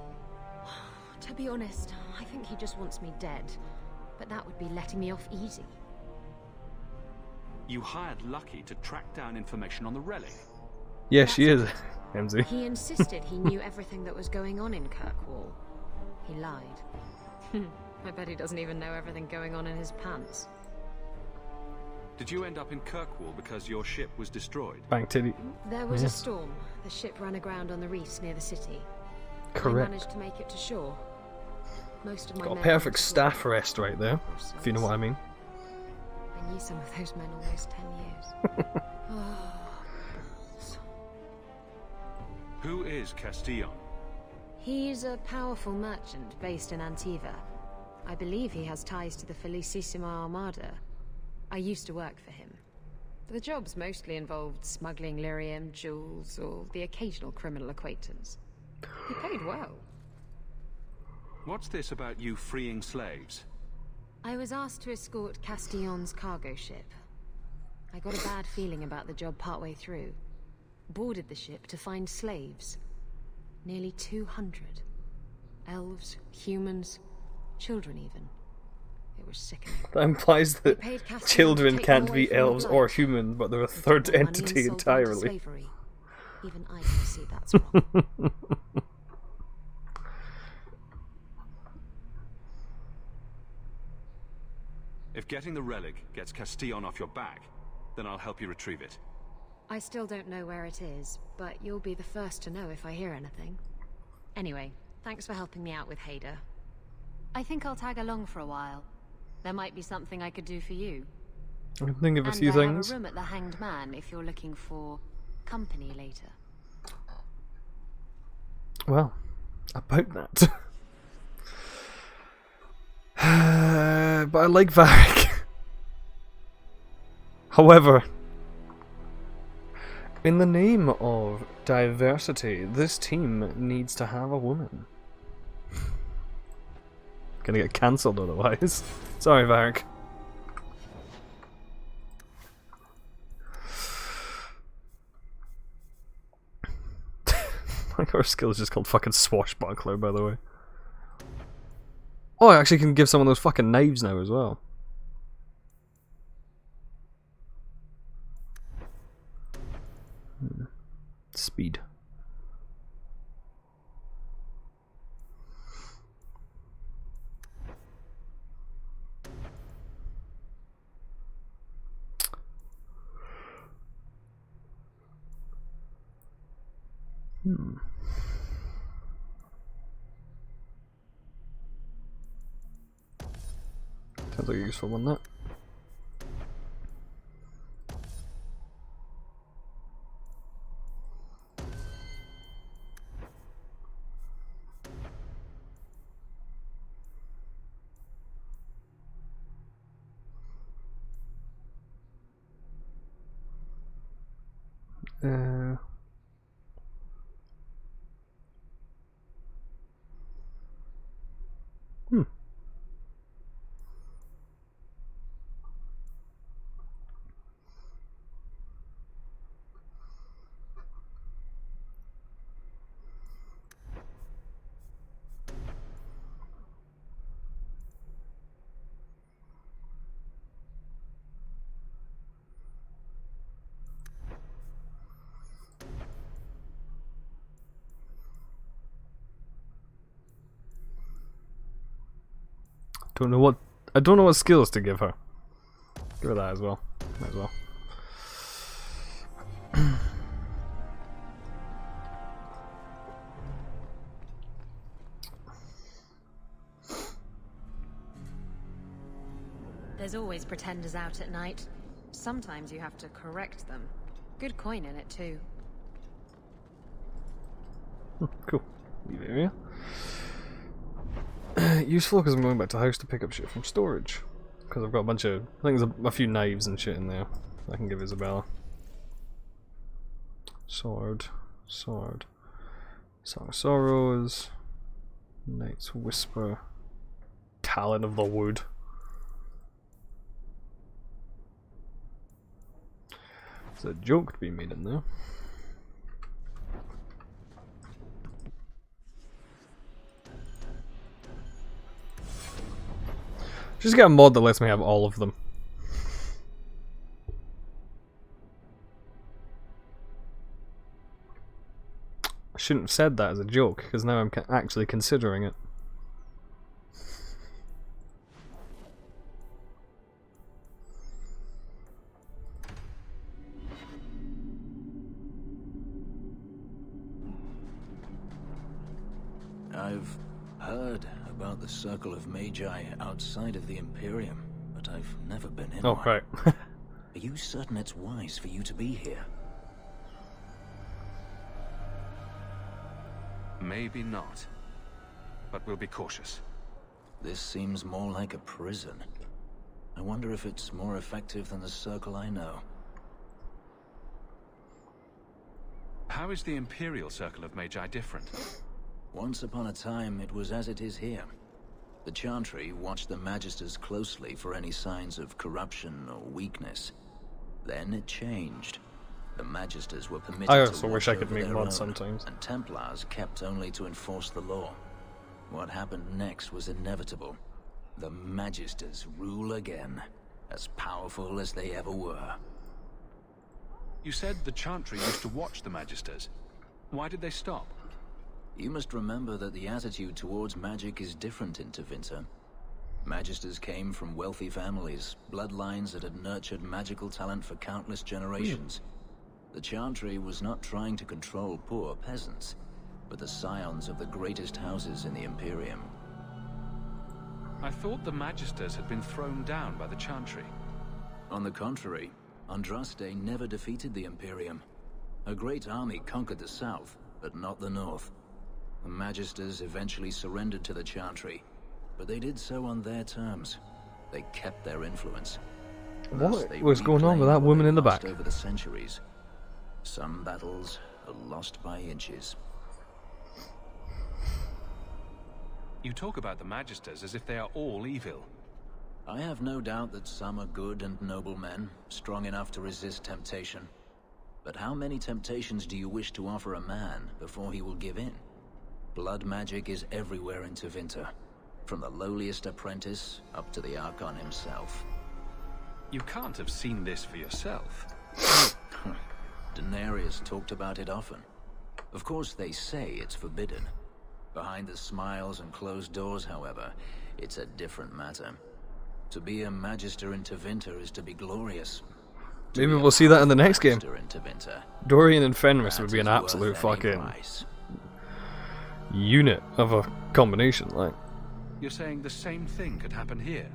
To be honest, I think he just wants me dead, but that would be letting me off easy. You hired Lucky to track down information on the relic. Yeah, she is, MZ. He insisted he knew everything that was going on in Kirkwall. He lied. I bet he doesn't even know everything going on in his pants. Did you end up in Kirkwall because your ship was destroyed? Bang titty. There was a Yes. storm. The ship ran aground on the reefs near the city. Correct. I managed to make it to shore. Most of my Got a men perfect went to staff rest right there, if you know what I mean. I knew some of those men almost 10 years. Oh, balls. Who is Castillon? He's a powerful merchant based in Antiva. I believe he has ties to the Felicissima Armada. I used to work for him. The jobs mostly involved smuggling lyrium, jewels, or the occasional criminal acquaintance. He paid well. What's this about you freeing slaves? I was asked to escort Castillon's cargo ship. I got a bad feeling about the job partway through. Boarded the ship to find slaves. Nearly 200. Elves, humans, Children even. It was sickening. That implies that paid Castiel to children take can't them away be from the elves Blight. or human, but they're a third Took more money entity and sold them into entirely. slavery. Even I can see that's wrong. If getting the relic gets Castillon off your back, then I'll help you retrieve it. I still don't know where it is, but you'll be the first to know if I hear anything. Anyway, thanks for helping me out with Hader. I think I'll tag along for a while. There might be something I could do for you. I can think of a And few I things. have a room at the Hanged Man if you're looking for company later. Well, about that. But I like Varric. However, in the name of diversity, this team needs to have a woman. Gonna get cancelled otherwise. Sorry, Varric. Like, our skill is just called fucking Swashbuckler, by the way. Oh, I actually can give someone those fucking knives now as well. Speed. Sounds like a useful one, that. I don't know what skills to give her. Give her that as well. Might as well. There's always pretenders out at night. Sometimes you have to correct them. Good coin in it too. Cool. Leave it here. Useful because I'm going back to the house to pick up shit from storage. Because I've got a bunch of, I think there's a few knives and shit in there I can give Isabella. Sword, Song of Sorrows, Knight's Whisper, Talon of the Wood. There's a joke to be made in there. Just get a mod that lets me have all of them. I shouldn't have said that as a joke, because now I'm actually considering it. I've heard about the Circle of Magi outside of the Imperium, but I've never been in Oh, one. right. Are you certain it's wise for you to be here? Maybe not. But we'll be cautious. This seems more like a prison. I wonder if it's more effective than the Circle I know. How is the Imperial Circle of Magi different? Once upon a time, it was as it is here. The Chantry watched the Magisters closely for any signs of corruption or weakness. Then it changed. The Magisters were permitted I to also watch wish I could over make their mods own, sometimes. and Templars kept only to enforce the law. What happened next was inevitable. The Magisters rule again, as powerful as they ever were. You said the Chantry used to watch the Magisters. Why did they stop? You must remember that the attitude towards magic is different in Tevinter. Magisters came from wealthy families, bloodlines that had nurtured magical talent for countless generations. The Chantry was not trying to control poor peasants, but the scions of the greatest houses in the Imperium. I thought the Magisters had been thrown down by the Chantry. On the contrary, Andraste never defeated the Imperium. A great army conquered the south, but not the north. The Magisters eventually surrendered to the Chantry, but they did so on their terms. They kept their influence. What was going on with that woman in the back? Over the centuries, some battles are lost by inches. You talk about the Magisters as if they are all evil. I have no doubt that some are good and noble men, strong enough to resist temptation. But how many temptations do you wish to offer a man before he will give in? Blood magic is everywhere in Tevinter, from the lowliest apprentice up to the Archon himself. You can't have seen this for yourself. Daenerys talked about it often. Of course, they say it's forbidden. Behind the smiles and closed doors, however, it's a different matter. To be a Magister in Tevinter is to be glorious. Maybe we'll see that in the next game. In Tevinter, Dorian and Fenris would be an absolute fucking unit of a combination, like. You're saying the same thing could happen here?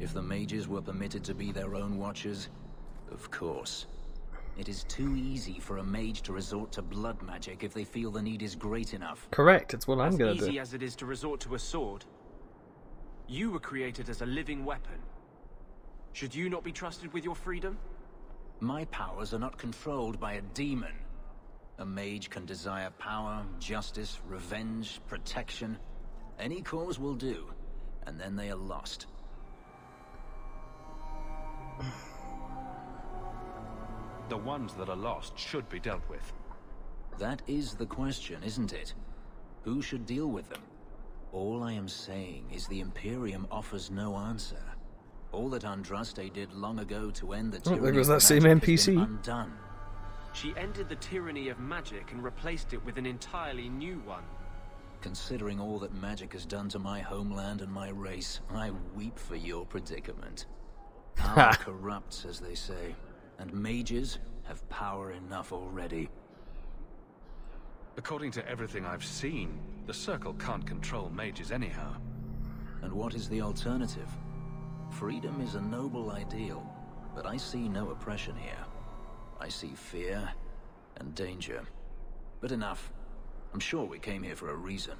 If the mages were permitted to be their own watchers, of course. It is too easy for a mage to resort to blood magic if they feel the need is great enough. Correct, it's what I'm gonna do. As easy as it is to resort to a sword. You were created as a living weapon. Should you not be trusted with your freedom? My powers are not controlled by a demon. A mage can desire power, justice, revenge, protection. Any cause will do, and then they are lost. The ones that are lost should be dealt with. That is the question, isn't it? Who should deal with them? All I am saying is the Imperium offers no answer. All that Andraste did long ago to end the tyranny there goes that same of magic has NPC. been undone. She ended the tyranny of magic and replaced it with an entirely new one. Considering all that magic has done to my homeland and my race, I weep for your predicament. Power corrupts, as they say, and mages have power enough already. According to everything I've seen, the Circle can't control mages anyhow. And what is the alternative? Freedom is a noble ideal, but I see no oppression here. I see fear and danger. But enough. I'm sure we came here for a reason.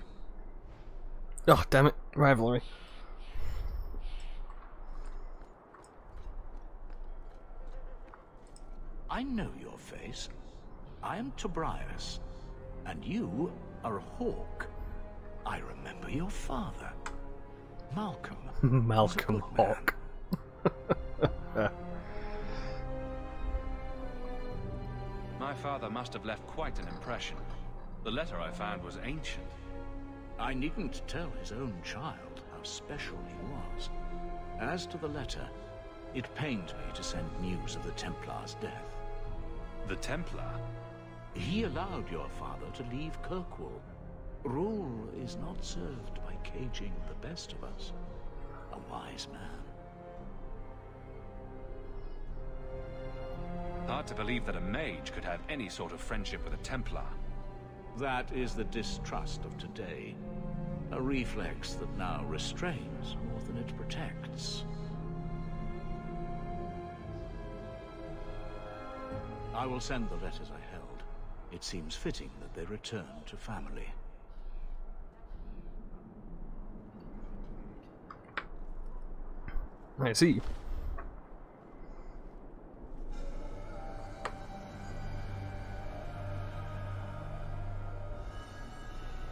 Oh, damn it. Rivalry. I know your face. I am Tobias, and you are a hawk. I remember your father, Malcolm. Malcolm Hawk. My father must have left quite an impression. The letter I found was ancient. I needn't tell his own child how special he was. As to the letter, it pained me to send news of the Templar's death. The Templar? He allowed your father to leave Kirkwall. Rule is not served by caging the best of us. A wise man. Hard to believe that a mage could have any sort of friendship with a Templar. That is the distrust of today. A reflex that now restrains more than it protects. I will send the letters I held. It seems fitting that they return to family. I see.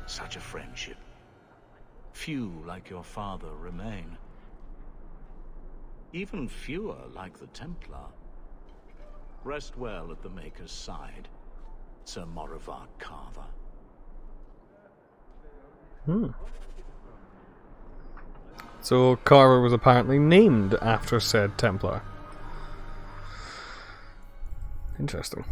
Such a friendship. Few like your father remain. Even fewer like the Templar. Rest well at the Maker's side, Sir Morivard Carver. So Carver was apparently named after said Templar. Interesting.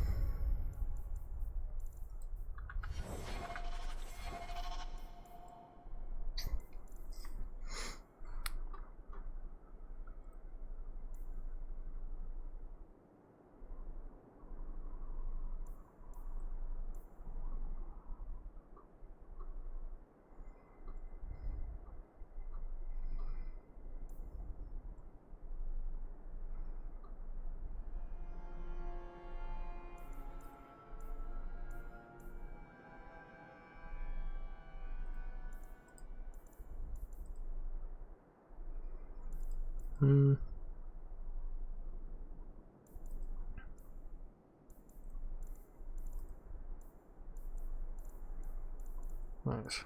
Right.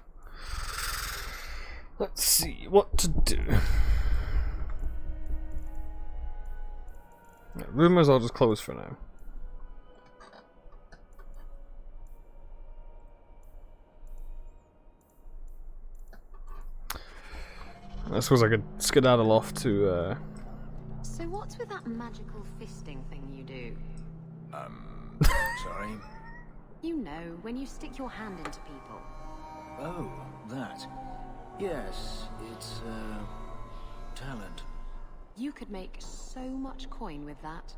Let's see what to do. Yeah, rumors I'll just close for now. I suppose I could skedaddle off to So what's with that magical fisting thing you do? Sorry? You know, when you stick your hand into people. Oh, that. Yes, it's, talent. You could make so much coin with that.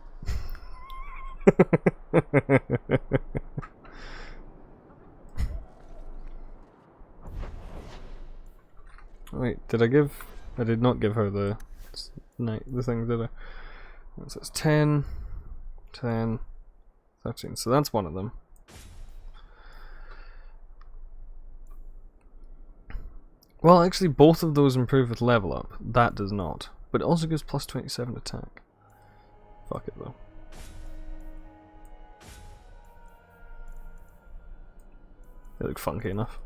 Wait, did I give? I did not give her the thing, did I? So it's 10, 10, 13. So that's one of them. Well, actually, both of those improve with level up. That does not. But it also gives plus 27 attack. Fuck it, though. They look funky enough.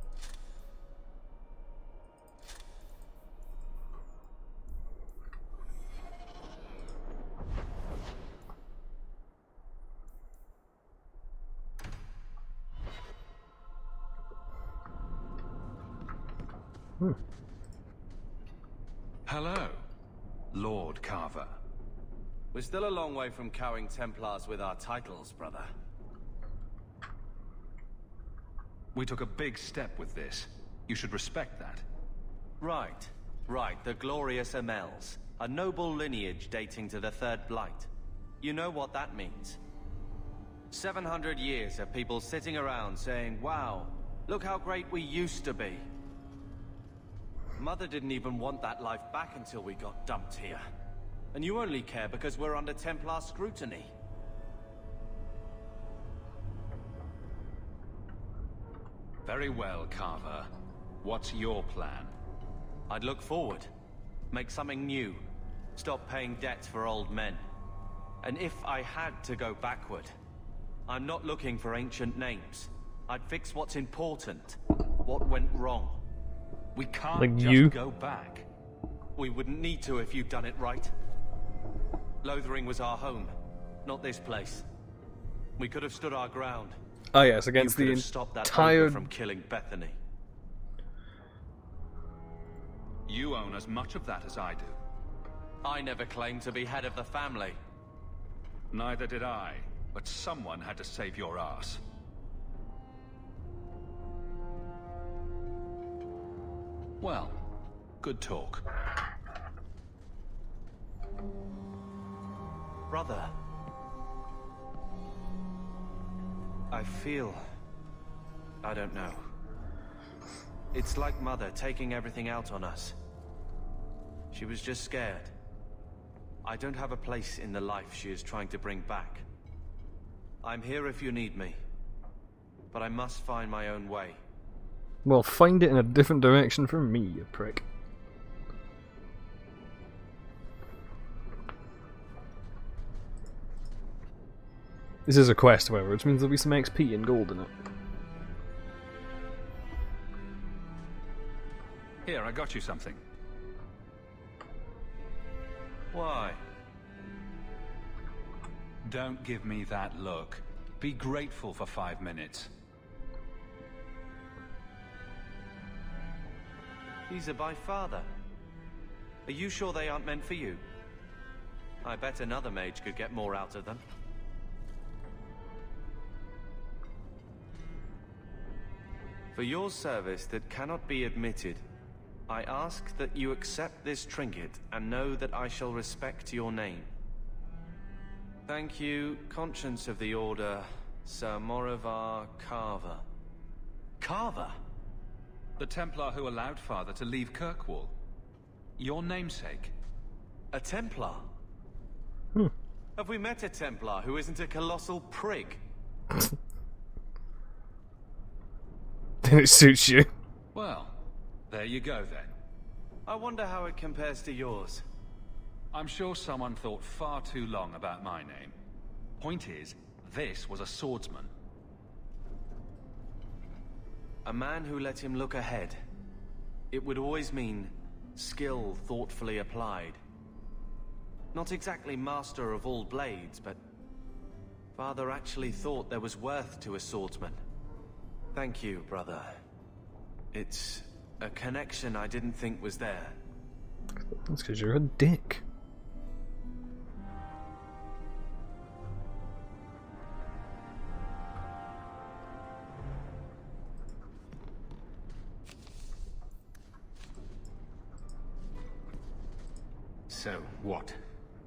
Hello, Lord Carver. We're still a long way from cowing Templars with our titles, brother. We took a big step with this. You should respect that. Right. The glorious Amels. A noble lineage dating to the Third Blight. You know what that means. 700 years of people sitting around saying, wow, look how great we used to be. Mother didn't even want that life back until we got dumped here. And you only care because we're under Templar scrutiny. Very well, Carver. What's your plan? I'd look forward. Make something new. Stop paying debts for old men. And if I had to go backward, I'm not looking for ancient names. I'd fix what's important. What went wrong. We can't like just you? go back. We wouldn't need to if you'd done it right. Lothering was our home, not this place. We could have stood our ground. Ah yes, against the entire... from killing Bethany. You own as much of that as I do. I never claimed to be head of the family. Neither did I, but someone had to save your ass. Well, good talk. Brother. I feel... I don't know. It's like Mother taking everything out on us. She was just scared. I don't have a place in the life she is trying to bring back. I'm here if you need me. But I must find my own way. Well, find it in a different direction from me, you prick. This is a quest, however, which means there'll be some XP and gold in it. Here, I got you something. Why? Don't give me that look. Be grateful for 5 minutes. These are by father. Are you sure they aren't meant for you? I bet another mage could get more out of them. For your service that cannot be admitted, I ask that you accept this trinket and know that I shall respect your name. Thank you, Conscience of the Order, Sir Morivar Carver. Carver? The Templar who allowed Father to leave Kirkwall. Your namesake. A Templar? Have we met a Templar who isn't a colossal prig? Then it suits you. Well, there you go then. I wonder how it compares to yours. I'm sure someone thought far too long about my name. Point is, this was a swordsman. A man who let him look ahead. It would always mean skill thoughtfully applied. Not exactly master of all blades, but Father actually thought there was worth to a swordsman. Thank you, brother. It's a connection I didn't think was there. That's because you're a dick. So, what?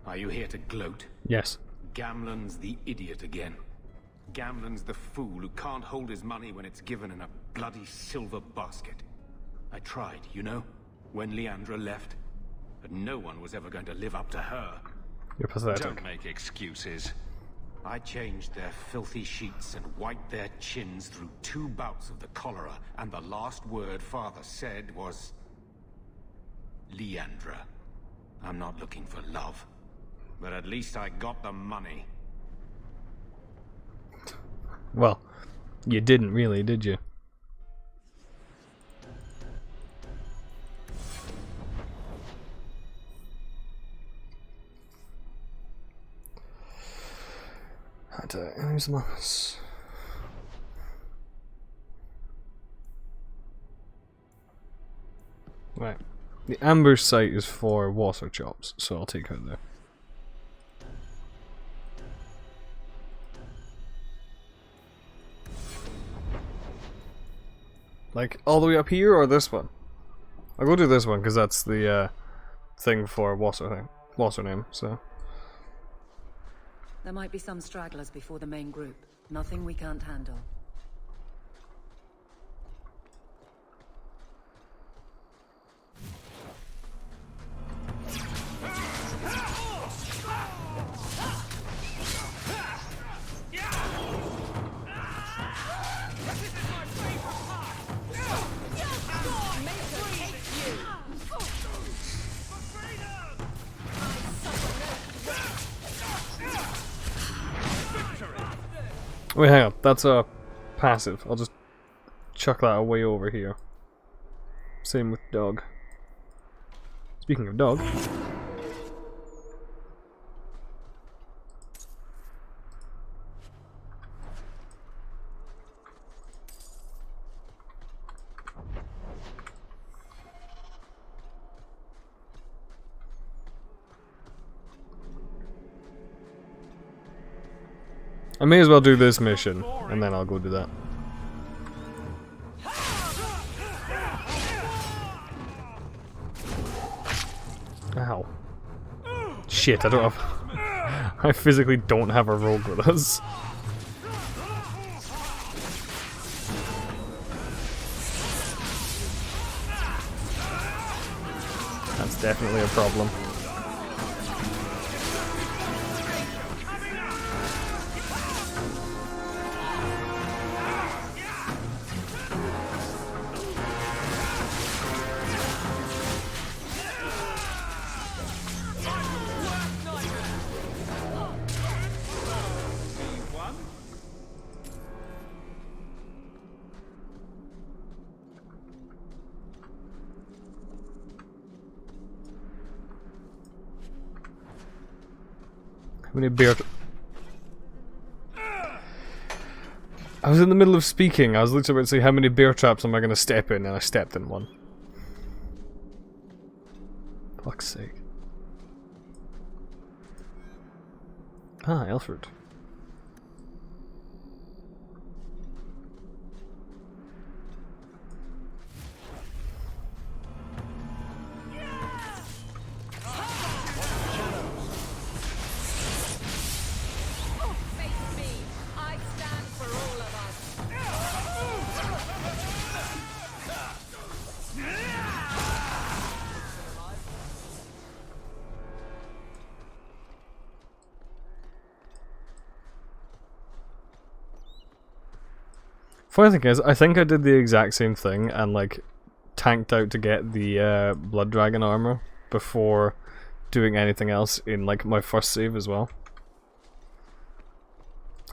Are you here to gloat? Yes. Gamlen's the idiot again. Gamlen's the fool who can't hold his money when it's given in a bloody silver basket. I tried, you know, when Leandra left. But no one was ever going to live up to her. You're pathetic. Don't make excuses. I changed their filthy sheets and wiped their chins through 2 bouts of the cholera, and the last word Father said was... Leandra. I'm not looking for love. But at least I got the money. Well, you didn't really, did you? Enemies among us. Right. The ambush site is for water chops, so I'll take her there. Like, all the way up here, or this one? I'll go to this one, because that's the thing for what's her name, so... There might be some stragglers before the main group. Nothing we can't handle. Wait, hang on. That's a passive. I'll just chuck that away over here. Same with dog. Speaking of dog. I may as well do this mission, and then I'll go do that. Ow. Shit, I don't have... I physically don't have a rogue with us. That's definitely a problem. How many bear... I was in the middle of speaking. I was literally about to say how many bear traps am I going to step in, and I stepped in one. Fuck's sake. Ah, Alfred. Funny thing is, I think I did the exact same thing and like tanked out to get the Blood Dragon armor before doing anything else in like my first save as well.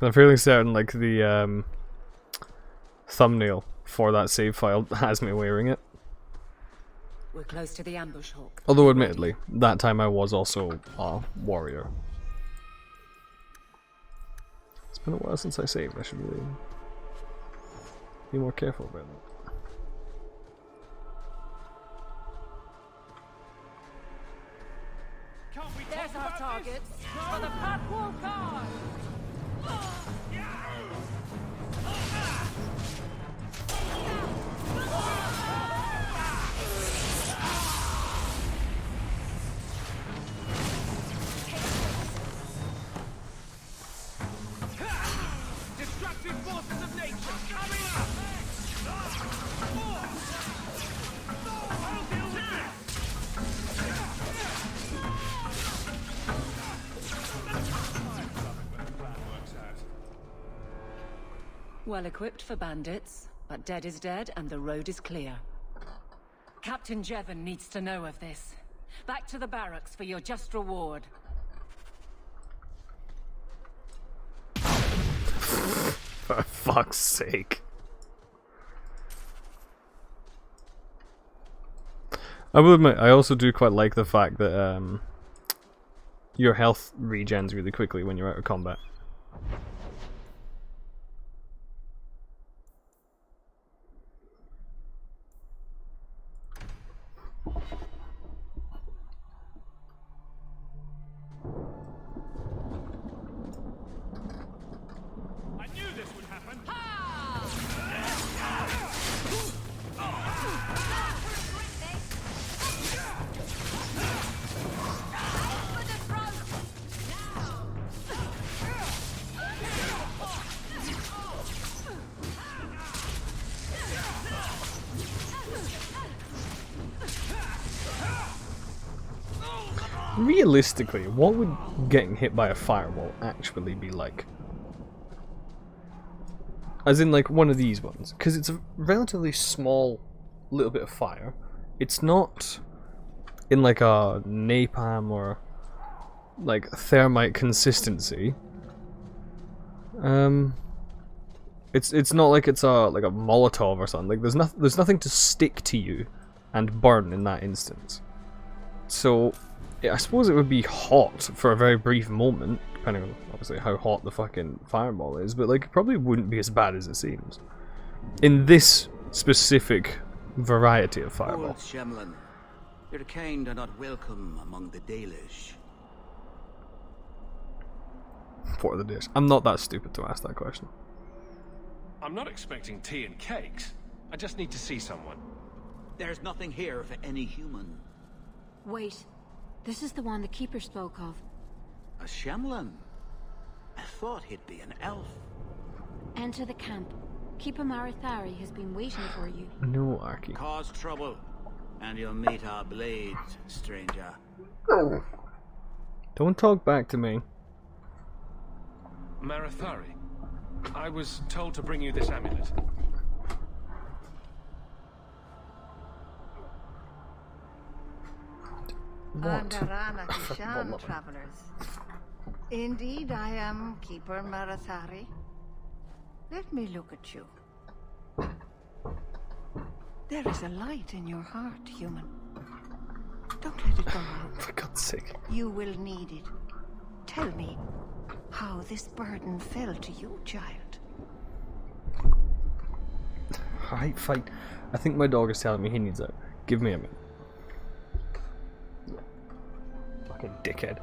I'm fairly certain like the thumbnail for that save file has me wearing it. We're close to the ambush, Hawk. Although admittedly, that time I was also a warrior. It's been a while since I saved, I should really be more careful about that. There's our targets for the Kirkwall Guard. Destructive forces of nature coming up! I'll deal with this! Well equipped for bandits, but dead is dead and the road is clear. Captain Jevon needs to know of this. Back to the barracks for your just reward. For fuck's sake. I will admit, I also do quite like the fact that your health regens really quickly when you're out of combat. I knew this would happen! Realistically, what would getting hit by a fireball actually be like? As in like one of these ones, because it's a relatively small little bit of fire. It's not in like a napalm or like thermite consistency. It's not like it's a like a Molotov or something. Like there's nothing to stick to you and burn in that instance. So yeah, I suppose it would be hot for a very brief moment, depending on obviously how hot the fucking fireball is, but like it probably wouldn't be as bad as it seems. In this specific variety of fireball. Old Shemlin, your kind are not welcome among the Dalish. For the dish. I'm not that stupid to ask that question. I'm not expecting tea and cakes. I just need to see someone. There's nothing here for any human. Wait. This is the one the Keeper spoke of. A Shemlin? I thought he'd be an elf. Enter the camp. Keeper Marithari has been waiting for you. No, Arky. Cause trouble, and you'll meet our blades, stranger. Don't talk back to me. Marithari, I was told to bring you this amulet. I'm Darana Kishan, travelers. Indeed, I am Keeper Marithari. Let me look at you. There is a light in your heart, human. Don't let it go out. For God's sake. You will need it. Tell me how this burden fell to you, child. Alright, fine. I think my dog is telling me he needs out. Give me a minute. Fucking dickhead.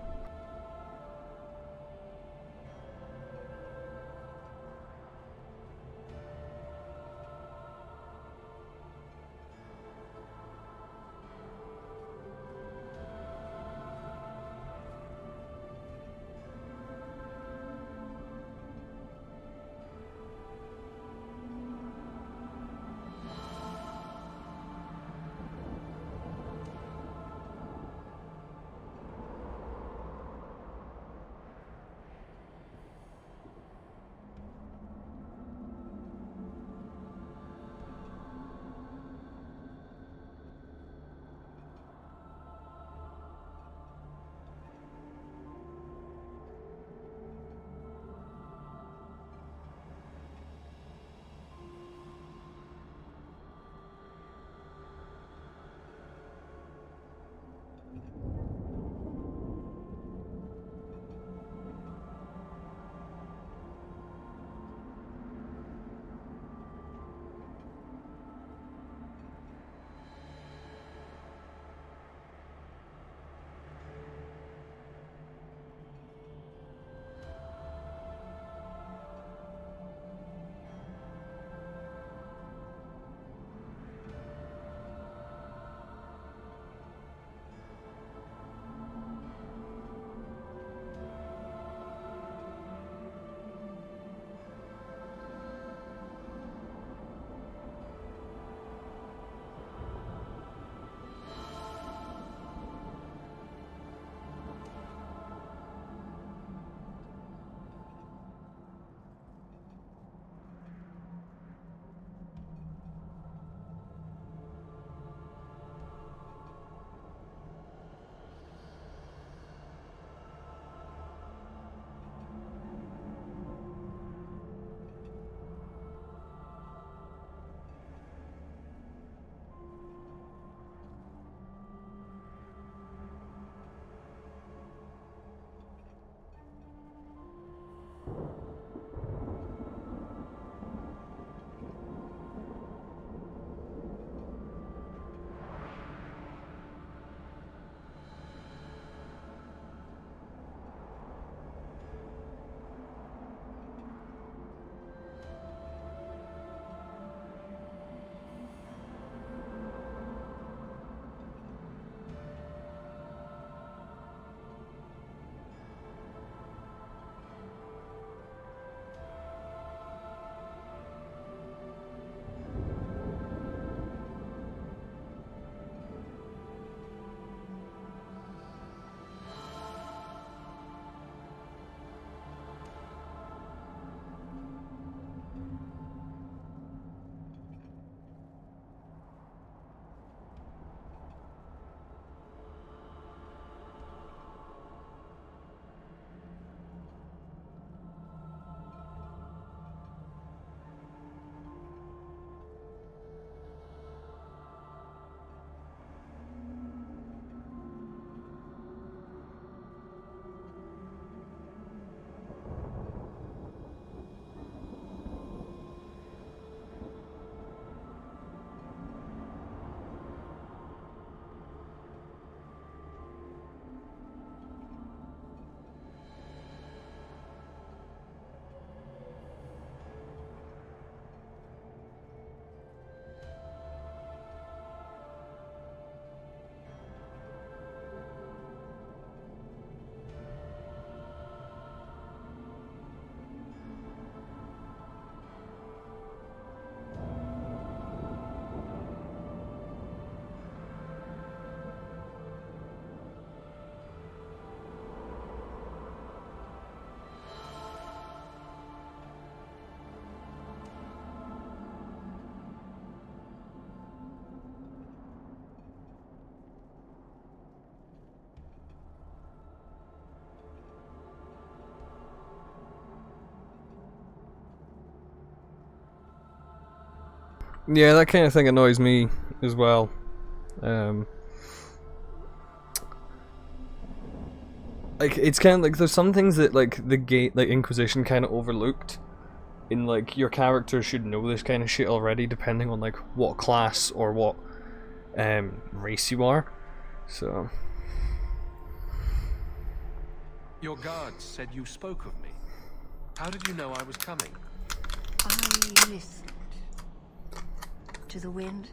Yeah, that kind of thing annoys me as well. Like, it's kind of like there's some things that like the Inquisition kind of overlooked. In like your character should know this kind of shit already, depending on like what class or what race you are. So Your guards said you spoke of me. How did you know I was coming? I listened. To the wind,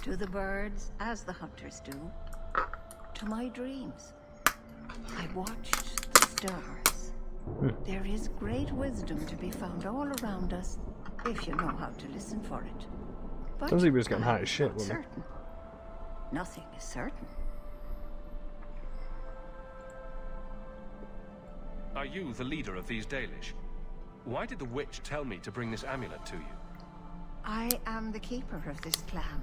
to the birds, as the hunters do. To my dreams. I watched the stars. There is great wisdom to be found all around us, if you know how to listen for it. But Sounds like he was getting high as shit, not wasn't he? certain. Nothing is certain. Are you the leader of these Dalish? Why did the witch tell me to bring this amulet to you? I am the keeper of this clan.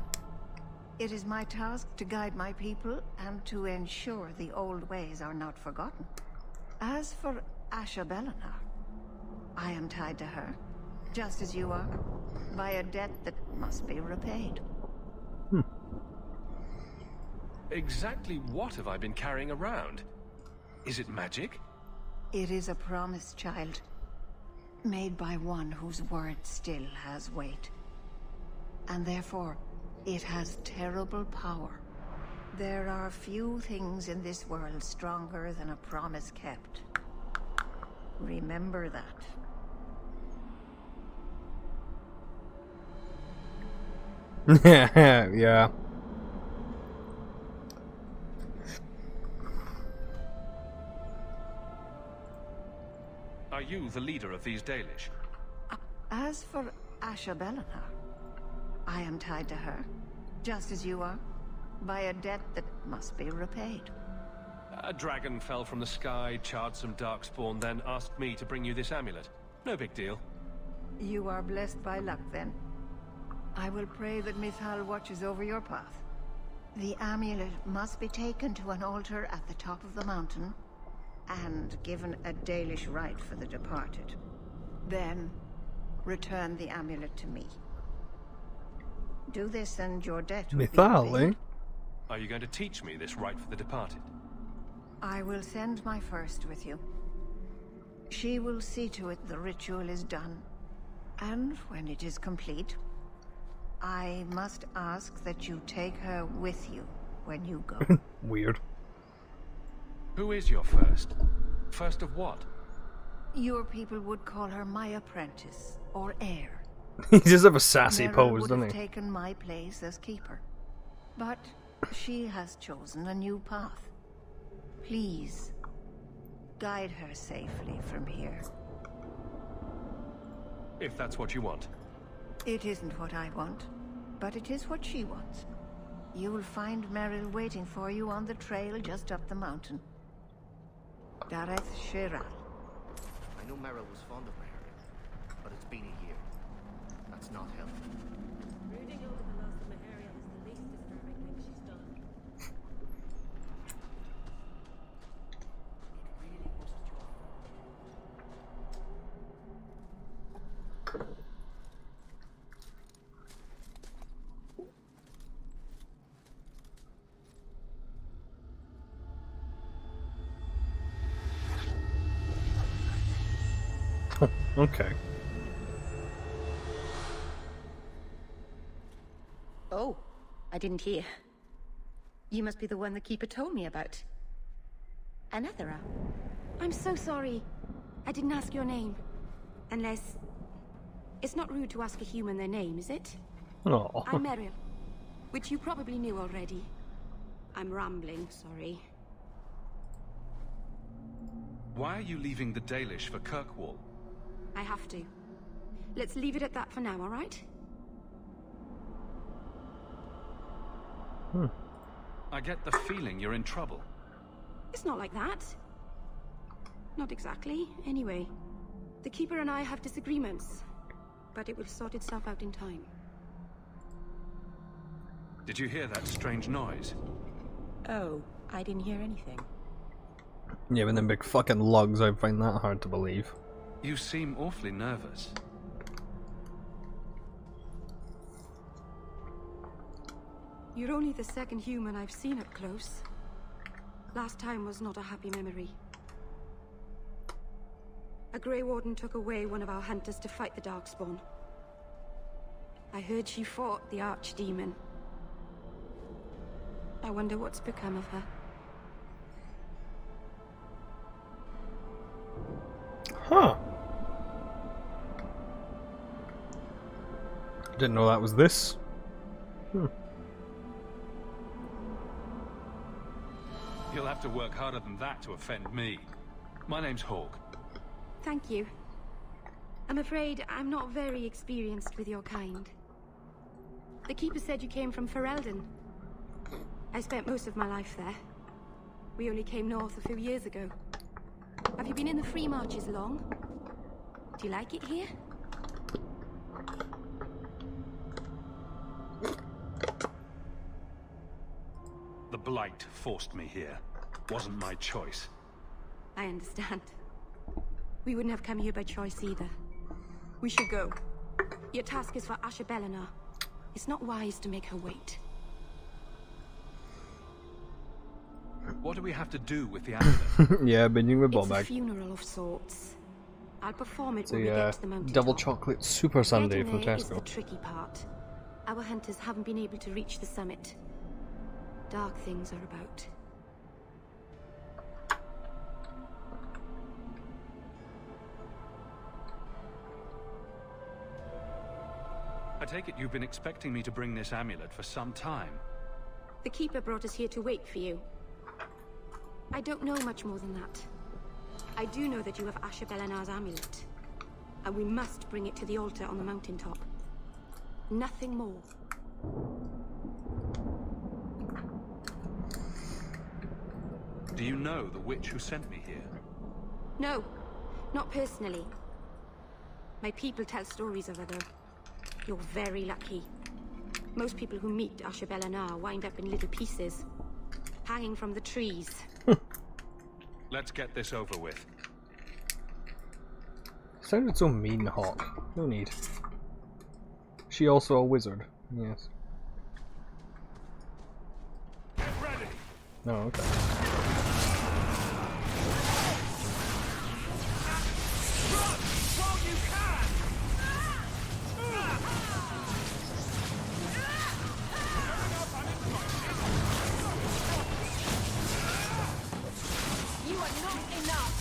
It is my task to guide my people and to ensure the old ways are not forgotten. As for Asha Bellinar, I am tied to her, just as you are, by a debt that must be repaid. Exactly what have I been carrying around? Is it magic? It is a promise, child, made by one whose word still has weight. And therefore, it has terrible power. There are few things in this world stronger than a promise kept. Remember that. Yeah. Are you the leader of these Dalish? As for Asha Bellinar, I am tied to her, just as you are, by a debt that must be repaid. A dragon fell from the sky, charred some darkspawn, then asked me to bring you this amulet. No big deal. You are blessed by luck, then. I will pray that Mithal watches over your path. The amulet must be taken to an altar at the top of the mountain, and given a Dalish rite for the departed. Then, return the amulet to me. Do this and your debt will be Mithal, eh? paid. Are you going to teach me this rite for the departed? I will send my first with you. She will see to it the ritual is done. And when it is complete, I must ask that you take her with you when you go. Weird. Who is your first? First of what? Your people would call her my apprentice, or heir. He does have a sassy Meryl pose, would doesn't have he? taken my place as keeper. But she has chosen a new path. Please, guide her safely from here. If that's what you want. It isn't what I want, but it is what she wants. You will find Meryl waiting for you on the trail just up the mountain. Dareth Shiral. I know Meryl was fond of Maharia, but it's been a year. That's not helpful. Brooding over the loss of Maharia is the least disturbing thing she's done. Okay. Oh, I didn't hear. You must be the one the Keeper told me about. Anethera. I'm so sorry. I didn't ask your name. Unless... It's not rude to ask a human their name, is it? Oh. I'm Meryl, which you probably knew already. I'm rambling, sorry. Why are you leaving the Dalish for Kirkwall? I have to. Let's leave it at that for now, all right? I get the feeling you're in trouble. It's not like that. Not exactly, anyway. The Keeper and I have disagreements, but it will sort itself out in time. Did you hear that strange noise? Oh, I didn't hear anything. Yeah, with them big fucking lugs, I find that hard to believe. You seem awfully nervous. You're only the second human I've seen up close. Last time was not a happy memory. A Grey Warden took away one of our hunters to fight the Darkspawn. I heard she fought the Archdemon. I wonder what's become of her. Didn't know that was this. You'll have to work harder than that to offend me. My name's Hawk. Thank you. I'm afraid I'm not very experienced with your kind. The Keeper said you came from Ferelden. I spent most of my life there. We only came north a few years ago. Have you been in the Free Marches long? Do you like it here? The Blight forced me here. Wasn't my choice. I understand. We wouldn't have come here by choice either. We should go. Your task is for Asher Bellinar. It's not wise to make her wait. What do we have to do with the amulet? Yeah, binging with It's a Bombag. funeral of sorts. I'll perform it It's when we a get to the mountain. double chocolate super sundae Getting from there is Tesco. the tricky part. Our hunters haven't been able to reach the summit. Dark things are about. I take it you've been expecting me to bring this amulet for some time. The Keeper brought us here to wait for you. I don't know much more than that. I do know that you have Asher Bellinar's amulet. And we must bring it to the altar on the mountaintop. Nothing more. Do you know the witch who sent me here? No, not personally. My people tell stories of her, though. You're very lucky. Most people who meet Asher Bellinar wind up in little pieces, hanging from the trees. Let's get this over with. Sounded so mean, Hawk. No need. She also a wizard. Yes. Get ready. No, okay. You are not enough!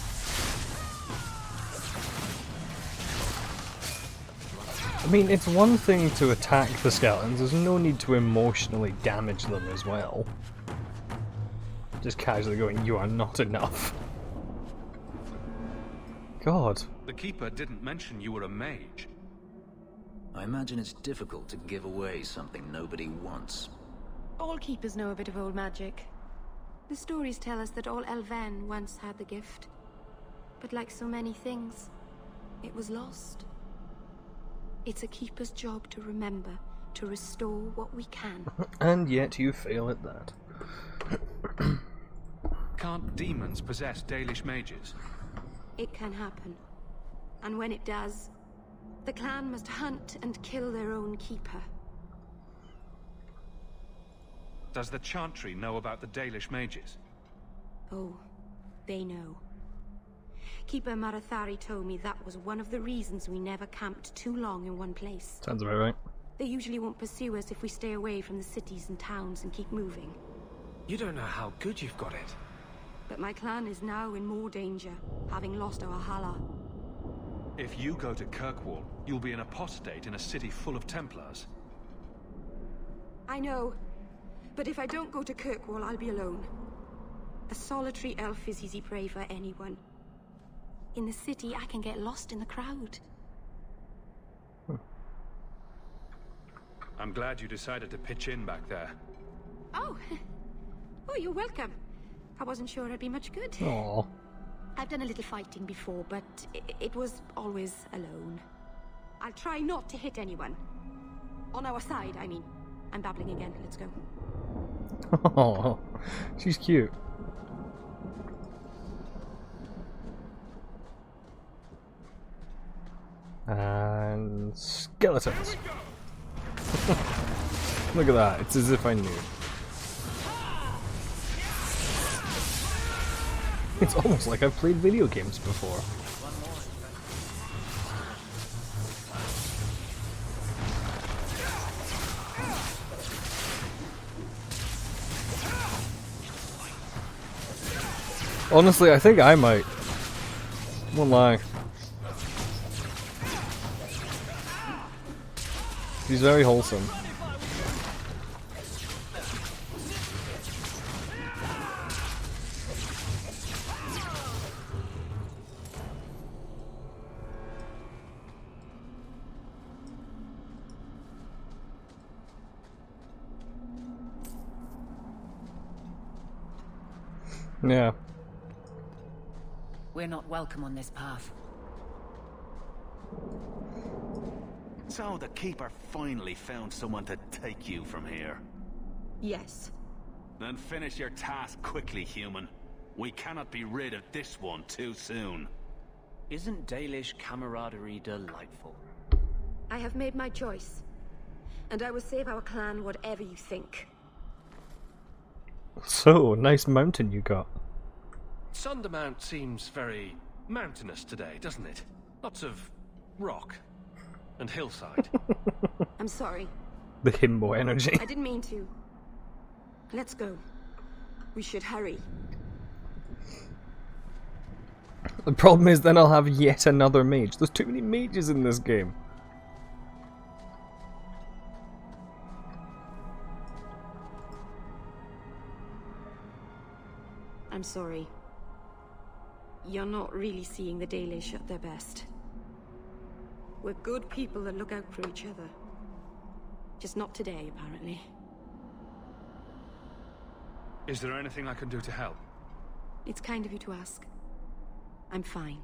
I mean, it's one thing to attack the skeletons, there's no need to emotionally damage them as well. Just casually going, you are not enough. God. The Keeper didn't mention you were a mage. I imagine it's difficult to give away something nobody wants. All Keepers know a bit of old magic. The stories tell us that all Elven once had the gift. But like so many things, it was lost. It's a Keeper's job to remember, to restore what we can. And yet you fail at that. Can't demons possess Dalish mages? It can happen. And when it does, the clan must hunt and kill their own Keeper. Does the Chantry know about the Dalish mages? Oh, they know. Keeper Marathari told me that was one of the reasons we never camped too long in one place. Sounds about right. They usually won't pursue us if we stay away from the cities and towns and keep moving. You don't know how good you've got it. But my clan is now in more danger, having lost our Hala. If you go to Kirkwall, you'll be an apostate in a city full of Templars. I know. But if I don't go to Kirkwall, I'll be alone. A solitary elf is easy prey for anyone. In the city, I can get lost in the crowd. I'm glad you decided to pitch in back there. Oh, oh, you're welcome. I wasn't sure I'd be much good. Aww. I've done a little fighting before, but it was always alone. I'll try not to hit anyone. On our side, I mean. I'm babbling again. Let's go. Oh, she's cute. And skeletons. Look at that. It's as if I knew. It's almost like I've played video games before. Honestly, I think I might. Won't lie. He's very wholesome. Yeah. We're not welcome on this path. So the Keeper finally found someone to take you from here. Yes. Then finish your task quickly, human. We cannot be rid of this one too soon. Isn't Dalish camaraderie delightful? I have made my choice. And I will save our clan whatever you think. So, nice mountain you got. Sundermount seems very mountainous today, doesn't it? Lots of rock and hillside. I'm sorry. The himbo energy. I didn't mean to. Let's go. We should hurry. The problem is then I'll have yet another mage. There's too many mages in this game. I'm sorry. You're not really seeing the Dalish at their best. We're good people that look out for each other. Just not today, apparently. Is there anything I can do to help? It's kind of you to ask. I'm fine.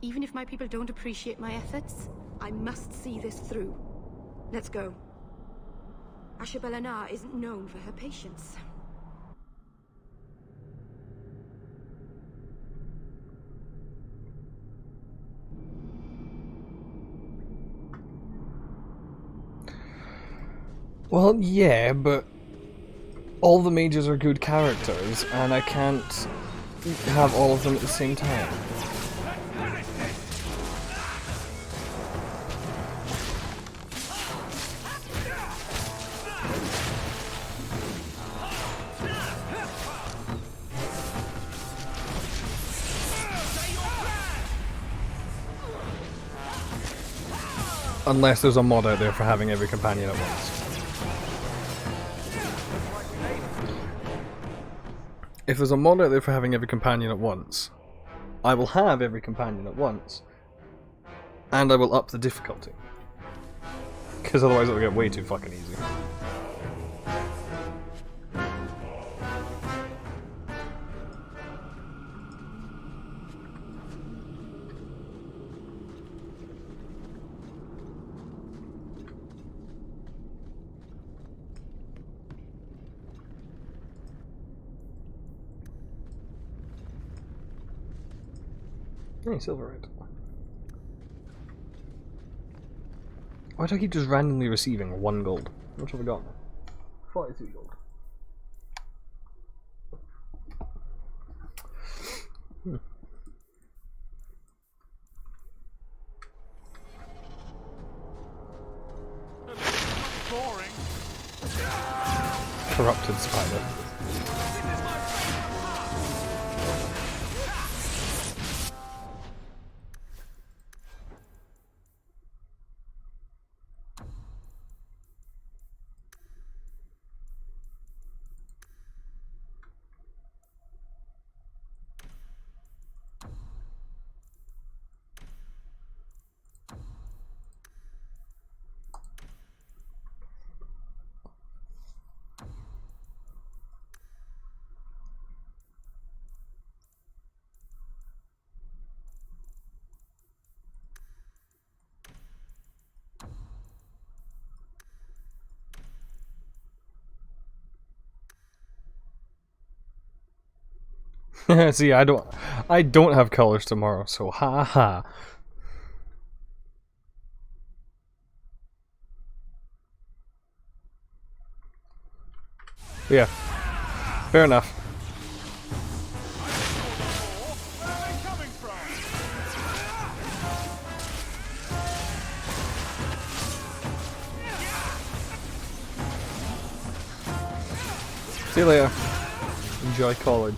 Even if my people don't appreciate my efforts, I must see this through. Let's go. Ashabel Anar isn't known for her patience. Well, yeah, but all the mages are good characters, and I can't have all of them at the same time. Unless there's a mod out there for having every companion at once. If there's a mod out there for having every companion at once, I will have every companion at once, and I will up the difficulty. Because otherwise it'll get way too fucking easy. Hey, silver red. Why do I keep just randomly receiving 1 gold? How much have I got? 42 gold. Boring. Corrupted spider. See, I don't have colors tomorrow, so ha ha. Yeah, fair enough. See you later. Enjoy college.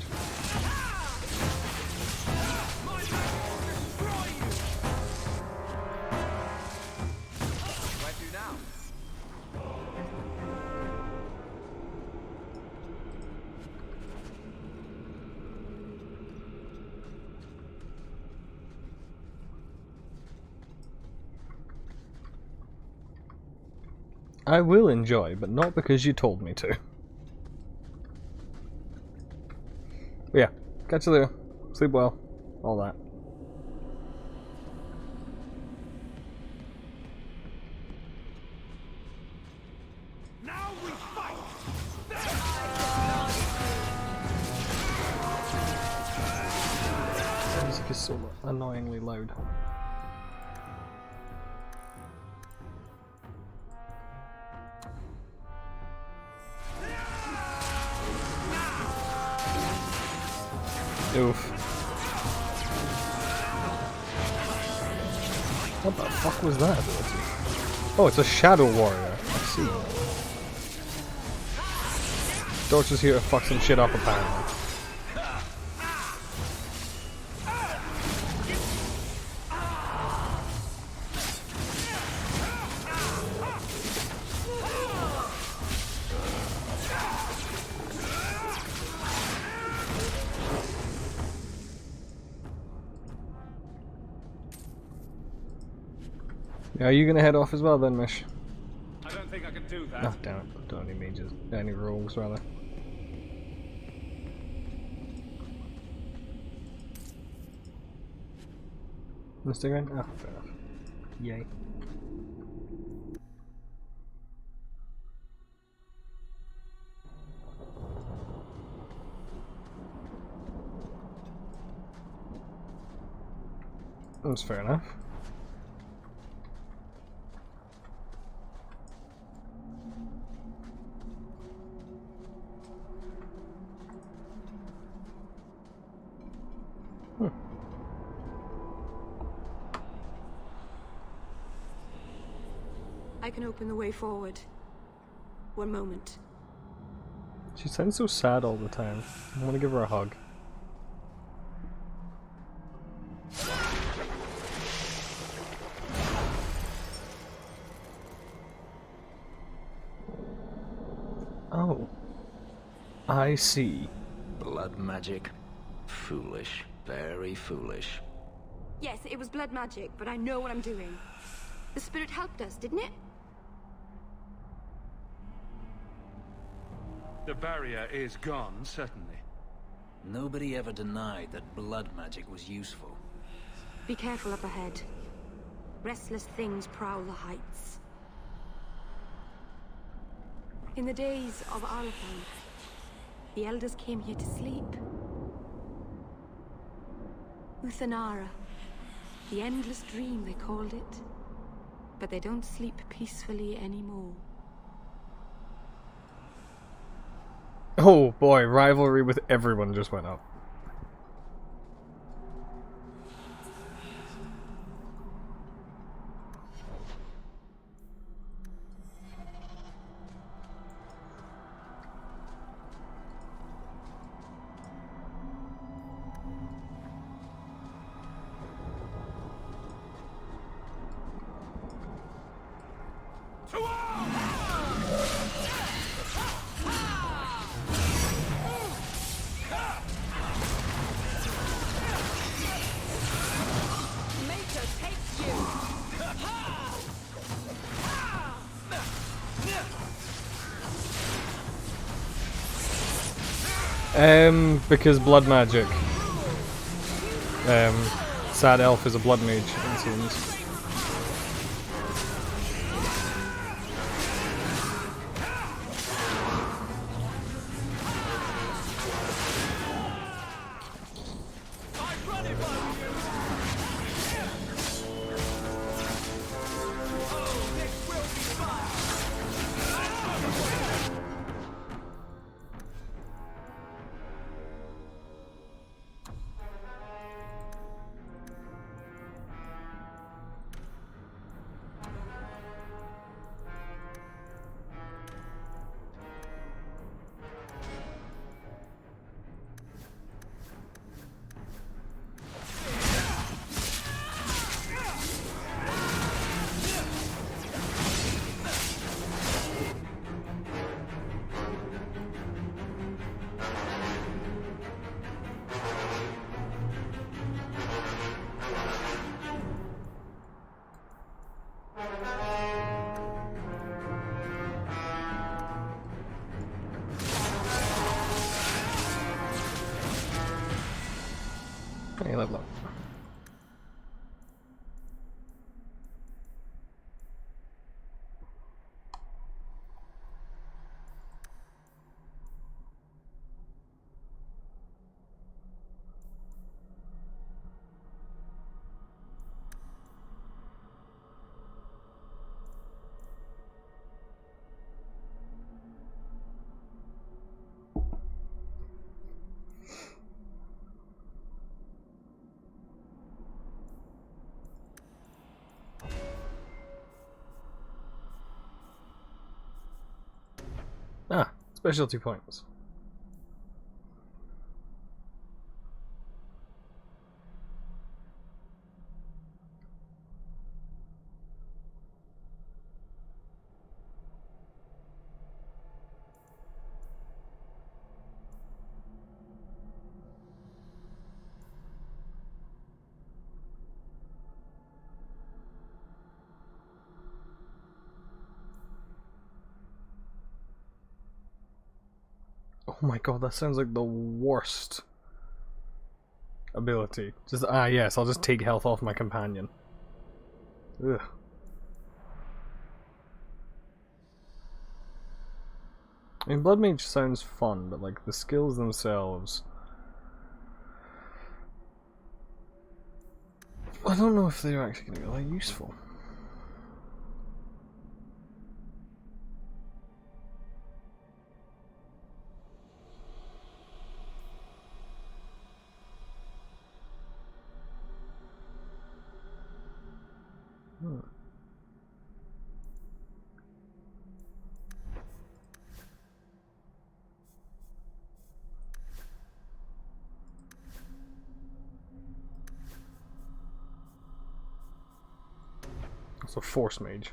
I will enjoy, but not because you told me to. But yeah, catch you later. Sleep well. All that. Now we fight! The music is so annoyingly loud. Oof. What the fuck was that ability? Oh, it's a Shadow Warrior. I see. Dorch is here to fuck some shit up, apparently. Are you gonna head off as well then, Mish? I don't think I can do that. Oh, damn it. Don't any mages. Any rogues, rather. Mr. Grant? Oh, fair enough. Yay. That's fair enough. I can open the way forward. One moment. She sounds so sad all the time. I want to give her a hug. Oh. I see. Blood magic? Foolish. Very foolish. Yes, it was blood magic, but I know what I'm doing. The spirit helped us, didn't it? The barrier is gone, certainly. Nobody ever denied that blood magic was useful. Be careful up ahead. Restless things prowl the heights. In the days of Arlathan, the elders came here to sleep. Uthanara, the endless dream they called it. But they don't sleep peacefully anymore. Oh boy, rivalry with everyone just went up. Because blood magic. Sad Elf is a blood mage, it seems. Hey, level up. Ah, specialty points. Oh my god, that sounds like the worst ability. Just yes, I'll just take health off my companion. Ugh. I mean, Blood Mage sounds fun, but like the skills themselves, I don't know if they're actually going to be that useful. It's a Force Mage.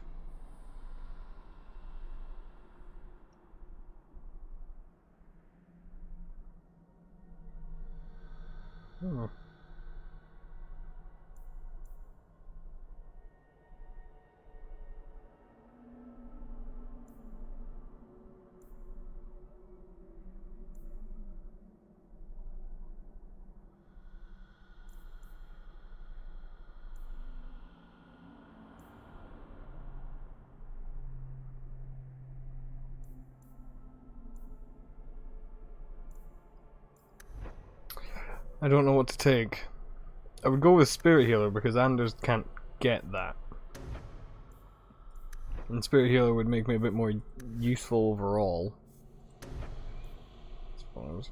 Hmm. I don't know what to take. I would go with Spirit Healer because Anders can't get that. And Spirit Healer would make me a bit more useful overall. I suppose.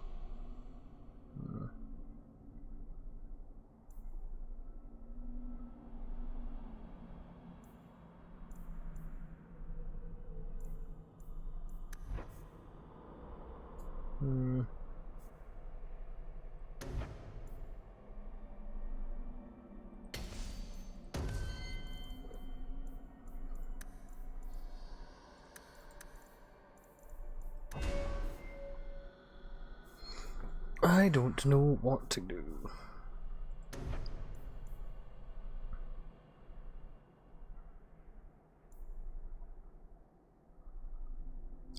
I don't know what to do.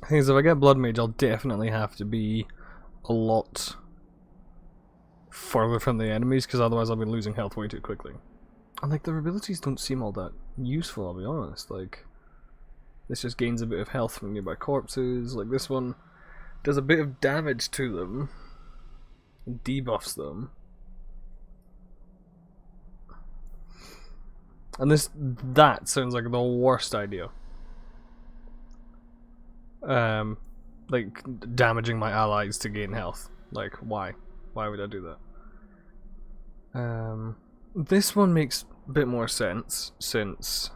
The thing is, if I get Blood Mage, I'll definitely have to be a lot further from the enemies, because otherwise I'll be losing health way too quickly. And like, their abilities don't seem all that useful, I'll be honest. Like, this just gains a bit of health from nearby corpses. Like, this one does a bit of damage to them. Debuffs them, and that sounds like the worst idea. Like damaging my allies to gain health. Like, why would I do that? This one makes a bit more sense since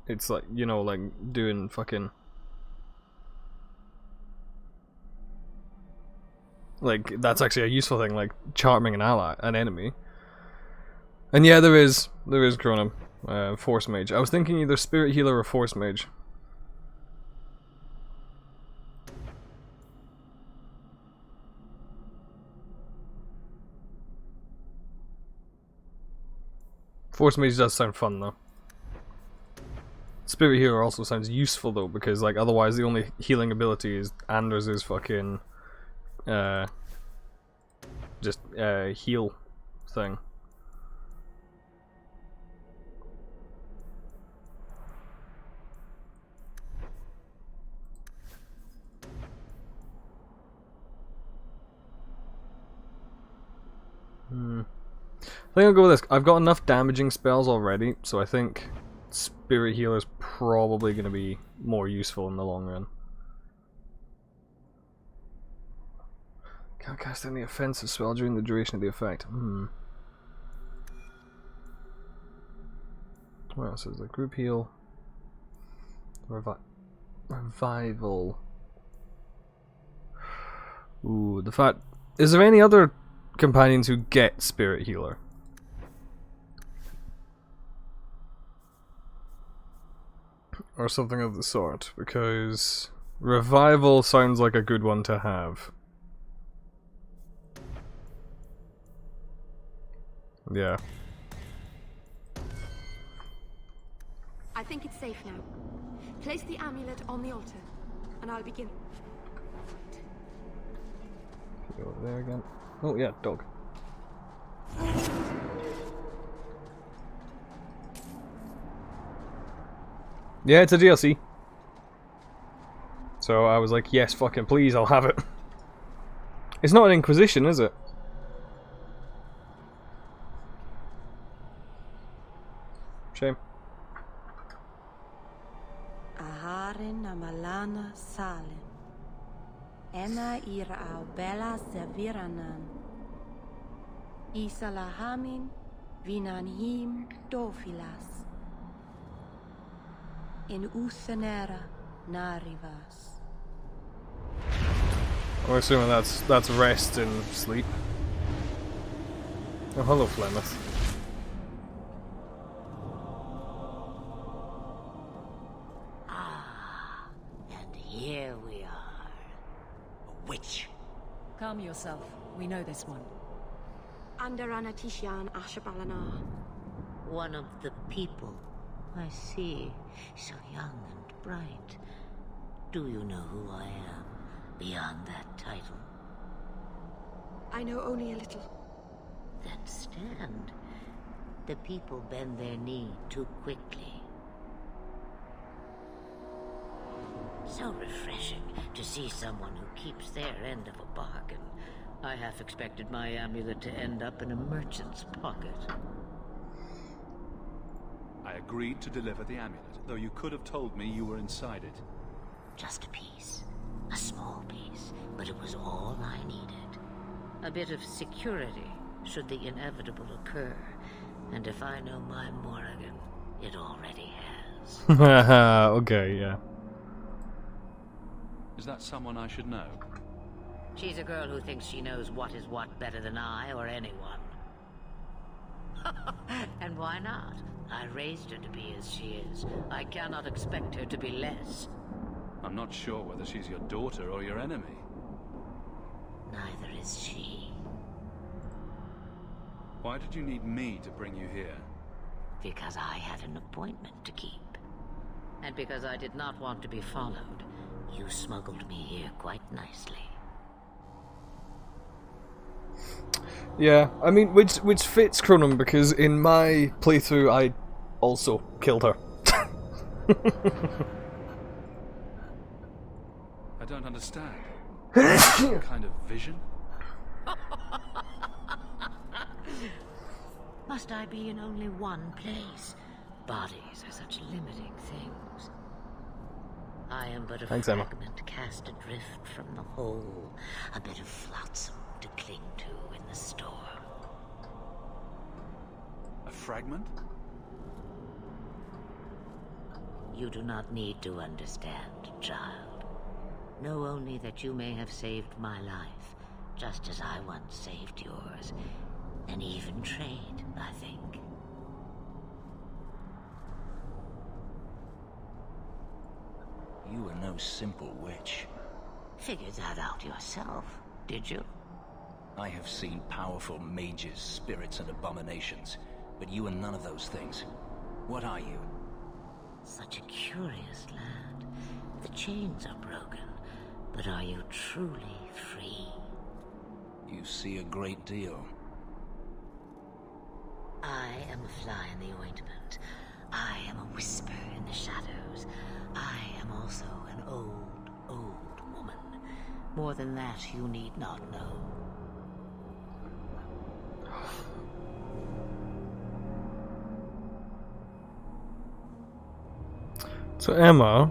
it's like, you know, like doing fucking. Like, that's actually a useful thing, like charming an enemy. And yeah, there is Chrono, Force Mage. I was thinking either Spirit Healer or Force Mage. Force Mage does sound fun though. Spirit Healer also sounds useful though, because like otherwise the only healing ability is Anders' fucking just heal thing. I think I'll go with this. I've got enough damaging spells already, so I think Spirit Healer is probably going to be more useful in the long run. Can't cast any offensive spell during the duration of the effect. What else is there? Group heal. Revival. Ooh, the fact. Is there any other companions who get Spirit Healer? Or something of the sort, because Revival sounds like a good one to have. Yeah. I think it's safe now. Place the amulet on the altar, and I'll begin. Go over there again. Oh yeah, dog. Yeah, it's a DLC. So I was like, yes, fucking please, I'll have it. It's not an Inquisition, is it? Shame. Aharin amalana salen. Ena ira au bella serviranan. Isalahamin vinanhim dofilas. In Uthenera narivas. I'm assuming that's rest and sleep. Oh, hello, Flemeth. And here we are. A witch. Calm yourself. We know this one. Andarana Tishan Ashabalanar. One of the people. I see. So young and bright. Do you know who I am, beyond that title? I know only a little. Then stand. The people bend their knee too quickly. So refreshing to see someone who keeps their end of a bargain. I half expected my amulet to end up in a merchant's pocket. I agreed to deliver the amulet, though you could have told me you were inside it. Just a piece. A small piece, but it was all I needed. A bit of security, should the inevitable occur. And if I know my Morrigan, it already has. Okay, yeah. Is that someone I should know? She's a girl who thinks she knows what is what better than I or anyone. And why not? I raised her to be as she is. I cannot expect her to be less. I'm not sure whether she's your daughter or your enemy. Neither is she. Why did you need me to bring you here? Because I had an appointment to keep. And because I did not want to be followed, you smuggled me here quite nicely. Yeah, I mean, which fits Cronum, because in my playthrough I also killed her. I don't understand. Some kind of vision? Must I be in only one place? Bodies are such limiting things. I am but a fragment cast adrift from the whole, a bit of flotsam to cling to in the storm. A fragment? You do not need to understand, child. Know only that you may have saved my life, just as I once saved yours. An even trade, I think. You are no simple witch. Figured that out yourself, did you? I have seen powerful mages, spirits, and abominations, but you are none of those things. What are you? Such a curious land. The chains are broken, but are you truly free? You You see a great deal. I am a fly in the ointment. I am a whisper in the shadows. I am also an old, old woman. More than that, you need not know. So Emma,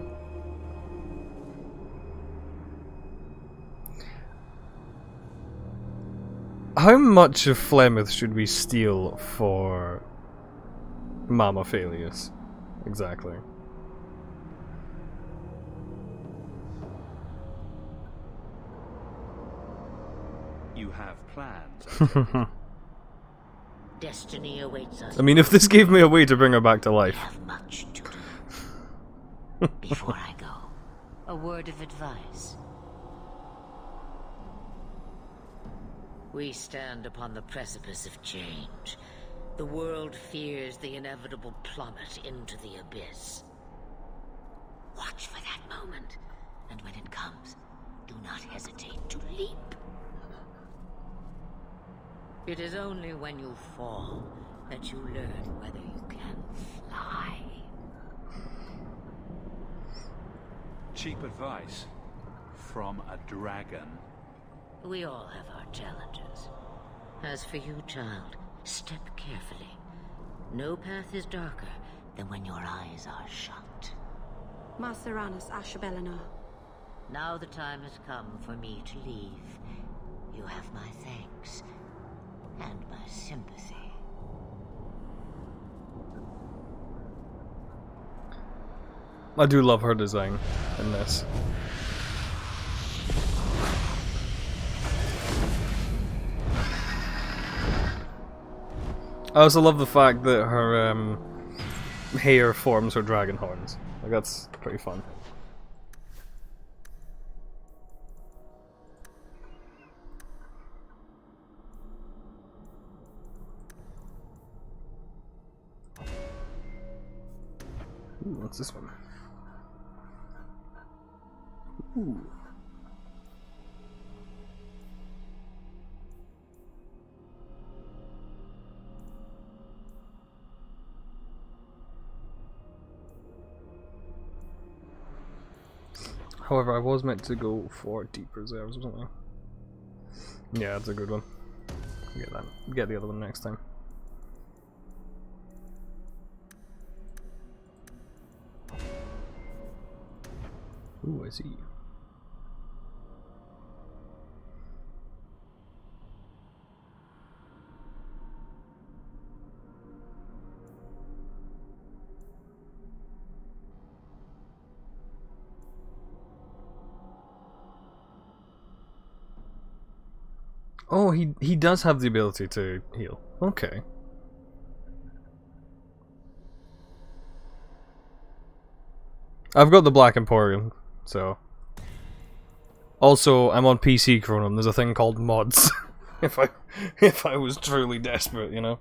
how much of Flemeth should we steal for Mama Falius? Exactly. You have plans. Destiny awaits us. I mean, if this gave me a way to bring her back to life. I have much to do. Before I go, a word of advice. We stand upon the precipice of change. The world fears the inevitable plummet into the abyss. Watch for that moment, and when it comes, do not hesitate to leap. It is only when you fall that you learn whether you can fly. Cheap advice from a dragon. We all have our challenges. As for you, child, step carefully. No path is darker than when your eyes are shut. Marceranus Ashabellinar. Now the time has come for me to leave. You have my thanks and my sympathy. I do love her design in this. I also love the fact that her hair forms her dragon horns. Like, that's pretty fun. Ooh, what's this one? Ooh. However, I was meant to go for deep reserves, wasn't I? Yeah, that's a good one. Get that. Get the other one next time. Ooh, I see. Oh, he does have the ability to heal. Okay. I've got the Black Emporium, so. Also, I'm on PC Chronom. There's a thing called mods. if I was truly desperate, you know.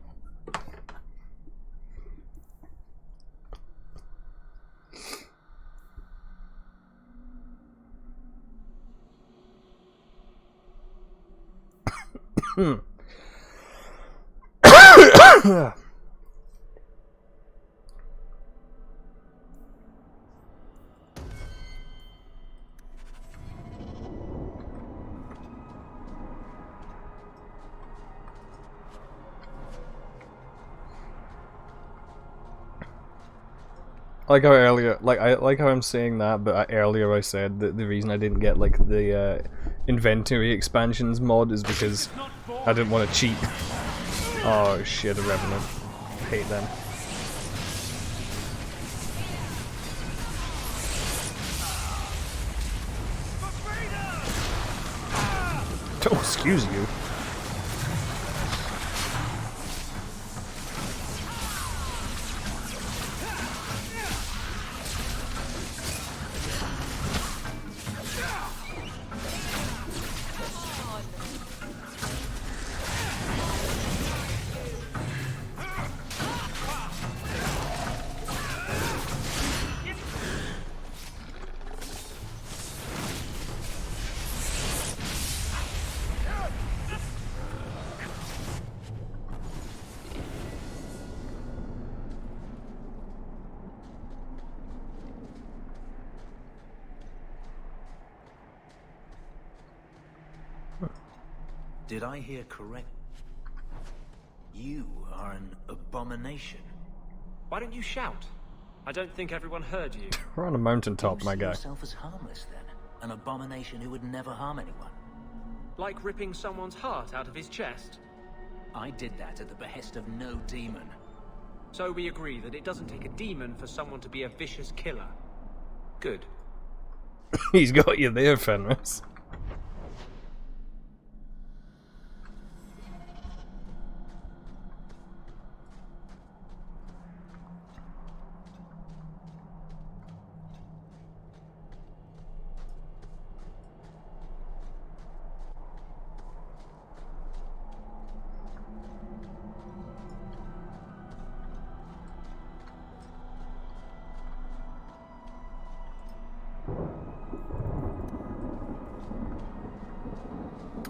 Like how earlier, I like how I'm saying that, but earlier I said that the reason I didn't get like the inventory expansions mod is because I didn't want to cheat. Oh shit, a Revenant. Hate them. Oh, excuse you. Did I hear correct? You are an abomination. Why don't you shout? I don't think everyone heard you. We're on a mountaintop, my You see guy. yourself as harmless then? An abomination who would never harm anyone? Like ripping someone's heart out of his chest? I did that at the behest of no demon. So we agree that it doesn't take a demon for someone to be a vicious killer. Good. He's got you there, Fenris.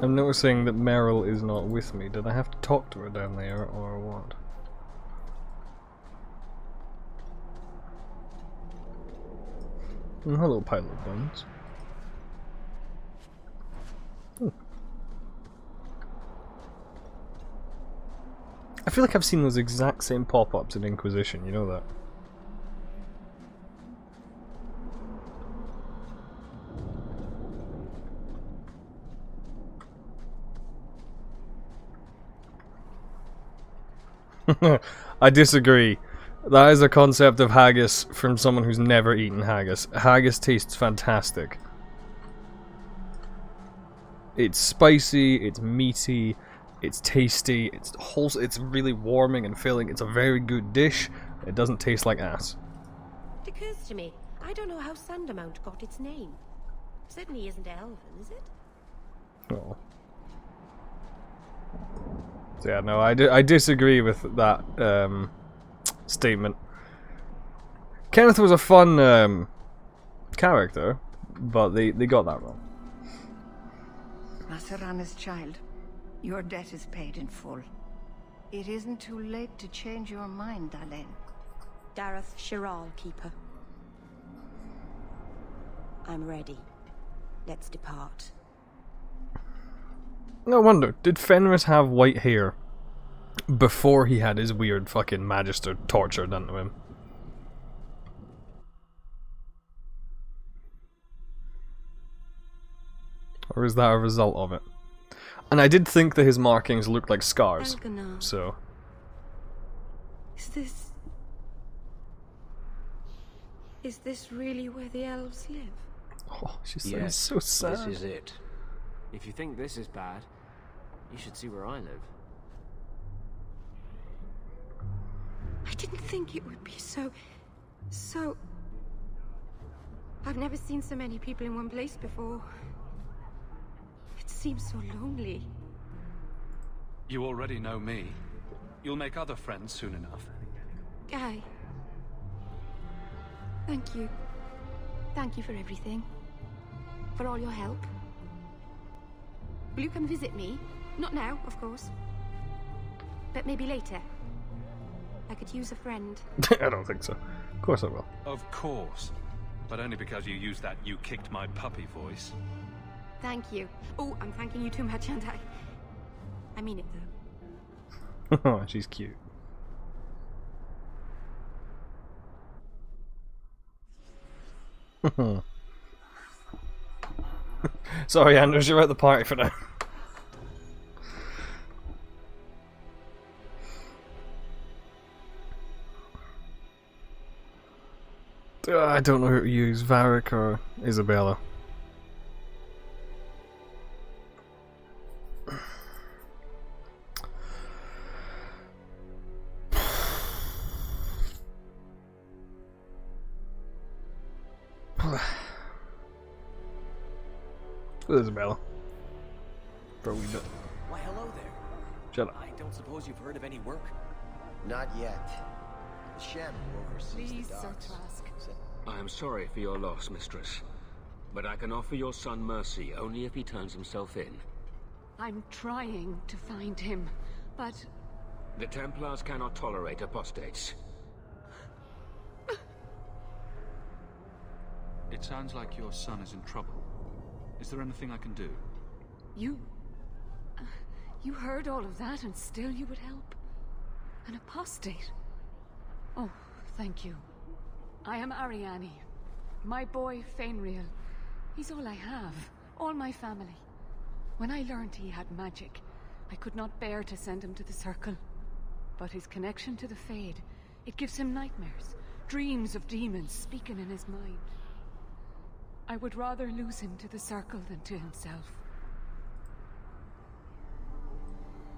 I'm noticing that Meryl is not with me. Did I have to talk to her down there, or what? Hello, Pilot Bones. I feel like I've seen those exact same pop-ups in Inquisition, you know that? I disagree. That is a concept of haggis from someone who's never eaten haggis. Haggis tastes fantastic. It's spicy, it's meaty, it's tasty, it's wholesome, it's really warming and filling. It's a very good dish. It doesn't taste like ass. It occurs to me, I don't know how Sandamount got its name. Certainly isn't Elven, is it? Oh. So yeah, no, I disagree with that statement. Kenneth was a fun character, but they got that wrong. Masarana's child, your debt is paid in full. It isn't too late to change your mind, Dalen. Dareth Shiral, Keeper. I'm ready. Let's depart. No wonder. Did Fenris have white hair before he had his weird fucking Magister torture done to him? Or is that a result of it? And I did think that his markings looked like scars. Elganar. So. Is this really where the elves live? Oh, she sounds Yes, so sad. This is it. If you think this is bad, you should see where I live. I didn't think it would be so... I've never seen so many people in one place before. It seems so lonely. You already know me. You'll make other friends soon enough. Guy. Thank you. Thank you for everything. For all your help. Will you come visit me? Not now, of course. But maybe later. I could use a friend. I don't think so. Of course I will. Of course. But only because you used that "you kicked my puppy" voice. Thank you. Oh, I'm thanking you too much, aren't I? I mean it, though. Oh, she's cute. Sorry, Anders, you're at the party for now. I don't know who to use, Varric or Isabella. Isabella. For a wee bit. Why, hello there. Shut up. I don't suppose you've heard of any work? Not yet. The Shem who oversees Please, the Sir docks. Trask. I am sorry for your loss, mistress. But I can offer your son mercy only if he turns himself in. I'm trying to find him, but... The Templars cannot tolerate apostates. It sounds like your son is in trouble. Is there anything I can do? You You heard all of that and still you would help? An apostate? Oh, thank you. I am Ariane. My boy, Fainriel. He's all I have. All my family. When I learned he had magic, I could not bear to send him to the Circle. But his connection to the Fade, it gives him nightmares. Dreams of demons speaking in his mind. I would rather lose him to the Circle than to himself.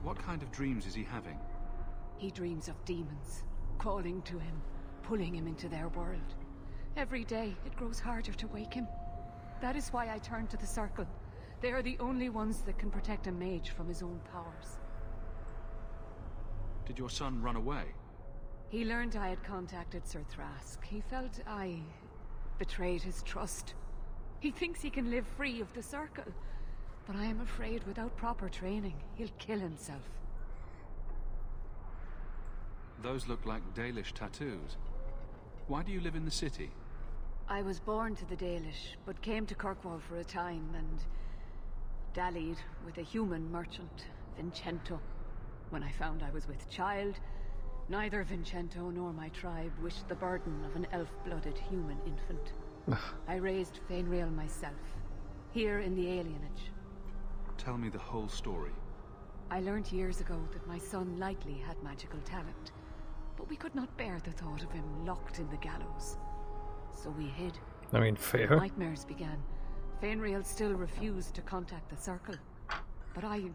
What kind of dreams is he having? He dreams of demons, calling to him, pulling him into their world. Every day, it grows harder to wake him. That is why I turn to the Circle. They are the only ones that can protect a mage from his own powers. Did your son run away? He learned I had contacted Sir Thrask. He felt I betrayed his trust. He thinks he can live free of the Circle. But I am afraid without proper training, he'll kill himself. Those look like Dalish tattoos. Why do you live in the city? I was born to the Dalish, but came to Kirkwall for a time and dallied with a human merchant, Vincento. When I found I was with child, neither Vincento nor my tribe wished the burden of an elf-blooded human infant. I raised Fainriel myself, here in the alienage. Tell me the whole story. I learned years ago that my son likely had magical talent, but we could not bear the thought of him locked in the gallows. So we hid. I mean, fair. Nightmares began. Fainriel still refused to contact the Circle. But I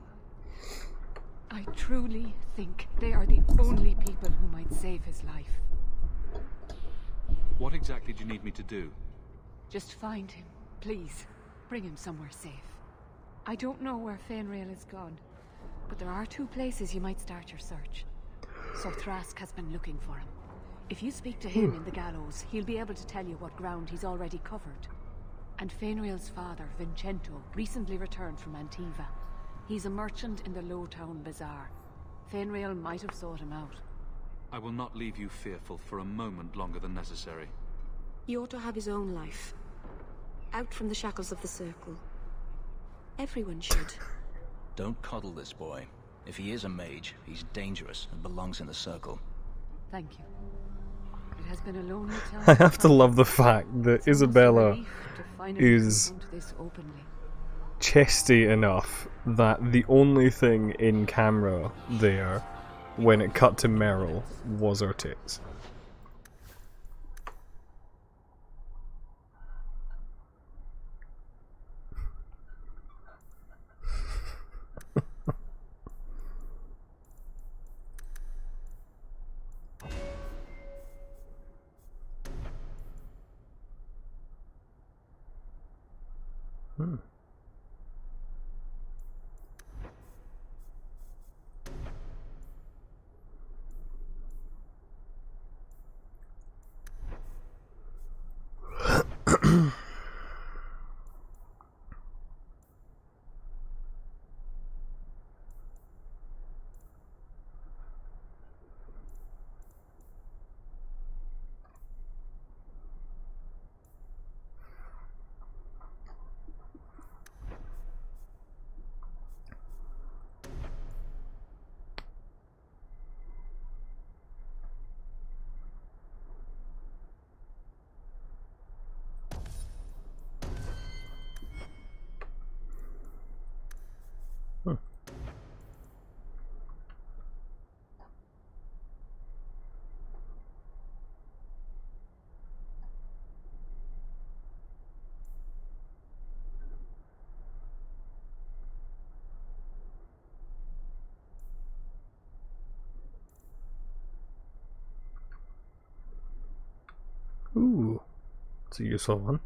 truly think they are the only people who might save his life. What exactly do you need me to do? Just find him, please. Bring him somewhere safe. I don't know where Fainriel is gone, but there are 2 places you might start your search. Sir Thrask has been looking for him. If you speak to him in the gallows, he'll be able to tell you what ground he's already covered. And Fainriel's father, Vincento, recently returned from Antiva. He's a merchant in the Lowtown Bazaar. Fainriel might have sought him out. I will not leave you fearful for a moment longer than necessary. He ought to have his own life. Out from the shackles of the Circle. Everyone should. Don't coddle this boy. If he is a mage, he's dangerous and belongs in the Circle. Thank you. It has been a lonely time. I have to love the fact that Isabella is chesty enough that the only thing in camera there when it cut to Meryl was her tits. Ooh, it's a useful one.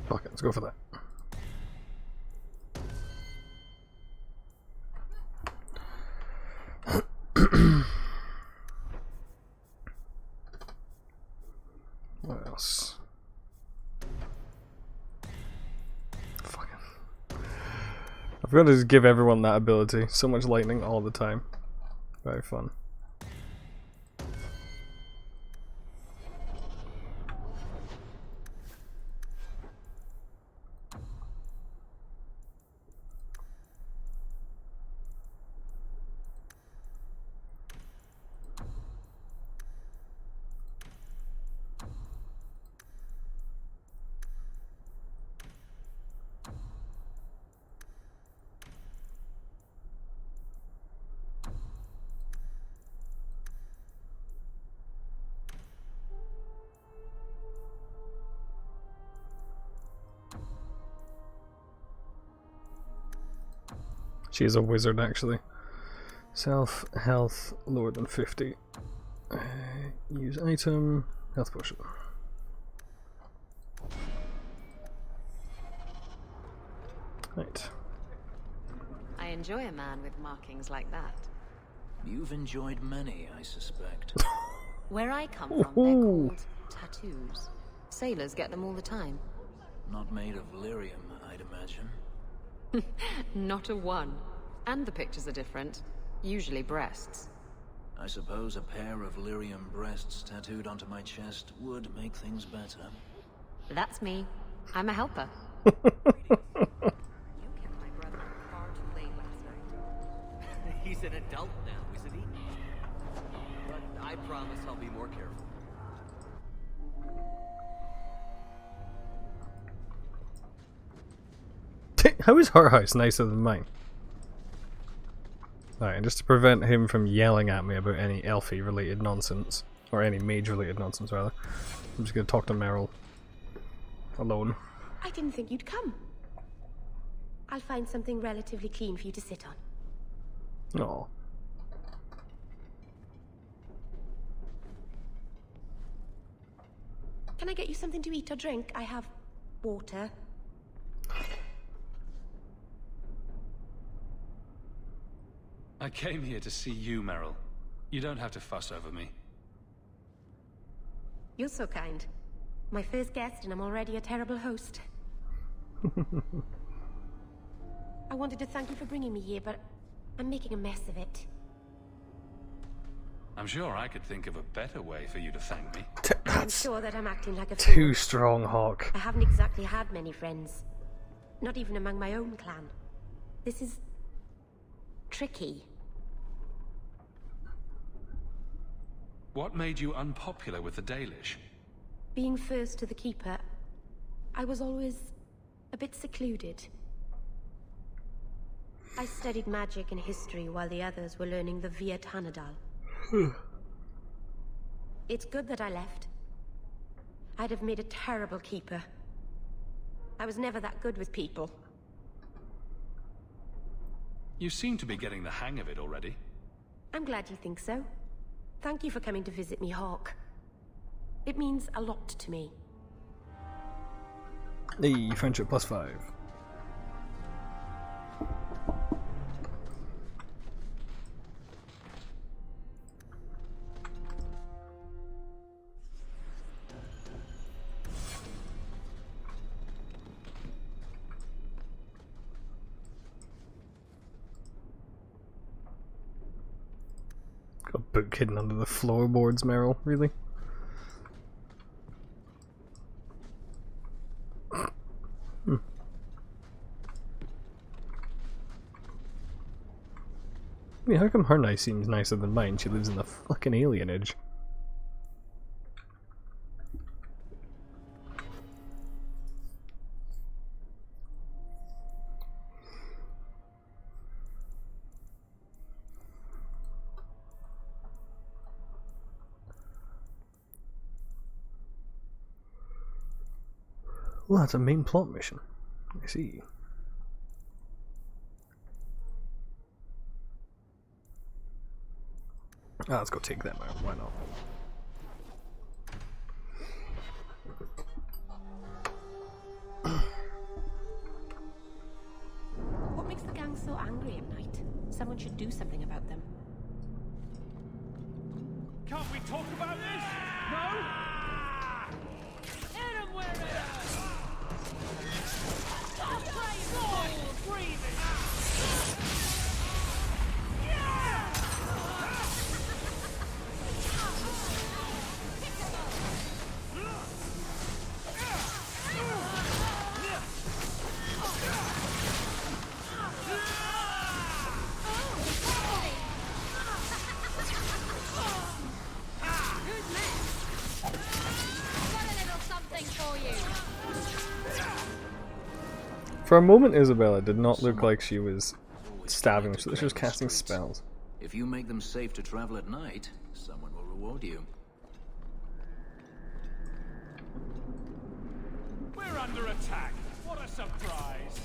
Fuck it, let's go for that. What else? Fucking. I've got to just give everyone that ability. So much lightning all the time. Very fun. She is a wizard, actually. Self, health, lower than 50. Use item, health potion. Right. I enjoy a man with markings like that. You've enjoyed many, I suspect. Where I come from, they're called tattoos. Sailors get them all the time. Not made of lyrium, I'd imagine. Not a one. And the pictures are different. Usually breasts. I suppose a pair of lyrium breasts tattooed onto my chest would make things better. That's me. I'm a helper. He's an adult now, isn't he? But I promise I'll be more careful. How is her house nicer than mine? Alright, and just to prevent him from yelling at me about any Elfie related nonsense, or any mage related nonsense rather, I'm just gonna talk to Meryl alone. I didn't think you'd come. I'll find something relatively clean for you to sit on. Aw. Can I get you something to eat or drink? I have water. I came here to see you, Meryl. You don't have to fuss over me. You're so kind. My first guest and I'm already a terrible host. I wanted to thank you for bringing me here, but I'm making a mess of it. I'm sure I could think of a better way for you to thank me. I'm sure that I'm acting like a fool. Too strong, Hawk. I haven't exactly had many friends. Not even among my own clan. This is tricky. What made you unpopular with the Dalish? Being first to the Keeper, I was always a bit secluded. I studied magic and history while the others were learning the Via Tanadal. It's good that I left. I'd have made a terrible Keeper. I was never that good with people. You seem to be getting the hang of it already. I'm glad you think so. Thank you for coming to visit me, Hawk. It means a lot to me. Hey, friendship +5. Got a book hidden under the floorboards, Meryl. Really? I mean, how come her nice seems nicer than mine? She lives in the fucking alienage. Well, that's a main plot mission. I see. Ah, let's go take them out. Why not? What makes the gang so angry at night? Someone should do something about them. Can't we talk about this? No? something for you. For a moment, Isabella did not look like she was stabbing, she was casting spells. If you make them safe to travel at night, someone will reward you. We're under attack. What a surprise.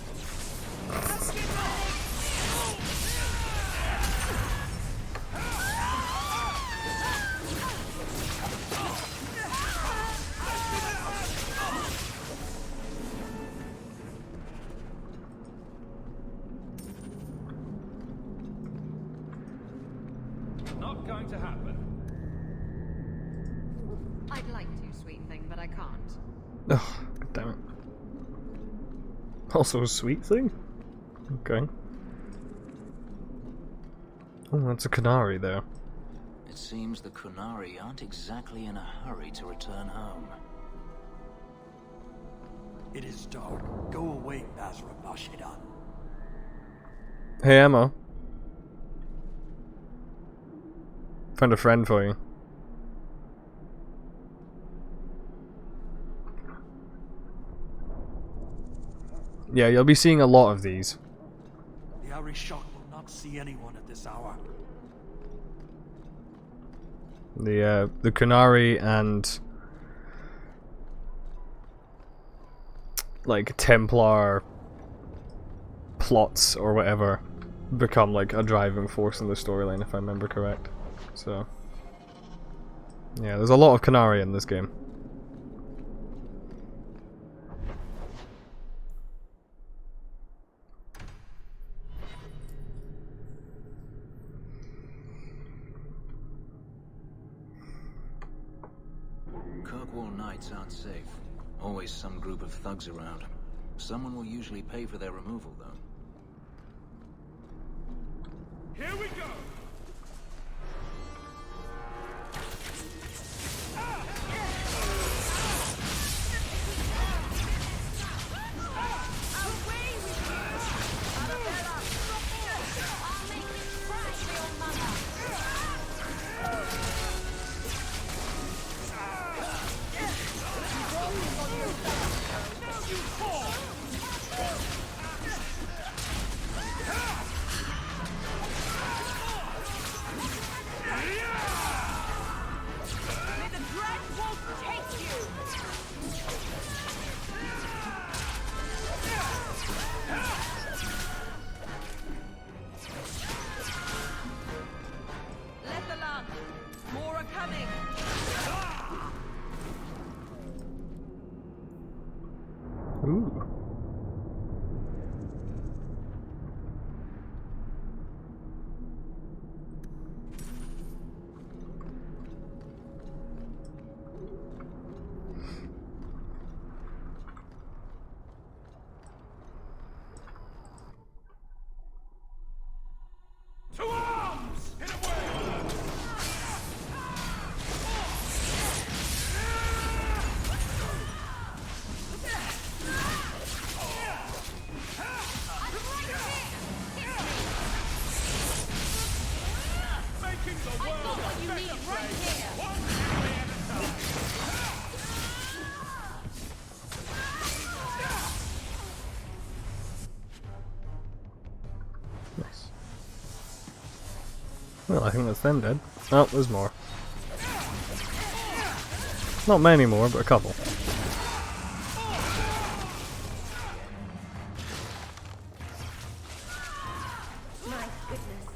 Not going to happen. I'd like to, sweet thing, but I can't. Ugh, God damn it. Also a sweet thing? Okay. Oh, that's a Qunari there. It seems the Qunari aren't exactly in a hurry to return home. It is dark. Go away, Basra Bashidan. Hey, Emma. Found a friend for you. Yeah, you'll be seeing a lot of these. The Arishok will not see anyone at this hour. The Qunari and like Templar plots or whatever become like a driving force in the storyline, if I remember correct. So yeah, there's a lot of Qunari in this game. Kirkwall nights aren't safe. Always some group of thugs around. Someone will usually pay for their removal, though. Here we go! Ooh. To arms! Hit away! Making the world a better place. One enemy at a time. Nice. Well, I think that's them dead. Oh, there's more. Not many more, but a couple. My goodness,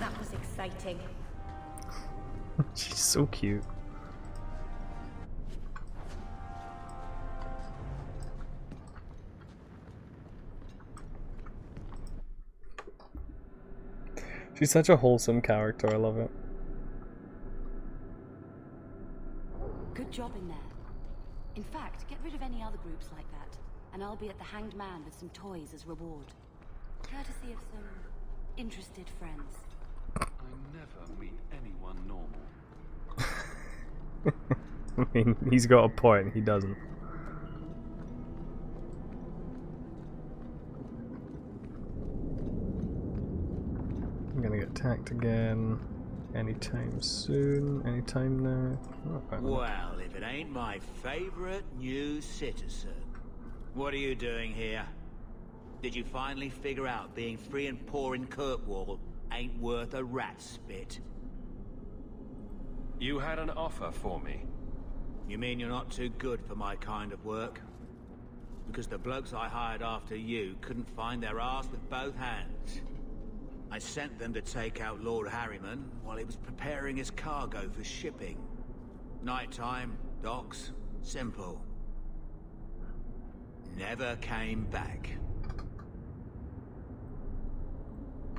that was exciting. She's so cute. She's such a wholesome character, I love it. Good job in there. In fact, get rid of any other groups like that, and I'll be at the Hanged Man with some toys as reward. Courtesy of some interested friends. I never meet anyone normal. I mean, he's got a point, he doesn't. I'm gonna get attacked again. anytime soon, anytime now. Well, if it ain't my favorite new citizen. What are you doing here? Did you finally figure out being free and poor in Kirkwall ain't worth a rat's spit? You had an offer for me. You mean you're not too good for my kind of work? Because the blokes I hired after you couldn't find their arse with both hands. I sent them to take out Lord Harriman while he was preparing his cargo for shipping. Nighttime, docks, simple. Never came back.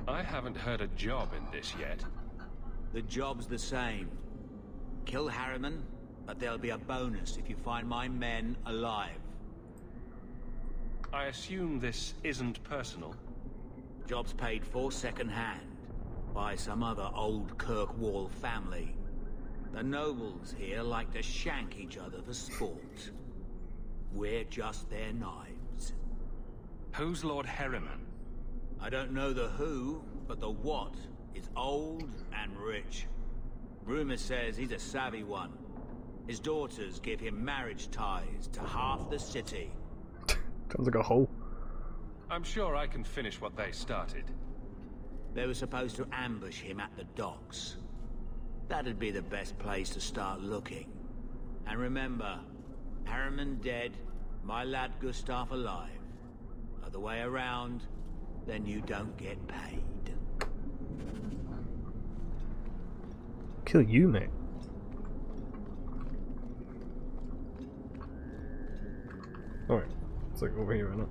I haven't heard a job in this yet. The job's the same. Kill Harriman, but there'll be a bonus if you find my men alive. I assume this isn't personal. Job's paid for second-hand by some other old Kirkwall family. The nobles here like to shank each other for sport. We're just their knives. Who's Lord Harriman? I don't know the who, but the what is old and rich. Rumor says he's a savvy one. His daughters give him marriage ties to half the city. Sounds like a hole. I'm sure I can finish what they started. They were supposed to ambush him at the docks. That'd be the best place to start looking. And remember, Harriman dead, my lad Gustav alive. Other way around, then you don't get paid. Kill you, mate. Alright, it's like over here, isn't it?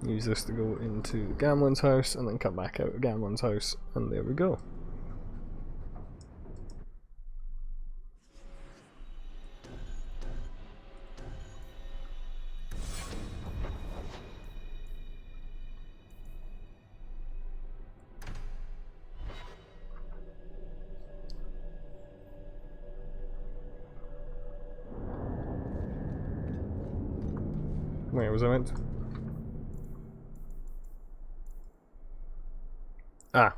Use this to go into Gamlen's house and then come back out of Gamlen's house, and there we go. Wait, was I meant to? Ah,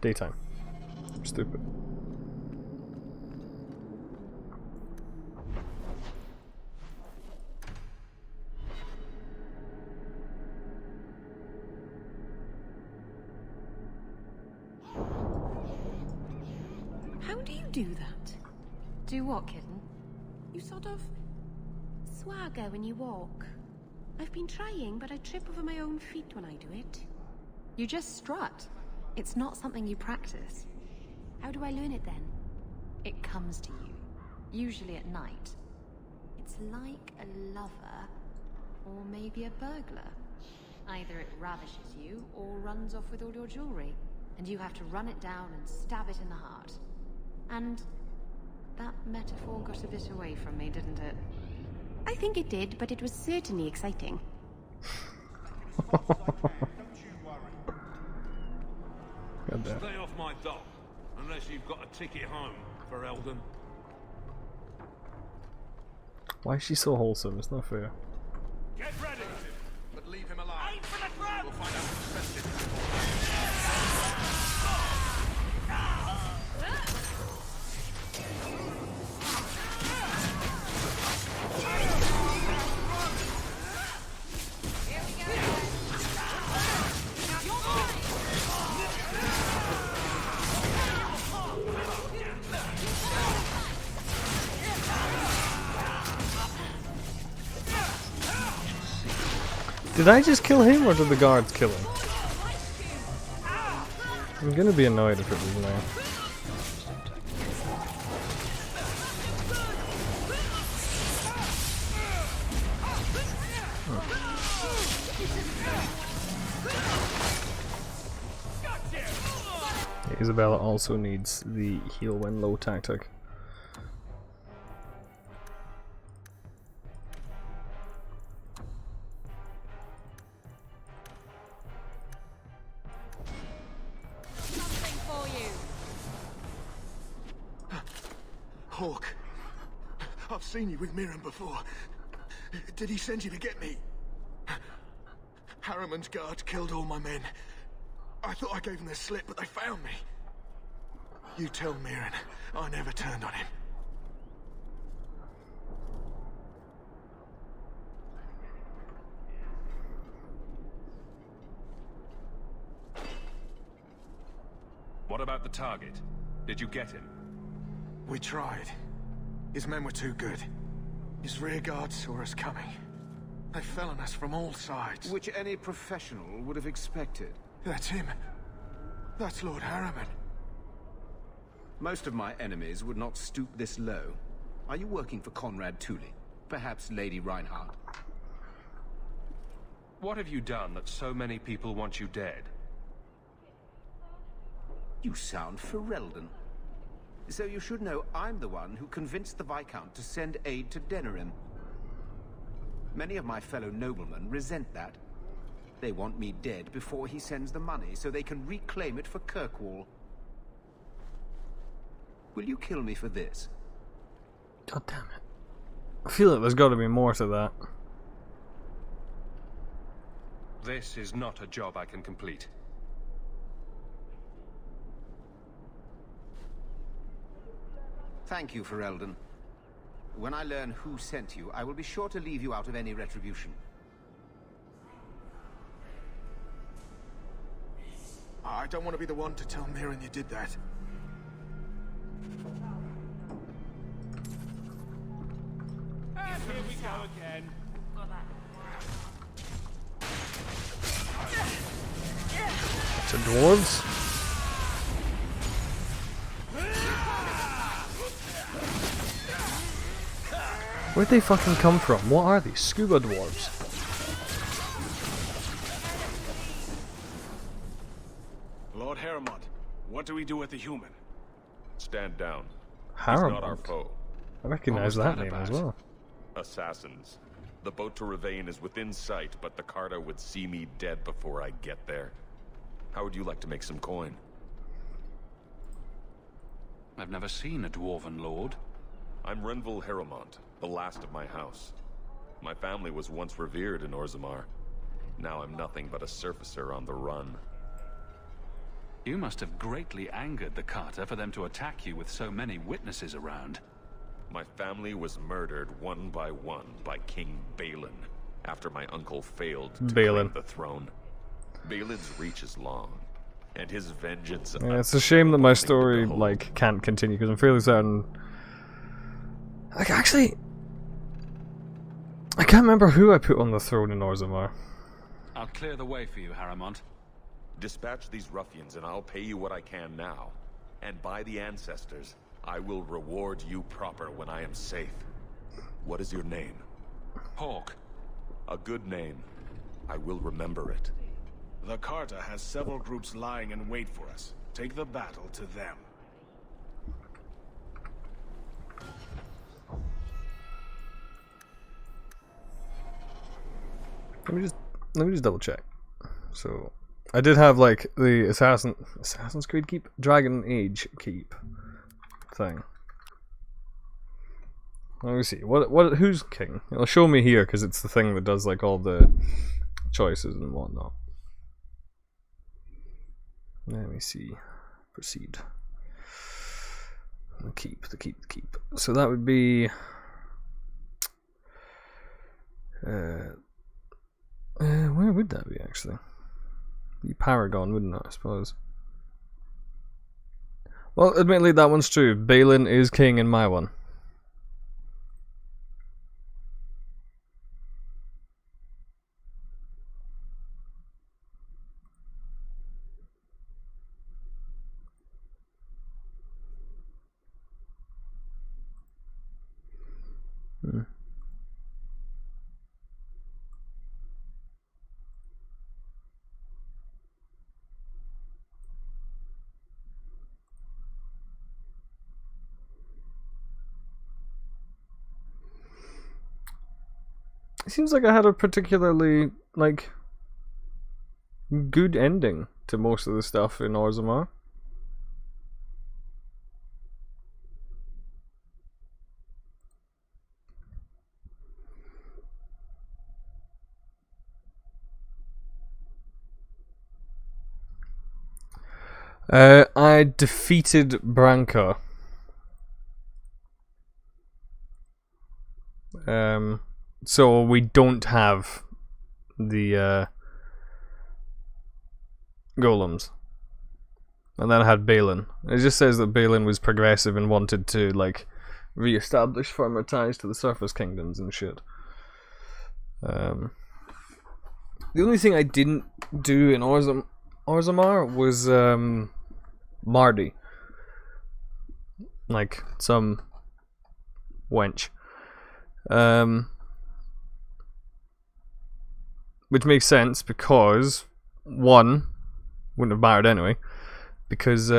daytime. I'm stupid. How do you do that? Do what, kitten? You sort of swagger when you walk. I've been trying, but I trip over my own feet when I do it. You just strut. It's not something you practice. How do I learn it then? It comes to you, usually at night. It's like a lover. Or maybe a burglar. Either it ravishes you, or runs off with all your jewelry, and you have to run it down and stab it in the heart. And that metaphor got a bit away from me, didn't it? I think it did, but it was certainly exciting. Stay off my dock, unless you've got a ticket home for Eldon. Why is she so wholesome? It's not fair. Get ready! But leave him alive. Aim for the throat! We'll find out who's sensitive. Did I just kill him, or did the guards kill him? I'm gonna be annoyed if it was now. Isabella also needs the heal when low tactic. I've seen you with Mirren before. Did he send you to get me? Harriman's guards killed all my men. I thought I gave them the slip, but they found me. You tell Mirren I never turned on him. What about the target? Did you get him? We tried. His men were too good. His rear guard saw us coming. They fell on us from all sides. Which any professional would have expected. That's him. That's Lord Harriman. Most of my enemies would not stoop this low. Are you working for Conrad Tully? Perhaps Lady Reinhardt? What have you done that so many people want you dead? You sound Ferelden. So you should know I'm the one who convinced the Viscount to send aid to Denerim. Many of my fellow noblemen resent that. They want me dead before he sends the money, so they can reclaim it for Kirkwall. Will you kill me for this? God damn it. I feel like there's got to be more to that. This is not a job I can complete. Thank you, Ferelden. When I learn who sent you, I will be sure to leave you out of any retribution. I don't want to be the one to tell Mirren you did that. And here we go again. To dwarves? Where'd they fucking come from? What are these? Scuba dwarves? Lord Harriman, what do we do with the human? Stand down. Harriman? He's not our foe. I recognize that name as well. Assassins. The boat to Ravain is within sight, but the Carta would see me dead before I get there. How would you like to make some coin? I've never seen a dwarven lord. I'm Renville Harrowmont, the last of my house. My family was once revered in Orzammar. Now I'm nothing but a surfacer on the run. You must have greatly angered the Carter for them to attack you with so many witnesses around. My family was murdered one by King Balin after my uncle failed to claim the throne. Balin's reach is long, and his vengeance... Yeah, it's a shame that my story, like, can't continue, because I'm fairly certain... Like, actually... I can't remember who I put on the throne in Orzammar. I'll clear the way for you, Harriman. Dispatch these ruffians and I'll pay you what I can now. And by the ancestors, I will reward you proper when I am safe. What is your name? Hawke. A good name. I will remember it. The Carta has several groups lying in wait for us. Take the battle to them. Let me just double check. So I did have like the Assassin's Creed Keep, Dragon Age Keep thing. Let me see. Who's king? It'll show me here because it's the thing that does like all the choices and whatnot. Let me see. Proceed. The keep. So that would be where would that be actually? The Paragon, wouldn't it, I suppose? Well, admittedly that one's true. Balin is king in my one. It seems like I had a particularly, like, good ending to most of the stuff in Orzammar. I defeated Branka. So we don't have the golems. And then I had Balin. It just says that Balin was progressive and wanted to, like, re-establish firmer ties to the surface kingdoms and shit. The only thing I didn't do in Orzammar was Mardi. Like, some wench. Which makes sense because, one, wouldn't have married anyway. Because,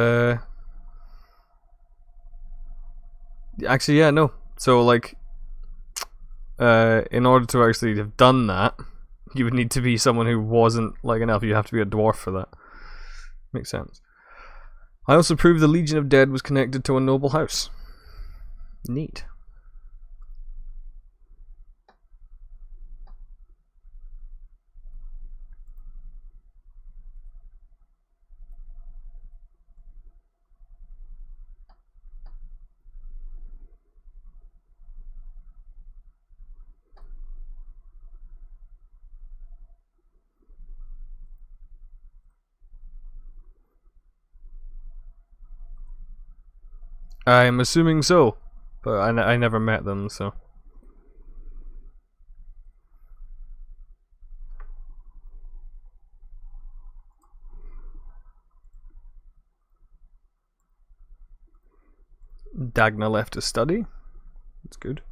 actually, yeah, no. So, like, in order to actually have done that, you would need to be someone who wasn't like an elf. You have to be a dwarf for that. Makes sense. I also proved the Legion of Dead was connected to a noble house. Neat. I'm assuming so, but I never met them, so. Dagna left to study. That's good.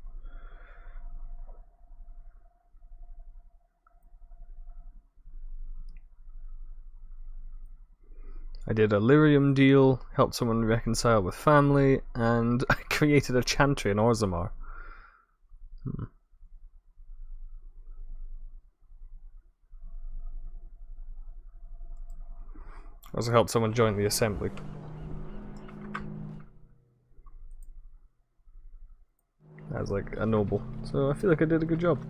I did a lyrium deal, helped someone reconcile with family, and I created a chantry in Orzammar. I also helped someone join the assembly. As like a noble. So I feel like I did a good job.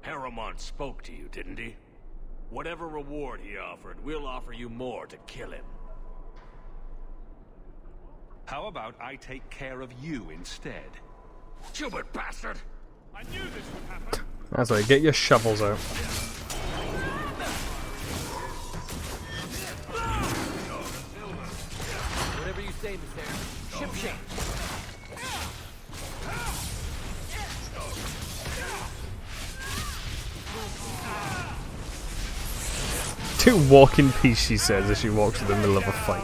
Harriman spoke to you, didn't he? Whatever reward he offered, we'll offer you more to kill him. How about I take care of you instead? Stupid bastard! I knew this would happen! That's right, get your shovels out. Whatever you say, Miss Aaron. Ship shape. To walk in peace, she says as she walks in the middle of a fight.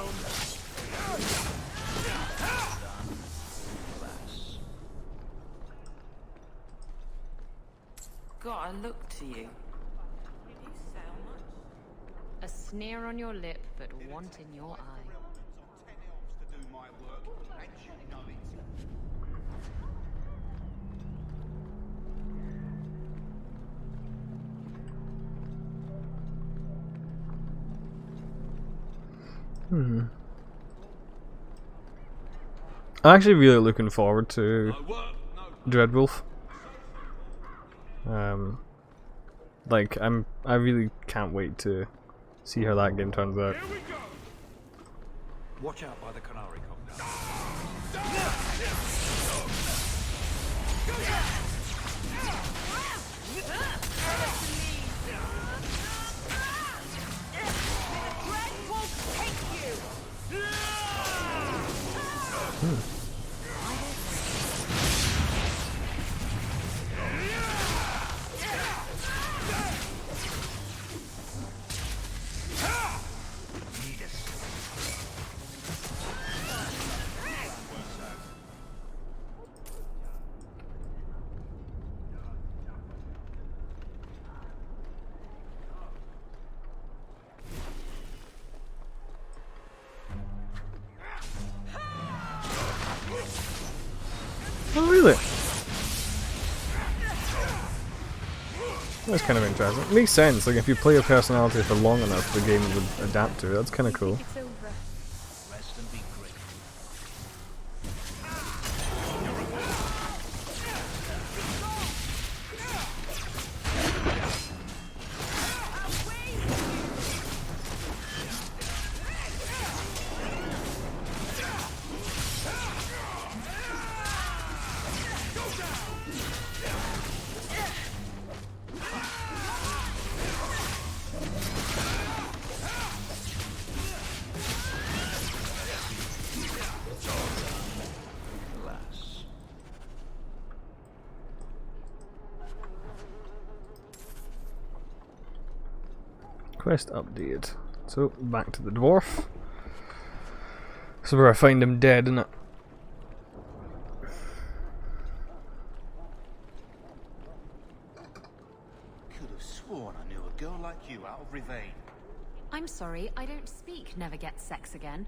Got a look to you. A sneer on your lip, but want in your eye. I'm actually really looking forward to Dreadwolf. Like I really can't wait to see how that game turns out. Watch out by the Canary Cop. Oh really? That's kind of interesting. It makes sense, like if you play a personality for long enough, the game would adapt to it. That's kind of cool. Quest updated. So, back to the dwarf. This is where I find him dead, isn't it? Could have sworn I knew a girl like you out of Rivain. I'm sorry, I don't speak never get sex again.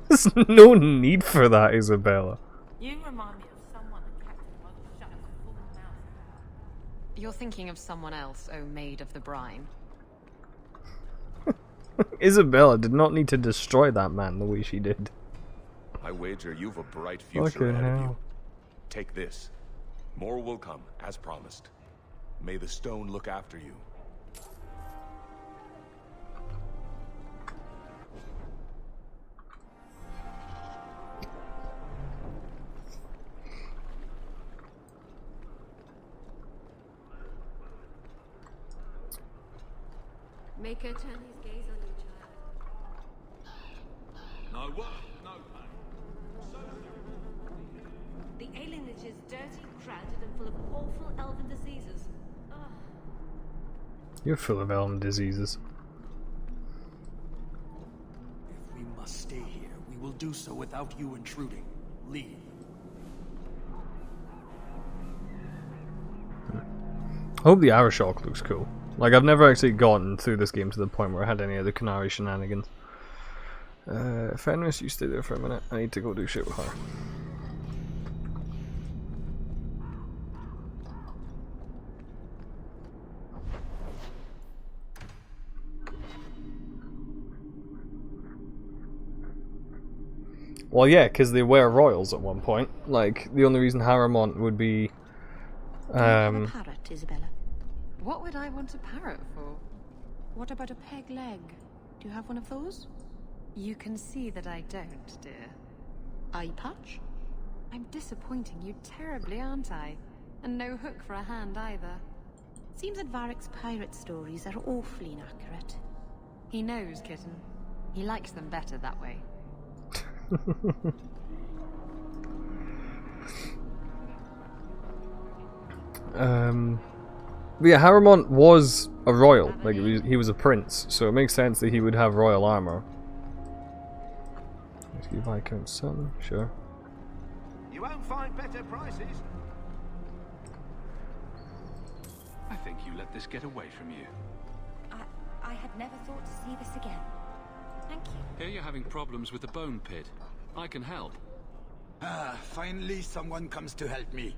There's no need for that, Isabella. You remind me of someone that Captain Won't shut his full mouth. You're thinking of someone else, O Maid of the Brine. Isabella did not need to destroy that man the way she did. I wager you've a bright future ahead of you. Hell. Take this. More will come, as promised. May the stone look after you. Make her turn his gaze on you, child. No what? No pain. The alienage is dirty, crowded, and full of awful elven diseases. Ugh. You're full of elm diseases. If we must stay here, we will do so without you intruding. Leave. I hope the Arashok looks cool. Like, I've never actually gotten through this game to the point where I had any of the Qunari shenanigans. Fenris, you stay there for a minute. I need to go do shit with her. Well, yeah, because they were royals at one point. Like, the only reason Haramont would be... Parrot, Isabella. What would I want a parrot for? What about a peg leg? Do you have one of those? You can see that I don't, dear. Eye patch? I'm disappointing you terribly, aren't I? And no hook for a hand either. Seems that Varric's pirate stories are awfully inaccurate. He knows, kitten. He likes them better that way. But yeah, Haramont was a royal, like he was a prince, so it makes sense that he would have royal armor. Rescue Viscount Sutton, sure. You won't find better prices. I think you let this get away from you. I had never thought to see this again. Thank you. Here you're having problems with the bone pit. I can help. Ah, finally someone comes to help me.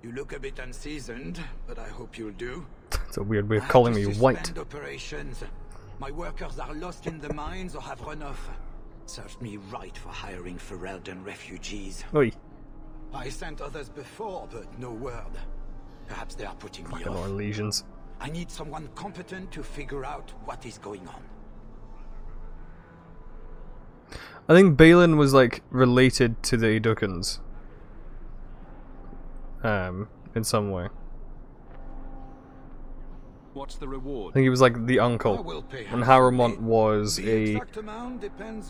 You look a bit unseasoned, but I hope you'll do. It's a weird way of calling me white. Operations. My workers are lost in the mines or have run off. Serves me right for hiring Ferelden refugees. Oi. I sent others before, but no word. Perhaps they are putting me off. Our legions. I need someone competent to figure out what is going on. I think Balin was like related to the Edukans. In some way. What's the reward? I think he was like the uncle, and Haramont was a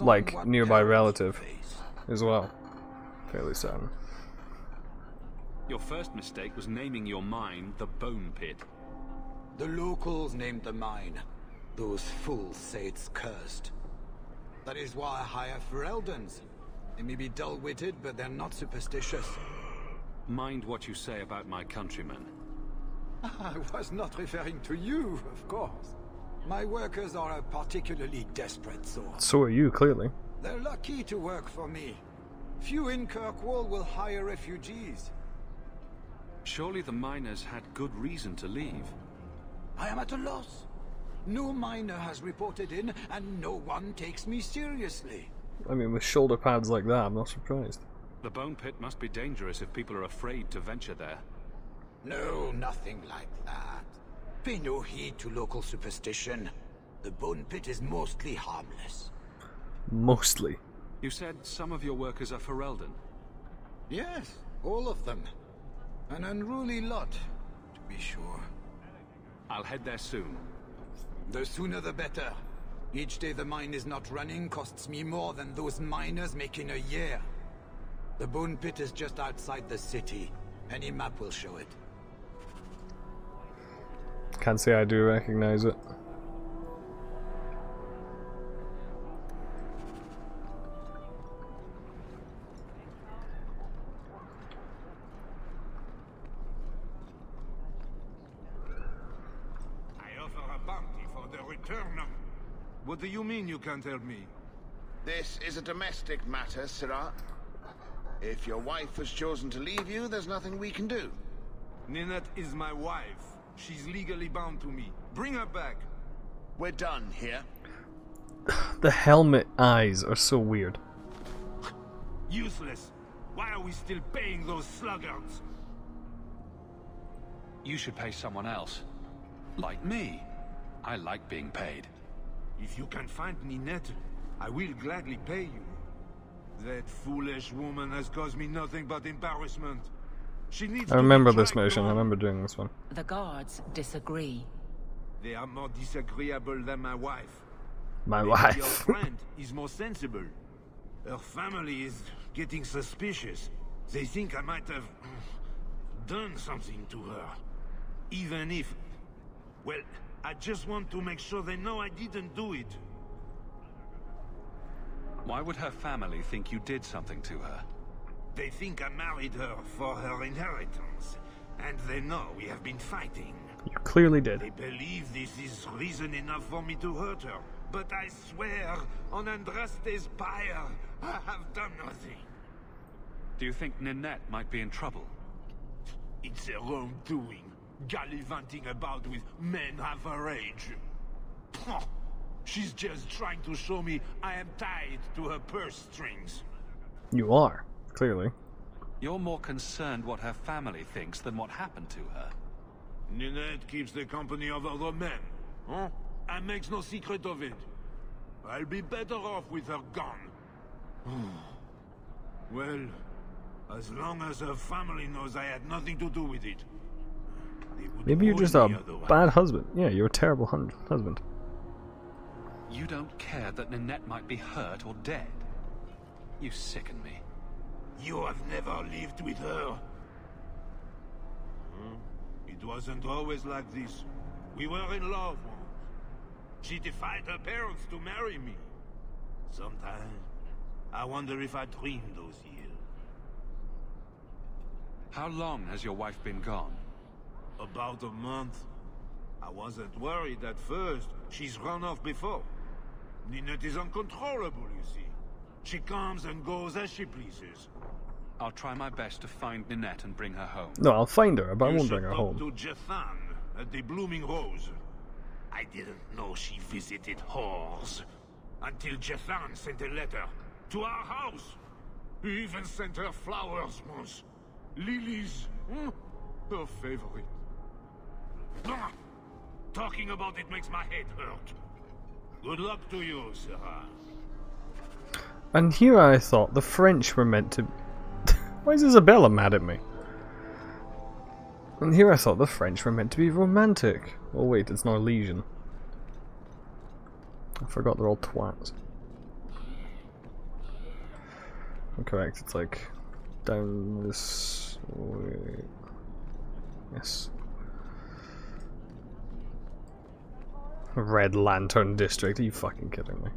like nearby relative as well. Fairly certain. Your first mistake was naming your mine the Bone Pit. The locals named the mine. Those fools say it's cursed. That is why I hire Fereldans. They may be dull-witted, but they're not superstitious. Mind what you say about my countrymen. I was not referring to you, of course. My workers are a particularly desperate sort. So are you, clearly. They're lucky to work for me. Few in Kirkwall will hire refugees. Surely the miners had good reason to leave. I am at a loss. No miner has reported in, and no one takes me seriously. I mean, with shoulder pads like that, I'm not surprised. The Bone Pit must be dangerous if people are afraid to venture there. No, nothing like that. Pay no heed to local superstition. The Bone Pit is mostly harmless. Mostly? You said some of your workers are Ferelden? Yes, all of them. An unruly lot, to be sure. I'll head there soon. The sooner the better. Each day the mine is not running costs me more than those miners make in a year. The Bone Pit is just outside the city. Any map will show it. Can't say I do recognize it. I offer a bounty for the return of... What do you mean you can't help me? This is a domestic matter, Sirrah. If your wife has chosen to leave you, there's nothing we can do. Ninette is my wife. She's legally bound to me. Bring her back. We're done here. The helmet eyes are so weird. Useless. Why are we still paying those sluggards? You should pay someone else. Like me. I like being paid. If you can find Ninette, I will gladly pay you. That foolish woman has caused me nothing but embarrassment. She needs I remember this mission, I remember doing this one. The guards disagree. They are more disagreeable than my wife. My Maybe wife. Your friend is more sensible. Her family is getting suspicious. They think I might have done something to her. Even if... Well, I just want to make sure they know I didn't do it. Why would her family think you did something to her? They think I married her for her inheritance. And they know we have been fighting. You clearly did. They believe this is reason enough for me to hurt her. But I swear, on Andraste's pyre, I have done nothing. Do you think Ninette might be in trouble? It's her own doing. Gallivanting about with men half her age. She's just trying to show me I am tied to her purse strings. You are, clearly. You're more concerned what her family thinks than what happened to her. Ninette keeps the company of other men, huh? And makes no secret of it. I'll be better off with her gone. Well, as long as her family knows I had nothing to do with it. Maybe you're just a bad husband. Yeah, you're a terrible husband. You don't care that Ninette might be hurt or dead. You sicken me. You have never lived with her. It wasn't always like this. We were in love once. She defied her parents to marry me. Sometimes, I wonder if I dreamed those years. How long has your wife been gone? About a month. I wasn't worried at first. She's run off before. Ninette is uncontrollable, you see. She comes and goes as she pleases. I'll try my best to find Ninette and bring her home. No, I'll find her, but I You won't should bring her talk home. to Jethan at the Blooming Rose. I didn't know she visited whores until Jethan sent a letter to our house. He even sent her flowers once. Lilies, her favorite. Ah, talking about it makes my head hurt. Good luck to you, Sirrah. And here I thought the French were meant to... Why is Isabella mad at me? And here I thought the French were meant to be romantic. Oh wait, it's Norwegian. I forgot they're all twats. I'm correct, it's like down this way. Yes. Red Lantern District, are you fucking kidding me?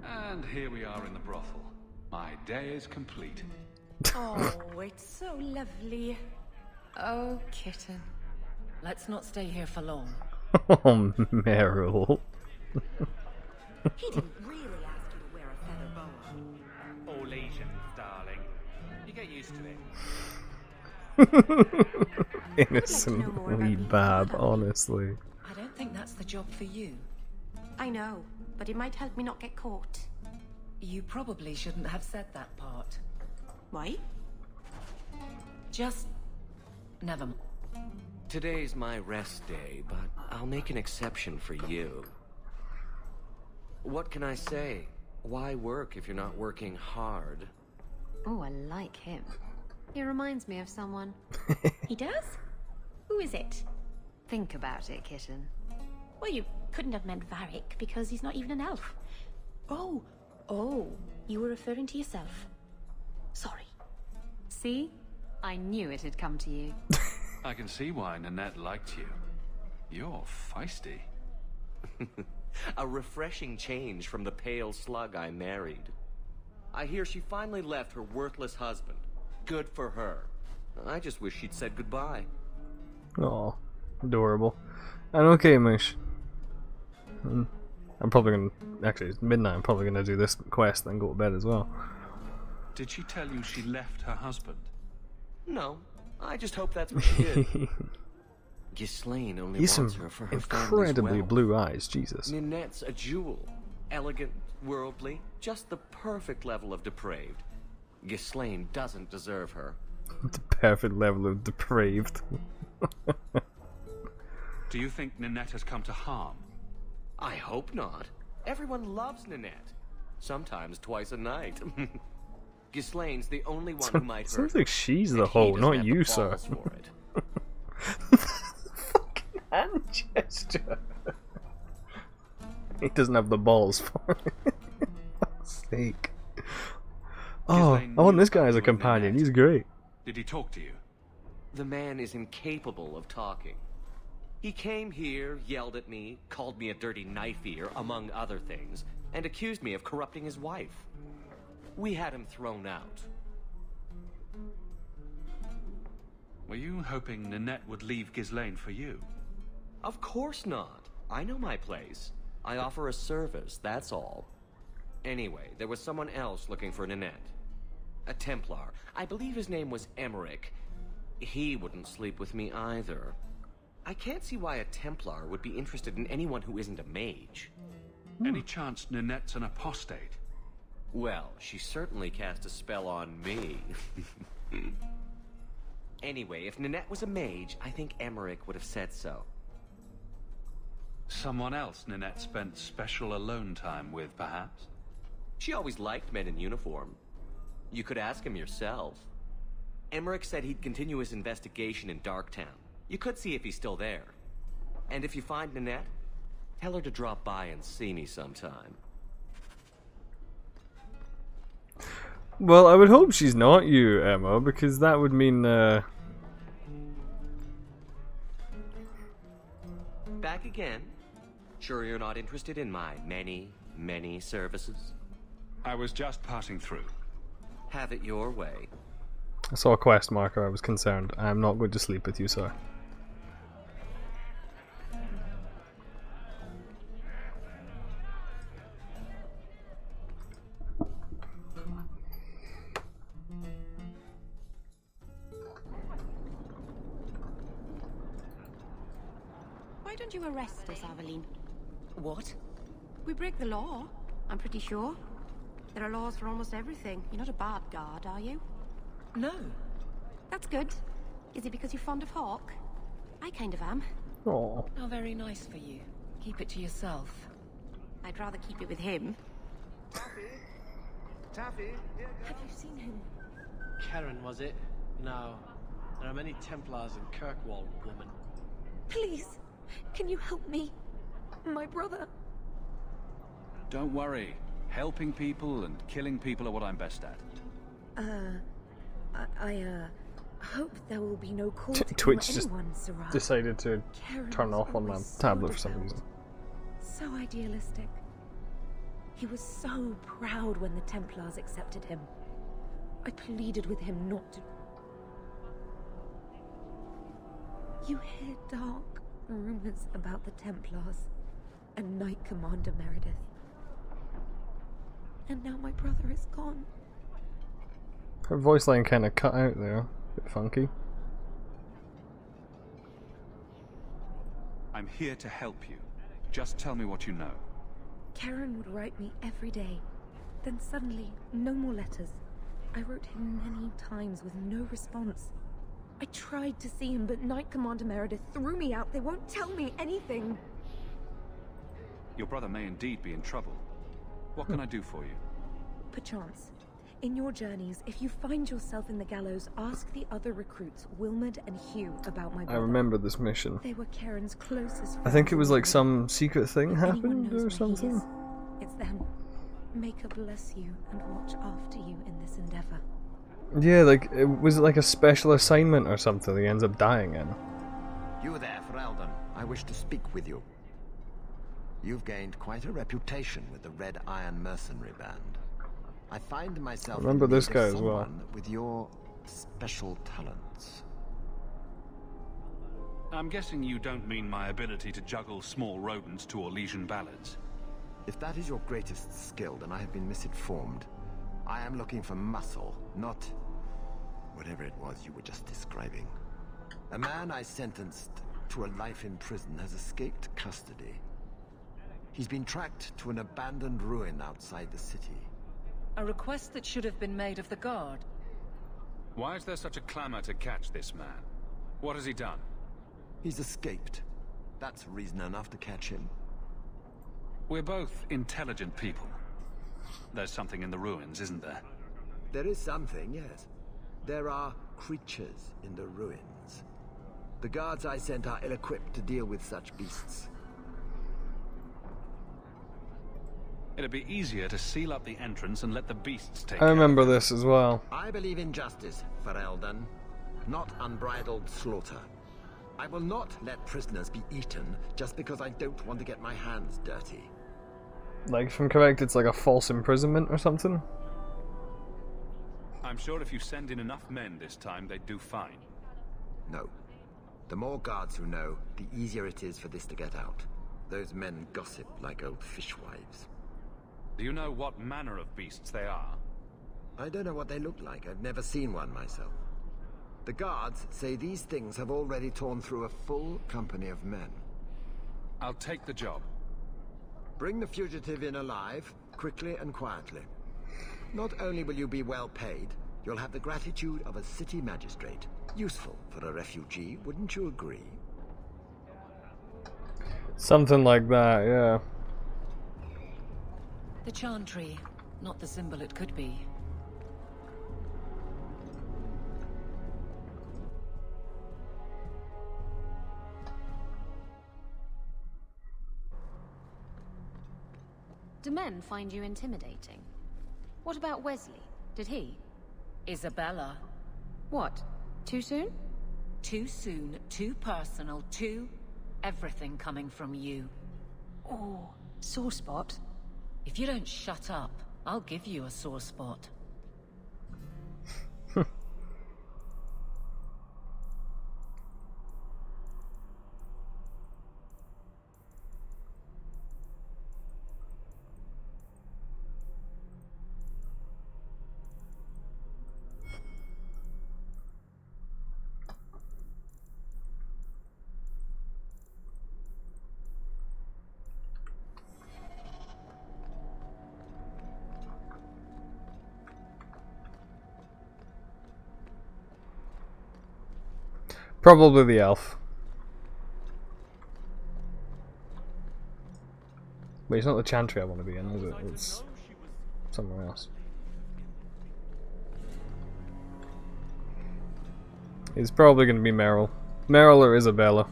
And here we are in the brothel. My day is complete. Oh, it's so lovely. Oh, kitten. Let's not stay here for long. Oh, Meryl. He didn't really ask you to wear a feather boa. All Asians, darling. You get used to it. Innocent wee bab, honestly. I don't think that's the job for you. I know, but it might help me not get caught. You probably shouldn't have said that part. Why? Just... never mind. Today's my rest day, but I'll make an exception for you. What can I say? Why work if you're not working hard? Oh, I like him. He reminds me of someone. He does? Who is it? Think about it, kitten. Well, you couldn't have meant Varric, because he's not even an elf. Oh, you were referring to yourself. Sorry. See? I knew it had come to you. I can see why Nanette liked you. You're feisty. A refreshing change from the pale slug I married. I hear she finally left her worthless husband. Good for her. I just wish she'd said goodbye. Oh, adorable. And okay, Mish. I'm probably gonna... Actually, it's midnight. I'm probably gonna do this quest and go to bed as well. Did she tell you she left her husband? No, I just hope that's what she did. Ghislaine only He's wants some her for her incredibly family's blue eyes, Jesus. Ninette's a jewel. Elegant, worldly, just the perfect level of depraved. Ghislaine doesn't deserve her. The perfect level of depraved. Do you think Ninette has come to harm? I hope not. Everyone loves Ninette. Sometimes twice a night. Ghislaine's the only one who might hurt. Sounds like she's the and he hoe, doesn't not have you, the sir. balls for it. Fucking hand gesture. He doesn't have the balls for it. For fuck's sake. Oh, I want this guy as a companion. He's great. Did he talk to you? The man is incapable of talking. He came here, yelled at me, called me a dirty knife-ear, among other things, and accused me of corrupting his wife. We had him thrown out. Were you hoping Ninette would leave Ghislaine for you? Of course not. I know my place. I offer a service, that's all. Anyway, there was someone else looking for Ninette. A Templar. I believe his name was Emmerich. He wouldn't sleep with me either. I can't see why a Templar would be interested in anyone who isn't a mage. Any chance Ninette's an apostate? Well, she certainly cast a spell on me. Anyway, if Ninette was a mage, I think Emmerich would have said so. Someone else Ninette spent special alone time with, perhaps? She always liked men in uniform. You could ask him yourself. Emmerich said he'd continue his investigation in Darktown. You could see if he's still there. And if you find Ninette, tell her to drop by and see me sometime. Well, I would hope she's not you, Emma, because that would mean, Back again? Sure you're not interested in my many, many services? I was just passing through. Have it your way. I saw a quest marker, I was concerned. I'm not going to sleep with you, sir. Why don't you arrest us, Aveline? What? We break the law, I'm pretty sure. There are laws for almost everything. You're not a bad guard, are you? No. That's good. Is it because you're fond of Hawk? I kind of am. Oh. How very nice for you. Keep it to yourself. I'd rather keep it with him. Taffy? Have you seen him? Karen, was it? No. There are many Templars in Kirkwall, woman. Please, can you help me? My brother. Don't worry. Helping people and killing people are what I'm best at. I hope there will be no call to Twitch kill just anyone, Sirrah. decided to Karen turn was off on my always so tablet for some devout. reason. So idealistic. He was so proud when the Templars accepted him. I pleaded with him not to... You hear dark rumors about the Templars and Knight Commander Meredith. And now my brother is gone. Her voice line kind of cut out there. A bit funky. I'm here to help you. Just tell me what you know. Karen would write me every day. Then suddenly, no more letters. I wrote him many times with no response. I tried to see him, but Knight Commander Meredith threw me out. They won't tell me anything. Your brother may indeed be in trouble. What can I do for you? Perchance. In your journeys, if you find yourself in the gallows, ask the other recruits, Wilmerd and Hugh, about my brother. I remember this mission. They were Karen's closest friends. I think it was like some secret thing happened or something. It's them. May God bless you and watch after you in this endeavor. Yeah, like, was it like a special assignment or something he ends up dying in? You there, Ferelden. I wish to speak with you. You've gained quite a reputation with the Red Iron Mercenary Band. I find myself remember in this need guy of as well. someone with your special talents. I'm guessing you don't mean my ability to juggle small rodents to Orlesian ballads. If that is your greatest skill, then I have been misinformed. I am looking for muscle, not whatever it was you were just describing. A man I sentenced to a life in prison has escaped custody. He's been tracked to an abandoned ruin outside the city. A request that should have been made of the guard. Why is there such a clamor to catch this man? What has he done? He's escaped. That's reason enough to catch him. We're both intelligent people. There's something in the ruins, isn't there? There is something, yes. There are creatures in the ruins. The guards I sent are ill-equipped to deal with such beasts. It'd be easier to seal up the entrance and let the beasts take I remember this as well. I believe in justice, Ferelden, not unbridled slaughter. I will not let prisoners be eaten just because I don't want to get my hands dirty. Like, if I'm correct, it's like a false imprisonment or something? I'm sure if you send in enough men this time, they'd do fine. No. The more guards who know, the easier it is for this to get out. Those men gossip like old fishwives. Do you know what manner of beasts they are? I don't know what they look like. I've never seen one myself. The guards say these things have already torn through a full company of men. I'll take the job. Bring the fugitive in alive, quickly and quietly. Not only will you be well paid, you'll have the gratitude of a city magistrate. Useful for a refugee, wouldn't you agree? Something like that, yeah. The Chantry, not the symbol it could be. Do men find you intimidating? What about Wesley? Did he? Isabella. What? Too soon? Too soon, too personal, too... everything coming from you. Oh, sore spot? If you don't shut up, I'll give you a sore spot. Probably the elf. Wait, it's not the Chantry I want to be in, is it? It's somewhere else. It's probably going to be Merrill. Merrill or Isabella.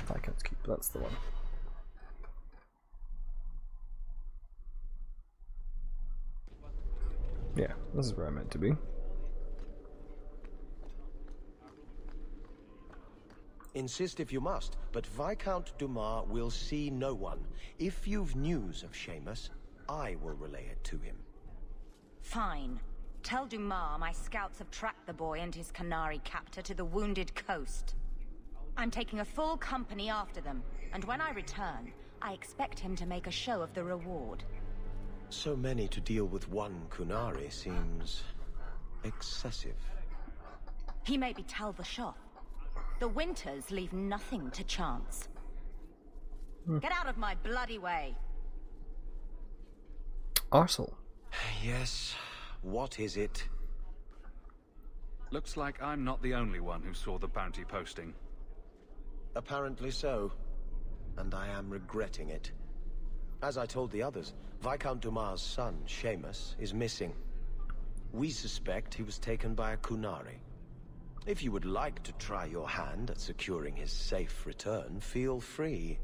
I can't keep, that's the one. Yeah, this is where I meant to be. Insist if you must, but Viscount Dumas will see no one. If you've news of Seamus, I will relay it to him. Fine. Tell Dumas my scouts have tracked the boy and his Qunari captor to the Wounded Coast. I'm taking a full company after them, and when I return, I expect him to make a show of the reward. So many to deal with one Qunari seems excessive. He may be Tal Vashoth. The Winters leave nothing to chance. Get out of my bloody way. Arsel. Yes, what is it? Looks like I'm not the only one who saw the bounty posting. Apparently so, and I am regretting it. As I told the others, Viscount Dumas' son, Seamus, is missing. We suspect he was taken by a Qunari. If you would like to try your hand at securing his safe return, feel free.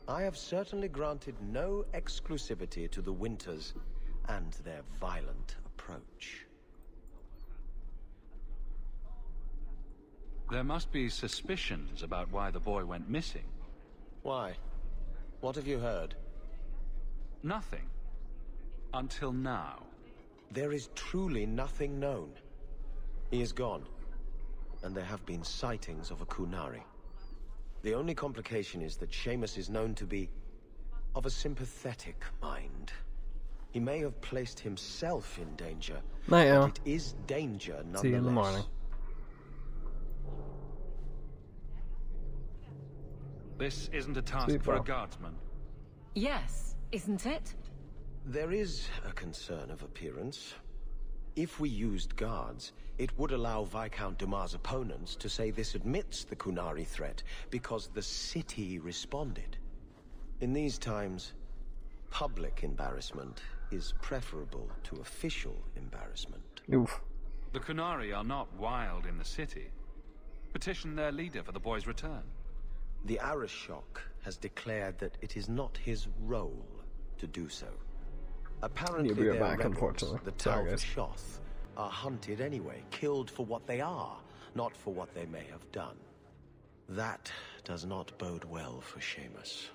I have certainly granted no exclusivity to the Winters and their violent approach. There must be suspicions about why the boy went missing. Why? What have you heard? Nothing. Until now. There is truly nothing known. He is gone, and there have been sightings of a Qunari. The only complication is that Seamus is known to be of a sympathetic mind. He may have placed himself in danger, but it is danger nonetheless. See you in the morning. This isn't a task for a guardsman. Yes, isn't it? There is a concern of appearance. If we used guards, it would allow Viscount Dumas' opponents to say this admits the Qunari threat because the city responded. In these times, public embarrassment is preferable to official embarrassment. Oof. The Qunari are not wild in the city. Petition their leader for the boy's return. The Arishok has declared that it is not his role to do so. Apparently their rebels, the Tal Vashoth, are hunted anyway, killed for what they are, not for what they may have done. That does not bode well for Seamus.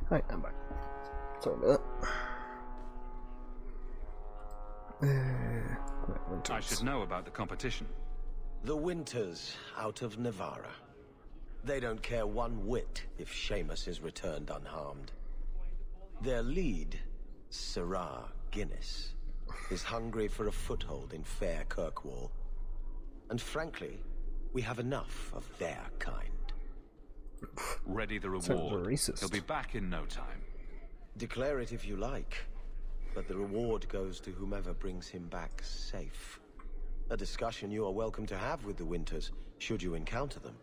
Hi, I'm back. Sorry about that. I should know about the competition. The Winters out of Navarra. They don't care one whit if Seamus is returned unharmed. Their lead, Sirrah Guinness, is hungry for a foothold in fair Kirkwall. And frankly, we have enough of their kind. Ready the Sounds reward. racist. He'll be back in no time. Declare it if you like, but the reward goes to whomever brings him back safe. A discussion you are welcome to have with the Winters, should you encounter them,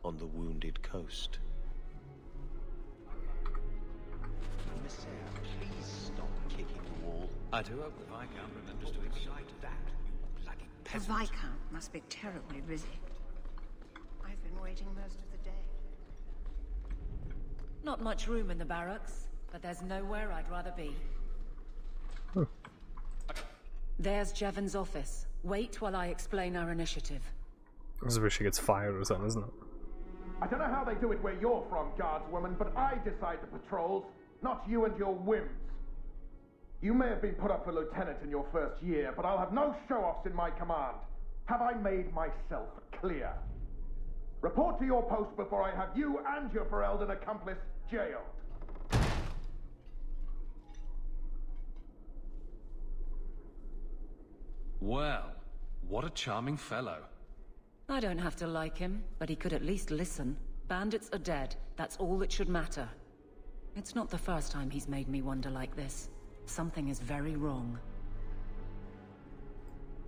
on the Wounded Coast. Commissaire, please stop kicking the wall. I do hope the Viscount remembers to excite that, you bloody The peasant. Viscount must be terribly busy. I've been waiting most of the day. Not much room in the barracks, but there's nowhere I'd rather be. There's Jevon's office. Wait while I explain our initiative. This is where she gets fired or something, isn't it? I don't know how they do it where you're from, guardswoman, but I decide the patrols, not you and your whims. You may have been put up for lieutenant in your first year, but I'll have no show-offs in my command. Have I made myself clear? Report to your post before I have you and your Ferelden accomplice jailed. Well, what a charming fellow. I don't have to like him, but he could at least listen. Bandits are dead. That's all that should matter. It's not the first time he's made me wonder like this. Something is very wrong.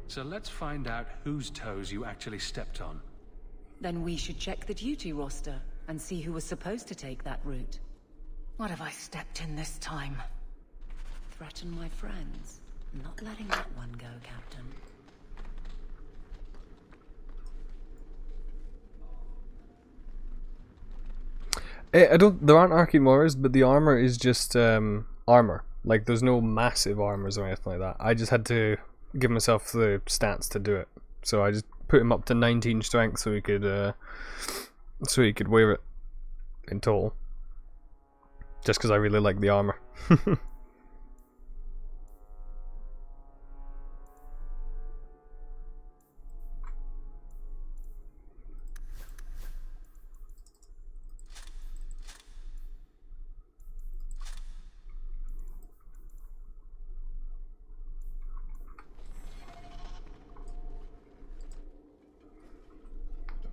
So let's find out whose toes you actually stepped on. Then we should check the duty roster and see who was supposed to take that route. What have I stepped in this time? Threaten my friends. Not letting that one go, Captain. There aren't Archimeras, but the armor is just armor. Like, there's no massive armors or anything like that. I just had to give myself the stats to do it. So I just put him up to 19 strength so he could wear it in total. Just because I really like the armor.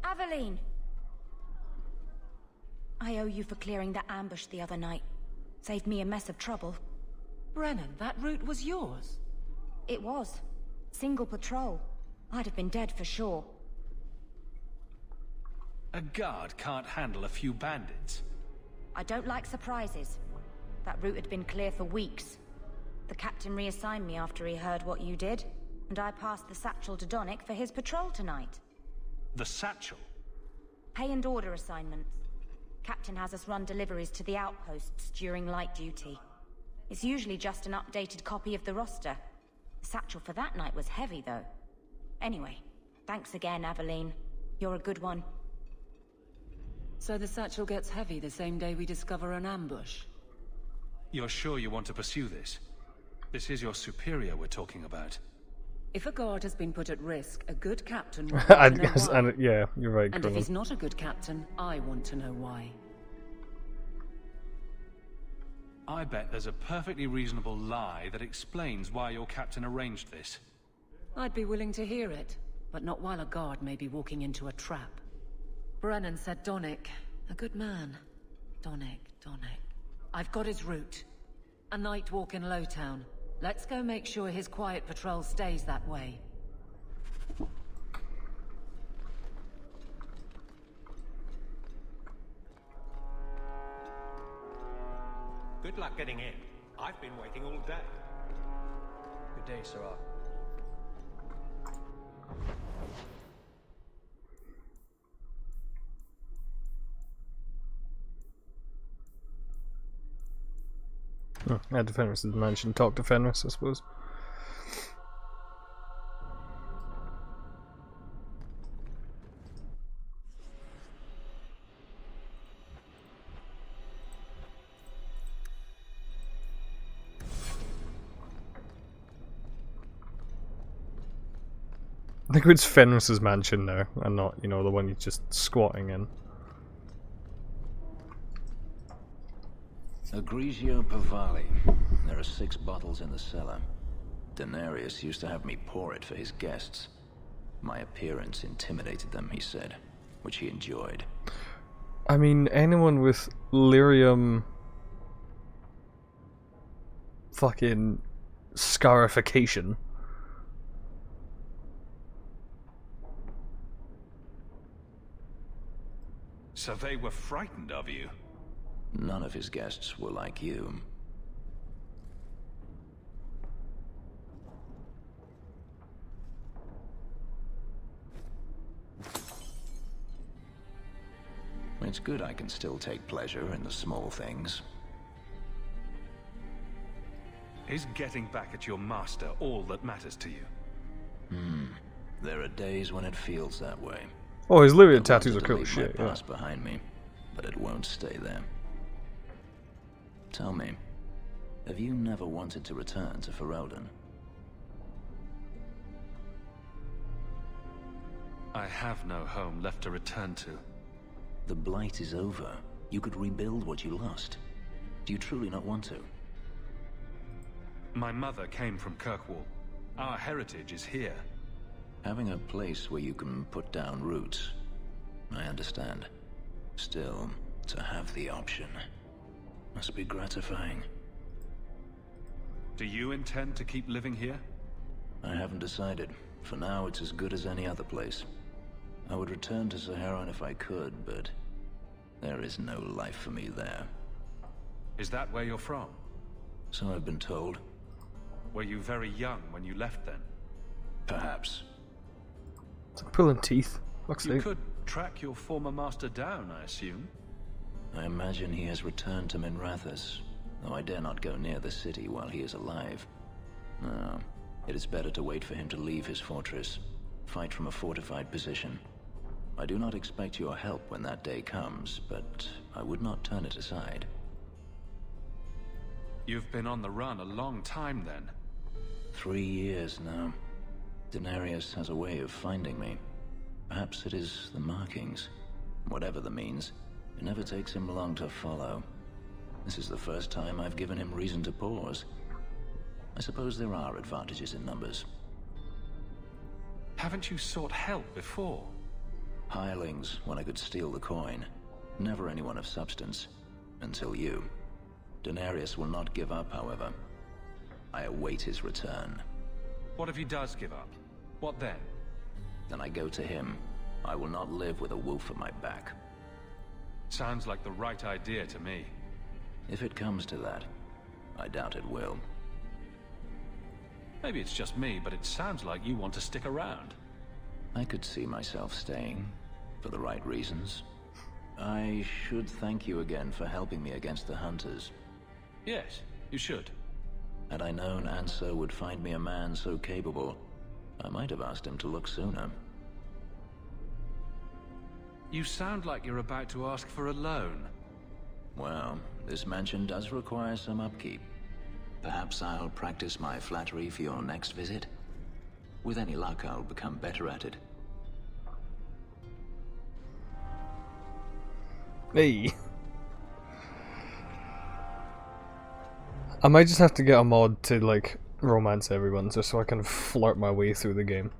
Aveline! I owe you for clearing that ambush the other night. Saved me a mess of trouble. Brennan, that route was yours? It was. Single patrol. I'd have been dead for sure. A guard can't handle a few bandits. I don't like surprises. That route had been clear for weeks. The captain reassigned me after he heard what you did, and I passed the satchel to Donnic for his patrol tonight. The satchel? Pay and order assignments. Captain has us run deliveries to the outposts during light duty. It's usually just an updated copy of the roster. The satchel for that night was heavy, though. Anyway, thanks again, Aveline. You're a good one. So the satchel gets heavy the same day we discover an ambush? You're sure you want to pursue this? This is your superior we're talking about. If a guard has been put at risk, a good captain will I want to know guess, why. and yeah, you're right, And if Colonel. he's not a good captain, I want to know why. I bet there's a perfectly reasonable lie that explains why your captain arranged this. I'd be willing to hear it, but not while a guard may be walking into a trap. Brennan said Donnic. A good man. Donnic. I've got his route. A night walk in Lowtown. Let's go make sure his quiet patrol stays that way. Good luck getting in. I've been waiting all day. Good day, Sirrah. Oh, yeah, to Fenris didn't mention. Talk to Fenris, I suppose. I think it's Fenris's mansion now, and not, you know, the one he's just squatting in. Egregio Pavali. There are 6 bottles in the cellar. Denarius used to have me pour it for his guests. My appearance intimidated them, he said, which he enjoyed. I mean, anyone with lyrium fucking scarification. So they were frightened of you? None of his guests were like you. It's good I can still take pleasure in the small things. Is getting back at your master all that matters to you? There are days when it feels that way. Oh, his lyrium tattoos are cool as shit, my yeah. past behind me, but it won't stay there. Tell me, have you never wanted to return to Ferelden? I have no home left to return to. The Blight is over. You could rebuild what you lost. Do you truly not want to? My mother came from Kirkwall. Our heritage is here. Having a place where you can put down roots, I understand. Still, to have the option must be gratifying. Do you intend to keep living here? I haven't decided. For now, it's as good as any other place. I would return to Saharan if I could, but there is no life for me there. Is that where you're from? So I've been told. Were you very young when you left then? Perhaps. It's like pulling teeth. Fuck's You sake. could track your former master down, I assume? I imagine he has returned to Minrathous, though I dare not go near the city while he is alive. No, it is better to wait for him to leave his fortress, fight from a fortified position. I do not expect your help when that day comes, but I would not turn it aside. You've been on the run a long time then. 3 years now. Denarius has a way of finding me. Perhaps it is the markings. Whatever the means, it never takes him long to follow. This is the first time I've given him reason to pause. I suppose there are advantages in numbers. Haven't you sought help before? Hirelings, when I could steal the coin. Never anyone of substance. Until you. Denarius will not give up, however. I await his return. What if he does give up? What then? Then I go to him. I will not live with a wolf at my back. Sounds like the right idea to me. If it comes to that, I doubt it will. Maybe it's just me, but it sounds like you want to stick around. I could see myself staying, for the right reasons. I should thank you again for helping me against the hunters. Yes, you should. Had I known Ansel would find me a man so capable, I might have asked him to look sooner. You sound like you're about to ask for a loan. Well, this mansion does require some upkeep. Perhaps I'll practice my flattery for your next visit? With any luck, I'll become better at it. Hey. I might just have to get a mod to, like, romance everyone, just so I can flirt my way through the game.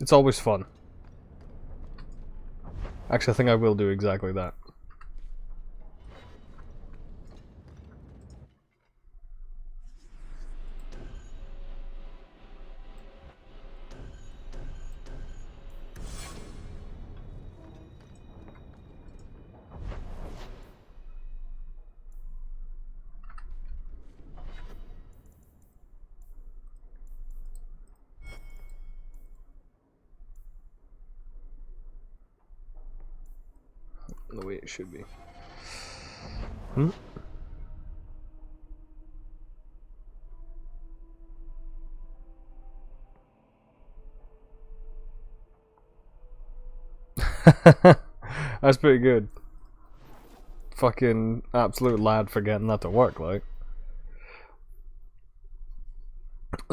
It's always fun. Actually, I think I will do exactly that. The way it should be. That's pretty good. Fucking absolute lad for getting that to work, like.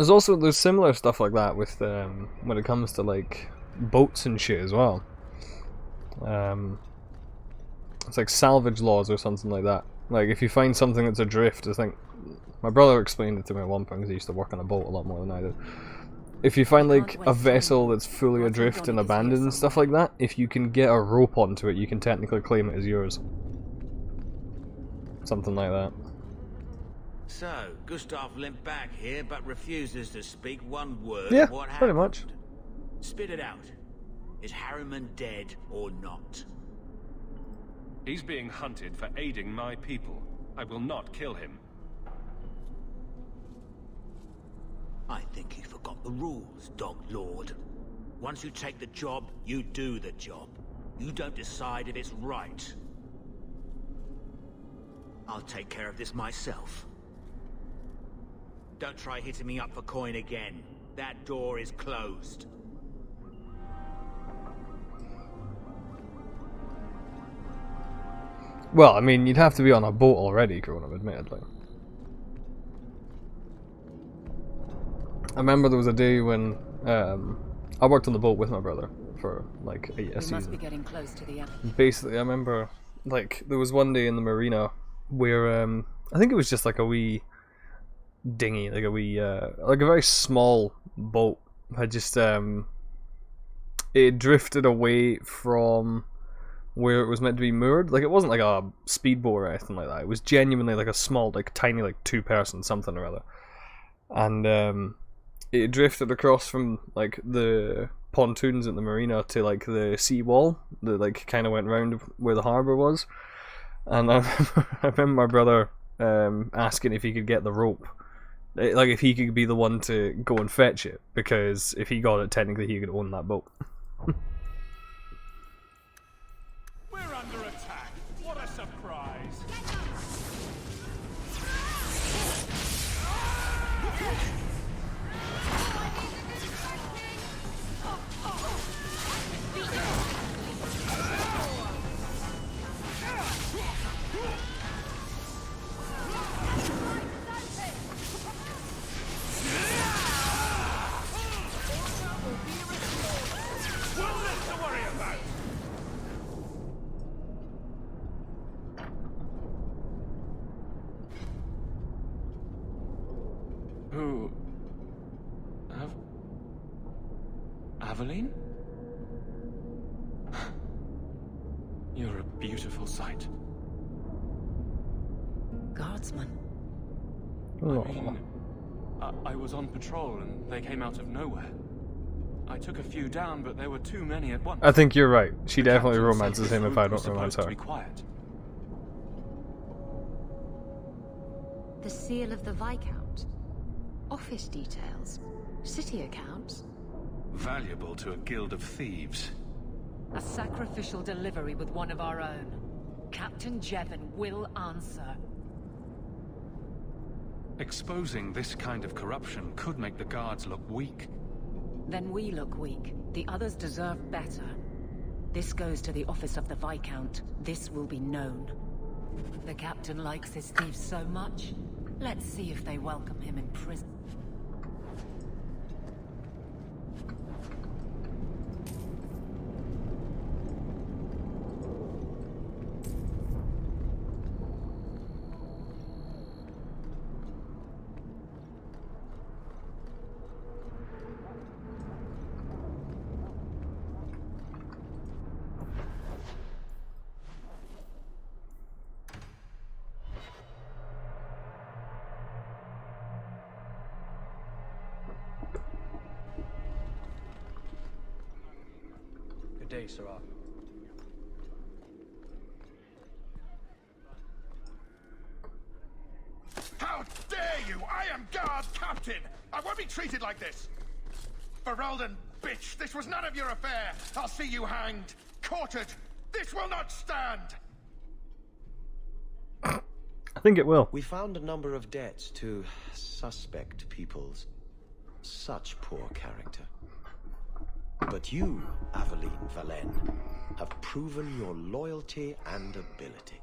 there's similar stuff like that with when it comes to like boats and shit as well. It's like salvage laws or something like that. Like if you find something that's adrift, I think my brother explained it to me at one point because he used to work on a boat a lot more than I did. If you find like a vessel that's fully adrift and abandoned and stuff like that, if you can get a rope onto it, you can technically claim it as yours. Something like that. So, Gustav limped back here, but refuses to speak one word Yeah, of what pretty happened. much. Spit it out. Is Harriman dead or not? He's being hunted for aiding my people. I will not kill him. I think you forgot the rules, Dog Lord. Once you take the job, you do the job. You don't decide if it's right. I'll take care of this myself. Don't try hitting me up for coin again. That door is closed. Well, I mean, you'd have to be on a boat already, Cronum, admittedly. I remember there was a day when I worked on the boat with my brother for like a season. Must be getting close to the end. Basically, I remember like there was one day in the marina where I think it was just like a wee dinghy, like a wee like a very small boat had just it drifted away from where it was meant to be moored. Like it wasn't like a speedboat or anything like that. It was genuinely like a small, like tiny, like 2-person something or other. And it drifted across from like the pontoons at the marina to like the sea wall that like kind of went round where the harbour was. And I remember my brother asking if he could get the rope, like if he could be the one to go and fetch it, because if he got it, technically he could own that boat. We're under attack. What a surprise. Who? Aveline? You're a beautiful sight. Guardsman. I was on patrol and they came out of nowhere. I took a few down, but there were too many at once. I think you're right. She The definitely captain said romances this him if route I was don't romance supposed her. to be quiet. The seal of the Viscount. Office details. City accounts. Valuable to a guild of thieves. A sacrificial delivery with one of our own. Captain Jevon will answer. Exposing this kind of corruption could make the guards look weak. Then we look weak. The others deserve better. This goes to the office of the Viscount. This will be known. The captain likes his thieves so much. Let's see if they welcome him in prison. Good day, Sirrah. How dare you! I am guard captain! I won't be treated like this! Ferelden, bitch! This was none of your affair! I'll see you hanged! Quartered! This will not stand! I think it will. We found a number of debts to suspect peoples. Such poor character. But you, Aveline Valen, have proven your loyalty and ability.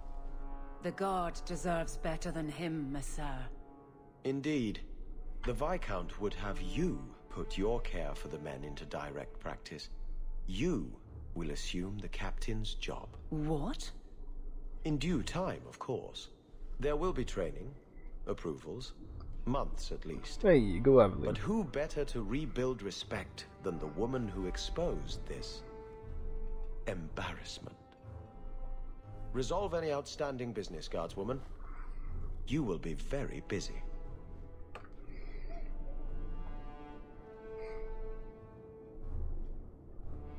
The guard deserves better than him, Messere. Indeed. The Viscount would have you put your care for the men into direct practice. You will assume the captain's job. What? In due time, of course. There will be training, approvals, months at least. There you go, Evelyn. But who better to rebuild respect than the woman who exposed this embarrassment? Resolve any outstanding business, guardswoman. You will be very busy.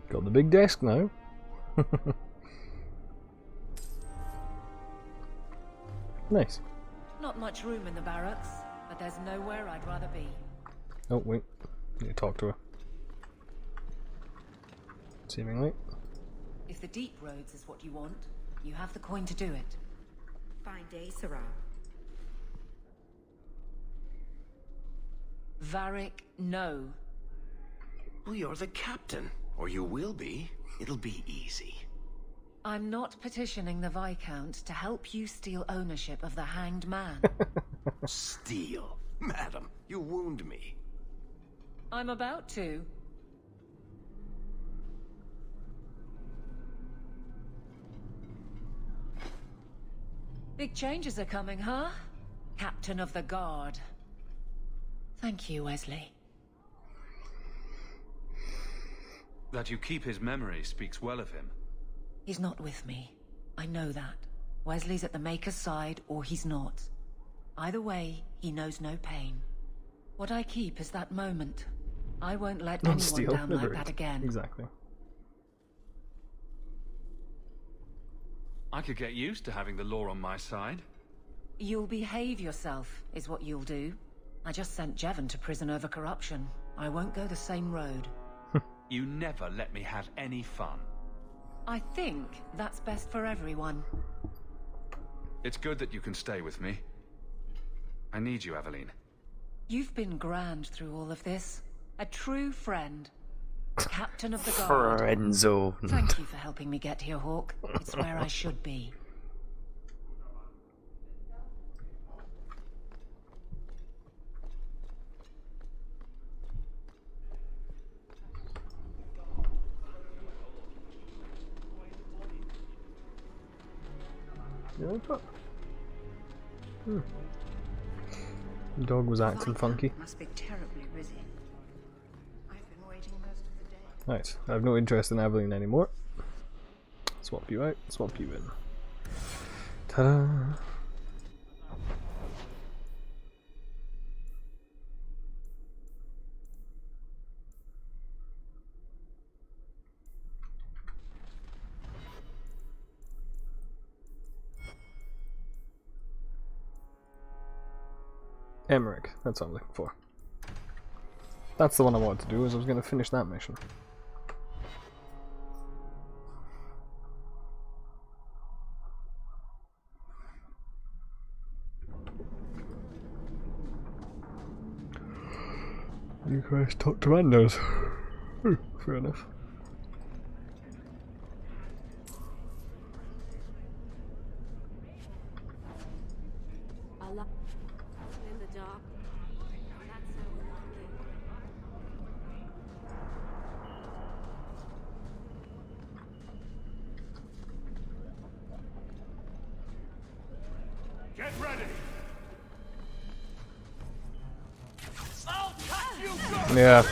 Got the big desk now. Nice. Not much room in the barracks, but there's nowhere I'd rather be. Oh, wait. Need to talk to her. Seemingly. If the deep roads is what you want, you have the coin to do it. Fine day, Sarah. Varric, no. Well, you're the captain. Or you will be. It'll be easy. I'm not petitioning the Viscount to help you steal ownership of the Hanged Man. Steal? Madam, you wound me. I'm about to. Big changes are coming, huh? Captain of the Guard. Thank you, Wesley. That you keep his memory speaks well of him. He's not with me. I know that. Wesley's at the Maker's side, or he's not. Either way, he knows no pain. What I keep is that moment. I won't let anyone down like that again. Exactly. I could get used to having the law on my side. You'll behave yourself, is what you'll do. I just sent Jevon to prison over corruption. I won't go the same road. You never let me have any fun. I think that's best for everyone. It's good that you can stay with me. I need you, Aveline. You've been grand through all of this. A true friend. Captain of the Guard. Friendzone. Thank you for helping me get here, Hawke. It's where I should be. The dog was acting funky. Must be terribly busy. I've been waiting most of the day. Right, I have no interest in Aveline anymore. Swap you out, swap you in. Ta-da! Emmerich, that's what I'm looking for. That's the one I wanted to do, is I was going to finish that mission. You guys talk to randos. Fair enough. In the dark. That's so unlucky. Get ready! Yeah.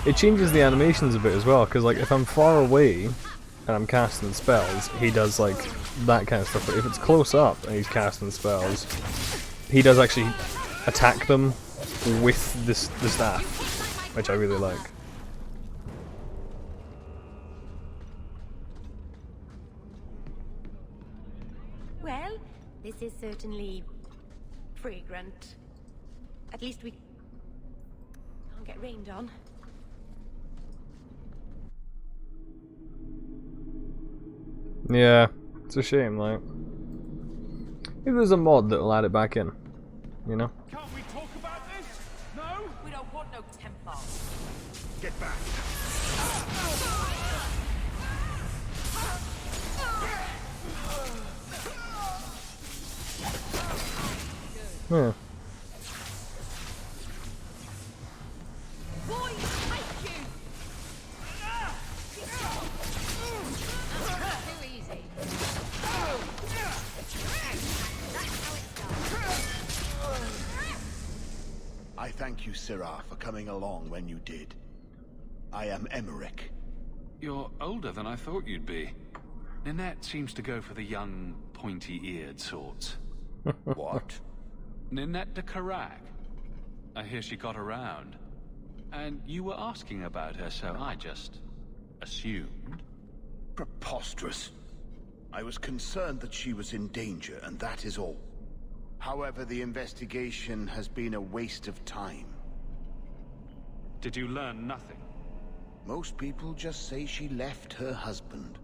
It changes the animations a bit as well, because like if I'm far away and I'm casting spells, he does like that kind of stuff, but if it's close up and he's casting spells, he does actually attack them with the staff, which I really like. Well, this is certainly fragrant. At least we can't get rained on. Yeah, it's a shame, like. Maybe there's a mod that'll add it back in, you know? Can't we talk about this? No? We don't want no Templar. Get back. Yeah. I thank you, Syrah, for coming along when you did. I am Emmerich. You're older than I thought you'd be. Ninette seems to go for the young, pointy-eared sorts. What? Ninette de Carac. I hear she got around. And you were asking about her, so I just assumed. Preposterous. I was concerned that she was in danger, and that is all. However, the investigation has been a waste of time. Did you learn nothing? Most people just say she left her husband.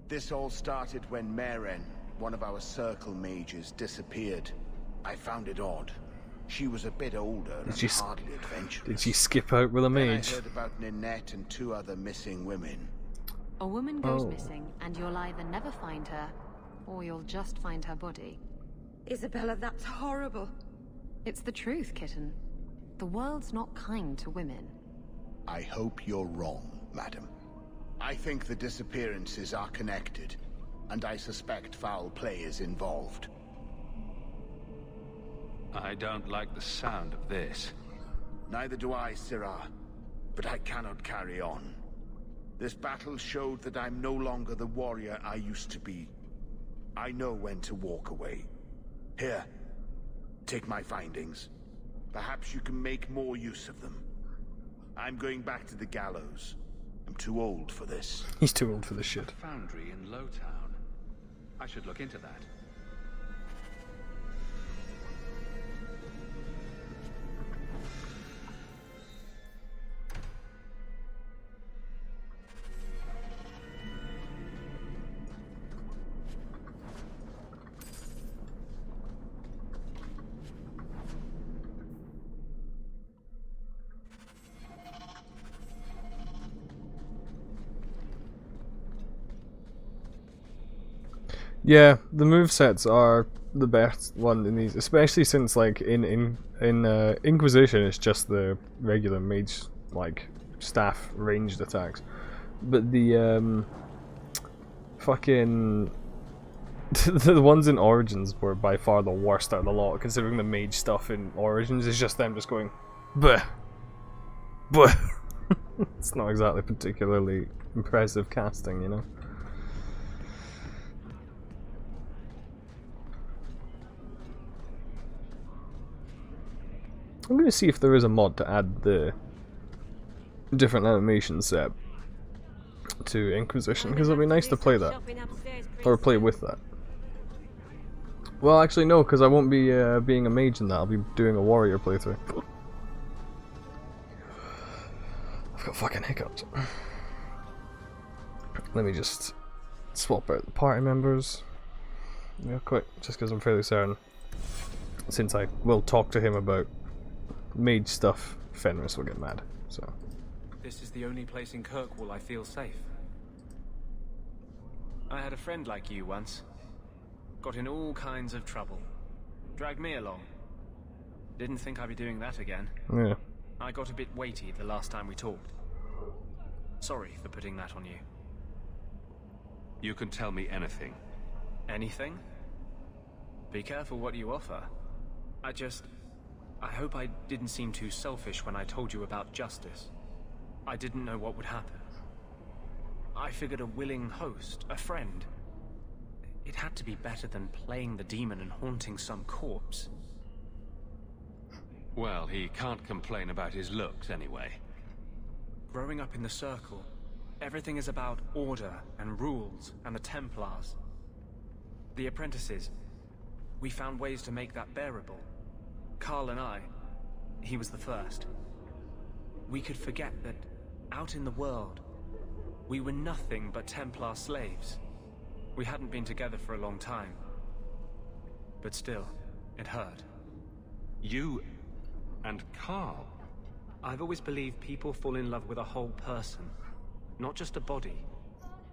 This all started when Meren, one of our circle mages, disappeared. I found it odd. She was a bit older and hardly adventurous. Did she skip out with a mage? Then I heard about Ninette and 2 other missing women. A woman goes missing, and you'll either never find her, or you'll just find her body. Isabella, that's horrible. It's the truth, kitten. The world's not kind to women. I hope you're wrong, madam. I think the disappearances are connected, and I suspect foul play is involved. I don't like the sound of this. Neither do I, Syrah. But I cannot carry on. This battle showed that I'm no longer the warrior I used to be. I know when to walk away. Here, take my findings. Perhaps you can make more use of them. I'm going back to the gallows. I'm too old for this. He's too old for this shit. Foundry in Lowtown. I should look into that. Yeah, the movesets are the best one in these, especially since like in Inquisition it's just the regular mage like staff ranged attacks, but the fucking the ones in Origins were by far the worst out of the lot, considering the mage stuff in Origins is just them just going bleh bleh. It's not exactly particularly impressive casting, you know. I'm going to see if there is a mod to add the different animation set to Inquisition, because it'll be nice to play that, or play with that. Well, actually no, because I won't be being a mage in that, I'll be doing a warrior playthrough. I've got fucking hiccups. Let me just swap out the party members real quick, just because I'm fairly certain, since I will talk to him about mage stuff, Fenris will get mad, so. This is the only place in Kirkwall I feel safe. I had a friend like you once. Got in all kinds of trouble. Dragged me along. Didn't think I'd be doing that again. Yeah. I got a bit weighty the last time we talked. Sorry for putting that on you. You can tell me anything. Anything? Be careful what you offer. I hope I didn't seem too selfish when I told you about justice. I didn't know what would happen. I figured a willing host, a friend. It had to be better than playing the demon and haunting some corpse. Well, he can't complain about his looks anyway. Growing up in the Circle, everything is about order and rules and the Templars. The apprentices, we found ways to make that bearable. Carl and I, he was the first. We could forget that out in the world, we were nothing but Templar slaves. We hadn't been together for a long time. But still, it hurt. You and Carl? I've always believed people fall in love with a whole person, not just a body.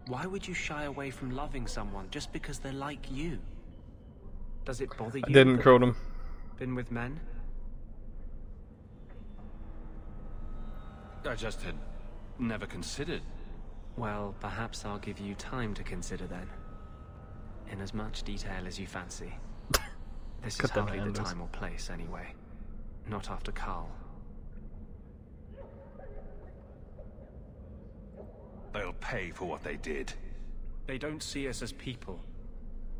Why would you shy away from loving someone just because they're like you? Does it bother you? I didn't quote him. Been with men? I just had never considered. Well, perhaps I'll give you time to consider then. In as much detail as you fancy. This is hardly the time or place, anyway. Not after Carl. They'll pay for what they did. They don't see us as people.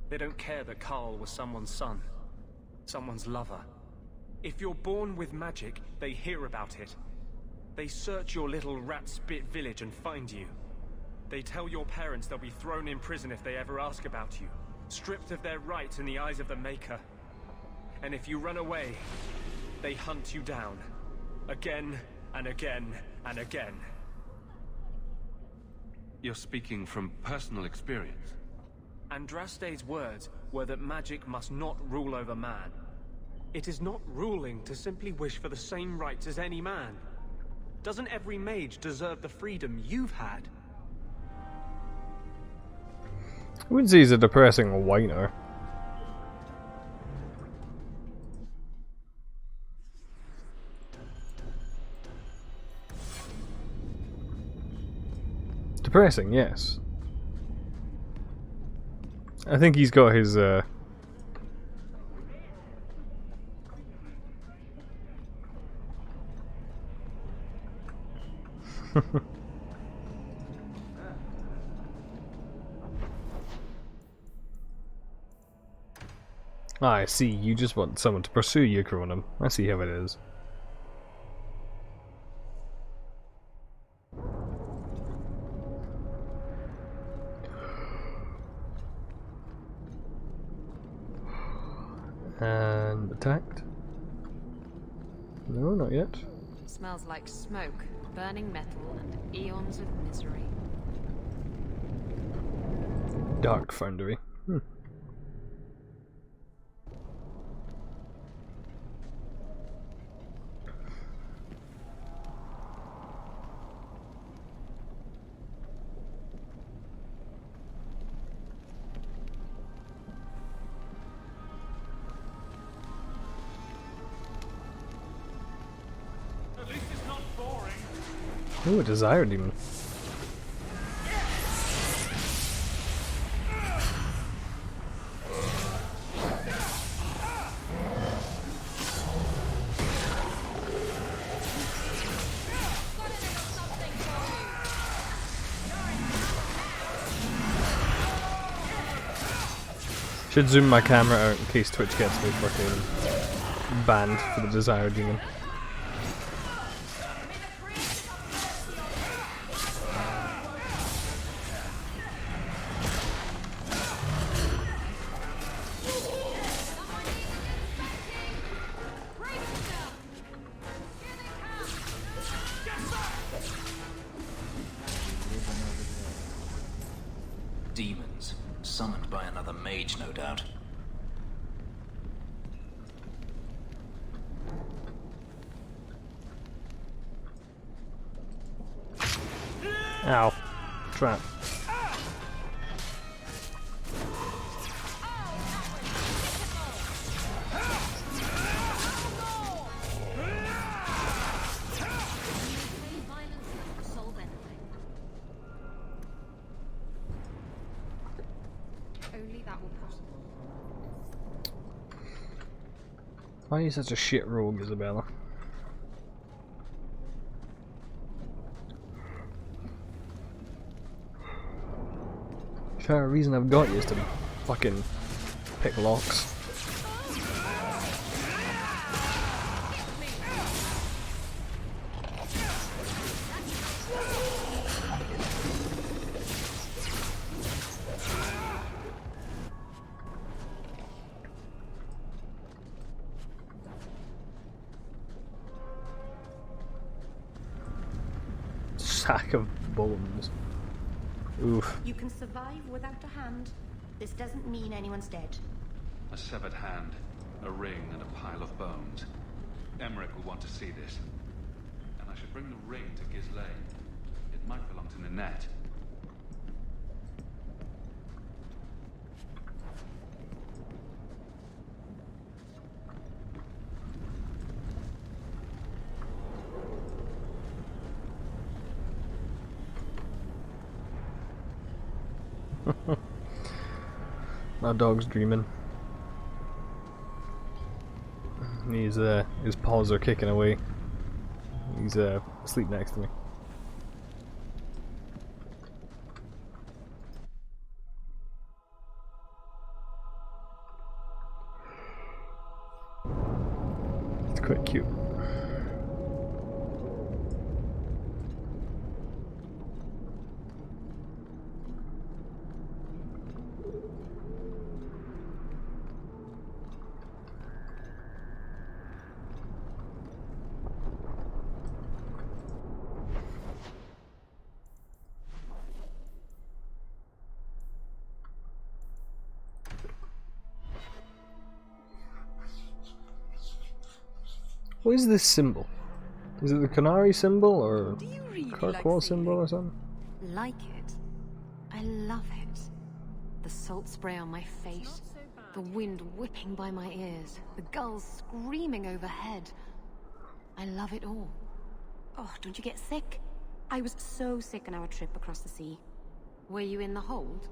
They don't care that Carl was someone's son. Someone's lover. If you're born with magic, they hear about it. They search your little rat-spit village and find you. They tell your parents they'll be thrown in prison if they ever ask about you. Stripped of their rights in the eyes of the Maker. And if you run away, they hunt you down. Again, and again, and again. You're speaking from personal experience. Andraste's words were that magic must not rule over man. It is not ruling to simply wish for the same rights as any man. Doesn't every mage deserve the freedom you've had? I wouldn't say he's a depressing whiner. Depressing, yes. I think he's got his I see, you just want someone to pursue you, Cronin. I see how it is. And attacked? No, not yet. Smells like smoke, burning metal, and eons of misery. Dark Foundry. Ooh, a Desire Demon. Should zoom my camera out in case Twitch gets me fucking banned for the Desire Demon. Demons, summoned by another mage, no doubt. Ow. Trap. Only that will possible. Why are you such a shit rogue, Isabella? The reason I've got you is to fucking pick locks. Sack of bones. Oof. You can survive without a hand. This doesn't mean anyone's dead. A severed hand, a ring, and a pile of bones. Emmerich will want to see this. And I should bring the ring to Ghislaine. It might belong to Ninette. My dog's dreaming. He's his paws are kicking away. He's asleep next to me. It's quite cute. What is this symbol? Is it the Qunari symbol or Kirkwall symbol or something? Like it? I love it. The salt spray on my face, the wind whipping by my ears, the gulls screaming overhead. I love it all. Oh, don't you get sick? I was so sick on our trip across the sea. Were you in the hold?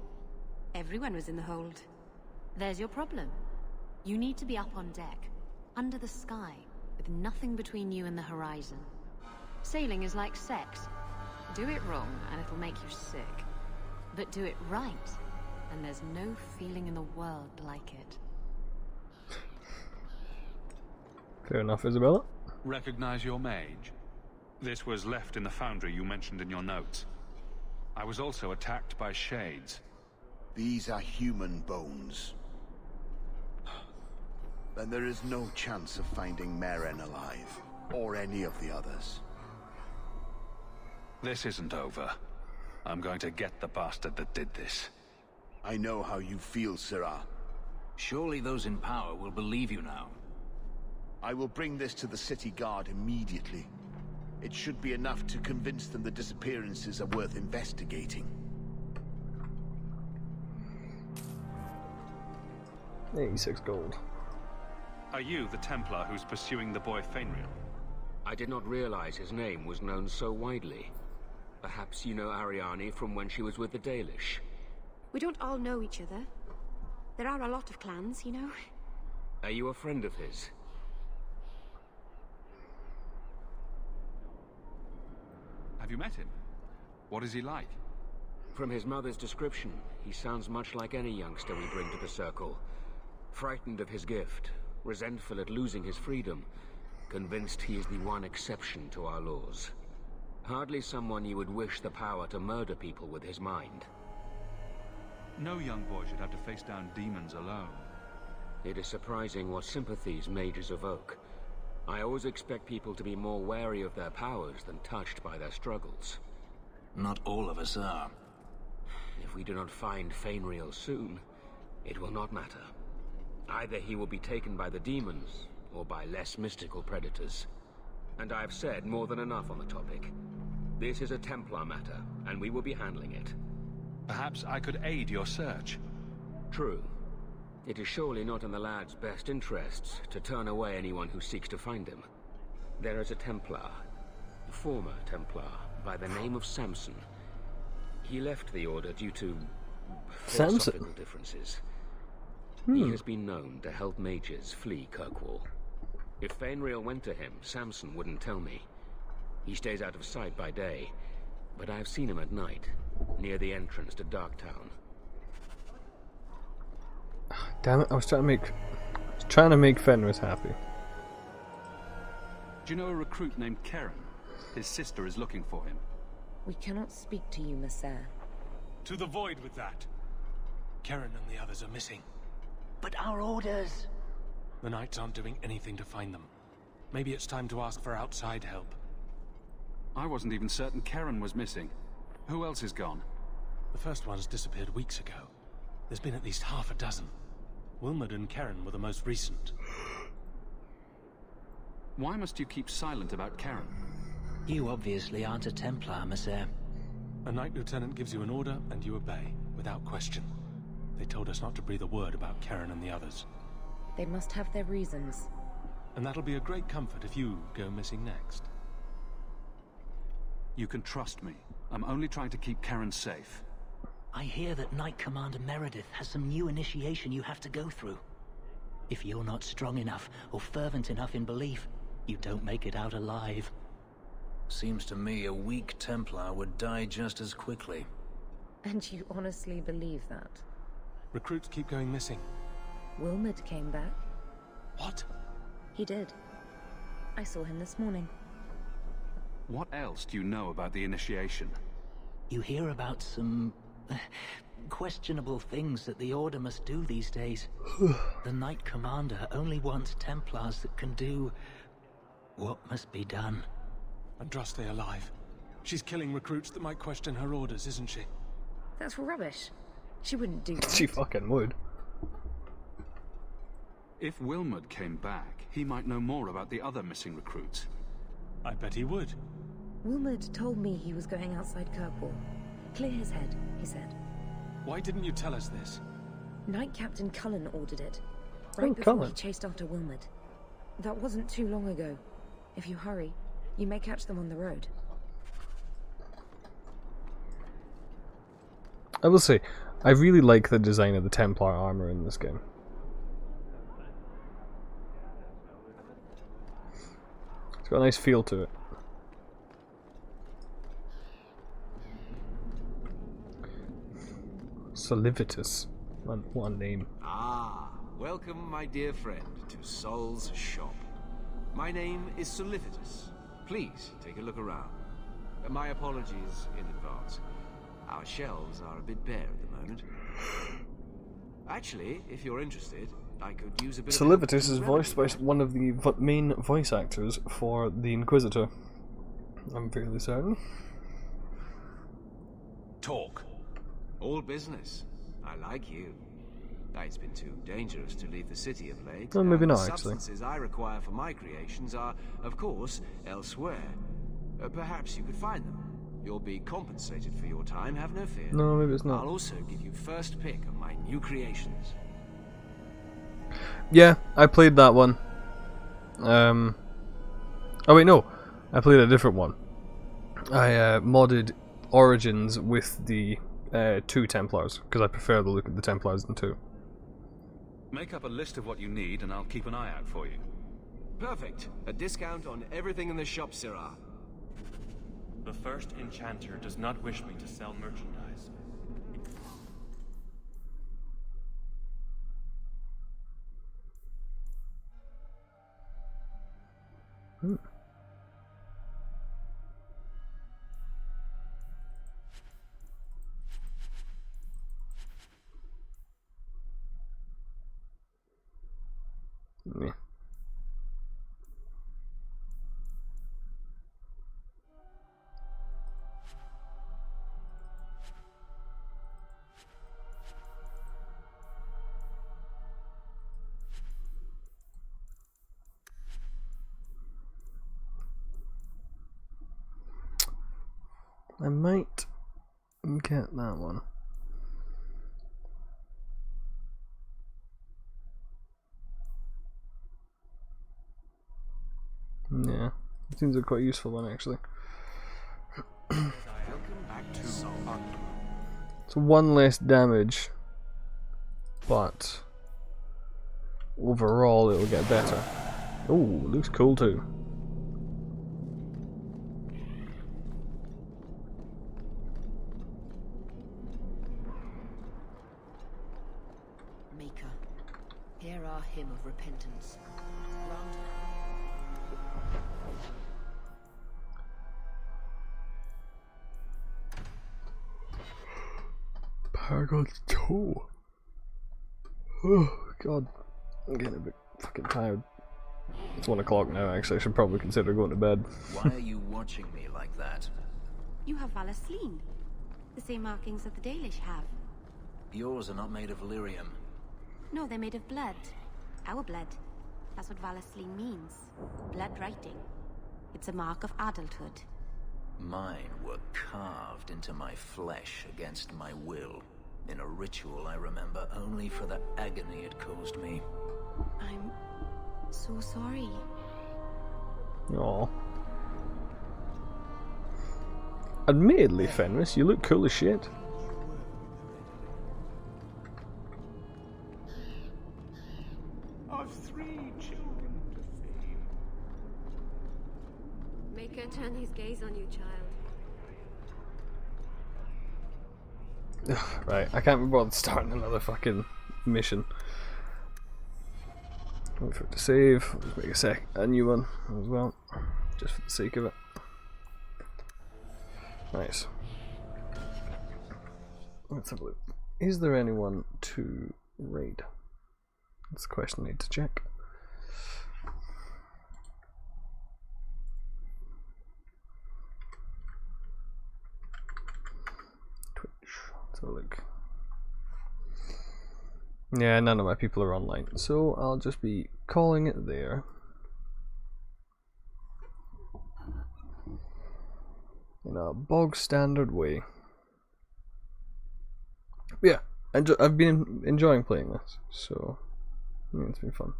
Everyone was in the hold. There's your problem. You need to be up on deck, under the sky, with nothing between you and the horizon. Sailing is like sex. Do it wrong and it'll make you sick. But do it right, and there's no feeling in the world like it. Fair enough, Isabella. Recognize your mage? This was left in the foundry you mentioned in your notes. I was also attacked by shades. These are human bones. Then there is no chance of finding Meren alive, or any of the others. This isn't over. I'm going to get the bastard that did this. I know how you feel, Sirrah. Surely those in power will believe you now. I will bring this to the city guard immediately. It should be enough to convince them the disappearances are worth investigating. 86 gold. Are you the Templar who's pursuing the boy Fenrir? I did not realize his name was known so widely. Perhaps you know Ariane from when she was with the Dalish. We don't all know each other. There are a lot of clans, you know. Are you a friend of his? Have you met him? What is he like? From his mother's description, he sounds much like any youngster we bring to the Circle. Frightened of his gift, resentful at losing his freedom, convinced he is the one exception to our laws. Hardly someone you would wish the power to murder people with his mind. No young boy should have to face down demons alone. It is surprising what sympathies mages evoke. I always expect people to be more wary of their powers than touched by their struggles. Not all of us are. If we do not find Fenrir soon, it will not matter. Either he will be taken by the demons, or by less mystical predators. And I have said more than enough on the topic. This is a Templar matter, and we will be handling it. Perhaps I could aid your search. True. It is surely not in the lad's best interests to turn away anyone who seeks to find him. There is a Templar, a former Templar, by the name of Samson. He left the Order due to philosophical differences. He has been known to help mages flee Kirkwall. If Fenrir went to him, Samson wouldn't tell me. He stays out of sight by day, but I have seen him at night, near the entrance to Darktown. Damn it! I was trying to make Fenris happy. Do you know a recruit named Keren? His sister is looking for him. We cannot speak to you, Messer. To the void with that. Keren and the others are missing. But our orders... The Knights aren't doing anything to find them. Maybe it's time to ask for outside help. I wasn't even certain Keren was missing. Who else is gone? The first one's disappeared weeks ago. There's been at least half a dozen. Wilmod and Keren were the most recent. Why must you keep silent about Keren? You obviously aren't a Templar, Messer. A Knight Lieutenant gives you an order, and you obey, without question. They told us not to breathe a word about Keren and the others. They must have their reasons. And that'll be a great comfort if you go missing next. You can trust me. I'm only trying to keep Keren safe. I hear that Knight Commander Meredith has some new initiation you have to go through. If you're not strong enough or fervent enough in belief, you don't make it out alive. Seems to me a weak Templar would die just as quickly. And you honestly believe that? Recruits keep going missing. Wilmot came back. What? He did. I saw him this morning. What else do you know about the initiation? You hear about some questionable things that the Order must do these days. The Knight Commander only wants Templars that can do what must be done. Andraste alive. She's killing recruits that might question her orders, isn't she? That's rubbish. She wouldn't do that. She fucking would. If Wilmot came back, he might know more about the other missing recruits. I bet he would. Wilmot told me he was going outside Kirkwall. Clear his head, he said. Why didn't you tell us this? Knight Captain Cullen ordered it. Right before he chased after Wilmot. That wasn't too long ago. If you hurry, you may catch them on the road. I will say, I really like the design of the Templar armor in this game. It's got a nice feel to it. Solivitus. What a name. Ah, welcome, my dear friend, to Sol's shop. My name is Solivitus. Please take a look around. My apologies in advance. Our shelves are a bit bare at the moment. Actually, if you're interested, I could use a bit of Solivitus is voiced by one of the main voice actors for the Inquisitor. I'm fairly certain. Talk. All business. I like you. It's been too dangerous to leave the city of late. Well, maybe and not, the actually. substances I require for my creations are, of course, elsewhere. Perhaps you could find them. You'll be compensated for your time, have no fear. No, maybe it's not. I'll also give you first pick of my new creations. Yeah, I played that one. Oh wait, no. I played a different one. I modded Origins with the 2 Templars, because I prefer the look of the Templars than 2. Make up a list of what you need and I'll keep an eye out for you. Perfect. A discount on everything in the shop, Sirrah. The first enchanter does not wish me to sell merchandise. Hmm. Yeah. I might get that one. Yeah, it seems a quite useful one actually. It's 1 less damage, but overall it'll get better. Oh, looks cool too. Maker, hear our hymn of repentance. Grant Paragon's toe. Oh god, I'm getting a bit fucking tired. It's 1 o'clock now actually, I should probably consider going to bed. Why are you watching me like that? You have Valasleen. The same markings that the Dalish have. Yours are not made of lyrium. No, they're made of blood. Our blood. That's what Valasleen means. Blood writing. It's a mark of adulthood. Mine were carved into my flesh against my will, in a ritual I remember only for the agony it caused me. I'm so sorry. Aww. Admittedly, Fenris, you look cool as shit. of 3 children to fame. Make her turn his gaze on you, child. Right, I can't be bothered starting another fucking mission. Wait for it to save. Let's make a new one as well, just for the sake of it. Nice. Let's have a look. Is there anyone to raid? That's the question I need to check. Twitch. Let's have a look. Yeah, none of my people are online, so I'll just be calling it there. In a bog standard way. Yeah, I've been enjoying playing this, so yeah, it's been fun.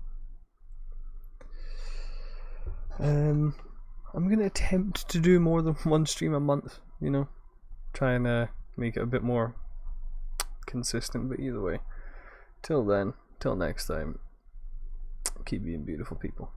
I'm gonna attempt to do more than one stream a month, you know, try and make it a bit more consistent, but either way, till then, till next time, keep being beautiful people.